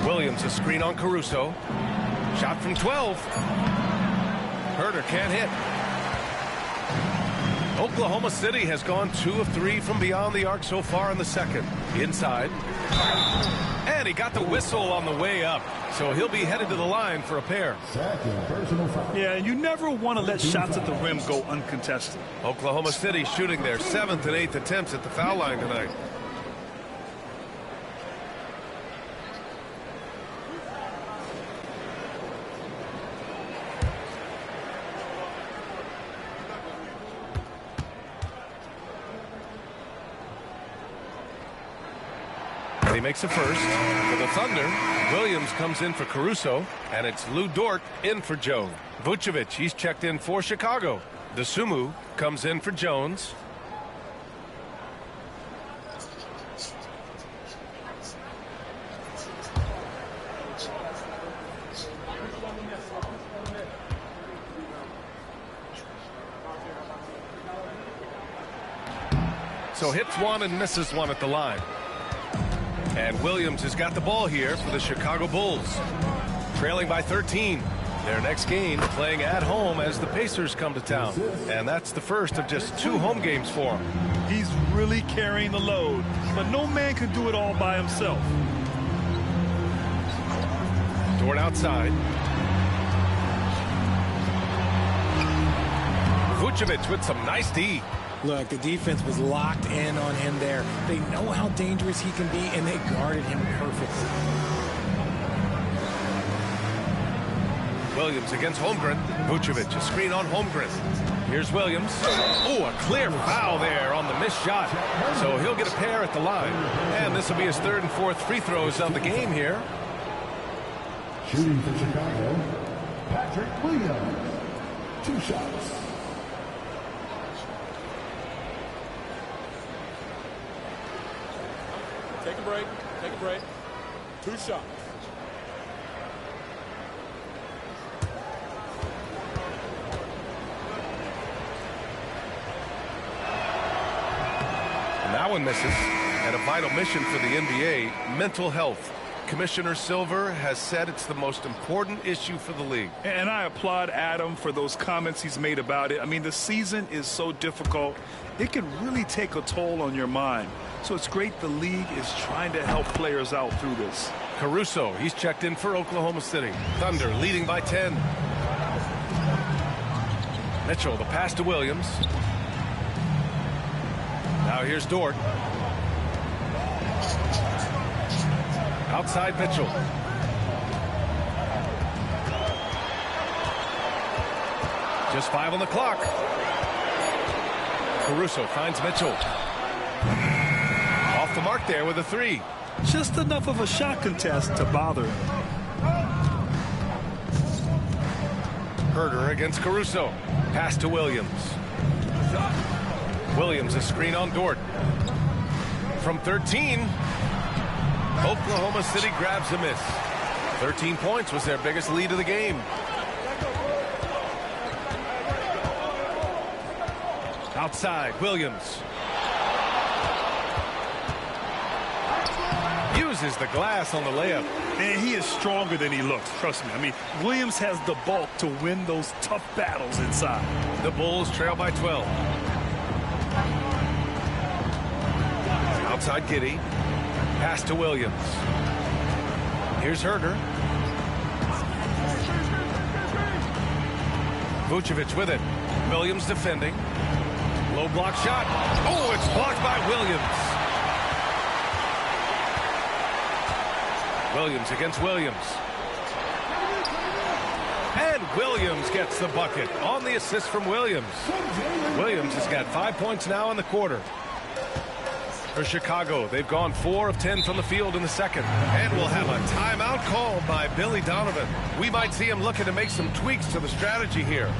Williams, a screen on Caruso. Shot from 12. Herder can't hit. Oklahoma City has gone 2 of 3 from beyond the arc so far in the second. Inside. And he got the whistle on the way up. So he'll be headed to the line for a pair. Yeah, and you never want to let shots at the rim go uncontested. Oklahoma City shooting their 7th and 8th attempts at the foul line tonight. He makes a first for the Thunder. Williams comes in for Caruso, and it's Lou Dort in for Joe. Vucevic, he's checked in for Chicago. DeSumo comes in for Jones. So hits one and misses one at the line. And Williams has got the ball here for the Chicago Bulls. Trailing by 13. Their next game playing at home as the Pacers come to town. And that's the first of just 2 home games for him. He's really carrying the load, but no man can do it all by himself. Dort outside. Vucevic with some nice D. Look, the defense was locked in on him there. They know how dangerous he can be, and they guarded him perfectly. Williams against Holmgren. Vucevic, a screen on Holmgren. Here's Williams. Oh, a clear foul there on the missed shot. So he'll get a pair at the line. And this will be his 3rd and 4th free throws of the game here. Shooting for Chicago, Patrick Williams. 2 shots. Take a break. Take a break. 2 shots. And that one misses. And a vital mission for the NBA, mental health. Commissioner Silver has said it's the most important issue for the league. And I applaud Adam for those comments he's made about it. I mean, the season is so difficult. It can really take a toll on your mind. So it's great the league is trying to help players out through this. Caruso, he's checked in for Oklahoma City. Thunder leading by 10. Mitchell, the pass to Williams. Now here's Dort. Outside Mitchell. Just 5 on the clock. Caruso finds Mitchell. Off the mark there with a 3. Just enough of a shot contest to bother him. Herder against Caruso. Pass to Williams. Williams, a screen on Dort. From 13, Oklahoma City grabs a miss. 13 points was their biggest lead of the game. Outside, Williams. Uses the glass on the layup. And he is stronger than he looks, trust me. I mean, Williams has the bulk to win those tough battles inside. The Bulls trail by 12. Outside Giddey. Pass to Williams. Here's Herder. Vucevic with it. Williams defending. Low block shot. Oh, it's blocked by Williams. Williams against Williams. And Williams gets the bucket on the assist from Williams. Williams has got 5 points now in the quarter. For Chicago, they've gone 4 of 10 from the field in the second. And we'll have a timeout called by Billy Donovan. We might see him looking to make some tweaks to the strategy here.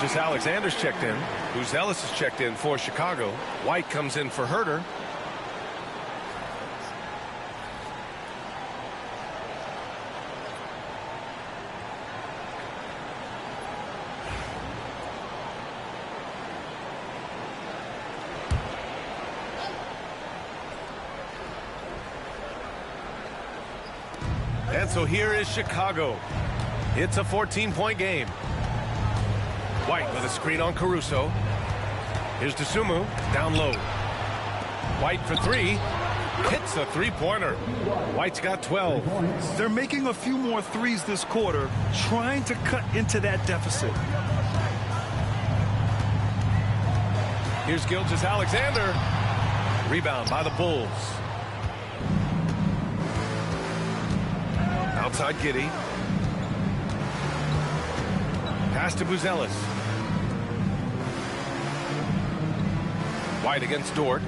Gilgeous-Alexander's checked in. Buzelis is checked in for Chicago. White comes in for Herter. And so here is Chicago. It's a 14-point game. White with a screen on Caruso. Here's Dosunmu down low. White for three. Hits a three-pointer. White's got 12. They're making a few more threes this quarter, trying to cut into that deficit. Here's Gilgeous-Alexander. Rebound by the Bulls. Outside Giddey. Pass to Buzelis. White against Dort.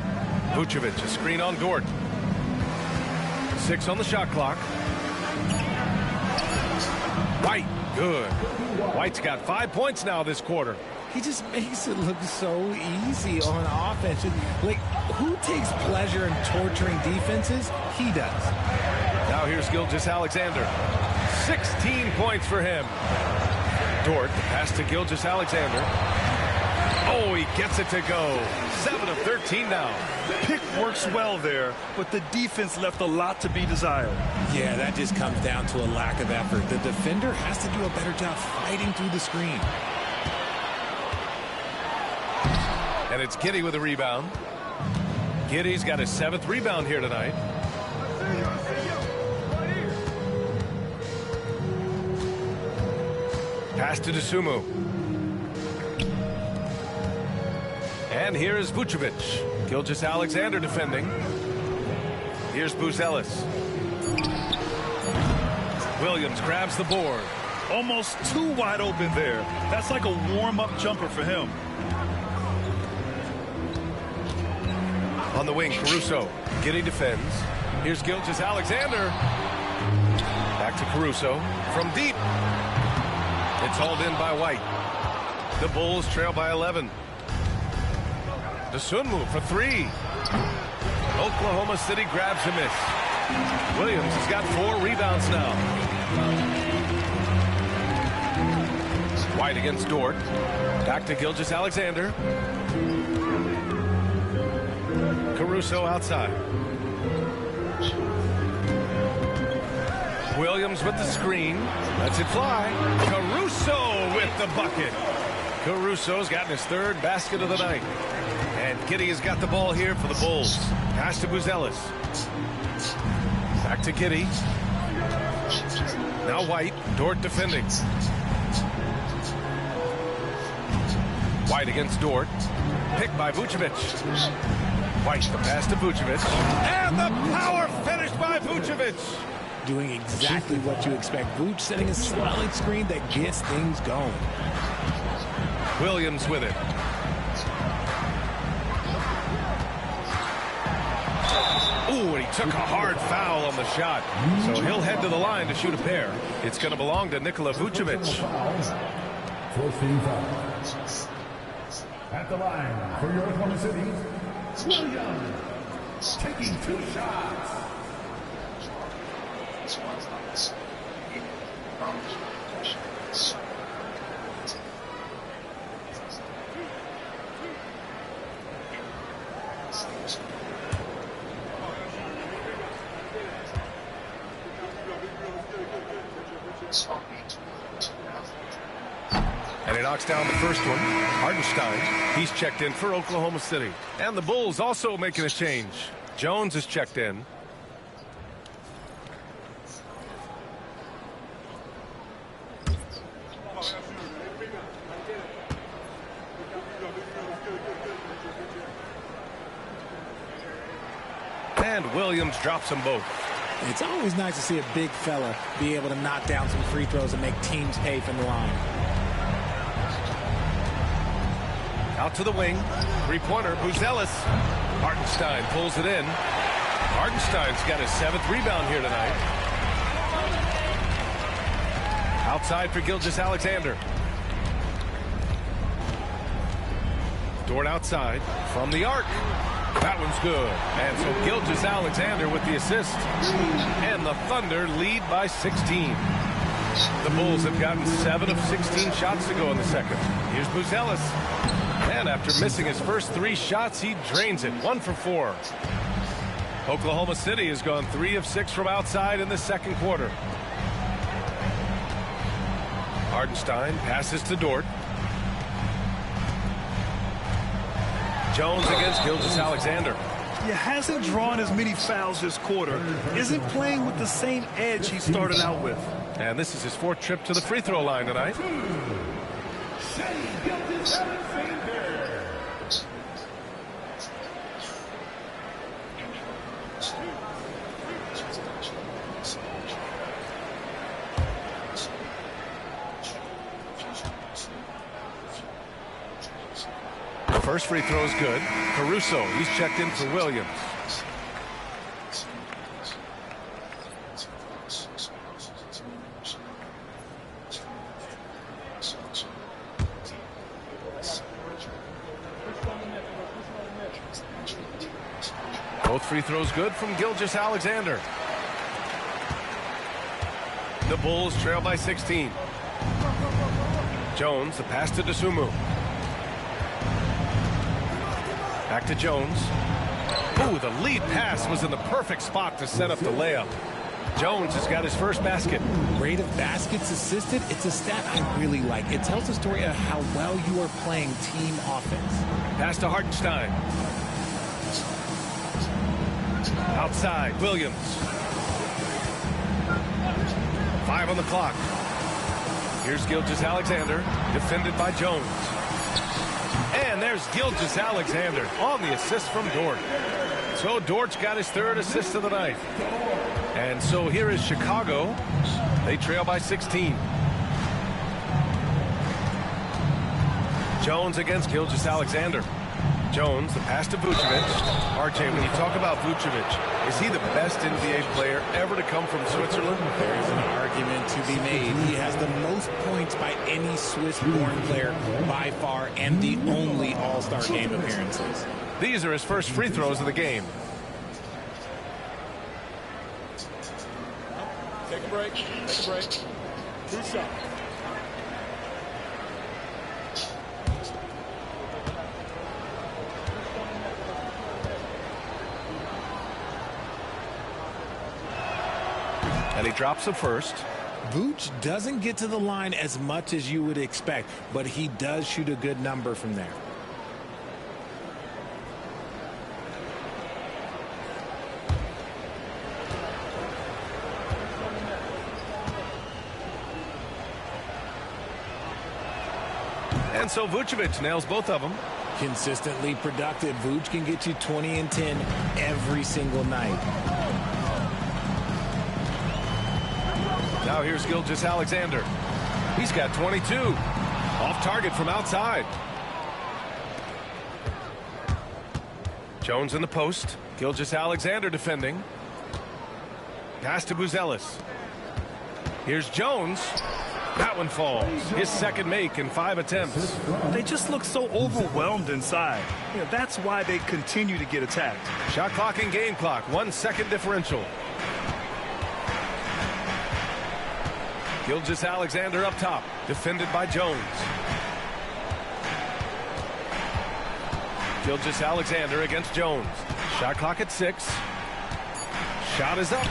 Vucevic, a screen on Dort. 6 on the shot clock. White, good. White's got 5 points now this quarter. He just makes it look so easy on offense. Like, who takes pleasure in torturing defenses? He does. Now here's Gilgeous-Alexander. 16 points for him. Dort, pass to Gilgeous-Alexander. Oh, he gets it to go. 7 of 13 now. Pick works well there, but the defense left a lot to be desired. Yeah, that just comes down to a lack of effort. The defender has to do a better job fighting through the screen. And it's Giddey with a rebound. Giddey's got his 7th rebound here tonight. Pass to Dosunmu. And here is Vucevic. Gilgeous-Alexander defending. Here's Buzelis. Williams grabs the board. Almost too wide open there. That's like a warm-up jumper for him. On the wing, Caruso. Giddey defends. Here's Gilgeous-Alexander. Back to Caruso. From deep. It's hauled in by White. The Bulls trail by 11. Dosunmu for 3. Oklahoma City grabs a miss. Williams has got 4 rebounds now. White against Dort. Back to Gilgeous-Alexander. Caruso outside. Williams with the screen. Lets it fly. Caruso with the bucket. Caruso's gotten his 3rd basket of the night. And Giddey has got the ball here for the Bulls. Pass to Buzelis. Back to Giddey. Now White. Dort defending. White against Dort. Picked by Vucevic. White, the pass to Vucevic. And the power finish by Vucevic. Doing exactly what you expect. Vuce setting a solid screen that gets things going. Williams with it. Ooh, and he took a hard foul on the shot. So he'll head to the line to shoot a pair. It's going to belong to Nikola Vucevic. 14 fouls. At the line for your Oklahoma City, Williams, taking 2 shots. And he knocks down the first one. Hartenstein, he's checked in for Oklahoma City. And the Bulls also making a change. Jones is checked in. And Williams drops them both. It's always nice to see a big fella be able to knock down some free throws and make teams pay from the line. Out to the wing. 3-pointer, Buzelis. Hartenstein pulls it in. Hartenstein's got his 7th rebound here tonight. Outside for Gilgeous-Alexander. Dort outside from the arc. That one's good. And so Gilgeous-Alexander with the assist. And the Thunder lead by 16. The Bulls have gotten 7 of 16 shots to go in the second. Here's Buzelis. And after missing his first 3 shots, he drains it. 1 for 4. Oklahoma City has gone 3 of 6 from outside in the second quarter. Hardenstein passes to Dort. Jones against Gilgeous-Alexander. He hasn't drawn as many fouls this quarter. Isn't playing with the same edge he started out with. And this is his 4th trip to the free throw line tonight. First free throw is good. Caruso, he's checked in for Williams. Both free throws good from Gilgeous-Alexander. The Bulls trail by 16. Jones, the pass to Dosunmu. Back to Jones. Ooh, the lead pass was in the perfect spot to set up the layup. Jones has got his first basket. Rate of baskets assisted, it's a stat I really like. It tells the story of how well you are playing team offense. Pass to Hartenstein. Outside, Williams. 5 on the clock. Here's Gilgeous-Alexander, defended by Jones. And there's Gilgeous-Alexander on the assist from Dort. So Dort's got his 3rd assist of the night. And so here is Chicago. They trail by 16. Jones against Gilgeous-Alexander. Jones, the pass to Vucevic. RJ, when you talk about Vucevic, is he the best NBA player ever to come from Switzerland? There is an argument to be made. He has the most points by any Swiss-born player by far and the only All-Star game appearances. These are his first free throws of the game. Take a break. Take a break. 2 shots. And he drops the first. Vooch doesn't get to the line as much as you would expect, but he does shoot a good number from there. And so Vucevic nails both of them. Consistently productive. Vooch can get you 20 and 10 every single night. Now here's Gilgeous-Alexander. He's got 22. Off target from outside. Jones in the post. Gilgeous-Alexander defending. Pass to Buzelis. Here's Jones. That one falls. His 2nd make in 5 attempts. They just look so overwhelmed inside. Yeah, that's why they continue to get attacked. Shot clock and game clock. 1 second differential. Gilgeous-Alexander up top, defended by Jones. Gilgeous-Alexander against Jones. Shot clock at 6. Shot is up.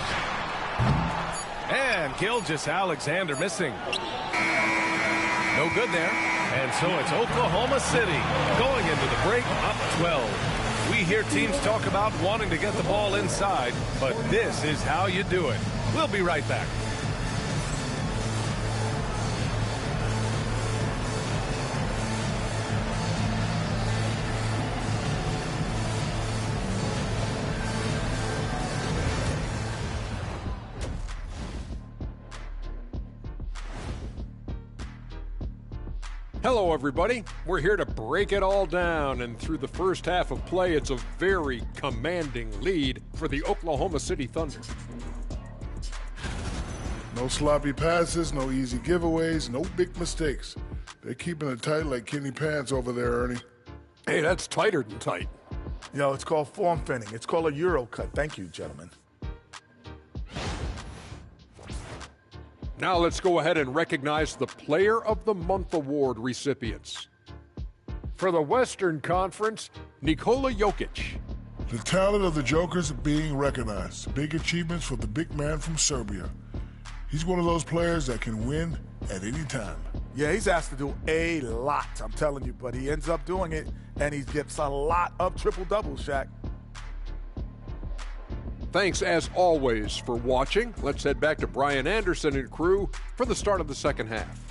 And Gilgeous-Alexander missing. No good there. And so it's Oklahoma City going into the break up 12. We hear teams talk about wanting to get the ball inside, but this is how you do it. We'll be right back. Hello, everybody. We're here to break it all down, and through the first half of play, it's a very commanding lead for the Oklahoma City Thunder. No sloppy passes, no easy giveaways, no big mistakes. They're keeping it tight like Kenny Pants over there, Ernie. Hey, that's tighter than tight. Yo, it's called form finning. It's called a Euro cut. Thank you, gentlemen. Now let's go ahead and recognize the Player of the Month award recipients. For the Western Conference, Nikola Jokic. The talent of the Jokers being recognized. Big achievements for the big man from Serbia. He's one of those players that can win at any time. Yeah, he's asked to do a lot, I'm telling you, but he ends up doing it, and he gets a lot of triple-doubles, Shaq. Thanks, as always, for watching. Let's head back to Brian Anderson and crew for the start of the second half.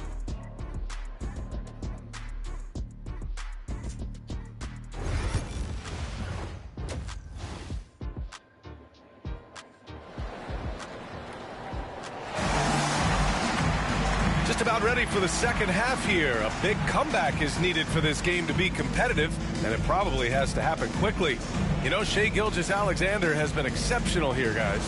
Just about ready for the second half here. A big comeback is needed for this game to be competitive, and it probably has to happen quickly. You know, Shai Gilgeous-Alexander has been exceptional here, guys.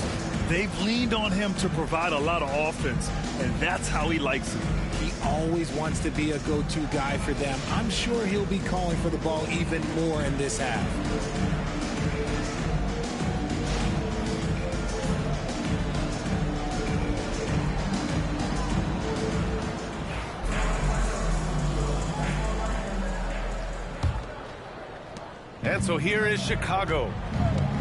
They've leaned on him to provide a lot of offense, and that's how he likes it. He always wants to be a go-to guy for them. I'm sure he'll be calling for the ball even more in this half. And so here is Chicago.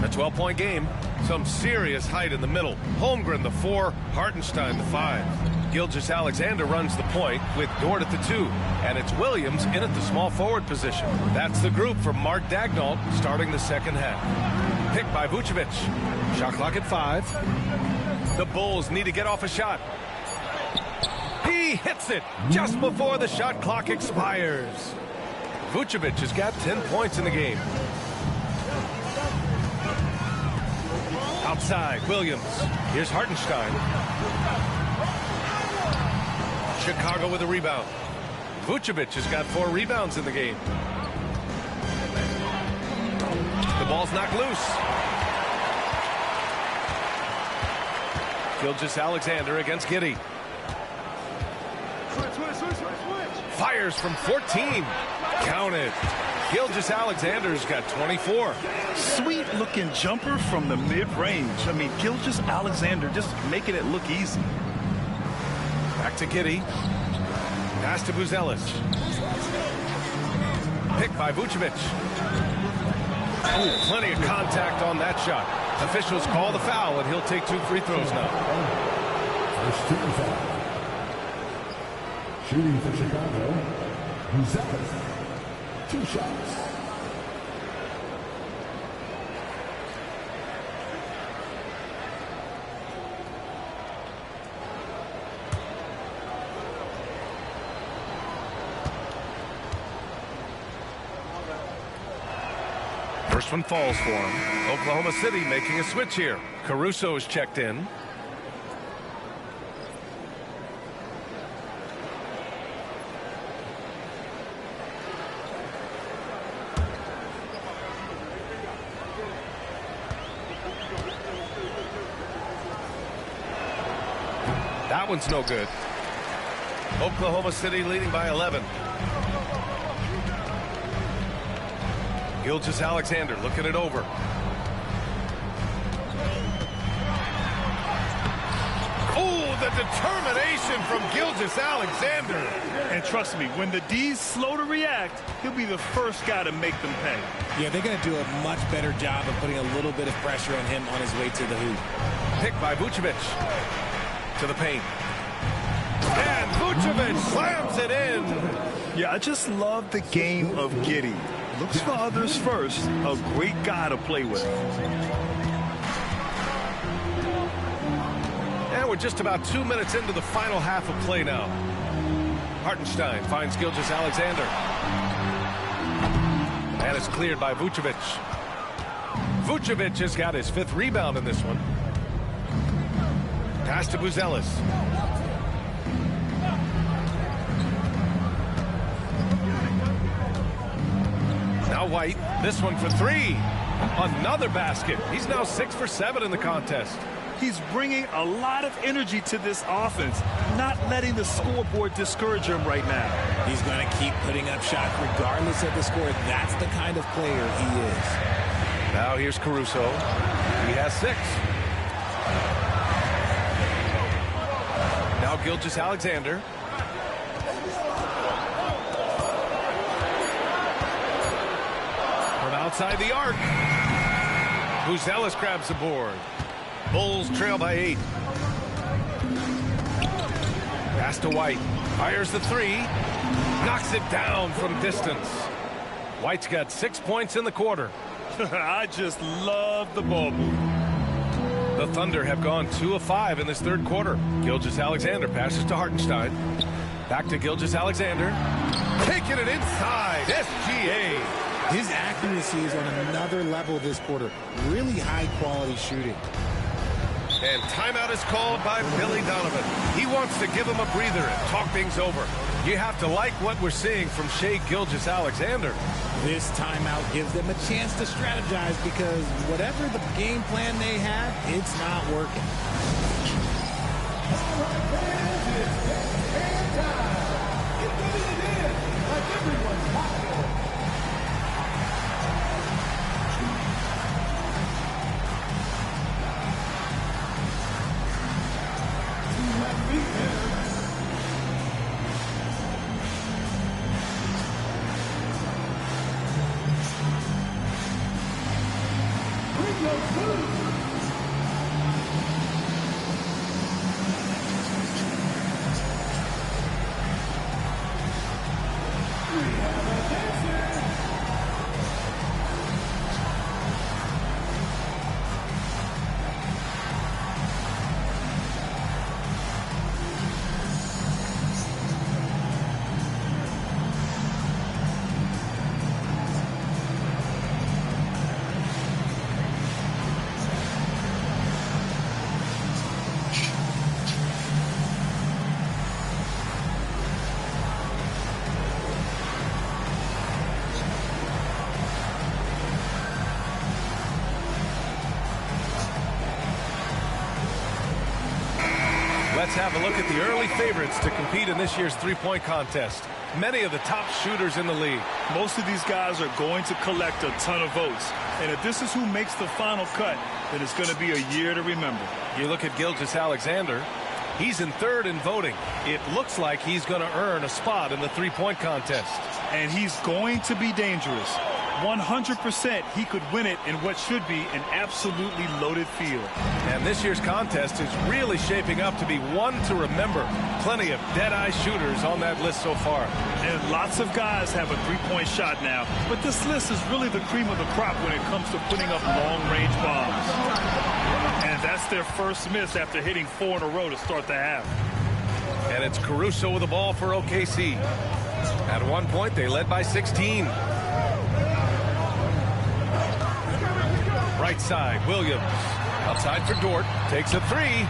A 12-point game. Some serious height in the middle. Holmgren, the 4. Hartenstein, the 5. Gilgeous-Alexander runs the point with Dort at the 2. And it's Williams in at the small forward position. That's the group for Mark Daigneault starting the second half. Picked by Vucevic. Shot clock at 5. The Bulls need to get off a shot. He hits it just before the shot clock expires. Vucevic has got 10 points in the game. Outside, Williams. Here's Hartenstein. Chicago with a rebound. Vucevic has got 4 rebounds in the game. The ball's knocked loose. Gilgeous-Alexander against Giddey. Fires from 14. Counted. Gilgeous-Alexander's got 24. Sweet-looking jumper from the mid-range. I mean, Gilgeous-Alexander just making it look easy. Back to Giddey. Pass to Buzelis. Picked by Vucevic. Oh, plenty of contact on that shot. Officials call the foul, and he'll take 2 free throws now. First team foul. Shooting for Chicago, Buzelis. 2 shots. First one falls for him. Oklahoma City making a switch here. Caruso is checked in. That one's no good. Oklahoma City leading by 11. Gilgeous-Alexander looking it over. Oh, the determination from Gilgeous-Alexander. And trust me, when the D's slow to react, he'll be the first guy to make them pay. Yeah, they're going to do a much better job of putting a little bit of pressure on him on his way to the hoop. Picked by Vucevic. To the paint. And Vucevic slams it in. Yeah, I just love the game of Giddey. Looks for others first. A great guy to play with. And we're just about 2 minutes into the final half of play now. Hartenstein finds Gilgeous-Alexander. And it's cleared by Vucevic. Vucevic has got his 5th rebound in this one. Pass to Buzelis. Now White, this one for 3. Another basket. He's now 6 for 7 in the contest. He's bringing a lot of energy to this offense, not letting the scoreboard discourage him right now. He's going to keep putting up shots regardless of the score. That's the kind of player he is. Now here's Caruso. He has 6. Now Gilgeous-Alexander. From outside the arc. Buzelis grabs the board. Bulls trail by 8. Pass to White. Fires the 3. Knocks it down from distance. White's got 6 points in the quarter. I just love the ball move. The Thunder have gone 2 of 5 in this third quarter. Gilgeous-Alexander passes to Hartenstein. Back to Gilgeous-Alexander. Taking it inside. SGA. His accuracy is on another level this quarter. Really high-quality shooting. And timeout is called by Billy Donovan. He wants to give him a breather and talk things over. You have to like what we're seeing from Shai Gilgeous-Alexander. This timeout gives them a chance to strategize because whatever the game plan they have, it's not working. Let's have a look at the early favorites to compete in this year's three-point contest. Many of the top shooters in the league. Most of these guys are going to collect a ton of votes. And if this is who makes the final cut, then it's going to be a year to remember. You look at Gilgeous-Alexander. He's in third in voting. It looks like he's going to earn a spot in the three-point contest. And he's going to be dangerous. 100% he could win it in what should be an absolutely loaded field. And this year's contest is really shaping up to be one to remember. Plenty of dead-eye shooters on that list so far. And lots of guys have a three-point shot now. But this list is really the cream of the crop when it comes to putting up long-range bombs. And that's their first miss after hitting 4 in a row to start the half. And it's Caruso with the ball for OKC. At one point, they led by 16. Right side, Williams. Outside for Dort. Takes a three.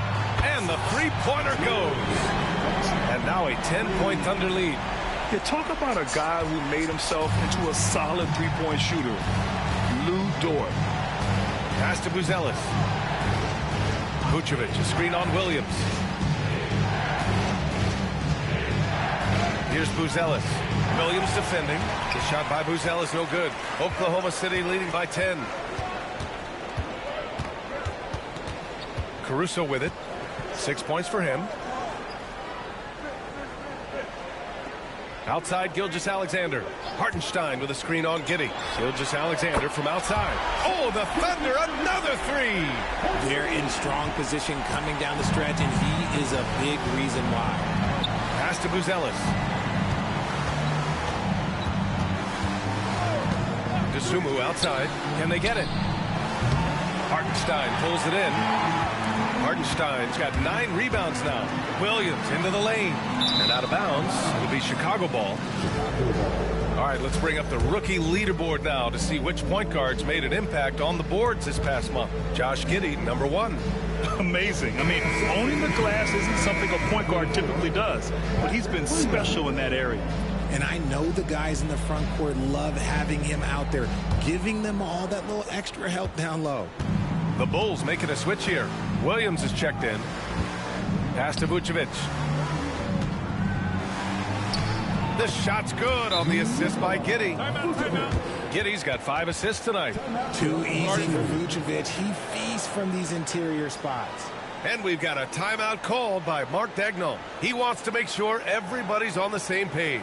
And the three-pointer goes. And now a 10-point Thunder lead. You talk about a guy who made himself into a solid three-point shooter. Lou Dort. Pass to Buzelis. Vucevic, a screen on Williams. Here's Buzelis. Williams defending. The shot by Buzelis, no good. Oklahoma City leading by 10. Caruso with it. 6 points for him. Outside, Gilgeous-Alexander. Hartenstein with a screen on Giddey. Gilgeous-Alexander from outside. Oh, the Thunder, another three! They're in strong position coming down the stretch, and he is a big reason why. Pass to Buzelis. DeSumo outside. Can they get it? Hartenstein pulls it in. Hartenstein's got 9 rebounds now. Williams into the lane. And out of bounds. It'll be Chicago ball. All right, let's bring up the rookie leaderboard now to see which point guards made an impact on the boards this past month. Josh Giddey, number 1. Amazing. I mean, owning the glass isn't something a point guard typically does, but he's been special in that area. And I know the guys in the front court love having him out there, giving them all that little extra help down low. The Bulls making a switch here. Williams is checked in. Pass to Vucevic. The shot's good on the assist by Giddey. Giddey's got 5 assists tonight. Too easy for Vucevic. He feasts from these interior spots. And we've got a timeout called by Mark Daigneault. He wants to make sure everybody's on the same page.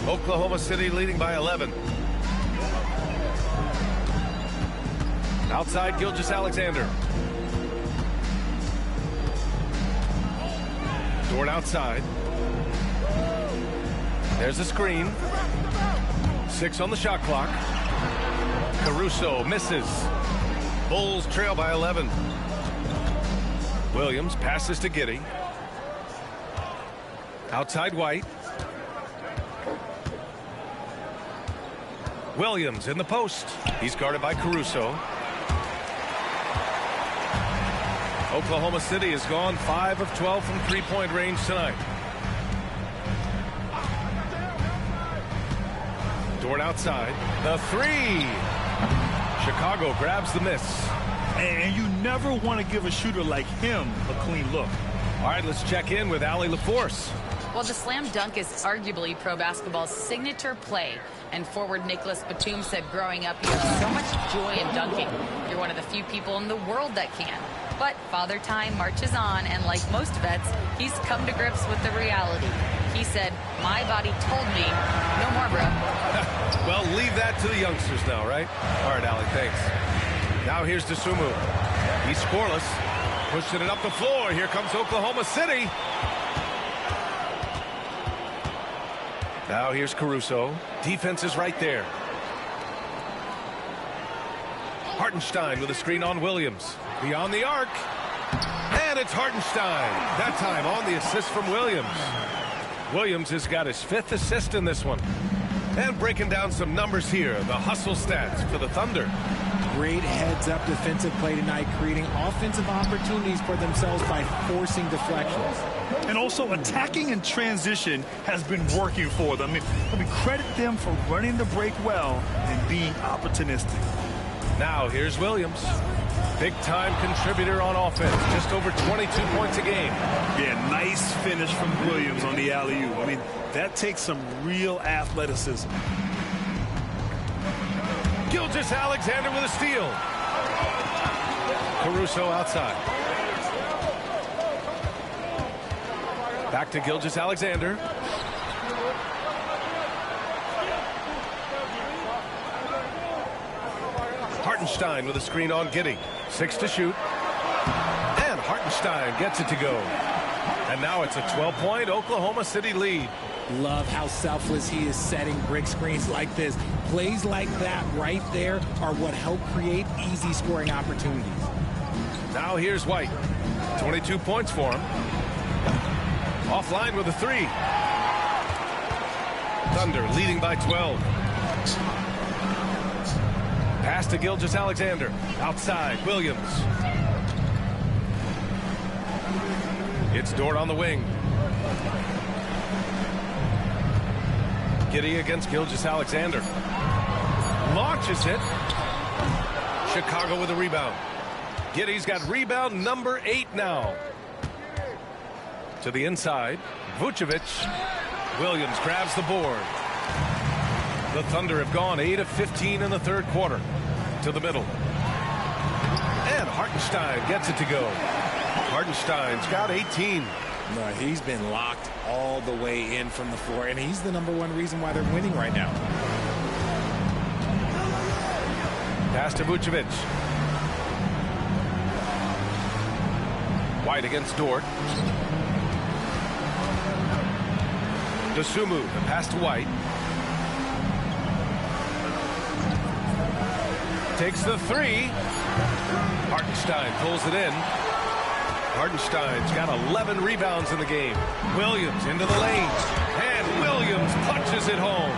Oklahoma City leading by 11. Outside, Gilgeous-Alexander. Dort outside. There's a screen. 6 on the shot clock. Caruso misses. Bulls trail by 11. Williams passes to Giddey. Outside White. Williams in the post. He's guarded by Caruso. Oklahoma City has gone 5 of 12 from three-point range tonight. Dort outside. The 3. Chicago grabs the miss. And you never want to give a shooter like him a clean look. All right, let's check in with Allie LaForce. Well, the slam dunk is arguably pro basketball's signature play. And forward Nicholas Batum said growing up, he has so much joy in dunking. You're one of the few people in the world that can. But Father Time marches on, and like most vets, he's come to grips with the reality. He said, my body told me, no more, bro. Well, leave that to the youngsters now, right? All right, Allie, thanks. Now here's Dosunmu. He's scoreless. Pushing it up the floor. Here comes Oklahoma City. Now here's Caruso. Defense is right there. Hartenstein with a screen on Williams. Beyond the arc. And it's Hartenstein. That time on the assist from Williams. Williams has got his 5th assist in this one. And breaking down some numbers here. The hustle stats for the Thunder. Great heads-up defensive play tonight, creating offensive opportunities for themselves by forcing deflections. And also attacking in transition has been working for them. I mean, credit them for running the break well and being opportunistic. Now here's Williams. Big-time contributor on offense. Just over 22 points a game. Yeah, nice finish from Williams on the alley-oop. I mean, that takes some real athleticism. Gilgeous-Alexander with a steal. Caruso outside. Back to Gilgeous-Alexander. Hartenstein with a screen on Giddey. 6 to shoot. And Hartenstein gets it to go. And now it's a 12-point Oklahoma City lead. Love how selfless he is setting brick screens like this. Plays like that right there are what help create easy scoring opportunities. Now here's White. 22 points for him. Offline with a 3. Thunder leading by 12. Pass to Gilgeous-Alexander. Outside, Williams. It's Dort on the wing. Giddey against Gilgeous-Alexander. Launches it. Chicago with a rebound. Giddey's got rebound number 8 now. To the inside. Vucevic. Williams grabs the board. The Thunder have gone 8 of 15 in the third quarter. To the middle. And Hartenstein gets it to go. Hartenstein's got 18. No, he's been locked all the way in from the floor, and he's the #1 reason why they're winning right now. Pass to Vucevic. White against Dort. Dosunmu, the pass to White. Takes the 3. Hartenstein pulls it in. Hartenstein's got 11 rebounds in the game. Williams into the lane. And Williams punches it home.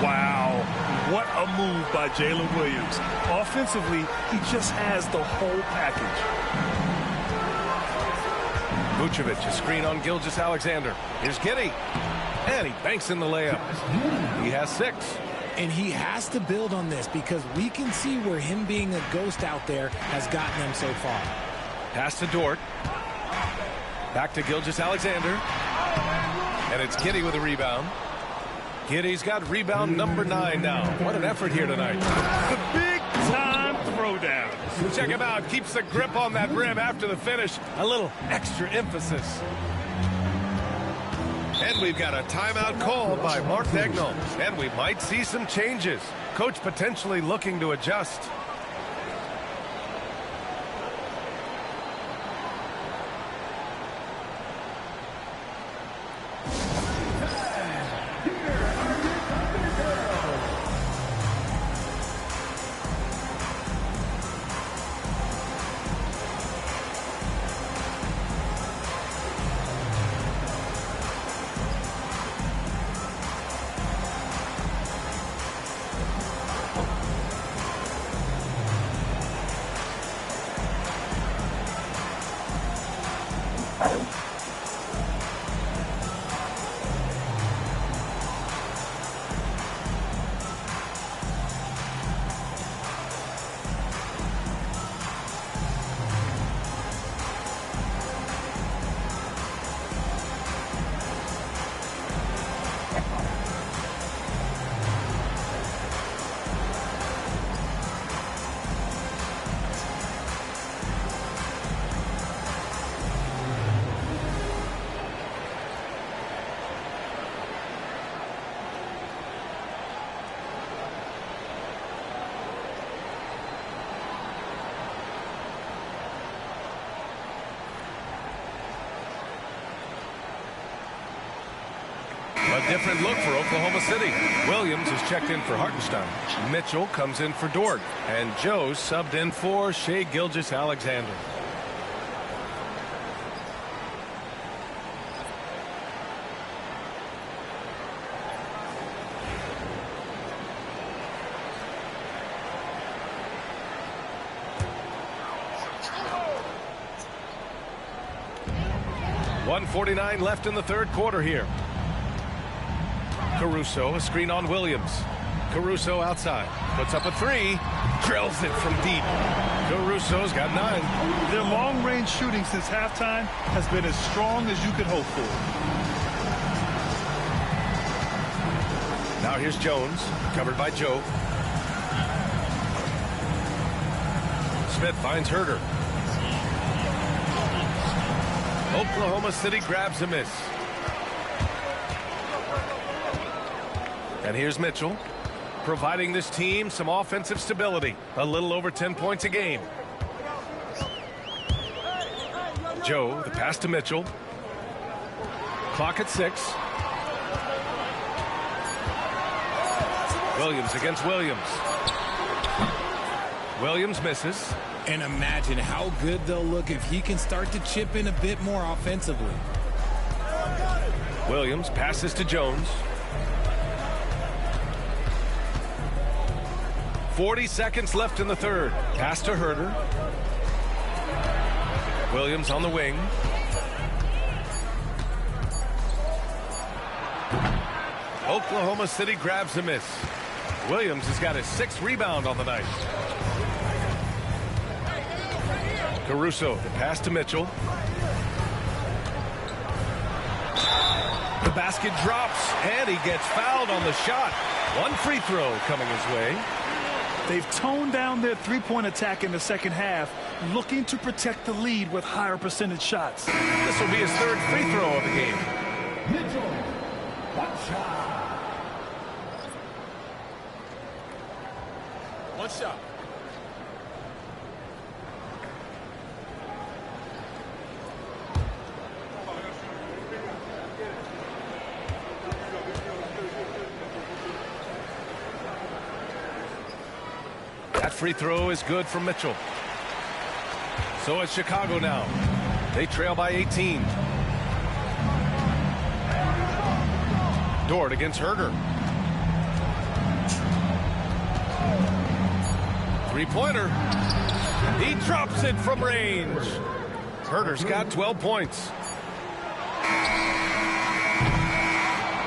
Wow. What a move by Jalen Williams. Offensively, he just has the whole package. Vucevic, a screen on Gilgeous-Alexander. Here's Giddey. And he banks in the layup. He has 6. And he has to build on this because we can see where him being a ghost out there has gotten them so far. Pass to Dort. Back to Gilgeous-Alexander. And it's Giddey with a rebound. Giddey's got rebound number 9 now. What an effort here tonight. The big-time throwdown. Check him out. Keeps the grip on that rim after the finish. A little extra emphasis. And we've got a timeout called by Mark Daigneault. And we might see some changes. Coach potentially looking to adjust. A different look for Oklahoma City. Williams is checked in for Hartenstein. Mitchell comes in for Dort. And Joe subbed in for Shai Gilgeous-Alexander. .149 left in the third quarter here. Caruso, a screen on Williams. Caruso outside. Puts up a 3. Drills it from deep. Caruso's got 9. Their long-range shooting since halftime has been as strong as you could hope for. Now here's Jones, covered by Joe. Smith finds Herter. Oklahoma City grabs a miss. And here's Mitchell, providing this team some offensive stability. A little over 10 points a game. Joe, the pass to Mitchell. Clock at 6. Williams against Williams. Williams misses. And imagine how good they'll look if he can start to chip in a bit more offensively. Williams passes to Jones. 40 seconds left in the third. Pass to Herder. Williams on the wing. Oklahoma City grabs a miss. Williams has got his 6th rebound on the night. Caruso, the pass to Mitchell. The basket drops, and he gets fouled on the shot. 1 free throw coming his way. They've toned down their three-point attack in the second half, looking to protect the lead with higher percentage shots. This will be his 3rd free throw of the game. Mitchell, one shot. One shot. That free throw is good from Mitchell. So it's Chicago now. They trail by 18. Dort against Herder. Three-pointer. He drops it from range. Herder's got 12 points.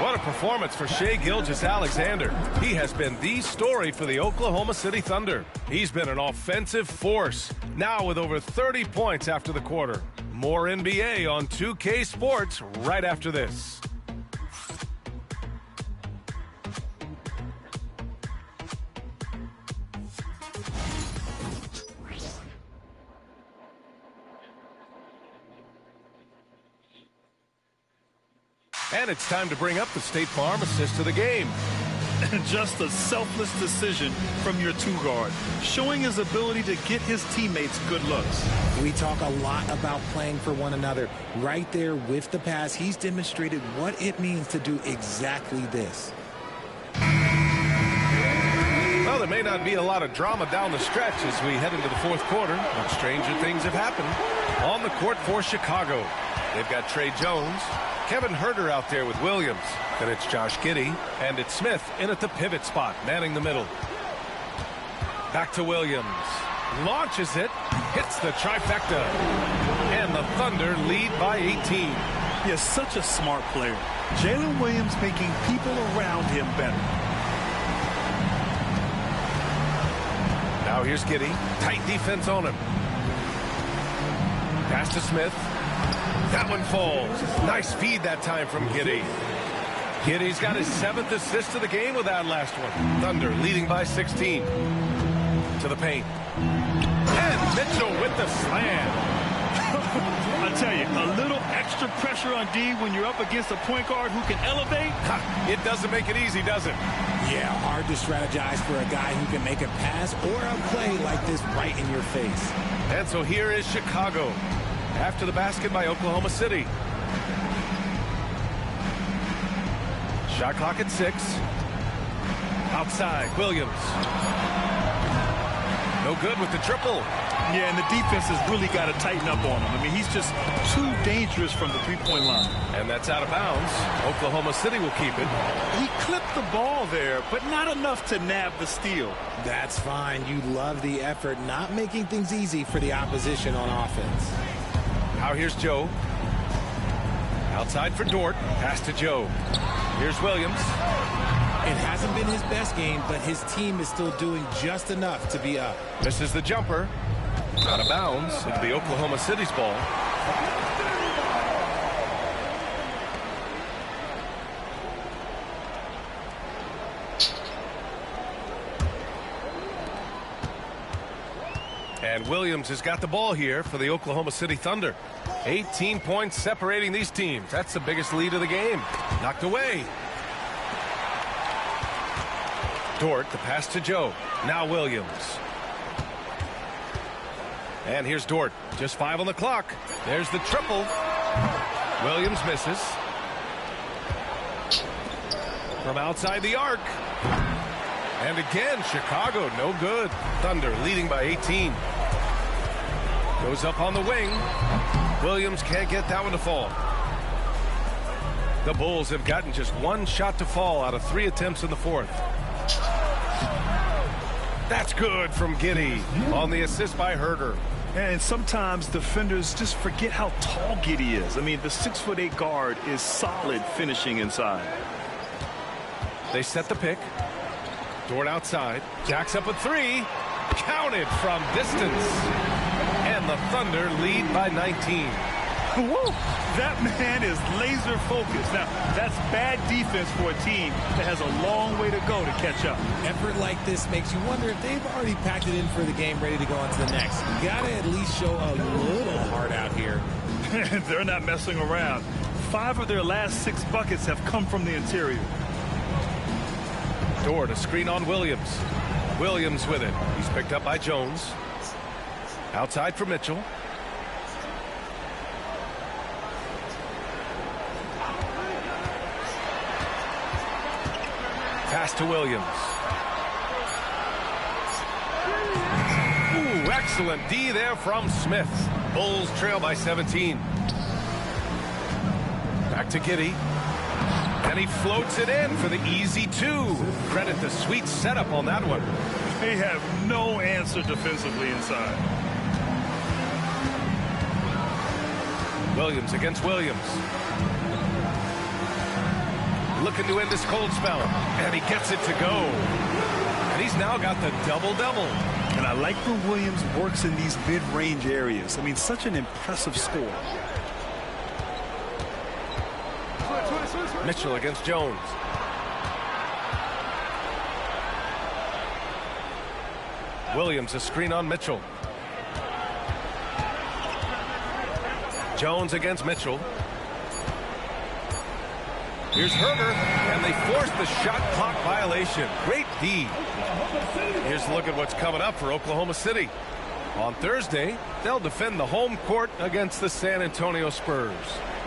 What a performance for Shai Gilgeous-Alexander. He has been the story for the Oklahoma City Thunder. He's been an offensive force, now with over 30 points after the quarter. More NBA on 2K Sports right after this. And it's time to bring up the State Farm assist to the game. Just a selfless decision from your two-guard, showing his ability to get his teammates good looks. We talk a lot about playing for one another. Right there with the pass, he's demonstrated what it means to do exactly this. Well, there may not be a lot of drama down the stretch as we head into the 4th quarter, but stranger things have happened. On the court for Chicago, they've got Trey Jones, Kevin Herder out there with Williams. Then it's Josh Giddey, and it's Smith in at the pivot spot, manning the middle. Back to Williams. Launches it, hits the trifecta. And the Thunder lead by 18. He is such a smart player. Jalen Williams making people around him better. Now here's Giddey. Tight defense on him. Pass to Smith. That one falls. Nice feed that time from Giddey. Giddey's got his 7th assist of the game with that last one. Thunder leading by 16. To the paint. And Mitchell with the slam. I tell you, a little extra pressure on D when you're up against a point guard who can elevate. It doesn't make it easy, does it? Yeah, hard to strategize for a guy who can make a pass or a play like this right in your face. And so here is Chicago. After the basket by Oklahoma City. Shot clock at 6. Outside, Williams. No good with the triple. Yeah, and the defense has really got to tighten up on him. I mean, he's just too dangerous from the three-point line. And that's out of bounds. Oklahoma City will keep it. He clipped the ball there, but not enough to nab the steal. That's fine. You love the effort, not making things easy for the opposition on offense. Now here's Joe. Outside for Dort. Pass to Joe. Here's Williams. It hasn't been his best game, but his team is still doing just enough to be up. Misses the jumper. Out of bounds. It'll be Oklahoma City's ball. And Williams has got the ball here for the Oklahoma City Thunder. 18 points separating these teams. That's the biggest lead of the game. Knocked away. Dort, the pass to Joe. Now Williams. And here's Dort. Just 5 on the clock. There's the triple. Williams misses. From outside the arc. And again, Chicago, no good. Thunder leading by 18. Goes up on the wing. Williams can't get that one to fall. The Bulls have gotten just 1 shot to fall out of 3 attempts in the 4th. That's good from Giddey on the assist by Herder. And sometimes defenders just forget how tall Giddey is. I mean, the 6'8" guard is solid finishing inside. They set the pick. Dort outside. Jacks up a three. Counted from distance. And the Thunder lead by 19. Whoa, that man is laser focused. Now, that's bad defense for a team that has a long way to go to catch up. Effort like this makes you wonder if they've already packed it in for the game, ready to go on to the next. You got to at least show a little heart out here. They're not messing around. 5 of their last 6 buckets have come from the interior. Dort, a screen on Williams. Williams with it. He's picked up by Jones. Outside for Mitchell. Pass to Williams. Ooh, excellent D there from Smith. Bulls trail by 17. Back to Giddey. And he floats it in for the easy 2. Credit the sweet setup on that one. They have no answer defensively inside. Williams against Williams. Looking to end this cold spell. And he gets it to go. And he's now got the double-double. And I like when Williams works in these mid-range areas. I mean, such an impressive score. Mitchell against Jones. Williams, a screen on Mitchell. Jones against Mitchell. Here's Herder, and they force the shot clock violation. Great D. Here's a look at what's coming up for Oklahoma City. On Thursday, they'll defend the home court against the San Antonio Spurs.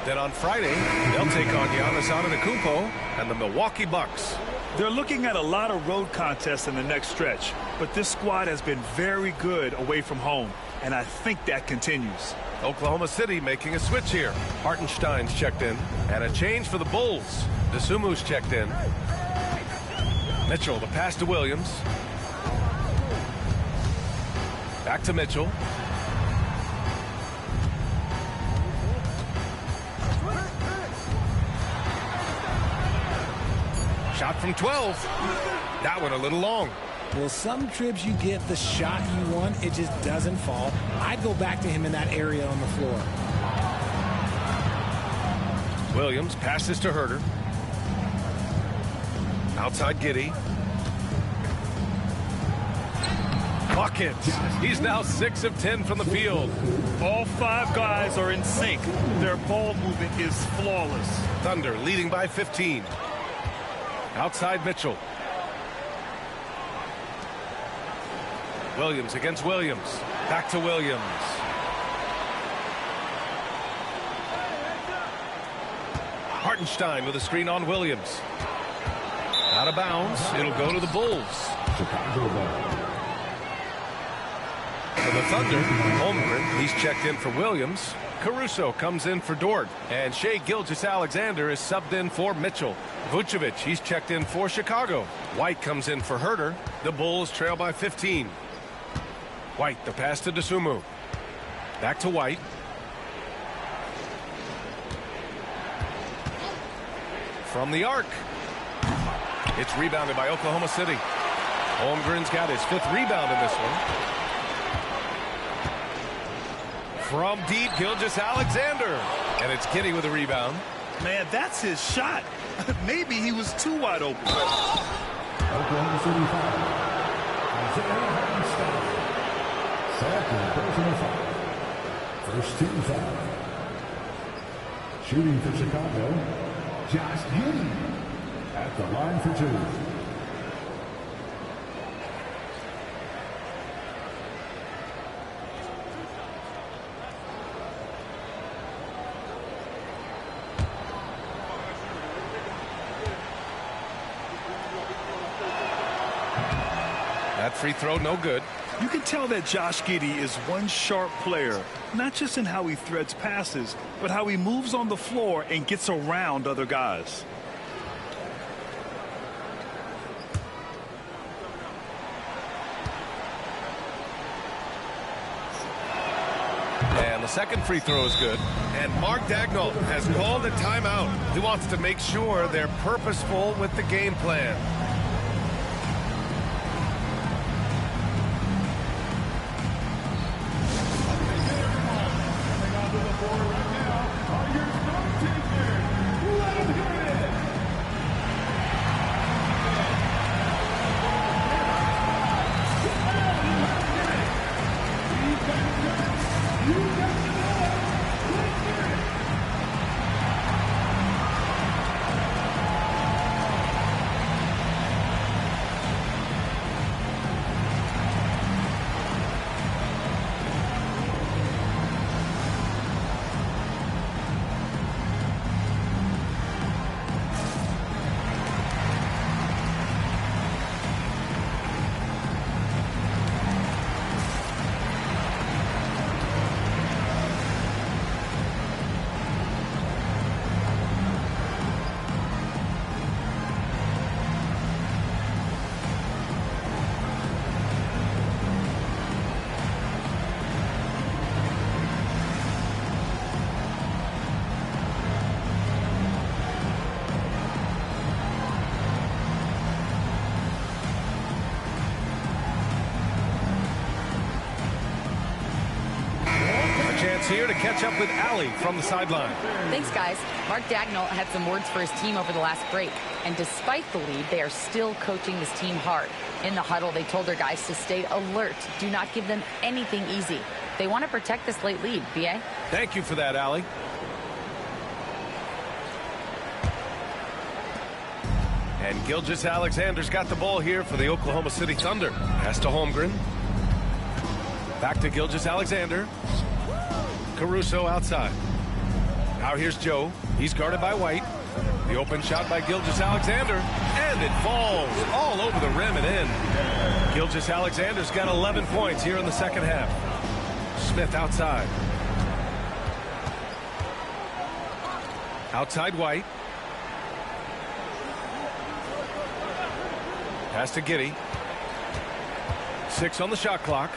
Then on Friday, they'll take on Giannis Antetokounmpo and the Milwaukee Bucks. They're looking at a lot of road contests in the next stretch, but this squad has been very good away from home, and I think that continues. Oklahoma City making a switch here. Hartenstein's checked in, and a change for the Bulls. DeSumu's checked in. Mitchell, the pass to Williams. Back to Mitchell. Shot from 12. That one a little long. Well, some trips you get the shot you want, it just doesn't fall. I'd go back to him in that area on the floor. Williams passes to Herder. Outside Giddey. Bucket. He's now 6 of 10 from the field. All 5 guys are in sync. Their ball movement is flawless. Thunder leading by 15. Outside Mitchell. Williams against Williams. Back to Williams. Hartenstein with a screen on Williams. Out of bounds. It'll go to the Bulls. For the Thunder, Holmgren, he's checked in for Williams. Caruso comes in for Dort. And Shai Gilgeous-Alexander is subbed in for Mitchell. Vucevic, he's checked in for Chicago. White comes in for Herder. The Bulls trail by 15. White, the pass to DeSumo. Back to White. From the arc. It's rebounded by Oklahoma City. Holmgren's got his 5th rebound in this one. From deep, Gilgeous-Alexander. And it's Giddey with a rebound. Man, that's his shot. Maybe he was too wide open. Oklahoma City foul. Isaiah Hartenstein. Second personal foul. First team foul. Shooting for Chicago, Josh Giddey at the line for 2. That free throw, no good. You can tell that Josh Giddey is one sharp player, not just in how he threads passes, but how he moves on the floor and gets around other guys. the second free throw is good. And Mark Dagnall has called a timeout. He wants to make sure they're purposeful with the game plan. Here to catch up with Allie from the sideline. Thanks, guys. Mark Dagnall had some words for his team over the last break. And despite the lead, they are still coaching this team hard. In the huddle, they told their guys to stay alert. Do not give them anything easy. They want to protect this late lead. B.A.? Thank you for that, Allie. And Gilgeous-Alexander's got the ball here for the Oklahoma City Thunder. Pass to Holmgren. Back to Gilgeous-Alexander. Caruso outside. Now here's Joe. He's guarded by White. The open shot by Gilgeous-Alexander. And it falls all over the rim and in. Gilgeous-Alexander's got 11 points here in the second half. Smith outside. Outside White. Pass to Giddey. 6 on the shot clock.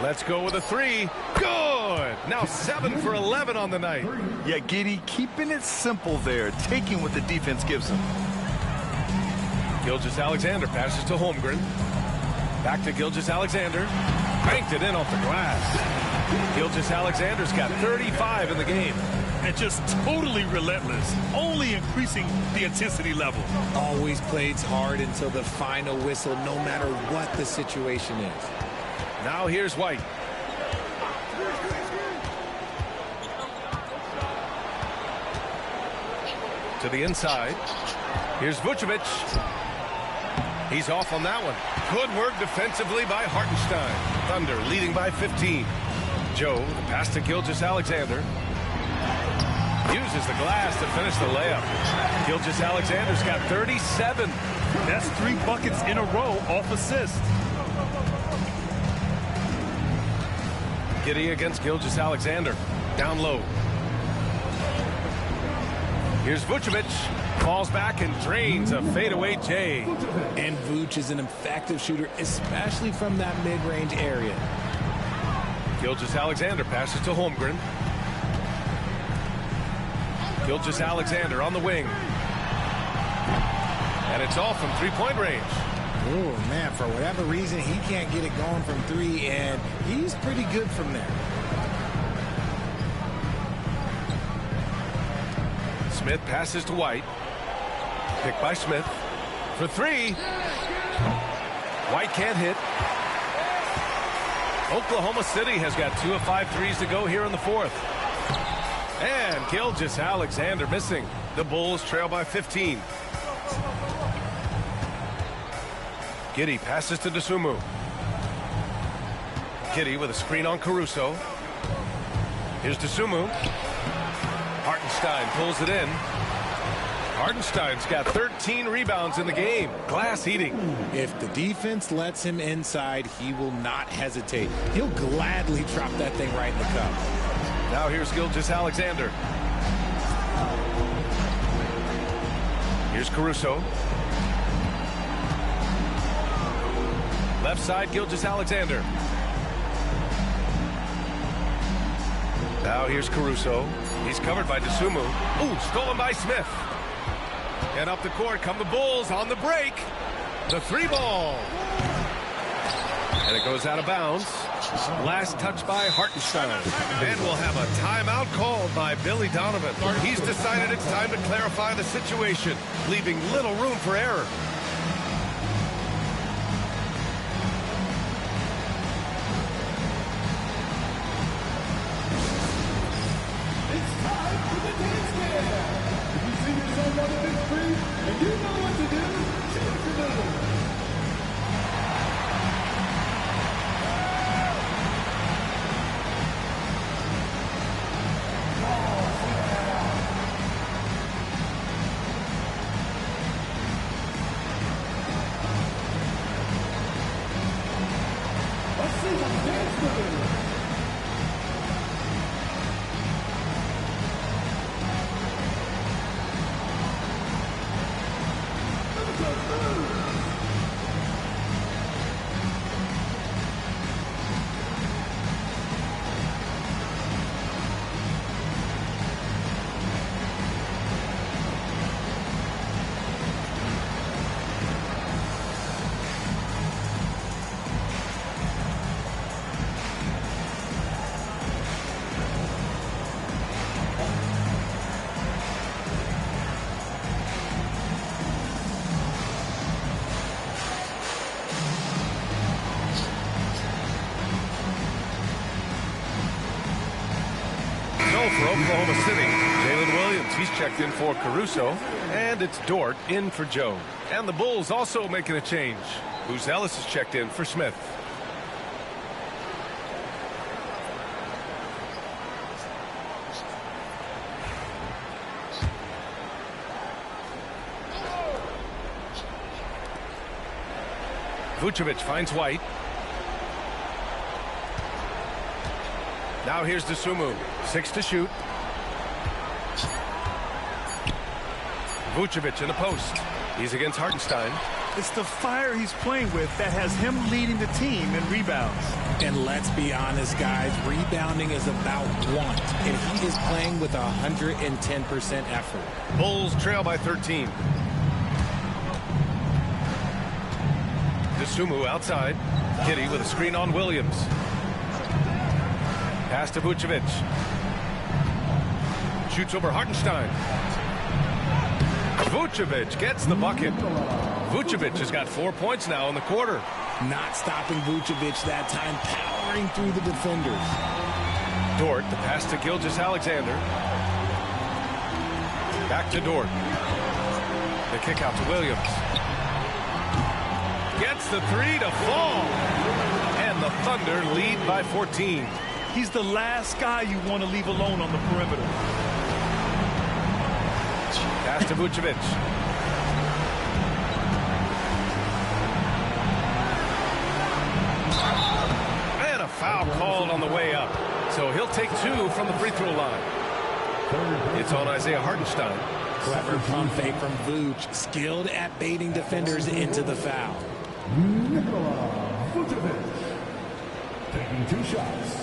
Let's go with a 3. Good. Now 7 for 11 on the night. Yeah, Giddey keeping it simple there, taking what the defense gives him. Gilgeous-Alexander passes to Holmgren. Back to Gilgeous-Alexander. Banked it in off the glass. Gilgeous-Alexander's got 35 in the game. And just totally relentless, only increasing the intensity level. Always plays hard until the final whistle, no matter what the situation is. Now here's White. To the inside. Here's Vucevic. He's off on that one. Good work defensively by Hartenstein. Thunder leading by 15. Joe, the pass to Gilgeous-Alexander. Uses the glass to finish the layup. Gilgeous-Alexander's got 37. That's 3 buckets in a row off assist. Giddey against Gilgeous-Alexander. Down low. Here's Vucevic. Falls back and drains a fadeaway J. And Vuce is an effective shooter, especially from that mid-range area. Gilgeous-Alexander passes to Holmgren. Gilgeous-Alexander on the wing. And it's off from three-point range. Oh, man, for whatever reason, he can't get it going from 3, and he's pretty good from there. Smith passes to White. Picked by Smith. For 3. White can't hit. Oklahoma City has got 2 of 5 threes to go here in the fourth. And Gilgeous-Alexander missing. The Bulls trail by 15. Giddey passes to Dosunmu. Giddey with a screen on Caruso. Here's Dosunmu. Hartenstein pulls it in. Hartenstein's got 13 rebounds in the game. Glass eating. If the defense lets him inside, he will not hesitate. He'll gladly drop that thing right in the cup. Now here's Gilgeous-Alexander. Here's Caruso. Left side, Gilgeous-Alexander. Now here's Caruso. He's covered by DeSumo. Ooh, stolen by Smith. And up the court come the Bulls on the break. The 3 ball. And it goes out of bounds. Last touch by Hartenstein. And we'll have a timeout called by Billy Donovan. He's decided it's time to clarify the situation, leaving little room for error. It's time for the dance cam. If you see yourself on the big screen and you know what to do, choose the move. Let's see the dance move. For Oklahoma City, Jalen Williams, he's checked in for Caruso, and it's Dort in for Joe. And the Bulls also making a change. Booz Ellis is checked in for Smith. Vucevic finds White. Now here's DeSumo. 6 to shoot. Vucevic in the post. He's against Hartenstein. It's the fire he's playing with that has him leading the team in rebounds. And let's be honest, guys, rebounding is about want. And he is playing with 110% effort. Bulls trail by 13. DeSumo outside. Kitty with a screen on Williams. Pass to Vucevic. Shoots over Hartenstein. Vucevic gets the bucket. Vucevic has got 4 points now in the quarter. Not stopping Vucevic that time, powering through the defenders. Dort, the pass to Gilgeous-Alexander. Back to Dort. The kick out to Williams. Gets the 3 to fall. And the Thunder lead by 14. He's the last guy you want to leave alone on the perimeter. Pass to Vucevic. And a foul called on the way up. So he'll take 2 from the free throw line. It's on Isaiah Hartenstein. Clever pump fake from Vooch. Skilled at baiting defenders into the foul. Vucevic taking 2 shots.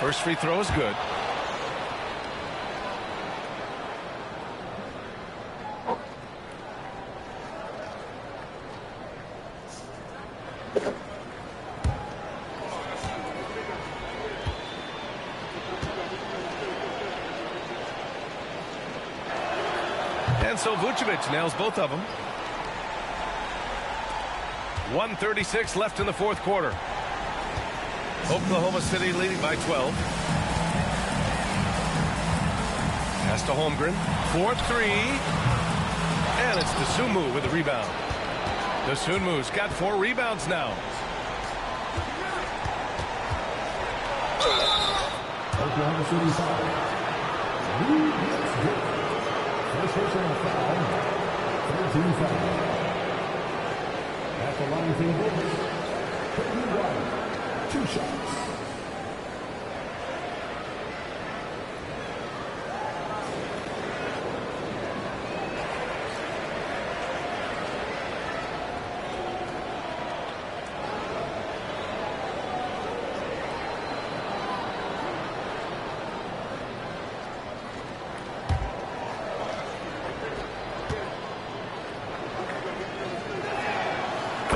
First free throw is good. And so Vucevic nails both of them. 1:36 left in the fourth quarter. Oklahoma City leading by 12. Pass to Holmgren. 4-3. And it's DeSumo with the rebound. DeSumo's got 4 rebounds now. Oklahoma City foul. First personal foul. 13 foul. At the line for the Bulls, Kobe White, 2 shots.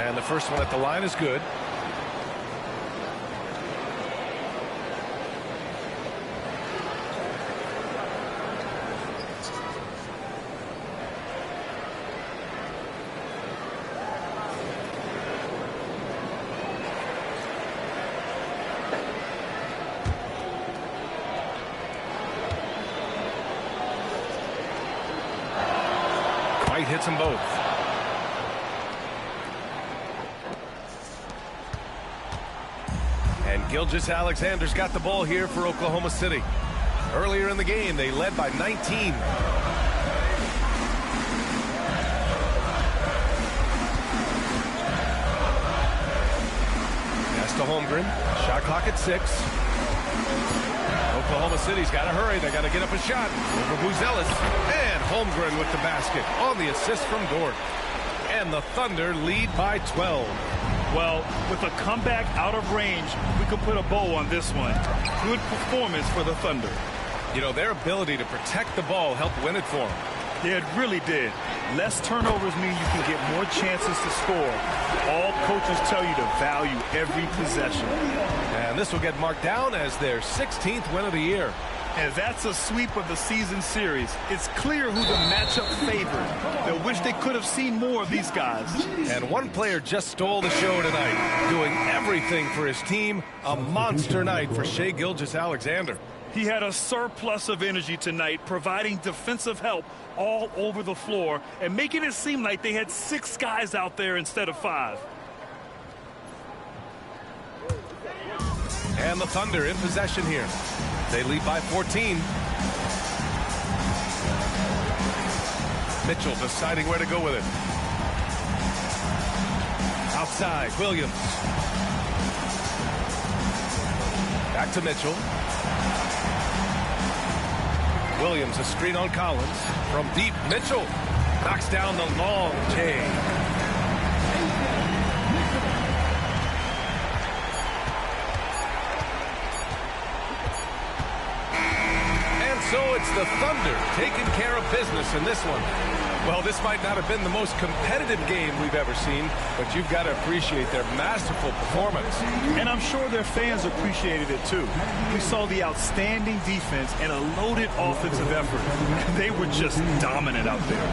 And the first one at the line is good. White hits them both. Gilgeous-Alexander's got the ball here for Oklahoma City. Earlier in the game, they led by 19. Pass to Holmgren. Shot clock at 6. Oklahoma City's got to hurry. They got to get up a shot over Buzelis. And Holmgren with the basket on the assist from Dort. And the Thunder lead by 12. Well, with a comeback out of range, we could put a bow on this one. Good performance for the Thunder. You know, their ability to protect the ball helped win it for them. Yeah, it really did. Less turnovers mean you can get more chances to score. All coaches tell you to value every possession. And this will get marked down as their 16th win of the year. And that's a sweep of the season series. It's clear who the matchup favored. They wish they could have seen more of these guys. And one player just stole the show tonight, doing everything for his team. A monster night for Shai Gilgeous-Alexander. He had a surplus of energy tonight, providing defensive help all over the floor and making it seem like they had 6 guys out there instead of 5. And the Thunder in possession here. They lead by 14. Mitchell deciding where to go with it. Outside, Williams. Back to Mitchell. Williams, a screen on Collins. From deep, Mitchell knocks down the long J. So it's the Thunder taking care of business in this one. Well, this might not have been the most competitive game we've ever seen, but you've got to appreciate their masterful performance. And I'm sure their fans appreciated it too. We saw the outstanding defense and a loaded offensive effort. They were just dominant out there.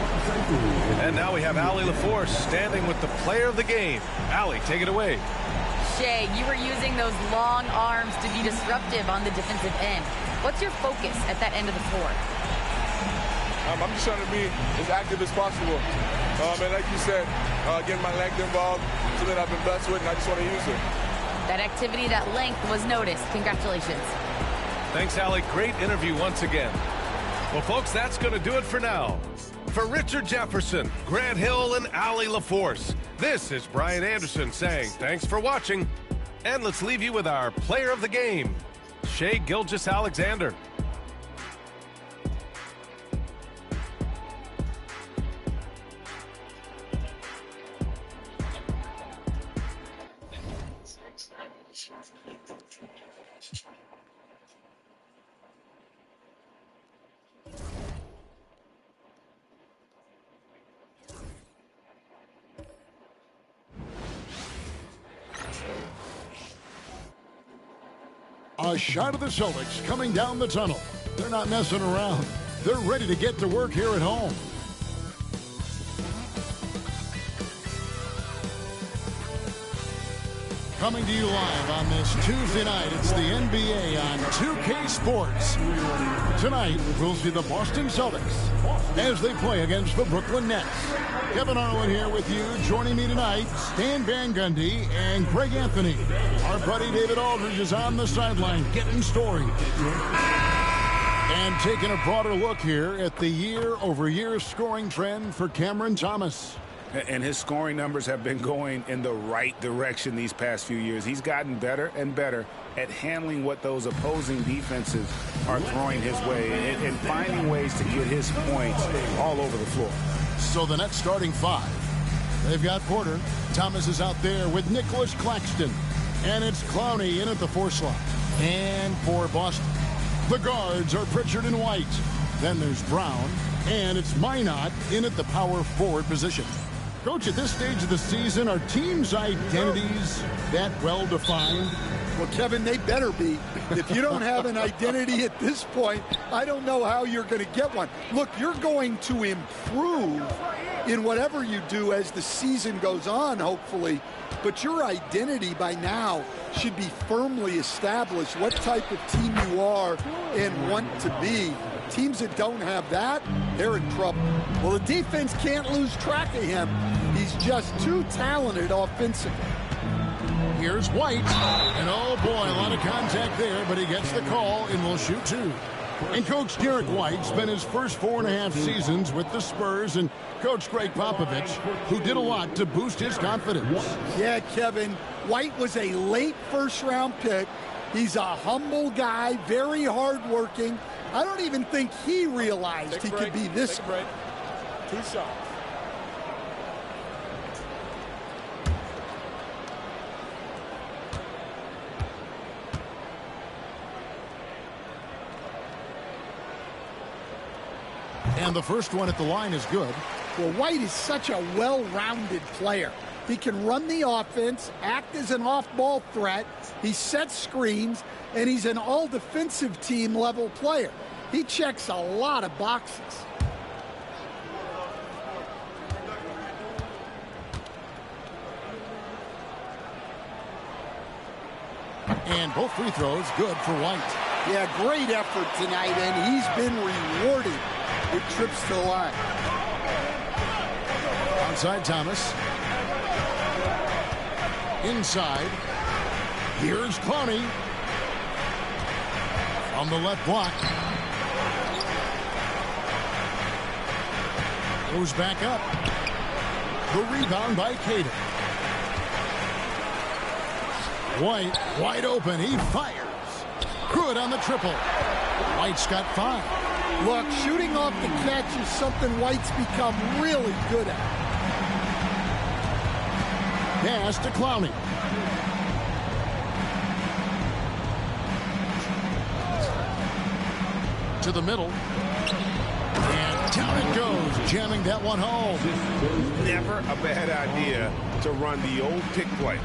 And now we have Allie LaForce standing with the player of the game. Allie, take it away. Shai, you were using those long arms to be disruptive on the defensive end. What's your focus at that end of the floor? I'm just trying to be as active as possible. And like you said, getting my length involved, something I've been blessed with, and I just want to use it. That activity, that length was noticed. Congratulations. Thanks, Allie. Great interview once again. Well, folks, that's going to do it for now. For Richard Jefferson, Grant Hill, and Allie LaForce, this is Brian Anderson saying thanks for watching. And let's leave you with our player of the game, Shai Gilgeous-Alexander. A shot of the Celtics coming down the tunnel. They're not messing around. They're ready to get to work here at home. Coming to you live on this Tuesday night, it's the NBA on 2K Sports. Tonight, we'll see the Boston Celtics as they play against the Brooklyn Nets. Kevin Harlan here with you. Joining me tonight, Stan Van Gundy and Greg Anthony. Our buddy David Aldridge is on the sideline getting stories. And taking a broader look here at the year-over-year scoring trend for Cameron Thomas. And his scoring numbers have been going in the right direction these past few years. He's gotten better and better at handling what those opposing defenses are throwing his way and finding ways to get his points all over the floor. So the Nets starting five. They've got Porter. Thomas is out there with Nicholas Claxton. And it's Clowney in at the 4 slot. And for Boston, the guards are Pritchard and White. Then there's Brown. And it's Minot in at the power forward position. Coach, at this stage of the season, are teams' identities that well-defined? Well, Kevin, they better be. If you don't have an identity at this point, I don't know how you're going to get one. Look, you're going to improve in whatever you do as the season goes on, hopefully. But your identity by now should be firmly established, what type of team you are and want to be. Teams that don't have that, they're in trouble. Well, the defense can't lose track of him. He's just too talented offensively. Here's White. And oh boy, a lot of contact there, but he gets the call and will shoot 2. And Coach Derek White spent his first 4.5 seasons with the Spurs and Coach Greg Popovich, who did a lot to boost his confidence. Yeah, Kevin, White was a late first-round pick. He's a humble guy, very hardworking. I don't even think he realized he could be this great. 2 shots. And the first one at the line is good. Well, White is such a well-rounded player. He can run the offense, act as an off-ball threat, he sets screens, and he's an all-defensive team level player. He checks a lot of boxes. And both free throws good for White. Yeah, great effort tonight, and he's been rewarded with trips to the line. Outside Thomas. Inside. Here's Clowney. On the left block. Goes back up. The rebound by Caden. White wide open. He fires. Good on the triple. White's got 5. Look, shooting off the catch is something White's become really good at. Pass to Clowney. To the middle. And down it goes, jamming that one home. Never a bad idea to run the old pick play.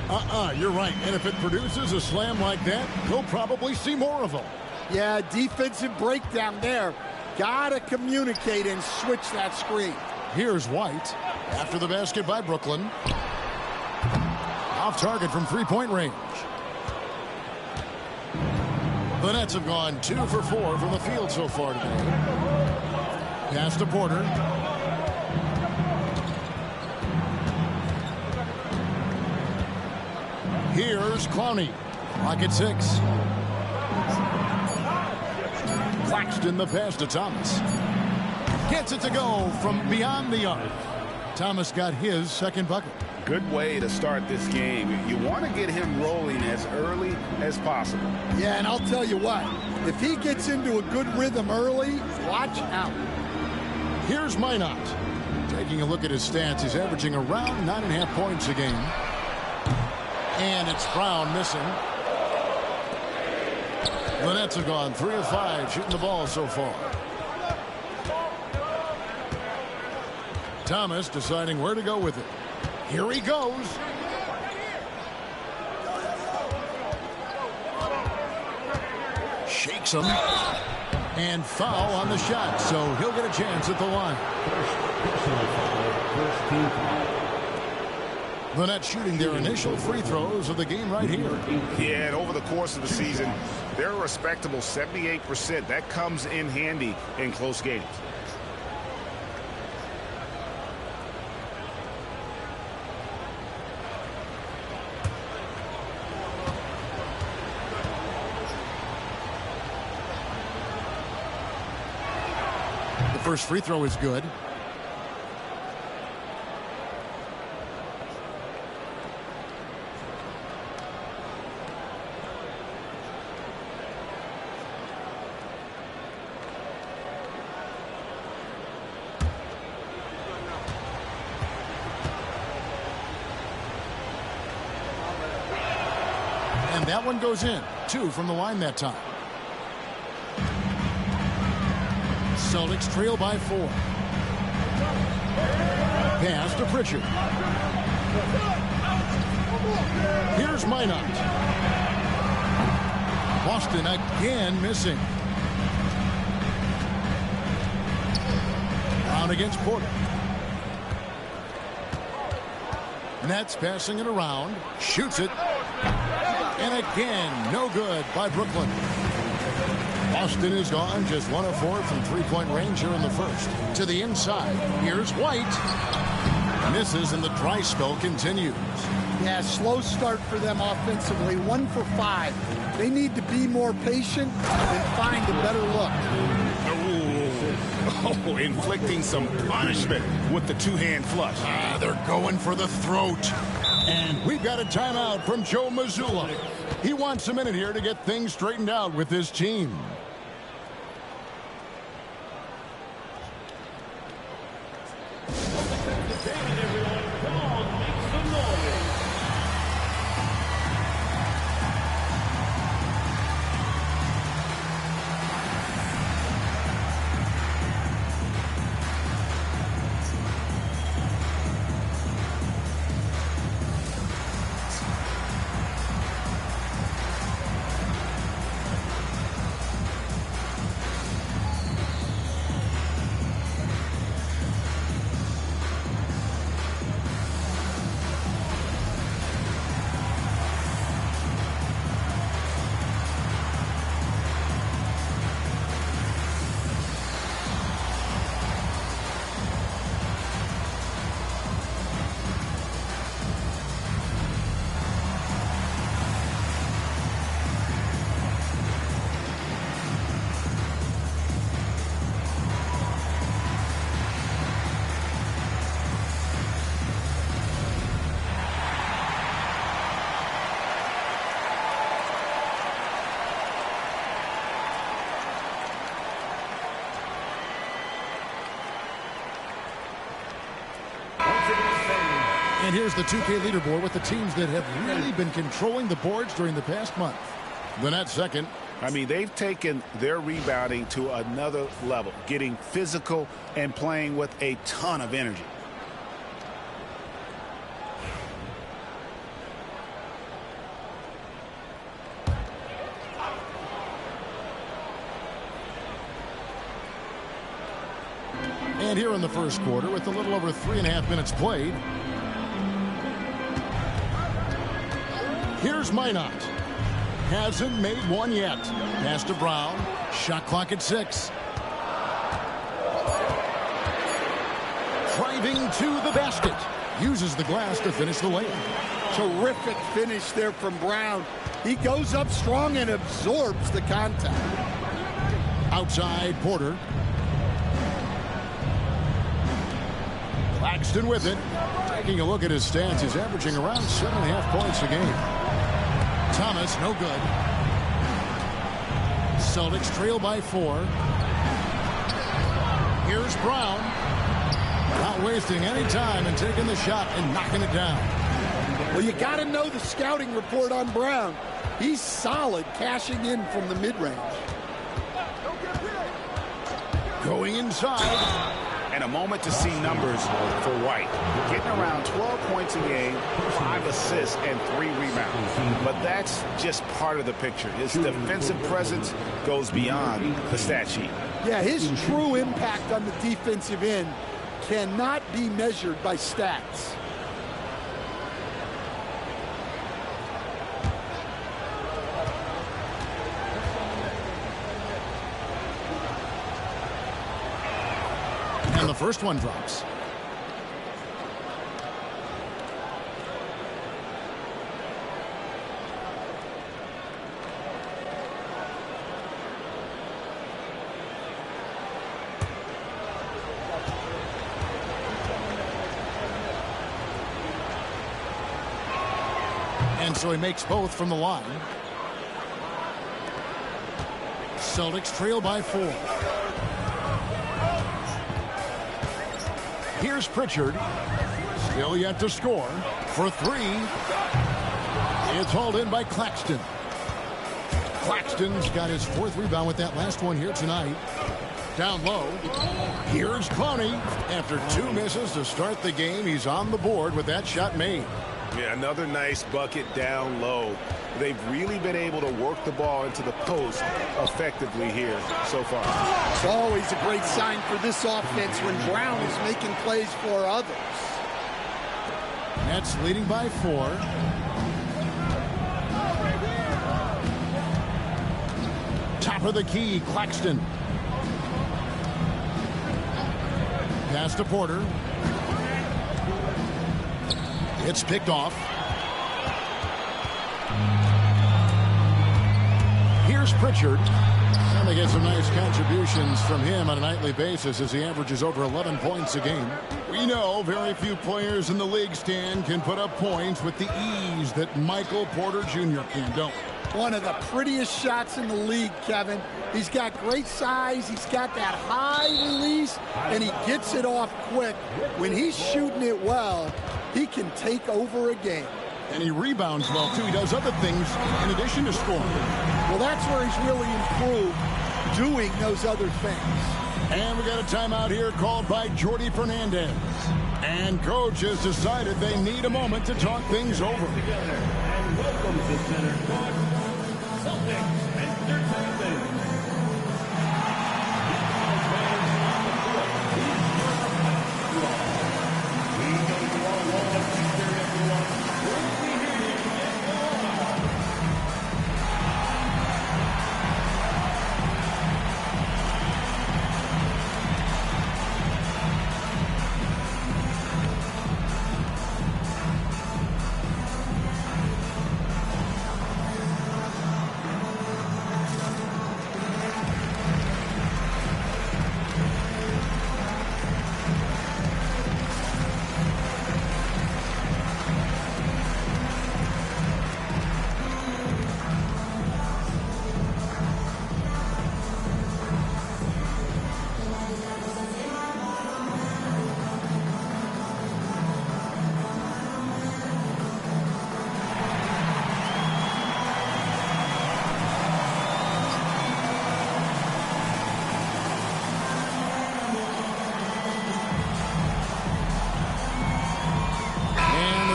You're right. And if it produces a slam like that, you'll probably see more of them. Yeah, defensive breakdown there. Gotta communicate and switch that screen. Here's White after the basket by Brooklyn. Off target from 3-point range. The Nets have gone 2 for 4 from the field so far today. Pass to Porter. Here's Clowney. Clock at 6. Claxton the pass to Thomas. Gets it to go from beyond the arc. Thomas got his second bucket. Good way to start this game. You want to get him rolling as early as possible. Yeah, and I'll tell you what, if he gets into a good rhythm early, watch out. Here's Minot. Taking a look at his stats, he's averaging around 9.5 points a game. And it's Brown missing. The Nets have gone 3 of 5 shooting the ball so far. Thomas deciding where to go with it. Here he goes. Shakes him. And foul on the shot, so he'll get a chance at the line. The Nets shooting their initial free throws of the game right here. Yeah, and over the course of the season, they're a respectable 78%. That comes in handy in close games. The first free throw is good. that one goes in. 2 from the line that time. Celtics trail by 4. Pass to Pritchard. Here's Minot. Boston again missing. Brown against Porter. Nets passing it around. Shoots it. And again, no good by Brooklyn. Boston is gone, just 1 of 4 from three-point range here in the first. To the inside, here's White. Misses and the dry spell continues. Yeah, slow start for them offensively. 1 for 5. They need to be more patient and find a better look. Oh, inflicting some punishment with the two-hand flush. They're going for the throat. And we've got a timeout from Joe Mazzulla. He wants a minute here to get things straightened out with his team. And here's the 2K leaderboard with the teams that have really been controlling the boards during the past month. The Nets second. I mean, they've taken their rebounding to another level, getting physical and playing with a ton of energy. And here in the first quarter, with a little over 3.5 minutes played, here's Minot. Hasn't made one yet. Pass to Brown. Shot clock at 6. Driving to the basket. Uses the glass to finish the layup. Terrific finish there from Brown. He goes up strong and absorbs the contact. Outside, Porter. Claxton with it. Taking a look at his stats, he's averaging around 7.5 points a game. Thomas, no good. Celtics trail by 4. Here's Brown. Not wasting any time and taking the shot and knocking it down. Well, you got to know the scouting report on Brown. He's solid cashing in from the mid-range. Going inside. And a moment to see numbers for White. Getting around 12 points a game, 5 assists, and 3 rebounds. But that's just part of the picture. His defensive presence goes beyond the stat sheet. Yeah, his true impact on the defensive end cannot be measured by stats. And the first one drops. And so he makes both from the line. Celtics trail by 4. Here's Pritchard. Still yet to score. For 3. It's hauled in by Claxton. Claxton's got his 4th rebound with that last one here tonight. Down low. Here's Clowney. After 2 misses to start the game, he's on the board with that shot made. Yeah, another nice bucket down low. They've really been able to work the ball into the post effectively here so far. It's always a great sign for this offense when Brown is making plays for others. Nets leading by 4. Top of the key, Claxton. Pass to Porter. It's picked off. Here's Pritchard. And they get some nice contributions from him on a nightly basis as he averages over 11 points a game. We know very few players in the league, Stan, can put up points with the ease that Michael Porter Jr. can, don't we? One of the prettiest shots in the league, Kevin. He's got great size. He's got that high release, and he gets it off quick. When he's shooting it well, he can take over a game. And he rebounds well, too. He does other things in addition to scoring. Well, that's where he's really improved, doing those other things. And we got a timeout here called by Jordy Fernandez. And coach has decided they need a moment to talk things over. And welcome to center court, Celtics Entertainment.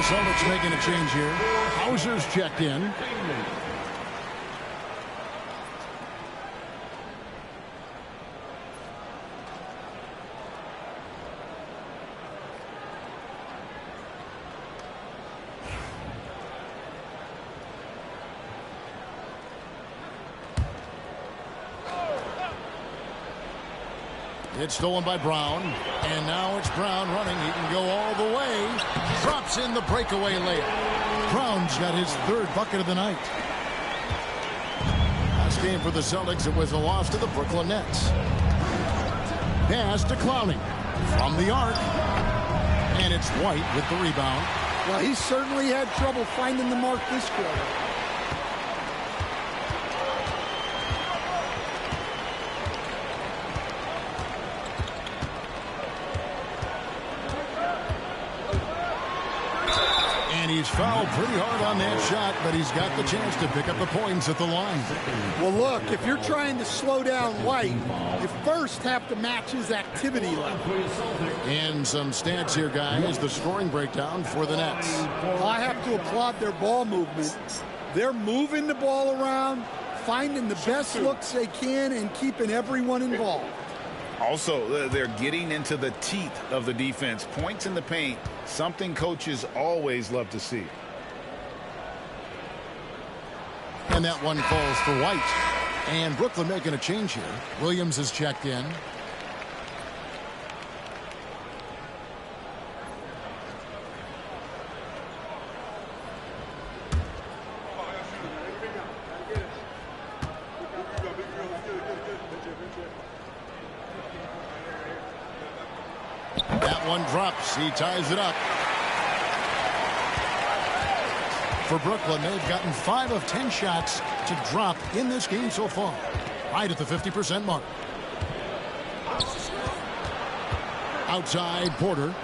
Celtics making a change here. Hauser's checked in. It's stolen by Brown, and now it's Brown running. He can go all the way. Drops in the breakaway layup. Brown's got his 3rd bucket of the night. Last game for the Celtics, it was a loss to the Brooklyn Nets. Pass to Clowney from the arc, and it's White with the rebound. Well, he certainly had trouble finding the mark this quarter. And he's fouled pretty hard on that shot, but he's got the chance to pick up the points at the line. Well, look, if you're trying to slow down White, you first have to match his activity level. And some stats here, guys. The scoring breakdown for the Nets. I have to applaud their ball movement. They're moving the ball around, finding the best looks they can, and keeping everyone involved. Also, they're getting into the teeth of the defense. Points in the paint, something coaches always love to see. And that one falls for White. And Brooklyn making a change here. Williams is checked in. That one drops. He ties it up. For Brooklyn, they've gotten 5 of 10 shots to drop in this game so far. Right at the 50% mark. Outside, Porter.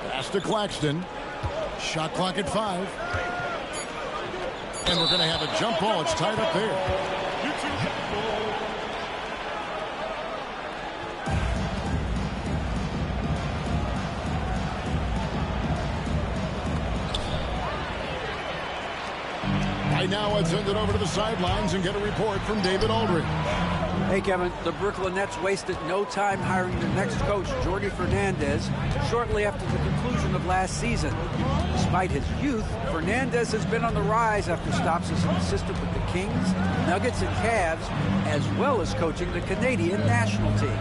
Pass to Claxton. Shot clock at 5. And we're going to have a jump ball. It's tied up there. Right now, let's send it over to the sidelines and get a report from David Aldridge. Hey, Kevin, the Brooklyn Nets wasted no time hiring their next coach, Jordi Fernandez, shortly after the conclusion of last season. Despite his youth, Fernandez has been on the rise after stops as an assistant with the Kings, Nuggets, and Cavs, as well as coaching the Canadian national team.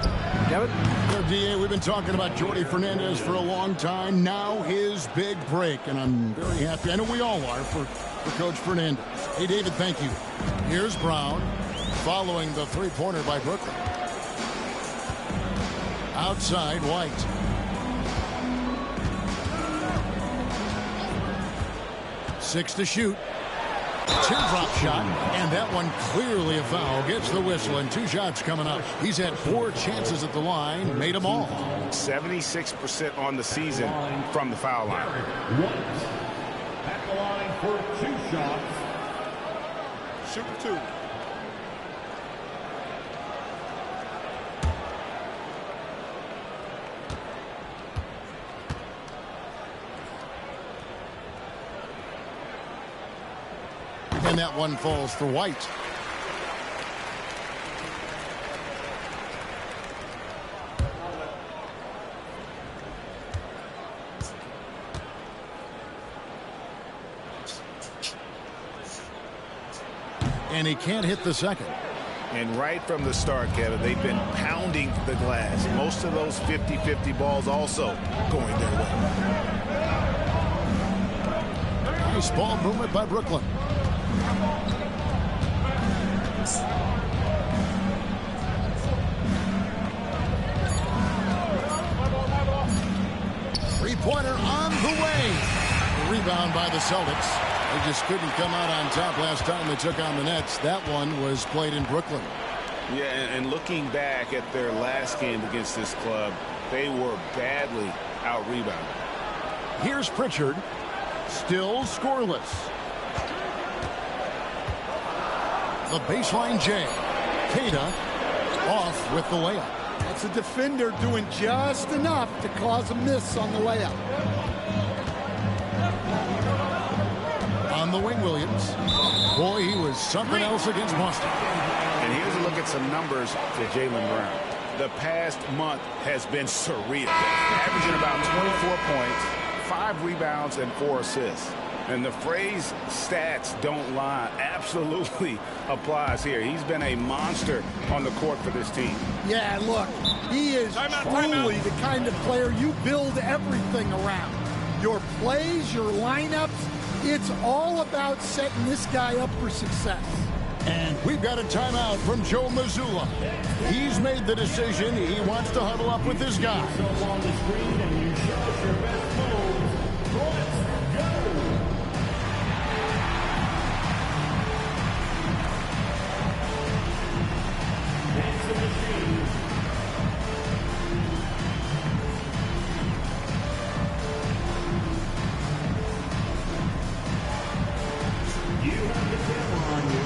Kevin? DA, we've been talking about Jordi Fernandez for a long time. Now his big break, and I'm very happy. I know we all are for Coach Fernandez. Hey, David, thank you. Here's Brown following the three-pointer by Brooklyn. Outside, White. Six to shoot. Teardrop shot, and that one clearly a foul. Gets the whistle, and 2 shots coming up. He's had 4 chances at the line, made them all. 76% on the season from the foul line. At the line for 2 shots. Shoot 2. And that one falls for White. And he can't hit the second. And right from the start, Kevin, they've been pounding the glass. Most of those 50-50 balls also going their way. Nice ball movement by Brooklyn. Three-pointer on the way. Rebound by the Celtics. They just couldn't come out on top last time they took on the Nets. That one was played in Brooklyn. Yeah, and looking back at their last game against this club, they were badly out-rebounded. Here's Pritchard. Still scoreless. The baseline J. Cada off with the layup. That's a defender doing just enough to cause a miss on the layup. On the wing, Williams. Boy, he was something else against Boston. And here's a look at some numbers for Jaylen Brown. The past month has been surreal. Averaging about 24 points, 5 rebounds, and 4 assists. And the phrase stats don't lie absolutely applies here. He's been a monster on the court for this team. Yeah, look, he is truly the kind of player you build everything around. Your plays, your lineups, it's all about setting this guy up for success. And we've got a timeout from Joe Mazzulla. He's made the decision. He wants to huddle up with this guy. On the screen and you show us your best moves. Let's go. That's the machine. You have the camera on you.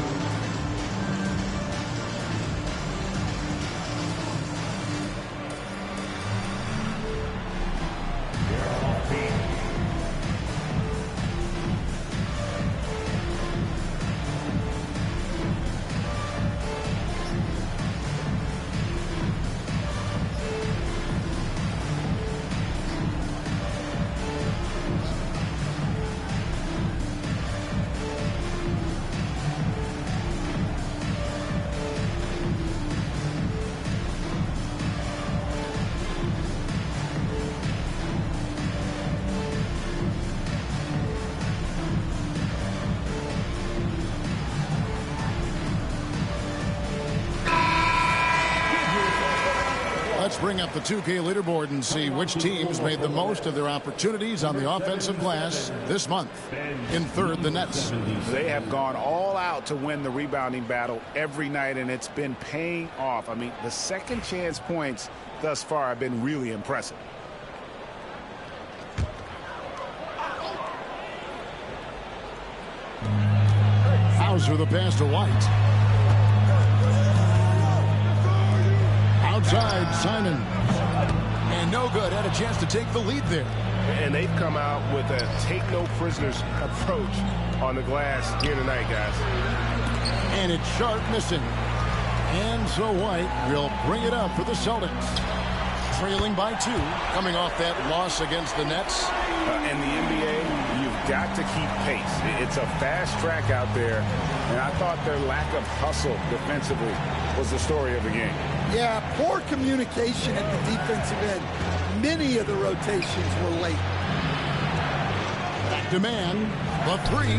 They're off beat. Let's bring up the 2K leaderboard and see which teams made the most of their opportunities on the offensive glass this month. In third, the Nets. They have gone all out to win the rebounding battle every night, and it's been paying off. I mean, the second chance points thus far have been really impressive. Hauser the pass to White. Outside, Simon. And no good. Had a chance to take the lead there. And they've come out with a take-no-prisoners approach on the glass here tonight, guys. And it's Sharp missing. And so White will bring it up for the Celtics. Trailing by 2, coming off that loss against the Nets. In the NBA, you've got to keep pace. It's a fast track out there, and I thought their lack of hustle defensively was the story of the game. Yeah, poor communication at the defensive end. Many of the rotations were late. Back to man, the 3.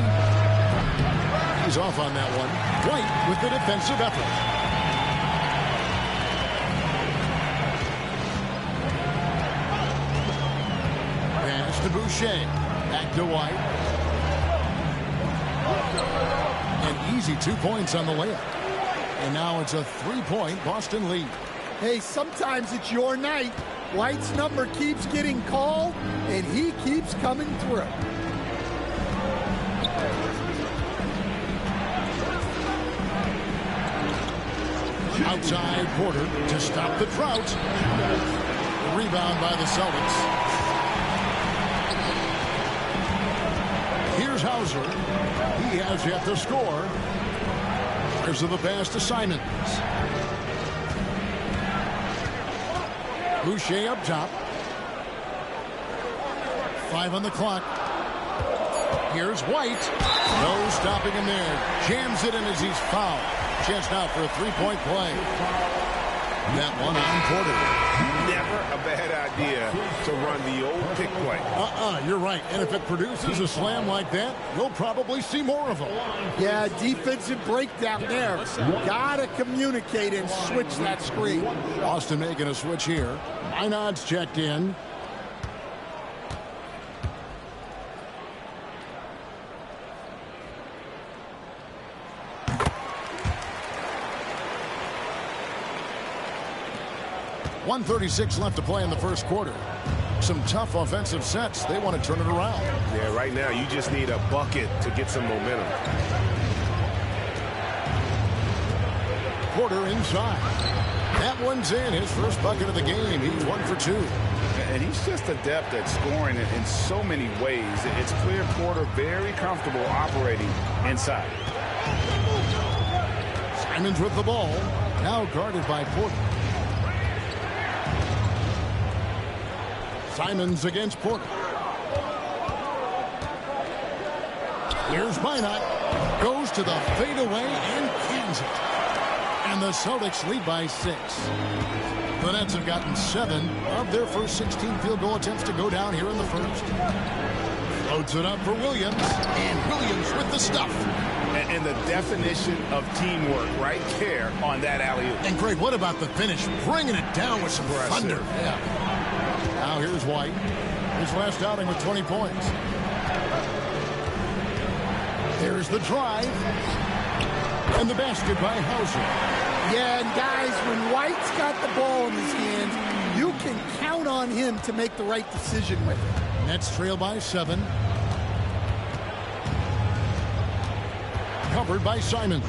He's off on that one. White with the defensive effort. To Boucher. Back to White. An easy 2 points on the layup. And now it's a 3-point Boston lead. Hey, sometimes it's your night. White's number keeps getting called, and he keeps coming through. Outside Porter to stop the drought. Rebound by the Celtics. Here's Hauser. He has yet to score. There's the pass to Simons. Boucher up top. 5 on the clock. Here's White. No stopping him there. Jams it in as he's fouled. Chance now for a 3-point play. That one on Porter. Never a bad idea to run the old pick play. You're right. And if it produces a slam like that, you'll probably see more of them. Yeah, defensive breakdown there. Gotta communicate and switch that screen. Boston making a switch here. Minod's checked in. .136 left to play in the first quarter. Some tough offensive sets. They want to turn it around. Yeah, right now you just need a bucket to get some momentum. Porter inside. That one's in. His first bucket of the game. He's 1 for 2. And he's just adept at scoring in so many ways. It's clear Porter very comfortable operating inside. Simons with the ball. Now guarded by Porter. Simons against Porter. Here's Minot. Goes to the fadeaway and cans it. And the Celtics lead by 6. The Nets have gotten 7 of their first 16 field goal attempts to go down here in the first. Floats it up for Williams. And Williams with the stuff. And the definition of teamwork right there on that alley-oop. And Greg, what about the finish? Bringing it down with some thunder. Yeah. Now here's White. His last outing with 20 points. There's the drive. And the basket by Hauser. Yeah, and guys, when White's got the ball in his hands, you can count on him to make the right decision with it. Nets trail by 7. Covered by Simons.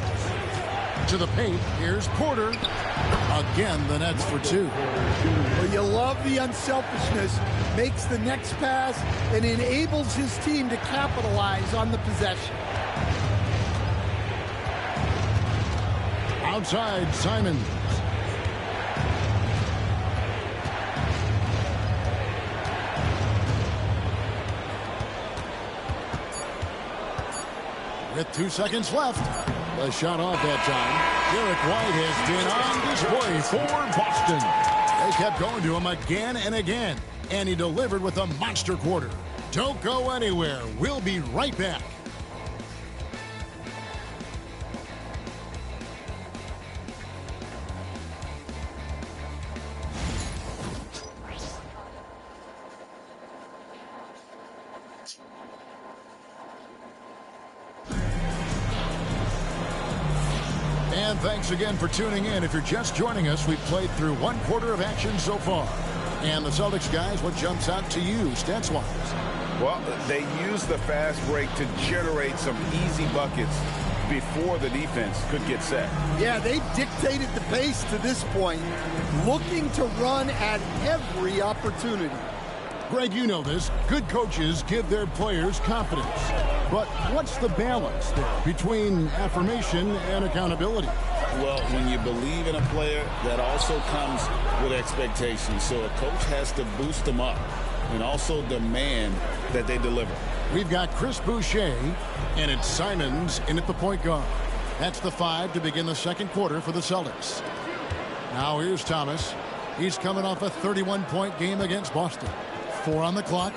To the paint. Here's Porter. Again, the Nets for 2. Well, you love the unselfishness. Makes the next pass and enables his team to capitalize on the possession. Outside, Simons. With 2 seconds left. The shot off that time. Derek White has been on display for Boston. They kept going to him again and again. And he delivered with a monster quarter. Don't go anywhere. We'll be right back. And thanks again for tuning in. If you're just joining us, we've played through 1 quarter of action so far. And the Celtics guys, what jumps out to you stats-wise? Well, they use the fast break to generate some easy buckets before the defense could get set. Yeah, they dictated the pace to this point, looking to run at every opportunity. Greg, you know this. Good coaches give their players confidence. But what's the balance there between affirmation and accountability? Well, when you believe in a player, that also comes with expectations. So a coach has to boost them up and also demand that they deliver. We've got Chris Boucher, and it's Simons in at the point guard. That's the 5 to begin the second quarter for the Celtics. Now here's Thomas. He's coming off a 31-point game against Boston. 4 on the clock.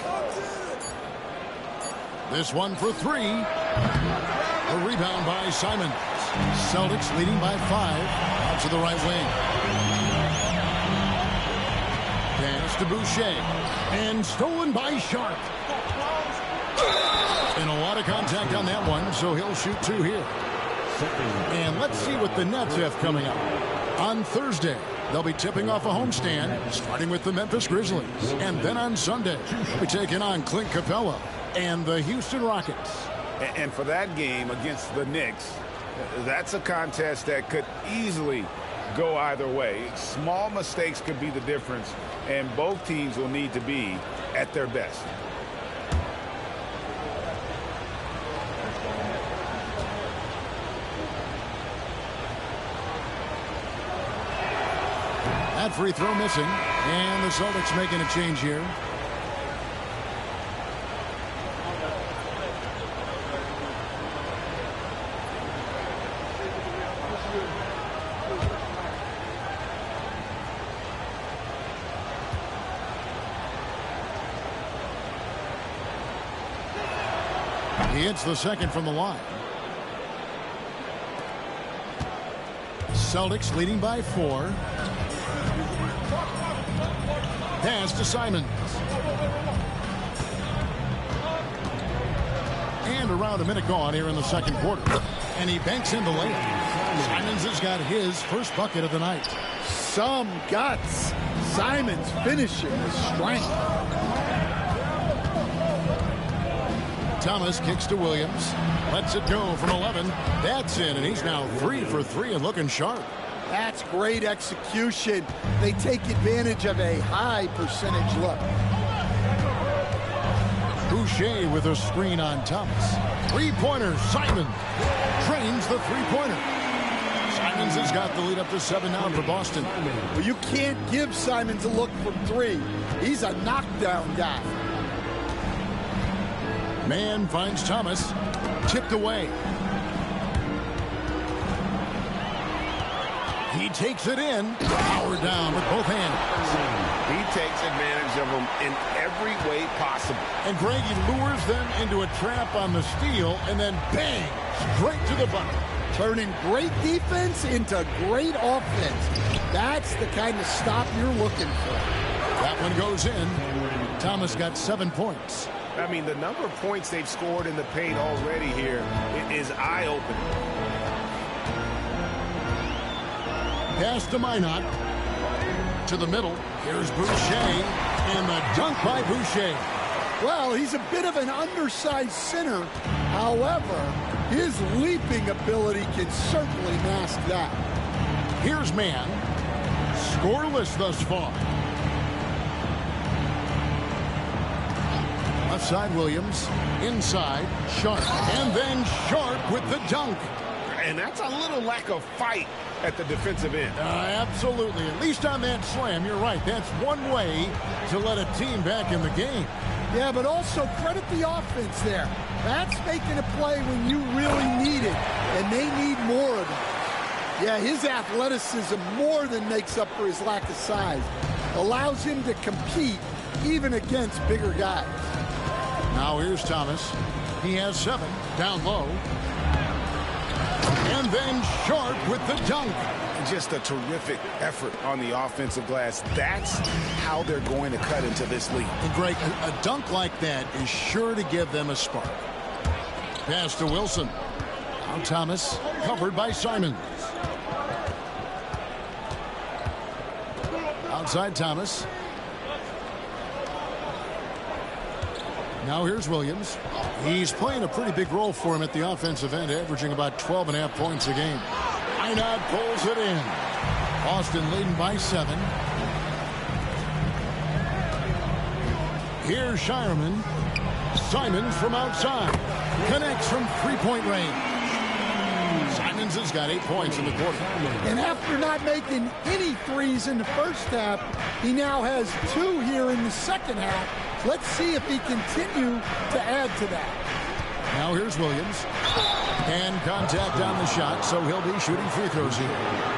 This one for 3. A rebound by Simons. Celtics leading by 5. Out to the right wing. Pass to Boucher. And stolen by Sharp. And a lot of contact on that one, so he'll shoot 2 here. And let's see what the Nets have coming up. On Thursday, they'll be tipping off a homestand, starting with the Memphis Grizzlies. And then on Sunday, they'll be taking on Clint Capella and the Houston Rockets. And for that game against the Knicks, that's a contest that could easily go either way. Small mistakes could be the difference, and both teams will need to be at their best. That free throw missing, and the Celtics making a change here. He hits the second from the line. Celtics leading by 4. Pass to Simons. And around a minute gone here in the second quarter. And he banks in the layup. Simons has got his first bucket of the night. Some guts. Simons finishing with strength. Thomas kicks to Williams. Lets it go from 11. That's in, and he's now 3 for 3 and looking sharp. That's great execution. They take advantage of a high percentage look. Boucher with a screen on Thomas. Three-pointer, Simon trains the three-pointer. Simons has got the lead up to 7 now for Boston. Well, you can't give Simons a look from 3. He's a knockdown guy. Man finds Thomas. Tipped away. He takes it in. Powered down with both hands. He takes advantage of them in every way possible. And Greg, he lures them into a trap on the steal, and then bang, straight to the bucket. Turning great defense into great offense. That's the kind of stop you're looking for. That one goes in. Thomas got 7 points. I mean, the number of points they've scored in the paint already here is eye-opening. Pass to Minot. To the middle. Here's Boucher. And the dunk by Boucher. Well, he's a bit of an undersized center. However, his leaping ability can certainly mask that. Here's Man. Scoreless thus far. Left side Williams. Inside Sharp. And then Sharp with the dunk. And that's a little lack of fight at the defensive end. Absolutely. At least on that slam, you're right. That's one way to let a team back in the game. Yeah, but also credit the offense there. That's making a play when you really need it, and they need more of it. Yeah, his athleticism more than makes up for his lack of size. Allows him to compete even against bigger guys. Now here's Thomas. He has 7 down low. And then Sharp with the dunk. Just a terrific effort on the offensive glass. That's how they're going to cut into this league. And Greg, a dunk like that is sure to give them a spark. Pass to Wilson. Now Thomas, covered by Simons. Outside Thomas. Now here's Williams. He's playing a pretty big role for him at the offensive end, averaging about 12.5 points a game. Einad pulls it in. Boston leading by 7. Here's Shireman. Simons from outside. Connects from three-point range. Simons has got 8 points in the quarter. And after not making any threes in the first half, he now has 2 here in the second half. Let's see if he continue to add to that. Now here's Williams. And contact on the shot, so he'll be shooting free throws here.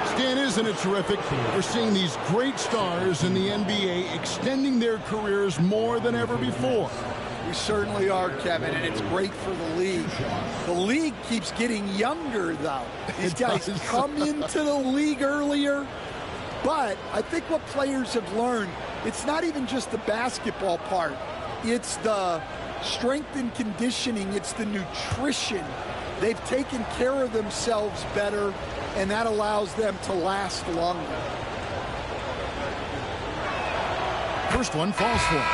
Stan, isn't it terrific? We're seeing these great stars in the NBA extending their careers more than ever before. We certainly are, Kevin, and it's great for the league. The league keeps getting younger, though. These guys come into the league earlier, but I think what players have learned, it's not even just the basketball part. It's the strength and conditioning. It's the nutrition. They've taken care of themselves better, and that allows them to last longer. First one falls for him.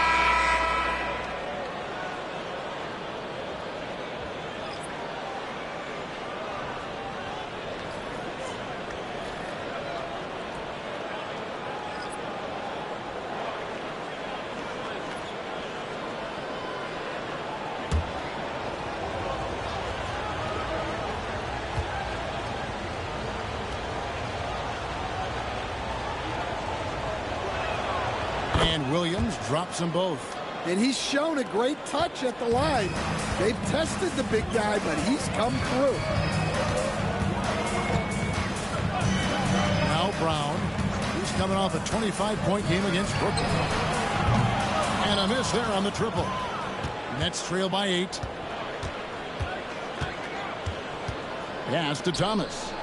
And Williams drops them both. And he's shown a great touch at the line. They've tested the big guy, but he's come through. Now Brown. He's coming off a 25-point game against Brooklyn. And a miss there on the triple. Nets trail by 8. Pass to Thomas.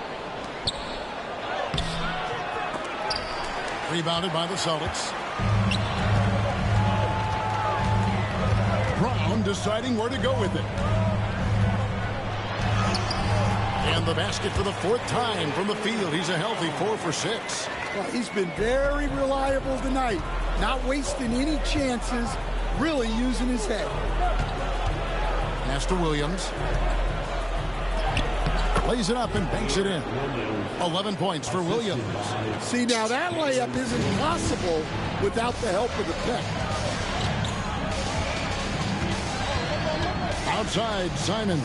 Rebounded by the Celtics. Brown deciding where to go with it. And the basket for the 4th time from the field. He's a healthy 4 for 6. Well, he's been very reliable tonight. Not wasting any chances. Really using his head. Pass to Williams. Plays it up and banks it in. 11 points for Williams. See, now that layup isn't possible without the help of the pick. Outside, Simon.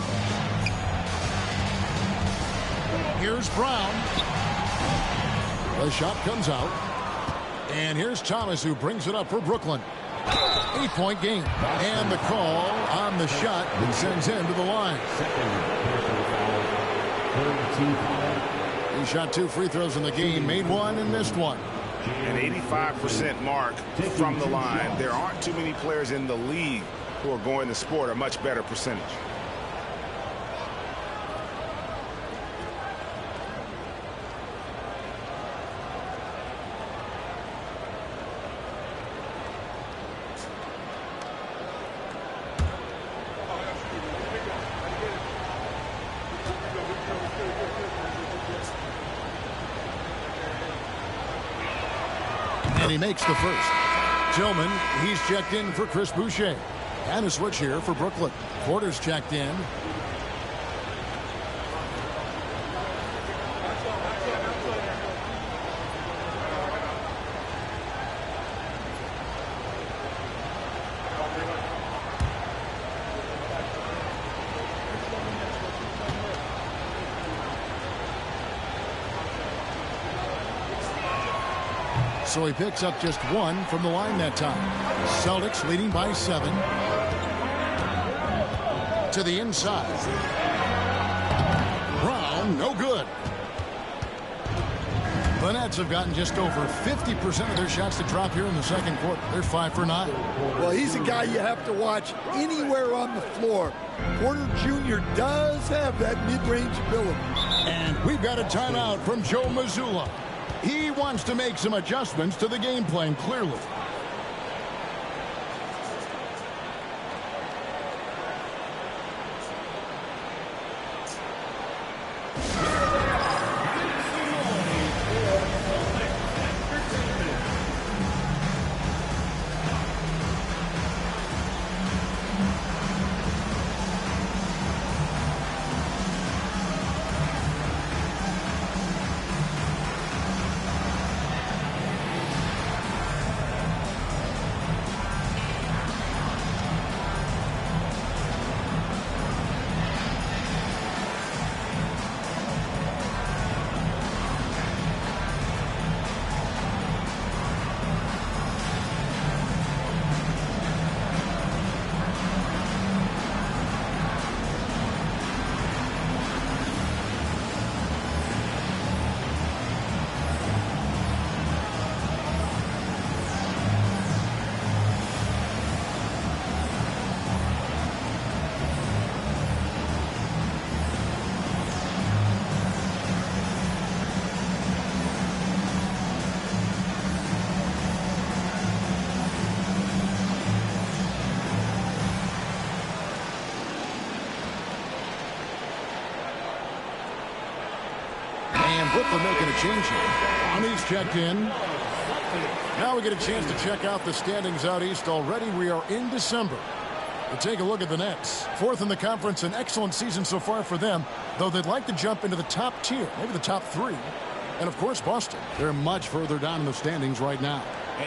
Here's Brown. The shot comes out. And here's Thomas, who brings it up for Brooklyn. 8-point game. And the call on the shot that sends him to the line. He shot 2 free throws in the game, made 1 and missed 1. An 85% mark from the line. There aren't too many players in the league who are going to score a much better percentage. And he makes the first. Tillman, he's checked in for Chris Boucher. And a switch here for Brooklyn. Porter's checked in. So he picks up just 1 from the line that time. Celtics leading by 7. To the inside. Brown, no good. The Nets have gotten just over 50% of their shots to drop here in the second quarter. They're 5 for 9. Well, he's a guy you have to watch anywhere on the floor. Porter Jr. does have that mid-range ability. And we've got a timeout from Joe Mazzulla. He wants to make some adjustments to the game plan, clearly. And Brooklyn making a change here. Brownie's checked in. Now we get a chance to check out the standings out east. Already we are in December. We'll take a look at the Nets. Fourth in the conference, an excellent season so far for them, though they'd like to jump into the top tier, maybe the top 3. And, of course, Boston. They're much further down in the standings right now.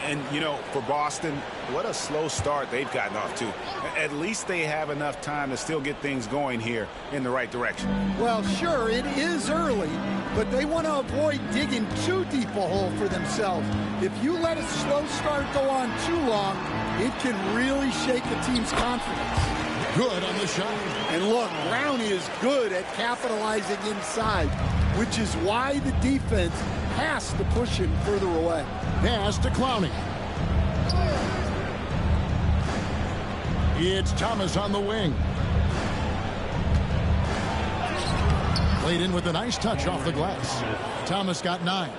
And, you know, for Boston, what a slow start they've gotten off to. At least they have enough time to still get things going here in the right direction. Well, sure, it is early, but they want to avoid digging too deep a hole for themselves. If you let a slow start go on too long, it can really shake the team's confidence. Good on the shot. And look, Brown is good at capitalizing inside, which is why the defense has to push him further away. Pass to Clowney. It's Thomas on the wing. Played in with a nice touch off the glass. Thomas got 9.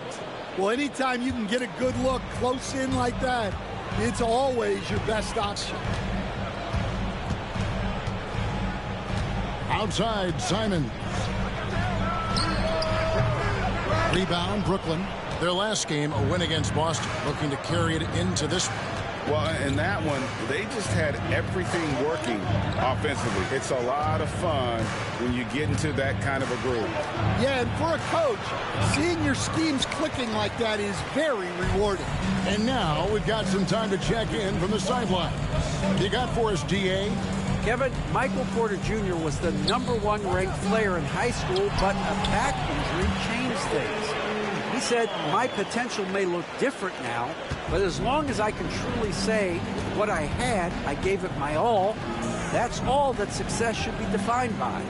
Well, anytime you can get a good look close in like that, it's always your best option. Outside, Simon. Rebound, Brooklyn. Their last game, a win against Boston, looking to carry it into this one. Well, in that one, they just had everything working offensively. It's a lot of fun when you get into that kind of a groove. Yeah, and for a coach, seeing your schemes clicking like that is very rewarding. And now we've got some time to check in from the sideline. You got for us, D.A.? Kevin, Michael Porter Jr. was the #1 ranked player in high school, but a back injury changed things. He said, my potential may look different now, but as long as I can truly say what I had, I gave it my all, that's all that success should be defined by.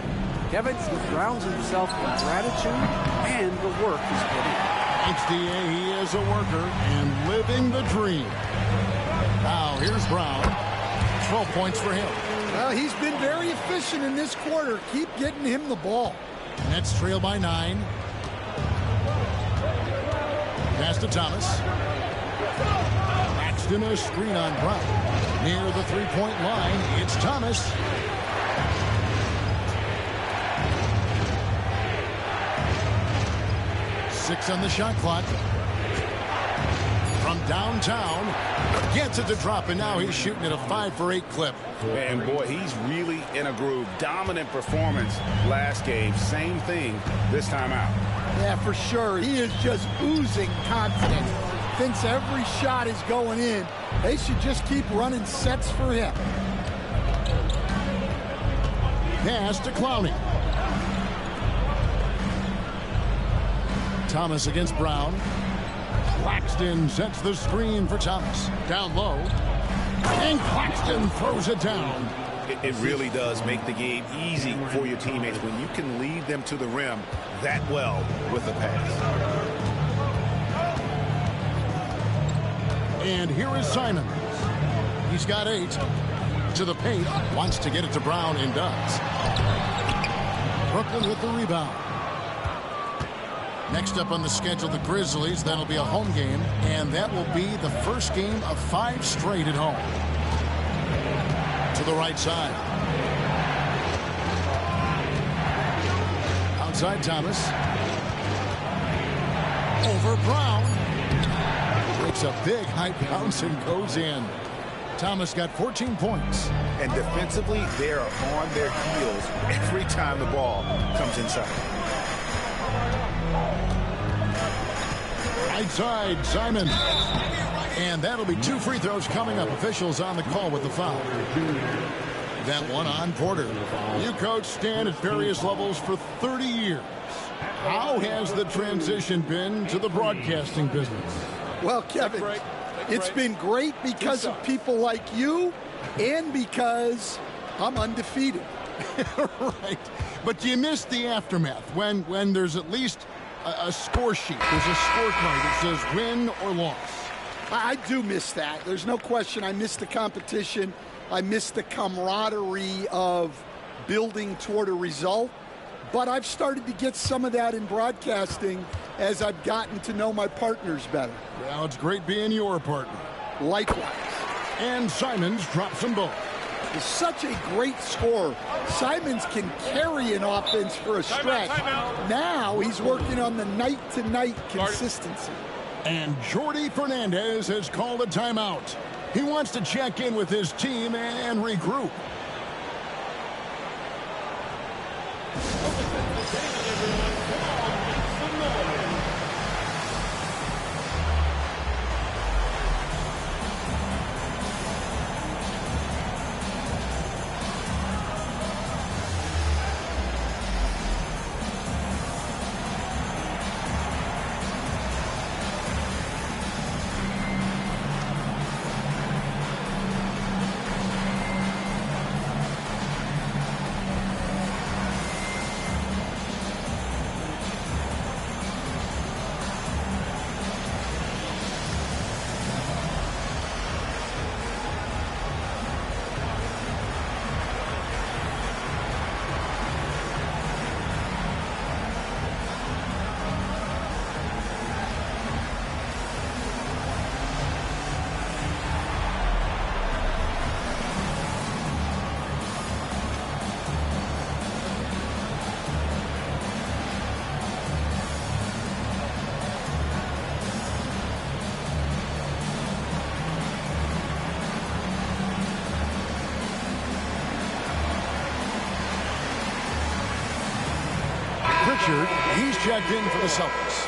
Kevin, he grounds himself in gratitude and the work he's put in. Thanks, D.A. He is a worker and living the dream. Now, here's Brown. 12 points for him. Well, he's been very efficient in this quarter. Keep getting him the ball. Nets trail by 9. Pass to Thomas. Braxton a screen on Brown. Near the three-point line, it's Thomas. Six on the shot clock. From downtown, gets it to drop, and now he's shooting at a 5-for-8 clip. And boy, he's really in a groove. Dominant performance last game. Same thing this time out. Yeah, for sure. He is just oozing confidence. Thinks every shot is going in. They should just keep running sets for him. Pass to Clowney. Thomas against Brown. Claxton sets the screen for Thomas. Down low. And Claxton throws it down. It really does make the game easy for your teammates when you can lead them to the rim that well with a pass. And here is Simon. He's got 8. To the paint. Wants to get it to Brown and does. Brooklyn with the rebound. Next up on the schedule, the Grizzlies. That'll be a home game, and that will be the first game of 5 straight at home. To the right side. Outside Thomas. Over Brown. Takes a big high bounce and goes in. Thomas got 14 points. And defensively, they are on their heels every time the ball comes inside. Right side, Simon. And that'll be 2 free throws coming up. Officials on the call with the foul. That one on Porter. You coach Stan at various levels for 30 years. How has the transition been to the broadcasting business? Well, Kevin, it's been great because of people like you and because I'm undefeated. Right. But you missed the aftermath when there's at least a score sheet. There's a scorecard that says win or loss. I do miss that. There's no question. I miss the competition. I miss the camaraderie of building toward a result. But I've started to get some of that in broadcasting as I've gotten to know my partners better. Well, it's great being your partner. Likewise. And Simons drops them both. is such a great scorer. Simons can carry an offense for a stretch. Now he's working on the night-to-night consistency. And Jordy Fernandez has called a timeout. He wants to check in with his team and regroup. He's checked in for the Celtics.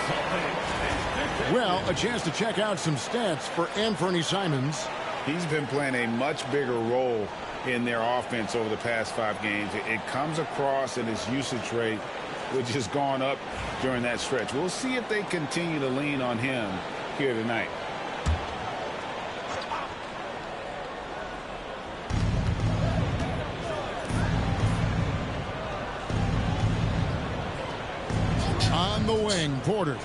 Well, a chance to check out some stats for Anthony Simons. He's been playing a much bigger role in their offense over the past 5 games. It comes across in his usage rate, which has gone up during that stretch. We'll see if they continue to lean on him here tonight. On the wing, Porter.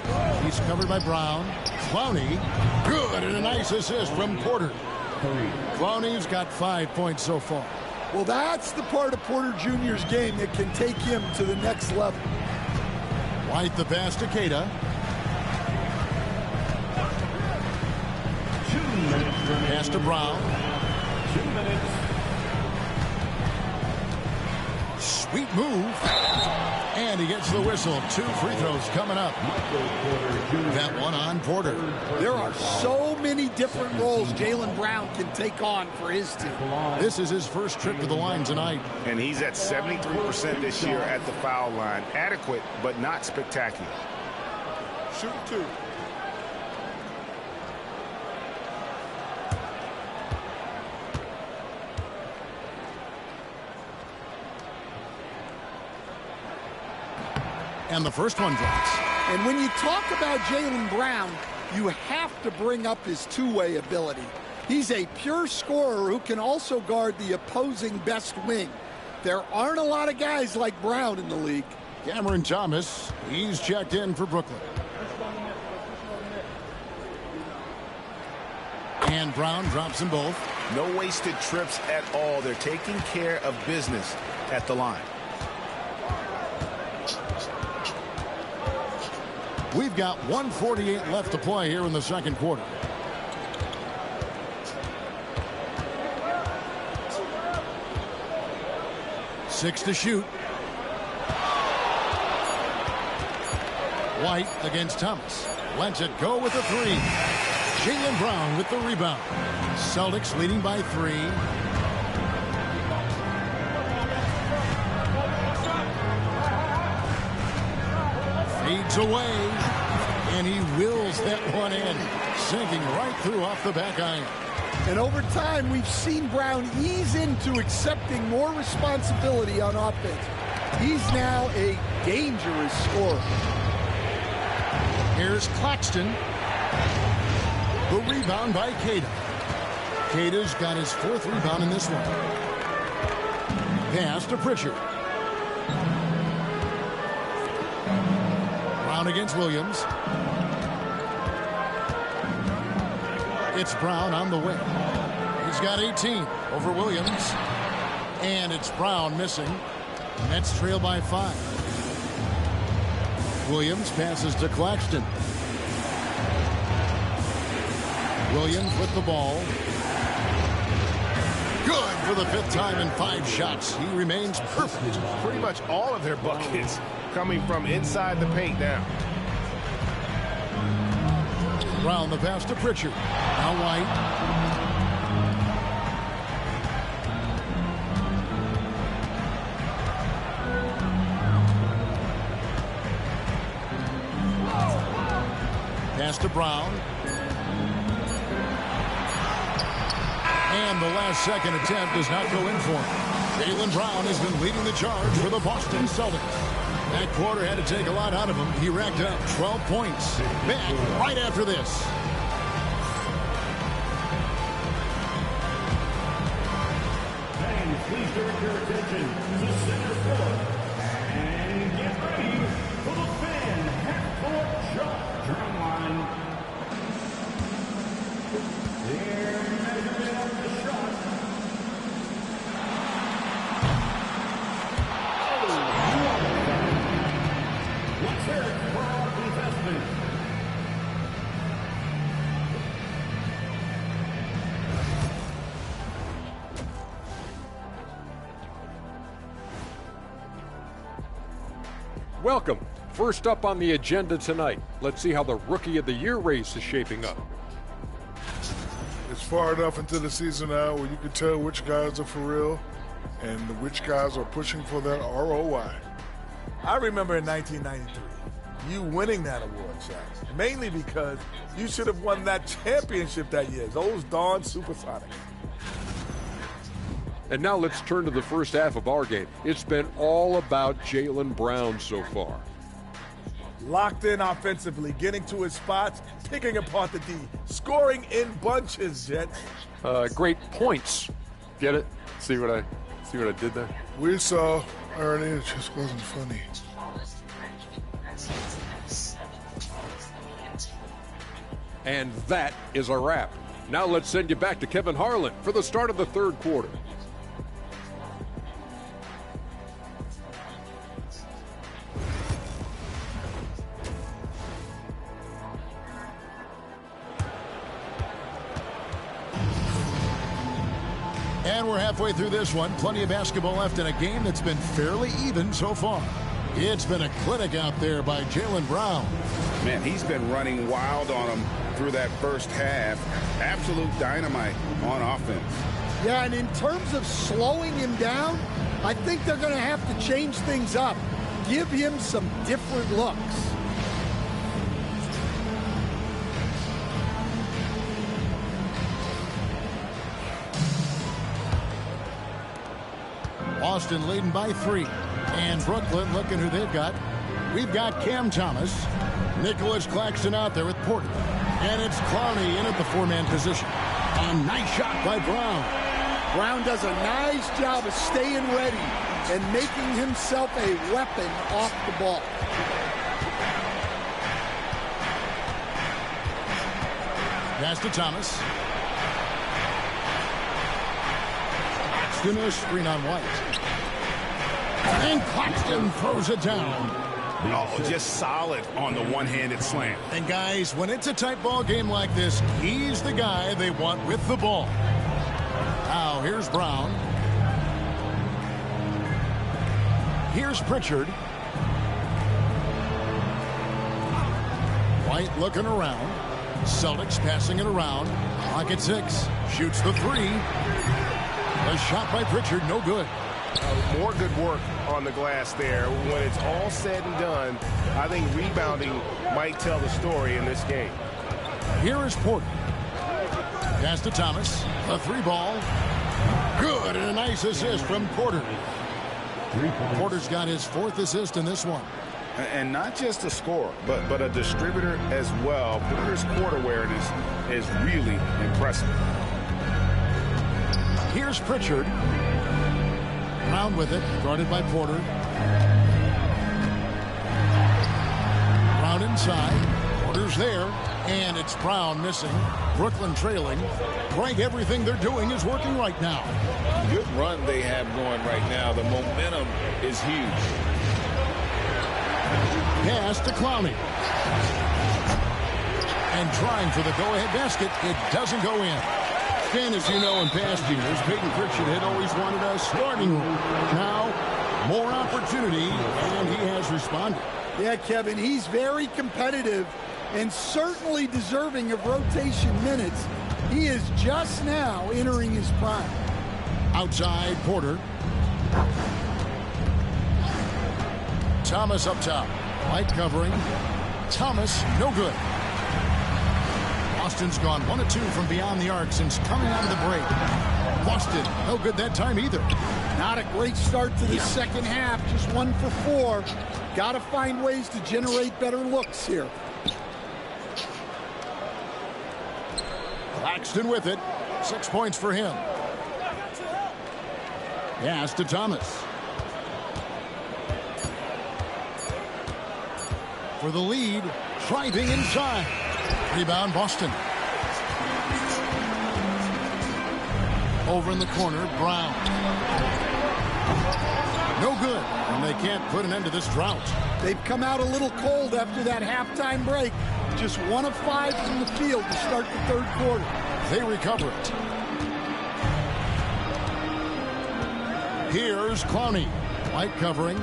He's covered by Brown. Clowney, good, and a nice assist from Porter. Clowney's got 5 points so far. Well, that's the part of Porter Jr.'s game that can take him to the next level. White the pass to Queta. Pass to Brown. 2 minutes. Sweet move. And he gets the whistle. 2 free throws coming up. That one on Porter. There are so many different roles Jaylen Brown can take on for his team. This is his first trip to the line tonight. And he's at 73% this year at the foul line. Adequate, but not spectacular. Shoot 2. And the first one drops. And when you talk about Jaylen Brown, you have to bring up his two-way ability. He's a pure scorer who can also guard the opposing best wing. There aren't a lot of guys like Brown in the league. Cameron Thomas, he's checked in for Brooklyn. And Brown drops them both. No wasted trips at all. They're taking care of business at the line. We've got 1:48 left to play here in the second quarter. Six to shoot. White against Thomas. Lets it go with a 3. Jaylen Brown with the rebound. Celtics leading by 3. Fades away, and he wills that one in, sinking right through off the back iron. And over time, we've seen Brown ease into accepting more responsibility on offense. He's now a dangerous scorer. Here's Claxton. The rebound by Queta. Queta's got his 4th rebound in this one. Pass to Pritchard. Brown against Williams. It's Brown on the wing. He's got 18 over Williams. And it's Brown missing. Nets trail by 5. Williams passes to Claxton. Williams with the ball. Good for the 5th time in 5 shots. He remains perfect. Pretty much all of their buckets coming from inside the paint now. Brown the pass to Pritchard. Now White. Pass to Brown. And the last second attempt does not go in for him. Jaylen Brown has been leading the charge for the Boston Celtics. That quarter had to take a lot out of him. He racked up 12 points. Back right after this. Fans, please direct your attention to center court. And get ready for the fan half-court shot drum line. Their measurement of the shot. Let's hear it for our contestant. Welcome. First up on the agenda tonight, let's see how the Rookie of the Year race is shaping up. It's far enough into the season now where you can tell which guys are for real and which guys are pushing for that ROI. I remember in 1993, you winning that award, Shaq, mainly because you should have won that championship that year. Those darn Supersonics. And now let's turn to the first half of our game. It's been all about Jaylen Brown so far. Locked in offensively, getting to his spots, picking apart the D, scoring in bunches, Jets. Great points. Get it? See what I did there? We saw, Ernie, it just wasn't funny. And that is a wrap. Now let's send you back to Kevin Harlan for the start of the third quarter. And we're halfway through this one. Plenty of basketball left in a game that's been fairly even so far. It's been a clinic out there by Jaylen Brown. Man, he's been running wild on him through that first half. Absolute dynamite on offense. Yeah, and in terms of slowing him down, I think they're going to have to change things up. Give him some different looks. Boston leading by 3. And Brooklyn looking who they've got. We've got Cam Thomas. Nicholas Claxton out there with Porter. And it's Clowney in at the 4-man position. A nice shot by Brown. Brown does a nice job of staying ready and making himself a weapon off the ball. Pass to Thomas. Claxton a screen on White. And Claxton throws it down. Oh, just solid on the one-handed slam. And guys, when it's a tight ball game like this, he's the guy they want with the ball. Now here's Brown. Here's Pritchard. White looking around. Celtics passing it around. Clock at 6. Shoots the 3. A shot by Pritchard, no good. More good work on the glass there. When it's all said and done, I think rebounding might tell the story in this game. Here is Porter. Pass to Thomas. A 3-ball. Good, and a nice assist from Porter. Porter's got his 4th assist in this one. And not just a scorer, but a distributor as well. Porter's court awareness is really impressive. Here's Pritchard. Brown with it, guarded by Porter. Brown inside. Porter's there, and it's Brown missing. Brooklyn trailing. Frank, everything they're doing is working right now. Good run they have going right now. The momentum is huge. Pass to Clowney. And trying for the go-ahead basket. It doesn't go in. Dan, as you know, in past years, Peyton Pritchard had always wanted a starting role. Now, more opportunity, and he has responded. Yeah, Kevin, he's very competitive and certainly deserving of rotation minutes. He is just now entering his prime. Outside, Porter. Thomas up top. White covering. Thomas, no good. Boston's gone 1 of 2 from beyond the arc since coming out of the break. Boston, no good that time either. Not a great start to the second half. Just 1 for 4. Got to find ways to generate better looks here. Claxton with it. 6 points for him. Pass to Thomas. For the lead, driving inside. Rebound, Boston. Over in the corner, Brown. No good, and they can't put an end to this drought. They've come out a little cold after that halftime break. Just 1 of 5 from the field to start the third quarter. They recover it. Here's Clowney. White covering.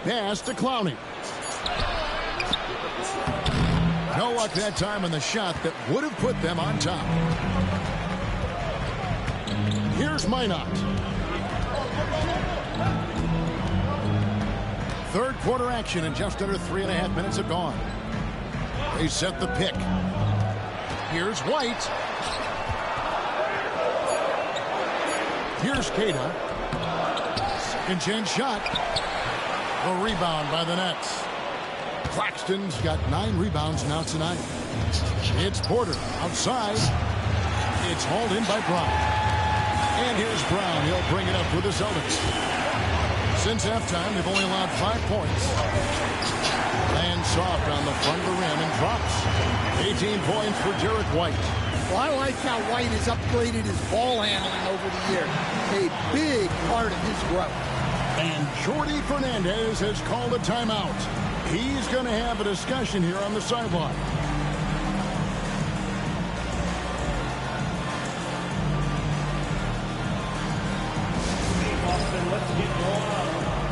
Pass to Clowney. No luck that time on the shot that would have put them on top. Here's Minot. Third quarter action, and just under 3.5 minutes have gone. They set the pick. Here's White. Here's Cada. Second chance shot. A rebound by the Nets. Claxton's got 9 rebounds now tonight. It's Porter outside. It's hauled in by Brown. And here's Brown. He'll bring it up for the Celtics. Since halftime, they've only allowed 5 points. Lands soft on the front of the rim and drops. 18 points for Derek White. Well, I like how White has upgraded his ball handling over the year. A big part of his growth. And Jordi Fernandez has called a timeout. He's going to have a discussion here on the sideline. Boston, let's get going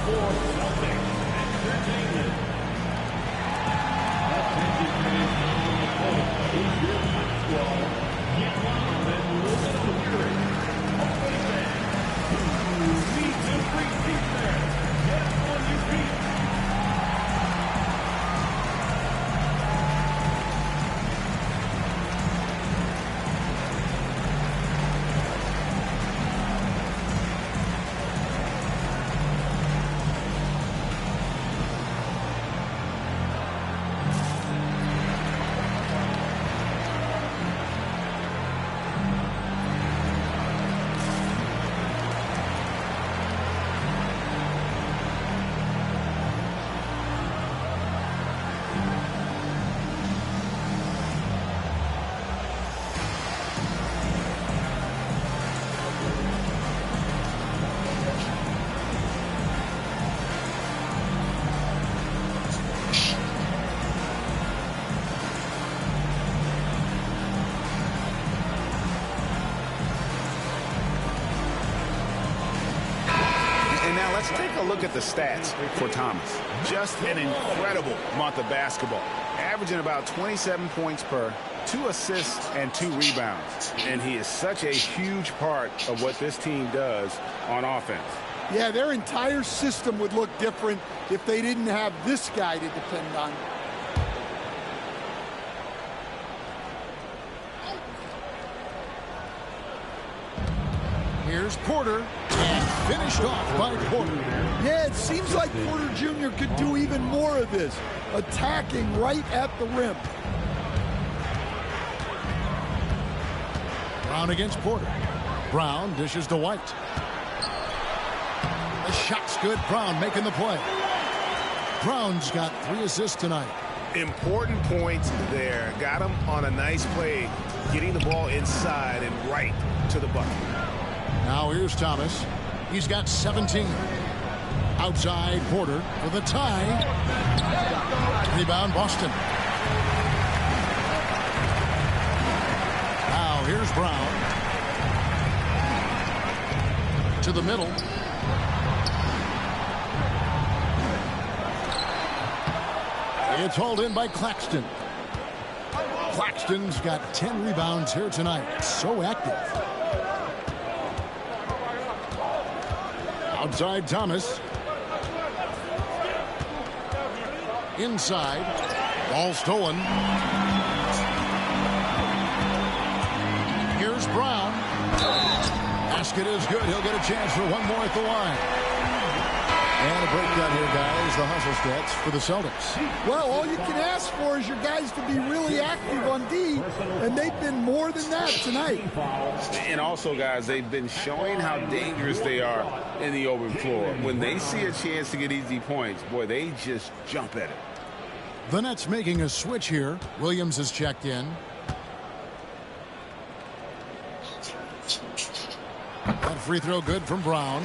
for Celtics Entertainment. Attention fans on the court. Who's your hot squad? Get wild and listen to lyrics. Okay, fans. Who needs to free defense? Get on your feet. Let's take a look at the stats for Thomas. Just an incredible month of basketball. Averaging about 27 points per, 2 assists, and 2 rebounds. And he is such a huge part of what this team does on offense. Yeah, their entire system would look different if they didn't have this guy to depend on. Here's Porter, and finished off by Porter. Yeah, it seems like Porter Jr. could do even more of this, attacking right at the rim. Brown against Porter. Brown dishes to White. The shot's good. Brown making the play. Brown's got 3 assists tonight. Important points there. Got him on a nice play, getting the ball inside and right to the bucket. Now here's Thomas. He's got 17. Outside Porter for the tie. Rebound Boston. here's Brown. To the middle. It's hauled in by Claxton. Claxton's got 10 rebounds here tonight. So active. Outside Thomas. Inside. Ball stolen. Here's Brown. Basket is good. He'll get a chance for one more at the line. And a breakdown here, guys. The hustle stats for the Celtics. Well, all you can ask for is your guys to be really active on D, and they've been more than that tonight. And also, guys, they've been showing how dangerous they are in the open floor. When they see a chance to get easy points, boy, they just jump at it. The Nets making a switch here. Williams has checked in. That free throw good from Brown.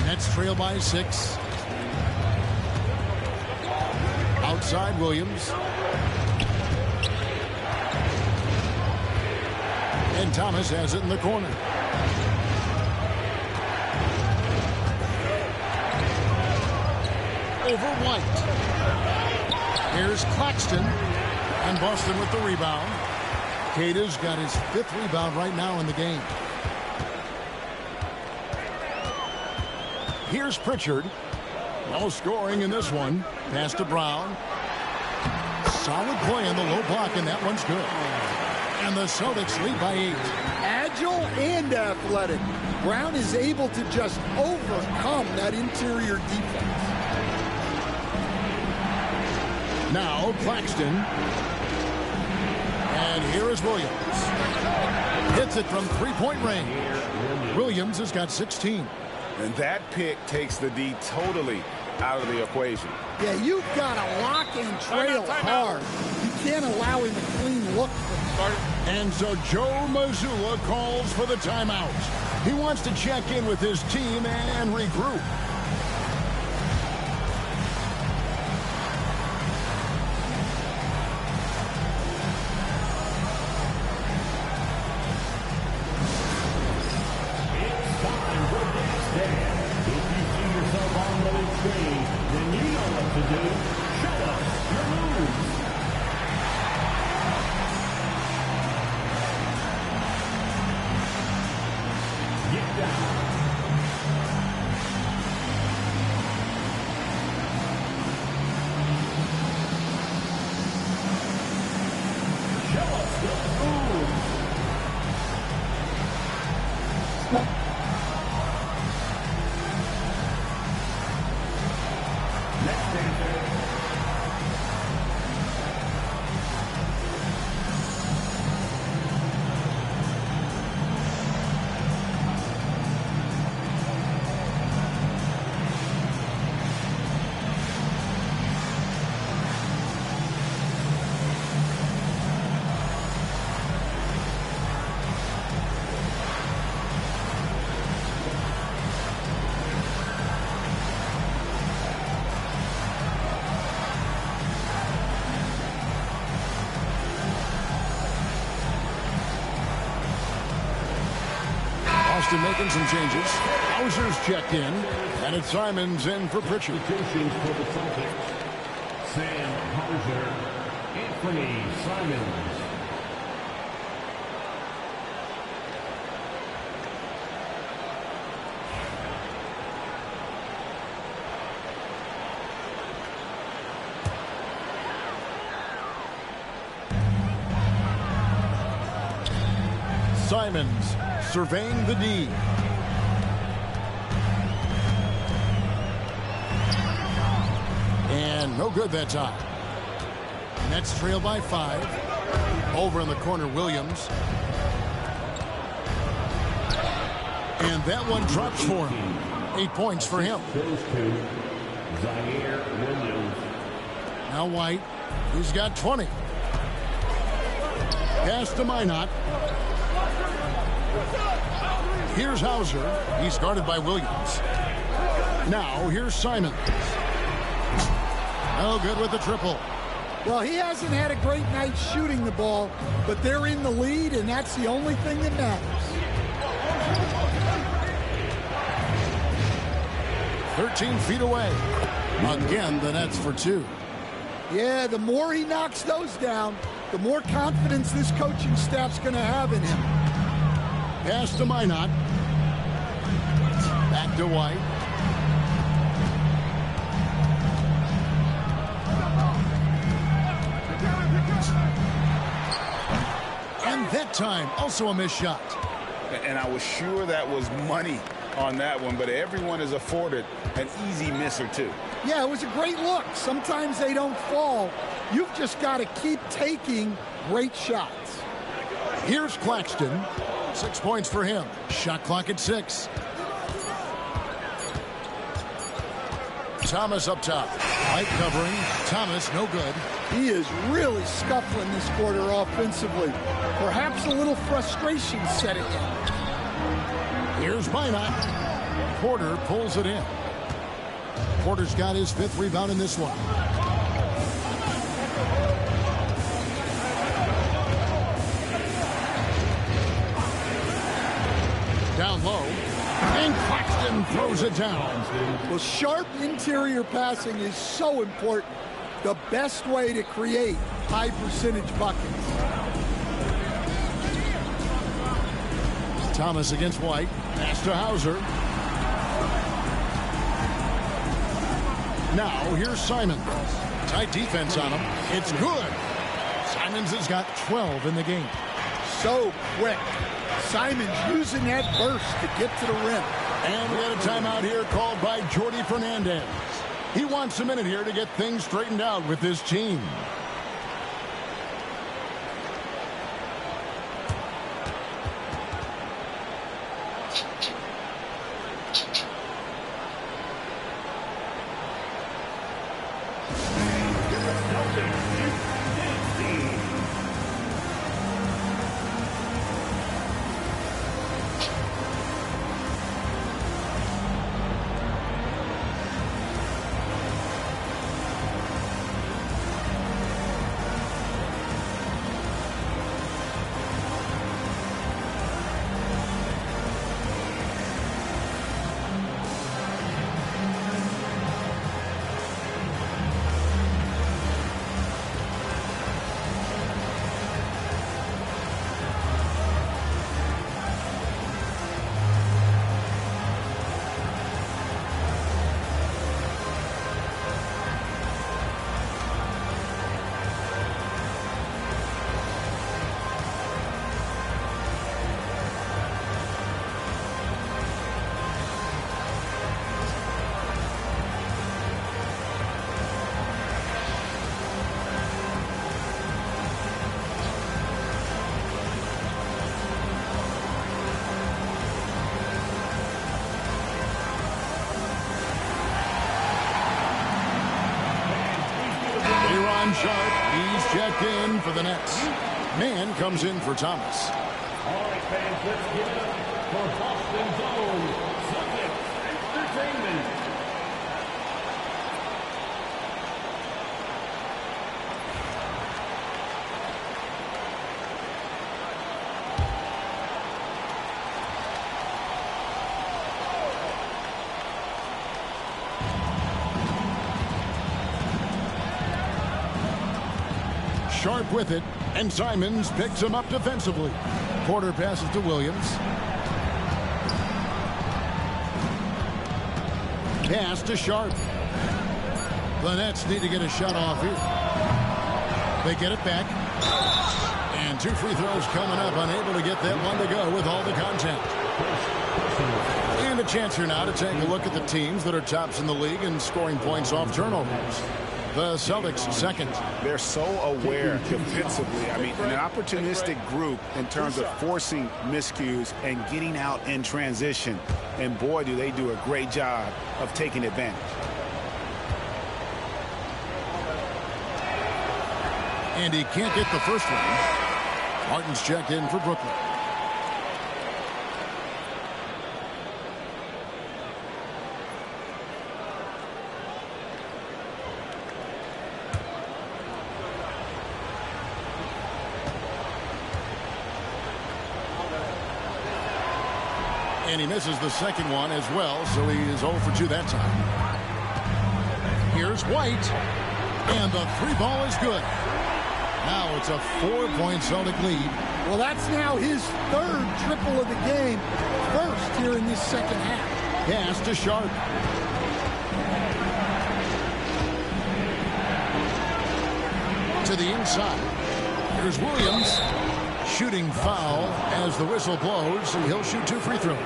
Nets trail by 6. Outside Williams. And Thomas has it in the corner. Over White. Here's Claxton. And Boston with the rebound. Cater's got his 5th rebound right now in the game. Here's Pritchard. No scoring in this one. Pass to Brown. Solid play in the low block, and that one's good. And the Celtics lead by 8. Agile and athletic. Brown is able to just overcome that interior defense. Now Claxton. And here is Williams. Hits it from three-point range. Williams has got 16. And that pick takes the D totally out of the equation. Yeah, you've got to lock and trail hard. You can't allow him a clean look. And so Joe Mazzulla calls for the timeout. He wants to check in with his team and regroup. Making some changes. Hauser's checked in, and it's Simons in for Pritchard. Substitutions for the Celtics. Sam Hauser, Anthony Simons. Simons surveying the D. And no good that time. Nets trail by 5. Over in the corner, Williams. And that one drops for him. 8 points for him. Now White. He's got 20. Pass to Minot. Here's Hauser. He's guarded by Williams. Now here's Simons. No good with the triple. Well, he hasn't had a great night shooting the ball, but they're in the lead, and that's the only thing that matters. 13 feet away. Again, the Nets for two. Yeah, the more he knocks those down, the more confidence this coaching staff's going to have in him. Pass to Minot. Back to White. And that time, also a missed shot. And I was sure that was money on that one, but everyone is afforded an easy miss or two. Yeah, it was a great look. Sometimes they don't fall. You've just got to keep taking great shots. Here's Claxton. 6 points for him. Shot clock at 6. Thomas up top. White covering. Thomas no good. He is really scuffling this quarter offensively. Perhaps a little frustration setting in. Here's Minot. Porter pulls it in. Porter's got his 5th rebound in this one. Down low. And Claxton throws it down. Well, sharp interior passing is so important. The best way to create high percentage buckets. Thomas against White. Pass to Hauser. Now here's Simons. Tight defense on him. It's good. Simons has got 12 in the game. So quick. Simons using that burst to get to the rim. And we had a timeout here called by Jordi Fernandez. He wants a minute here to get things straightened out with his team. Sharp, he's checked in for the Nets. Man comes in for Thomas. All right, fans, let's give it up for Boston's own Celtics Entertainment. Sharp with it, and Simons picks him up defensively. Porter passes to Williams. Pass to Sharp. The Nets need to get a shot off here. They get it back. And 2 free throws coming up, unable to get that one to go with all the contact. And a chance here now to take a look at the teams that are tops in the league in scoring points off turnovers. The Celtics second. They're so aware defensively. I mean, an opportunistic group in terms of forcing miscues and getting out in transition. And boy, do they do a great job of taking advantage. And he can't get the first one. Martin's checked in for Brooklyn. And he misses the second one as well, so he is 0 for 2 that time. Here's White, and the 3 ball is good. Now it's a 4-point Celtic lead. Well, that's now his 3rd triple of the game, first here in this second half. Pass to Sharp. To the inside. Here's Williams. Shooting foul as the whistle blows, and he'll shoot 2 free throws.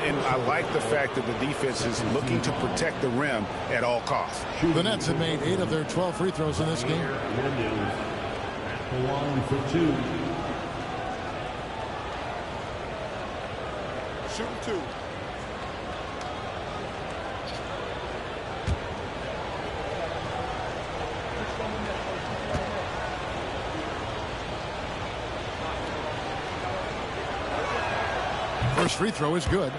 And I like the fact that the defense is looking to protect the rim at all costs. The Nets have made 8 of their 12 free throws in this game. At the line for 2. Shoot 2. First free throw is good.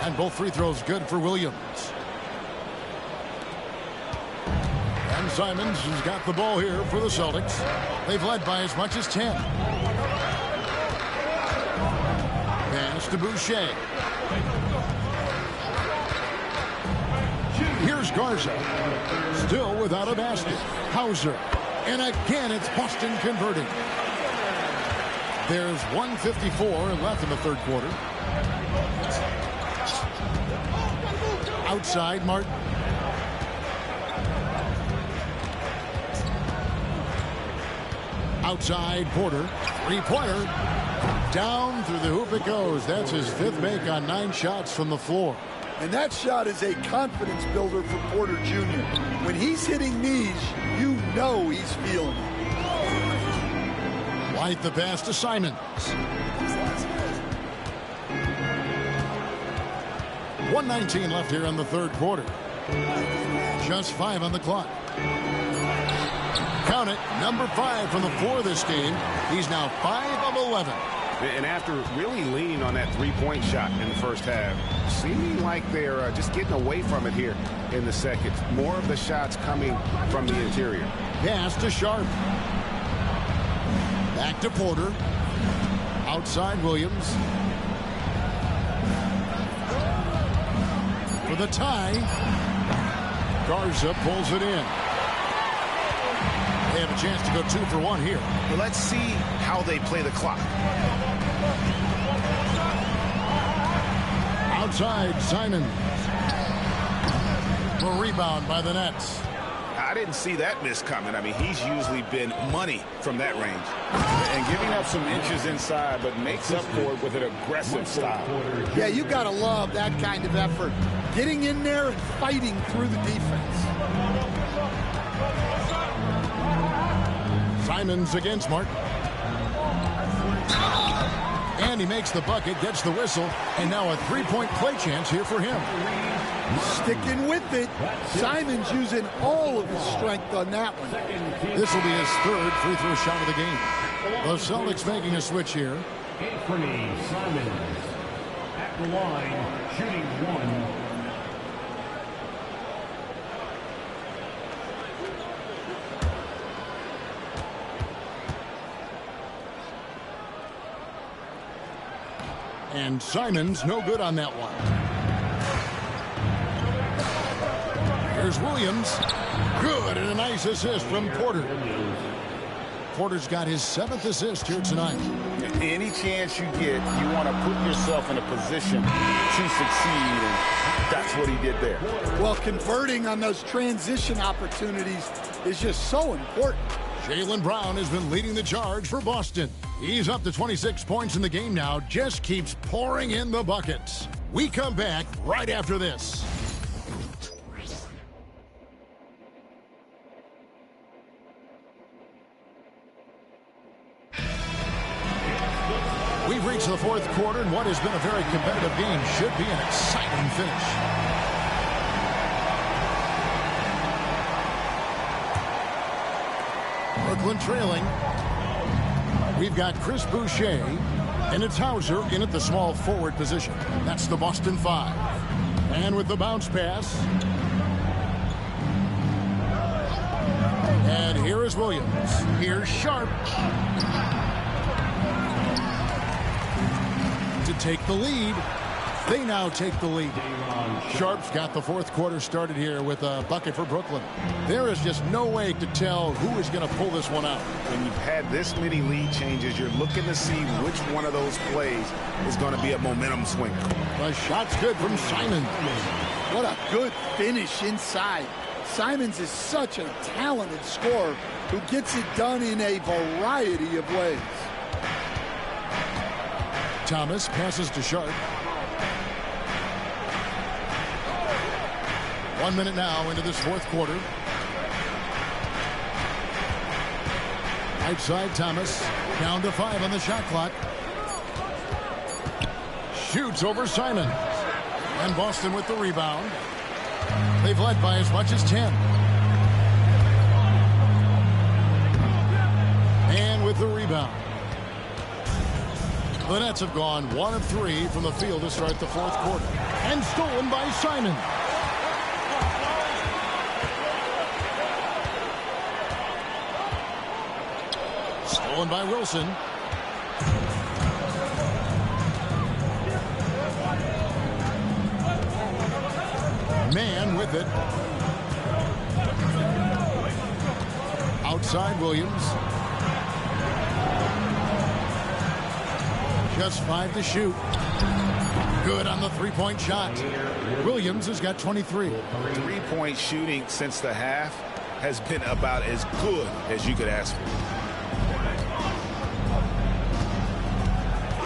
And both free throws good for Williams. And Simons has got the ball here for the Celtics. They've led by as much as 10. Pass to Boucher. Here's Garza. Still without a basket. Hauser. And again, it's Boston converting. There's 1:54 left in the third quarter. Outside, Martin. Outside, Porter. 3-pointer. Down through the hoop it goes. That's his 5th make on 9 shots from the floor. And that shot is a confidence builder for Porter Jr. When he's hitting these, you know he's feeling it. White the pass to Simons. 1:19 left here in the third quarter. Just 5 on the clock. Count it, number 5 from the floor this game. He's now 5 of 11. And after really leaning on that 3-point shot in the first half, seeming like they're just getting away from it here in the second. More of the shots coming from the interior. Pass to Sharp. Back to Porter. Outside Williams. For the tie. Garza pulls it in. They have a chance to go 2 for 1 here. Well, let's see how they play the clock. Outside, Simons. The rebound by the Nets. I didn't see that miss coming. I mean, he's usually been money from that range. And giving up some inches inside, but makes up for it with an aggressive style. Yeah, you got to love that kind of effort. Getting in there and fighting through the defense. Simons against Martin. And he makes the bucket, gets the whistle, and now a 3-point play chance here for him. Sticking with it. Simons using all of his strength on that one. This will be his 3rd free throw shot of the game. The Celtics making a switch here. Anthony Simons at the line, shooting 1. And Simons no good on that one. Here's Williams. Good, and a nice assist from Porter. Porter's got his 7th assist here tonight. Any chance you get, you want to put yourself in a position to succeed, and that's what he did there. Well, converting on those transition opportunities is just so important. Jaylen Brown has been leading the charge for Boston. He's up to 26 points in the game now, just keeps pouring in the buckets. We come back right after this. We've reached the 4th quarter, and what has been a very competitive game should be an exciting finish. Brooklyn trailing. We've got Chris Boucher, and it's Hauser in at the small forward position. That's the Boston 5. And with the bounce pass. And here is Williams. Here's Sharp. To take the lead. They now take the lead. Sharp's got the fourth quarter started here with a bucket for Brooklyn. There is just no way to tell who is going to pull this one out. When you've had this many lead changes, you're looking to see which one of those plays is going to be a momentum swinger. The shot's good from Simons. What a good finish inside. Simons is such a talented scorer who gets it done in a variety of ways. Thomas passes to Sharp. 1 minute now into this fourth quarter. Right side, Thomas. Down to 5 on the shot clock. Shoots over Simons. And Boston with the rebound. They've led by as much as 10. And with the rebound. The Nets have gone 1 of 3 from the field to start the fourth quarter. And stolen by Simons. Stolen by Wilson. Man with it. Outside Williams. Just 5 to shoot. Good on the three-point shot. Williams has got 23. Three-point shooting since the half has been about as good as you could ask for.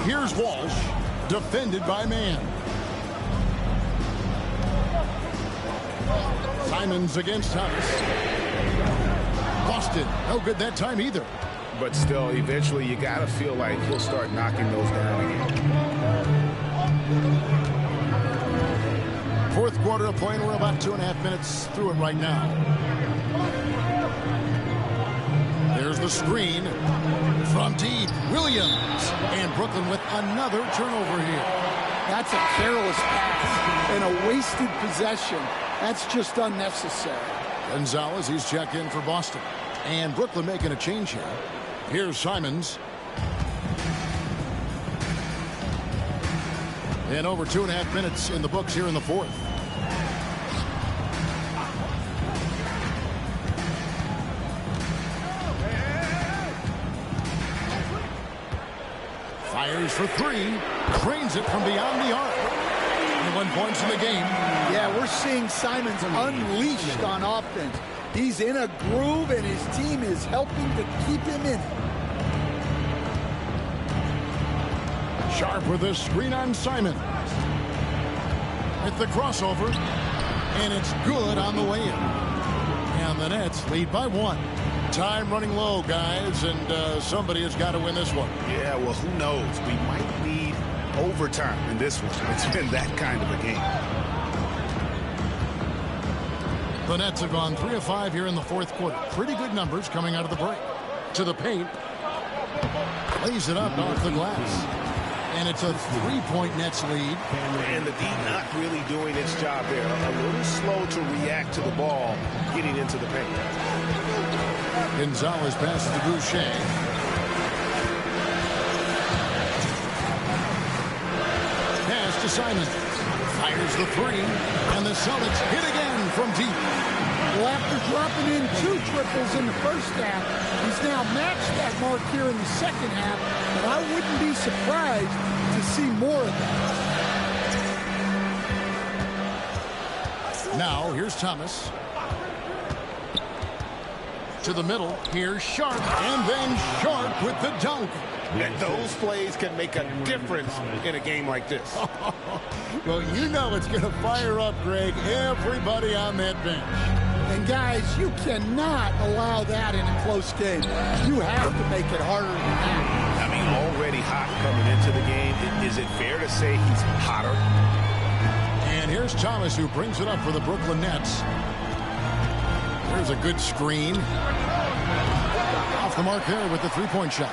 Here's Walsh, defended by Man. Simons against Thomas. Boston, no good that time either. But still, eventually, you got to feel like he'll start knocking those down again. Fourth quarter of play, and we're about 2.5 minutes through it right now. There's the screen from deep. Williams. And Brooklyn with another turnover here. That's a careless pass and a wasted possession. That's just unnecessary. Gonzalez, he's checked in for Boston. And Brooklyn making a change here. Here's Simons. And over 2.5 minutes in the books here in the fourth. Fires for 3. Drains it from beyond the arc. 21 points in the game. Yeah, we're seeing Simons unleashed on offense. He's in a groove, and his team is helping to keep him in it. Sharp with a screen on Simons. With the crossover. And it's good on the way in. And the Nets lead by 1. Time running low, guys, and somebody has got to win this one. Yeah, well, who knows? We might need overtime in this one. It's been that kind of a game. The Nets have gone 3 of 5 here in the fourth quarter. Pretty good numbers coming out of the break. To the paint. Lays it up off the glass. And it's a 3-point Nets lead. And the D not really doing its job there. A little slow to react to the ball getting into the paint. Gonzalez passes to Boucher. Pass to Simons. Fires the 3. And the Celtics hit again from deep. Well, after dropping in 2 triples in the first half, he's now matched that mark here in the second half, and I wouldn't be surprised to see more of that. Now, here's Thomas. To the middle, here's Sharp, and then Sharp with the dunk. And those plays can make a difference in a game like this. Well, you know it's going to fire up, Greg, everybody on that bench. And guys, you cannot allow that in a close game. You have to make it harder than that. I mean, already hot coming into the game. Is it fair to say he's hotter? And here's Thomas, who brings it up for the Brooklyn Nets. There's a good screen. Off the mark there with the three-point shot.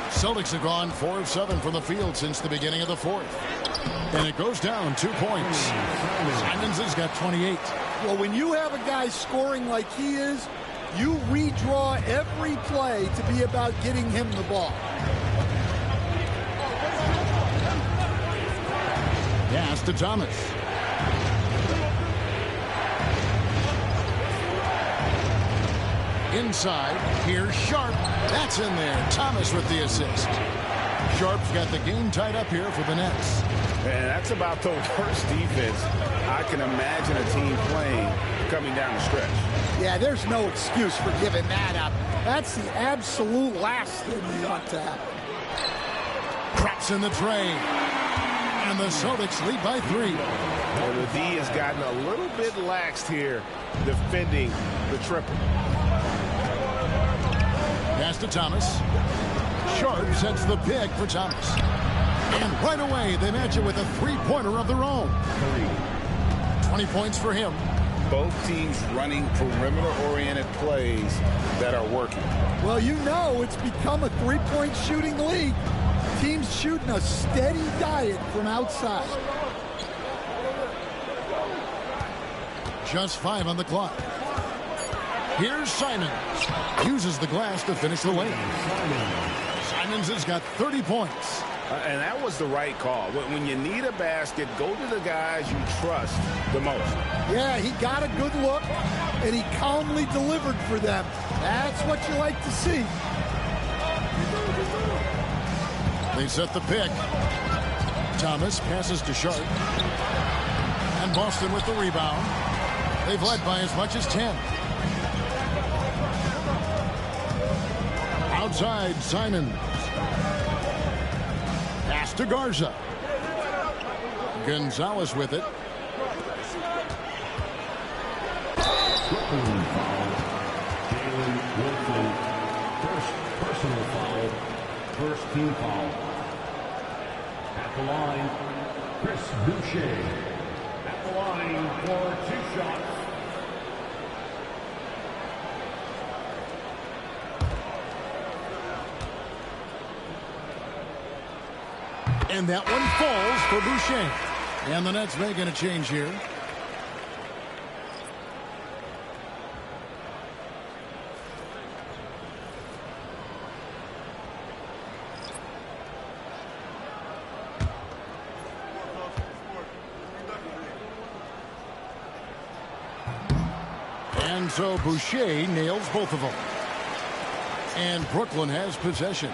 Celtics have gone 4 of 7 from the field since the beginning of the fourth. And it goes down 2 points. Simons has got 28. Well, when you have a guy scoring like he is, you redraw every play to be about getting him the ball. Pass to Thomas. Inside, here's Sharp. That's in there. Thomas with the assist. Sharp's got the game tied up here for the Nets. And that's about the worst defense I can imagine a team playing coming down the stretch. Yeah, there's no excuse for giving that up. That's the absolute last thing you want to happen. Drops in the tray. And the Celtics lead by 3. Well, the D has gotten a little bit laxed here defending the triple. Pass to Thomas. Sharp sets the pick for Thomas. And right away, they match it with a three-pointer of their own. 20 points for him. Both teams running perimeter-oriented plays that are working. Well, you know it's become a three-point shooting league. Teams shooting a steady diet from outside. Just 5 on the clock. Here's Simons. Uses the glass to finish the lane. Simons has got 30 points. And that was the right call. When you need a basket, go to the guys you trust the most. Yeah, he got a good look, and he calmly delivered for them. That's what you like to see. They set the pick. Thomas passes to Sharp. And Boston with the rebound. They've led by as much as 10. Outside, Simons. Pass to Garza. Gonzalez with it. First personal foul. First team foul. At the line, Chris Boucher. At the line for 2 shots. And that one falls for Boucher. And the Nets making a change here. And so Boucher nails both of them. And Brooklyn has possession.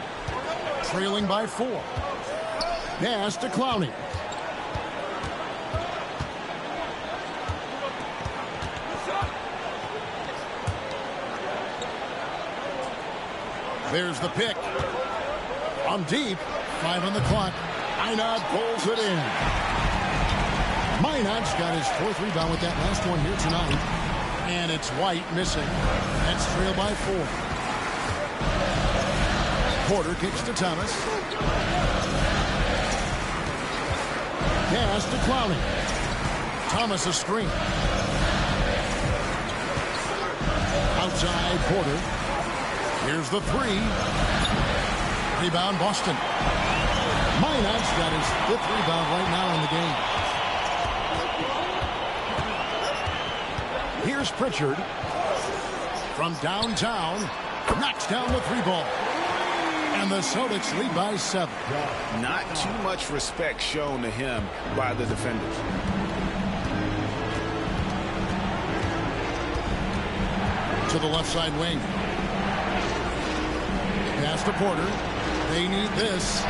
Trailing by 4. Pass to Clowney. There's the pick. On deep. 5 on the clock. Minot pulls it in. Minot's got his 4th rebound with that last one here tonight. And it's White missing. That's trailed by 4. Porter kicks to Thomas. Pass to Clowney. Thomas a screen. Outside Porter. Here's the 3. Rebound Boston. Minot's got his 5th rebound right now in the game. Here's Pritchard. From downtown. Knocks down the 3-ball. And the Celtics lead by 7. Not too much respect shown to him by the defenders. To the left side wing. Pass to Porter. They need this.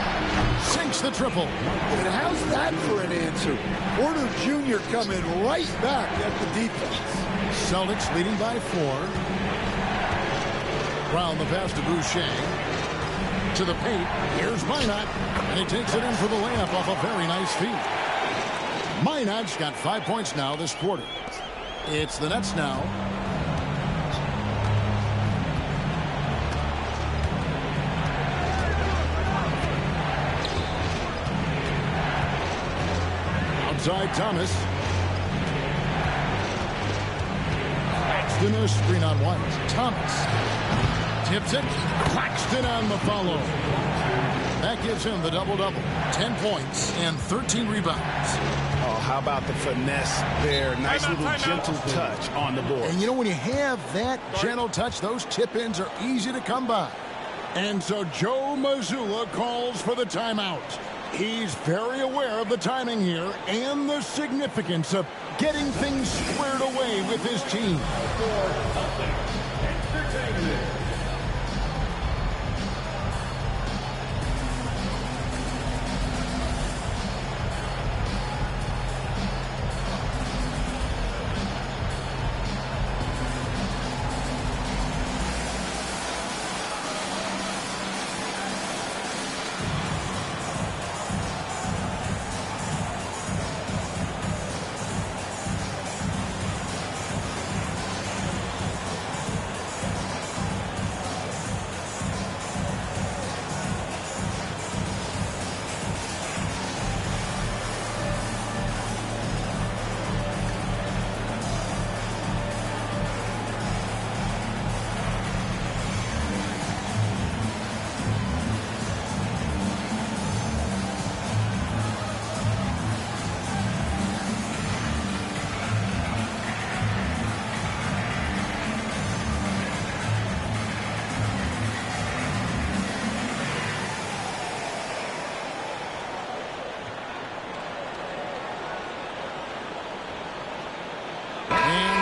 Sinks the triple. And how's that for an answer? Porter Jr. coming right back at the defense. Celtics leading by 4. Brown the pass to Boucher. To the paint. Here's Minot. And he takes it in for the layup off a very nice feed. Minot's got 5 points now this quarter. It's the Nets now. Outside Thomas. Paxton a screen on White. Thomas. Tips it. Claxton on the follow. That gives him the double-double. 10 points and 13 rebounds. Oh, how about the finesse there? Nice little gentle touch on the board. And you know, when you have that gentle touch, those tip-ins are easy to come by. And so Joe Mazzulla calls for the timeout. He's very aware of the timing here and the significance of getting things squared away with his team.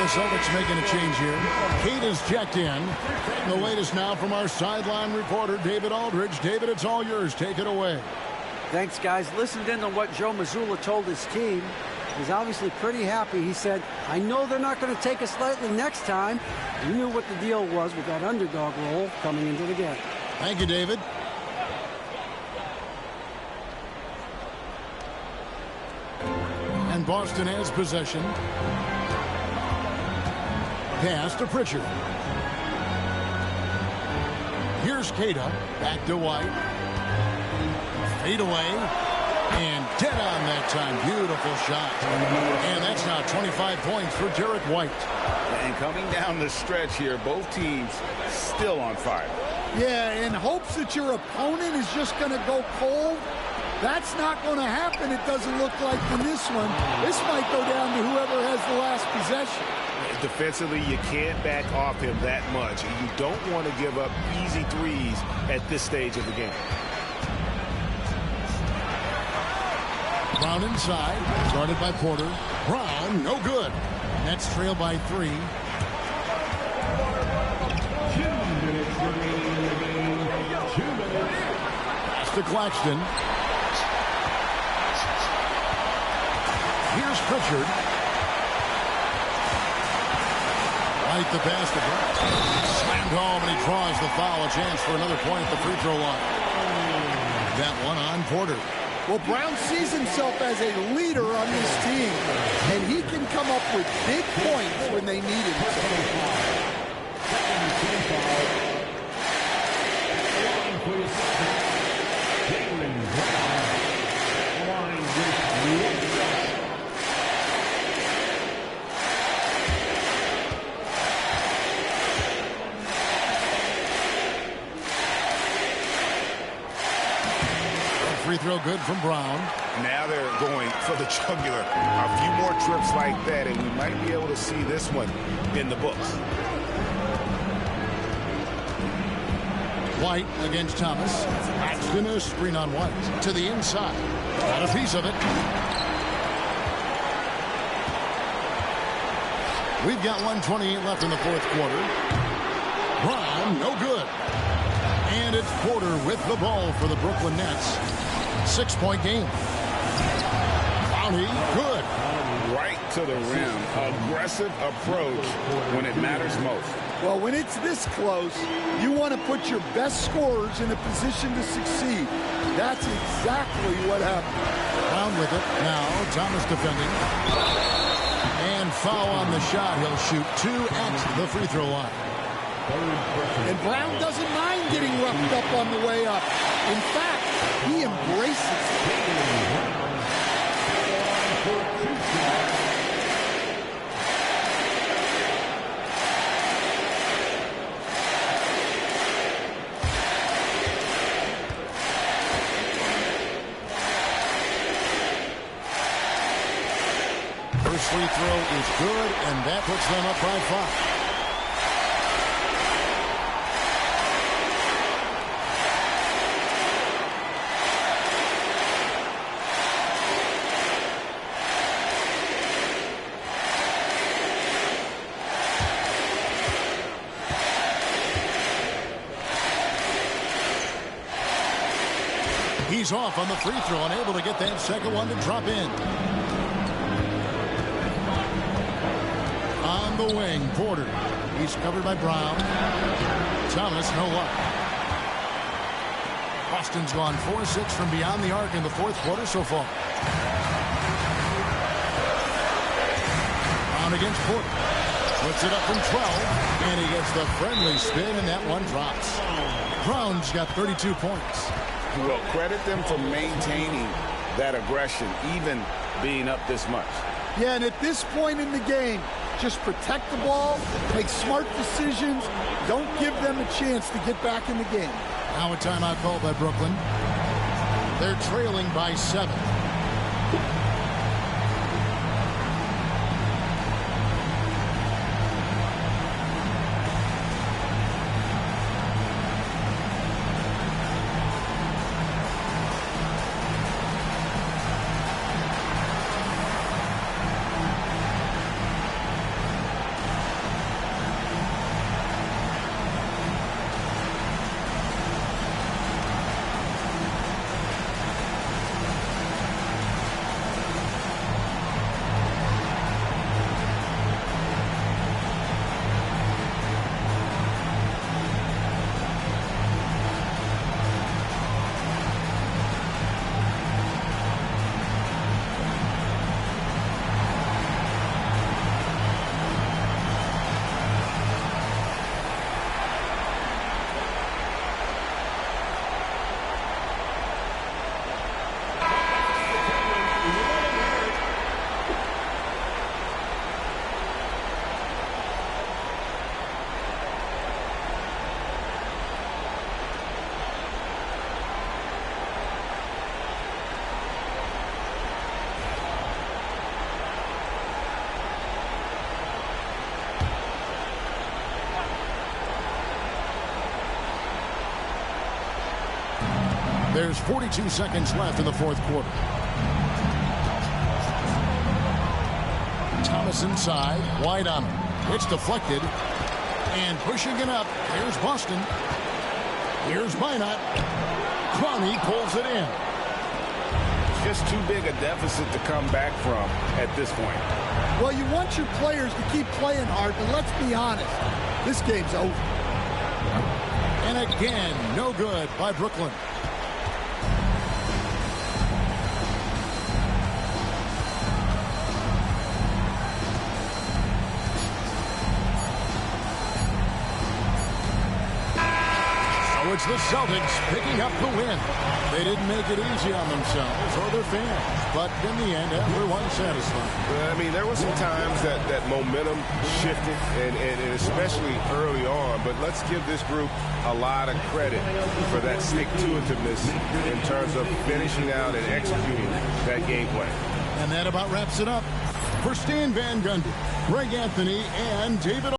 Celtics making a change here. Kate is checked in. The latest now from our sideline reporter, David Aldridge. David, it's all yours. Take it away. Thanks, guys. Listened in to what Joe Mazzulla told his team. He's obviously pretty happy. He said, I know they're not going to take us lightly next time. He knew what the deal was with that underdog role coming into the game. Thank you, David. And Boston has possession. Pass to Pritchard. Here's Keita. Back to White. Fade away. And dead on that time. Beautiful shot. And that's now 25 points for Derek White. And coming down the stretch here, both teams still on fire. Yeah, in hopes that your opponent is just going to go cold. That's not going to happen, it doesn't look like, in this one. This might go down to whoever has the last possession. Defensively, you can't back off him that much. And you don't want to give up easy threes at this stage of the game. Brown inside, guarded by Porter. Brown, no good. Nets trail by 3. 2 minutes remaining in the game. 2 minutes. Pass to Claxton. Here's Pritchard. White the pass to Brown. Slammed home, and he draws the foul. A chance for another point at the free throw line. That one on Porter. Well, Brown sees himself as a leader on this team, and he can come up with big points when they need him to. Free throw good from Brown. Now they're going for the jugular. A few more trips like that, and we might be able to see this one in the books. White against Thomas. Paxton a screen on White. To the inside. Got a piece of it. We've got 1:28 left in the fourth quarter. Brown, no good. And it's Porter with the ball for the Brooklyn Nets. 6-point game. Bounty, good. Right to the rim. Aggressive approach when it matters most. Well, when it's this close, you want to put your best scorers in a position to succeed. That's exactly what happened. Brown with it. Now, Thomas defending. And foul on the shot. He'll shoot 2 at the free throw line. And Brown doesn't mind getting roughed up on the way up. In fact, he embraces it. throw is good, and that puts them up by 5. He's off on the free throw, unable to get that second one to drop in. On the wing, Porter. He's covered by Brown. Thomas, no luck. Boston's gone 4-6 from beyond the arc in the fourth quarter so far. Brown against Porter. Puts it up from 12, and he gets the friendly spin, and that one drops. Brown's got 32 points. Well, credit them for maintaining that aggression, even being up this much. Yeah, and at this point in the game, just protect the ball, make smart decisions, don't give them a chance to get back in the game. Now a timeout called by Brooklyn. They're trailing by 7. There's 42 seconds left in the fourth quarter. Thomas inside, wide on him. It's deflected, and pushing it up. Here's Boston. Here's Minot. Clowney pulls it in. Just too big a deficit to come back from at this point. Well, you want your players to keep playing hard, but let's be honest, this game's over. And again, no good by Brooklyn. It's the Celtics picking up the win. They didn't make it easy on themselves or their fans, but in the end, everyone's satisfied. Well, I mean, there were some times that momentum shifted, and especially early on, but let's give this group a lot of credit for that stick-to-itiveness in terms of finishing out and executing that game plan. And that about wraps it up. For Stan Van Gundy, Greg Anthony, and David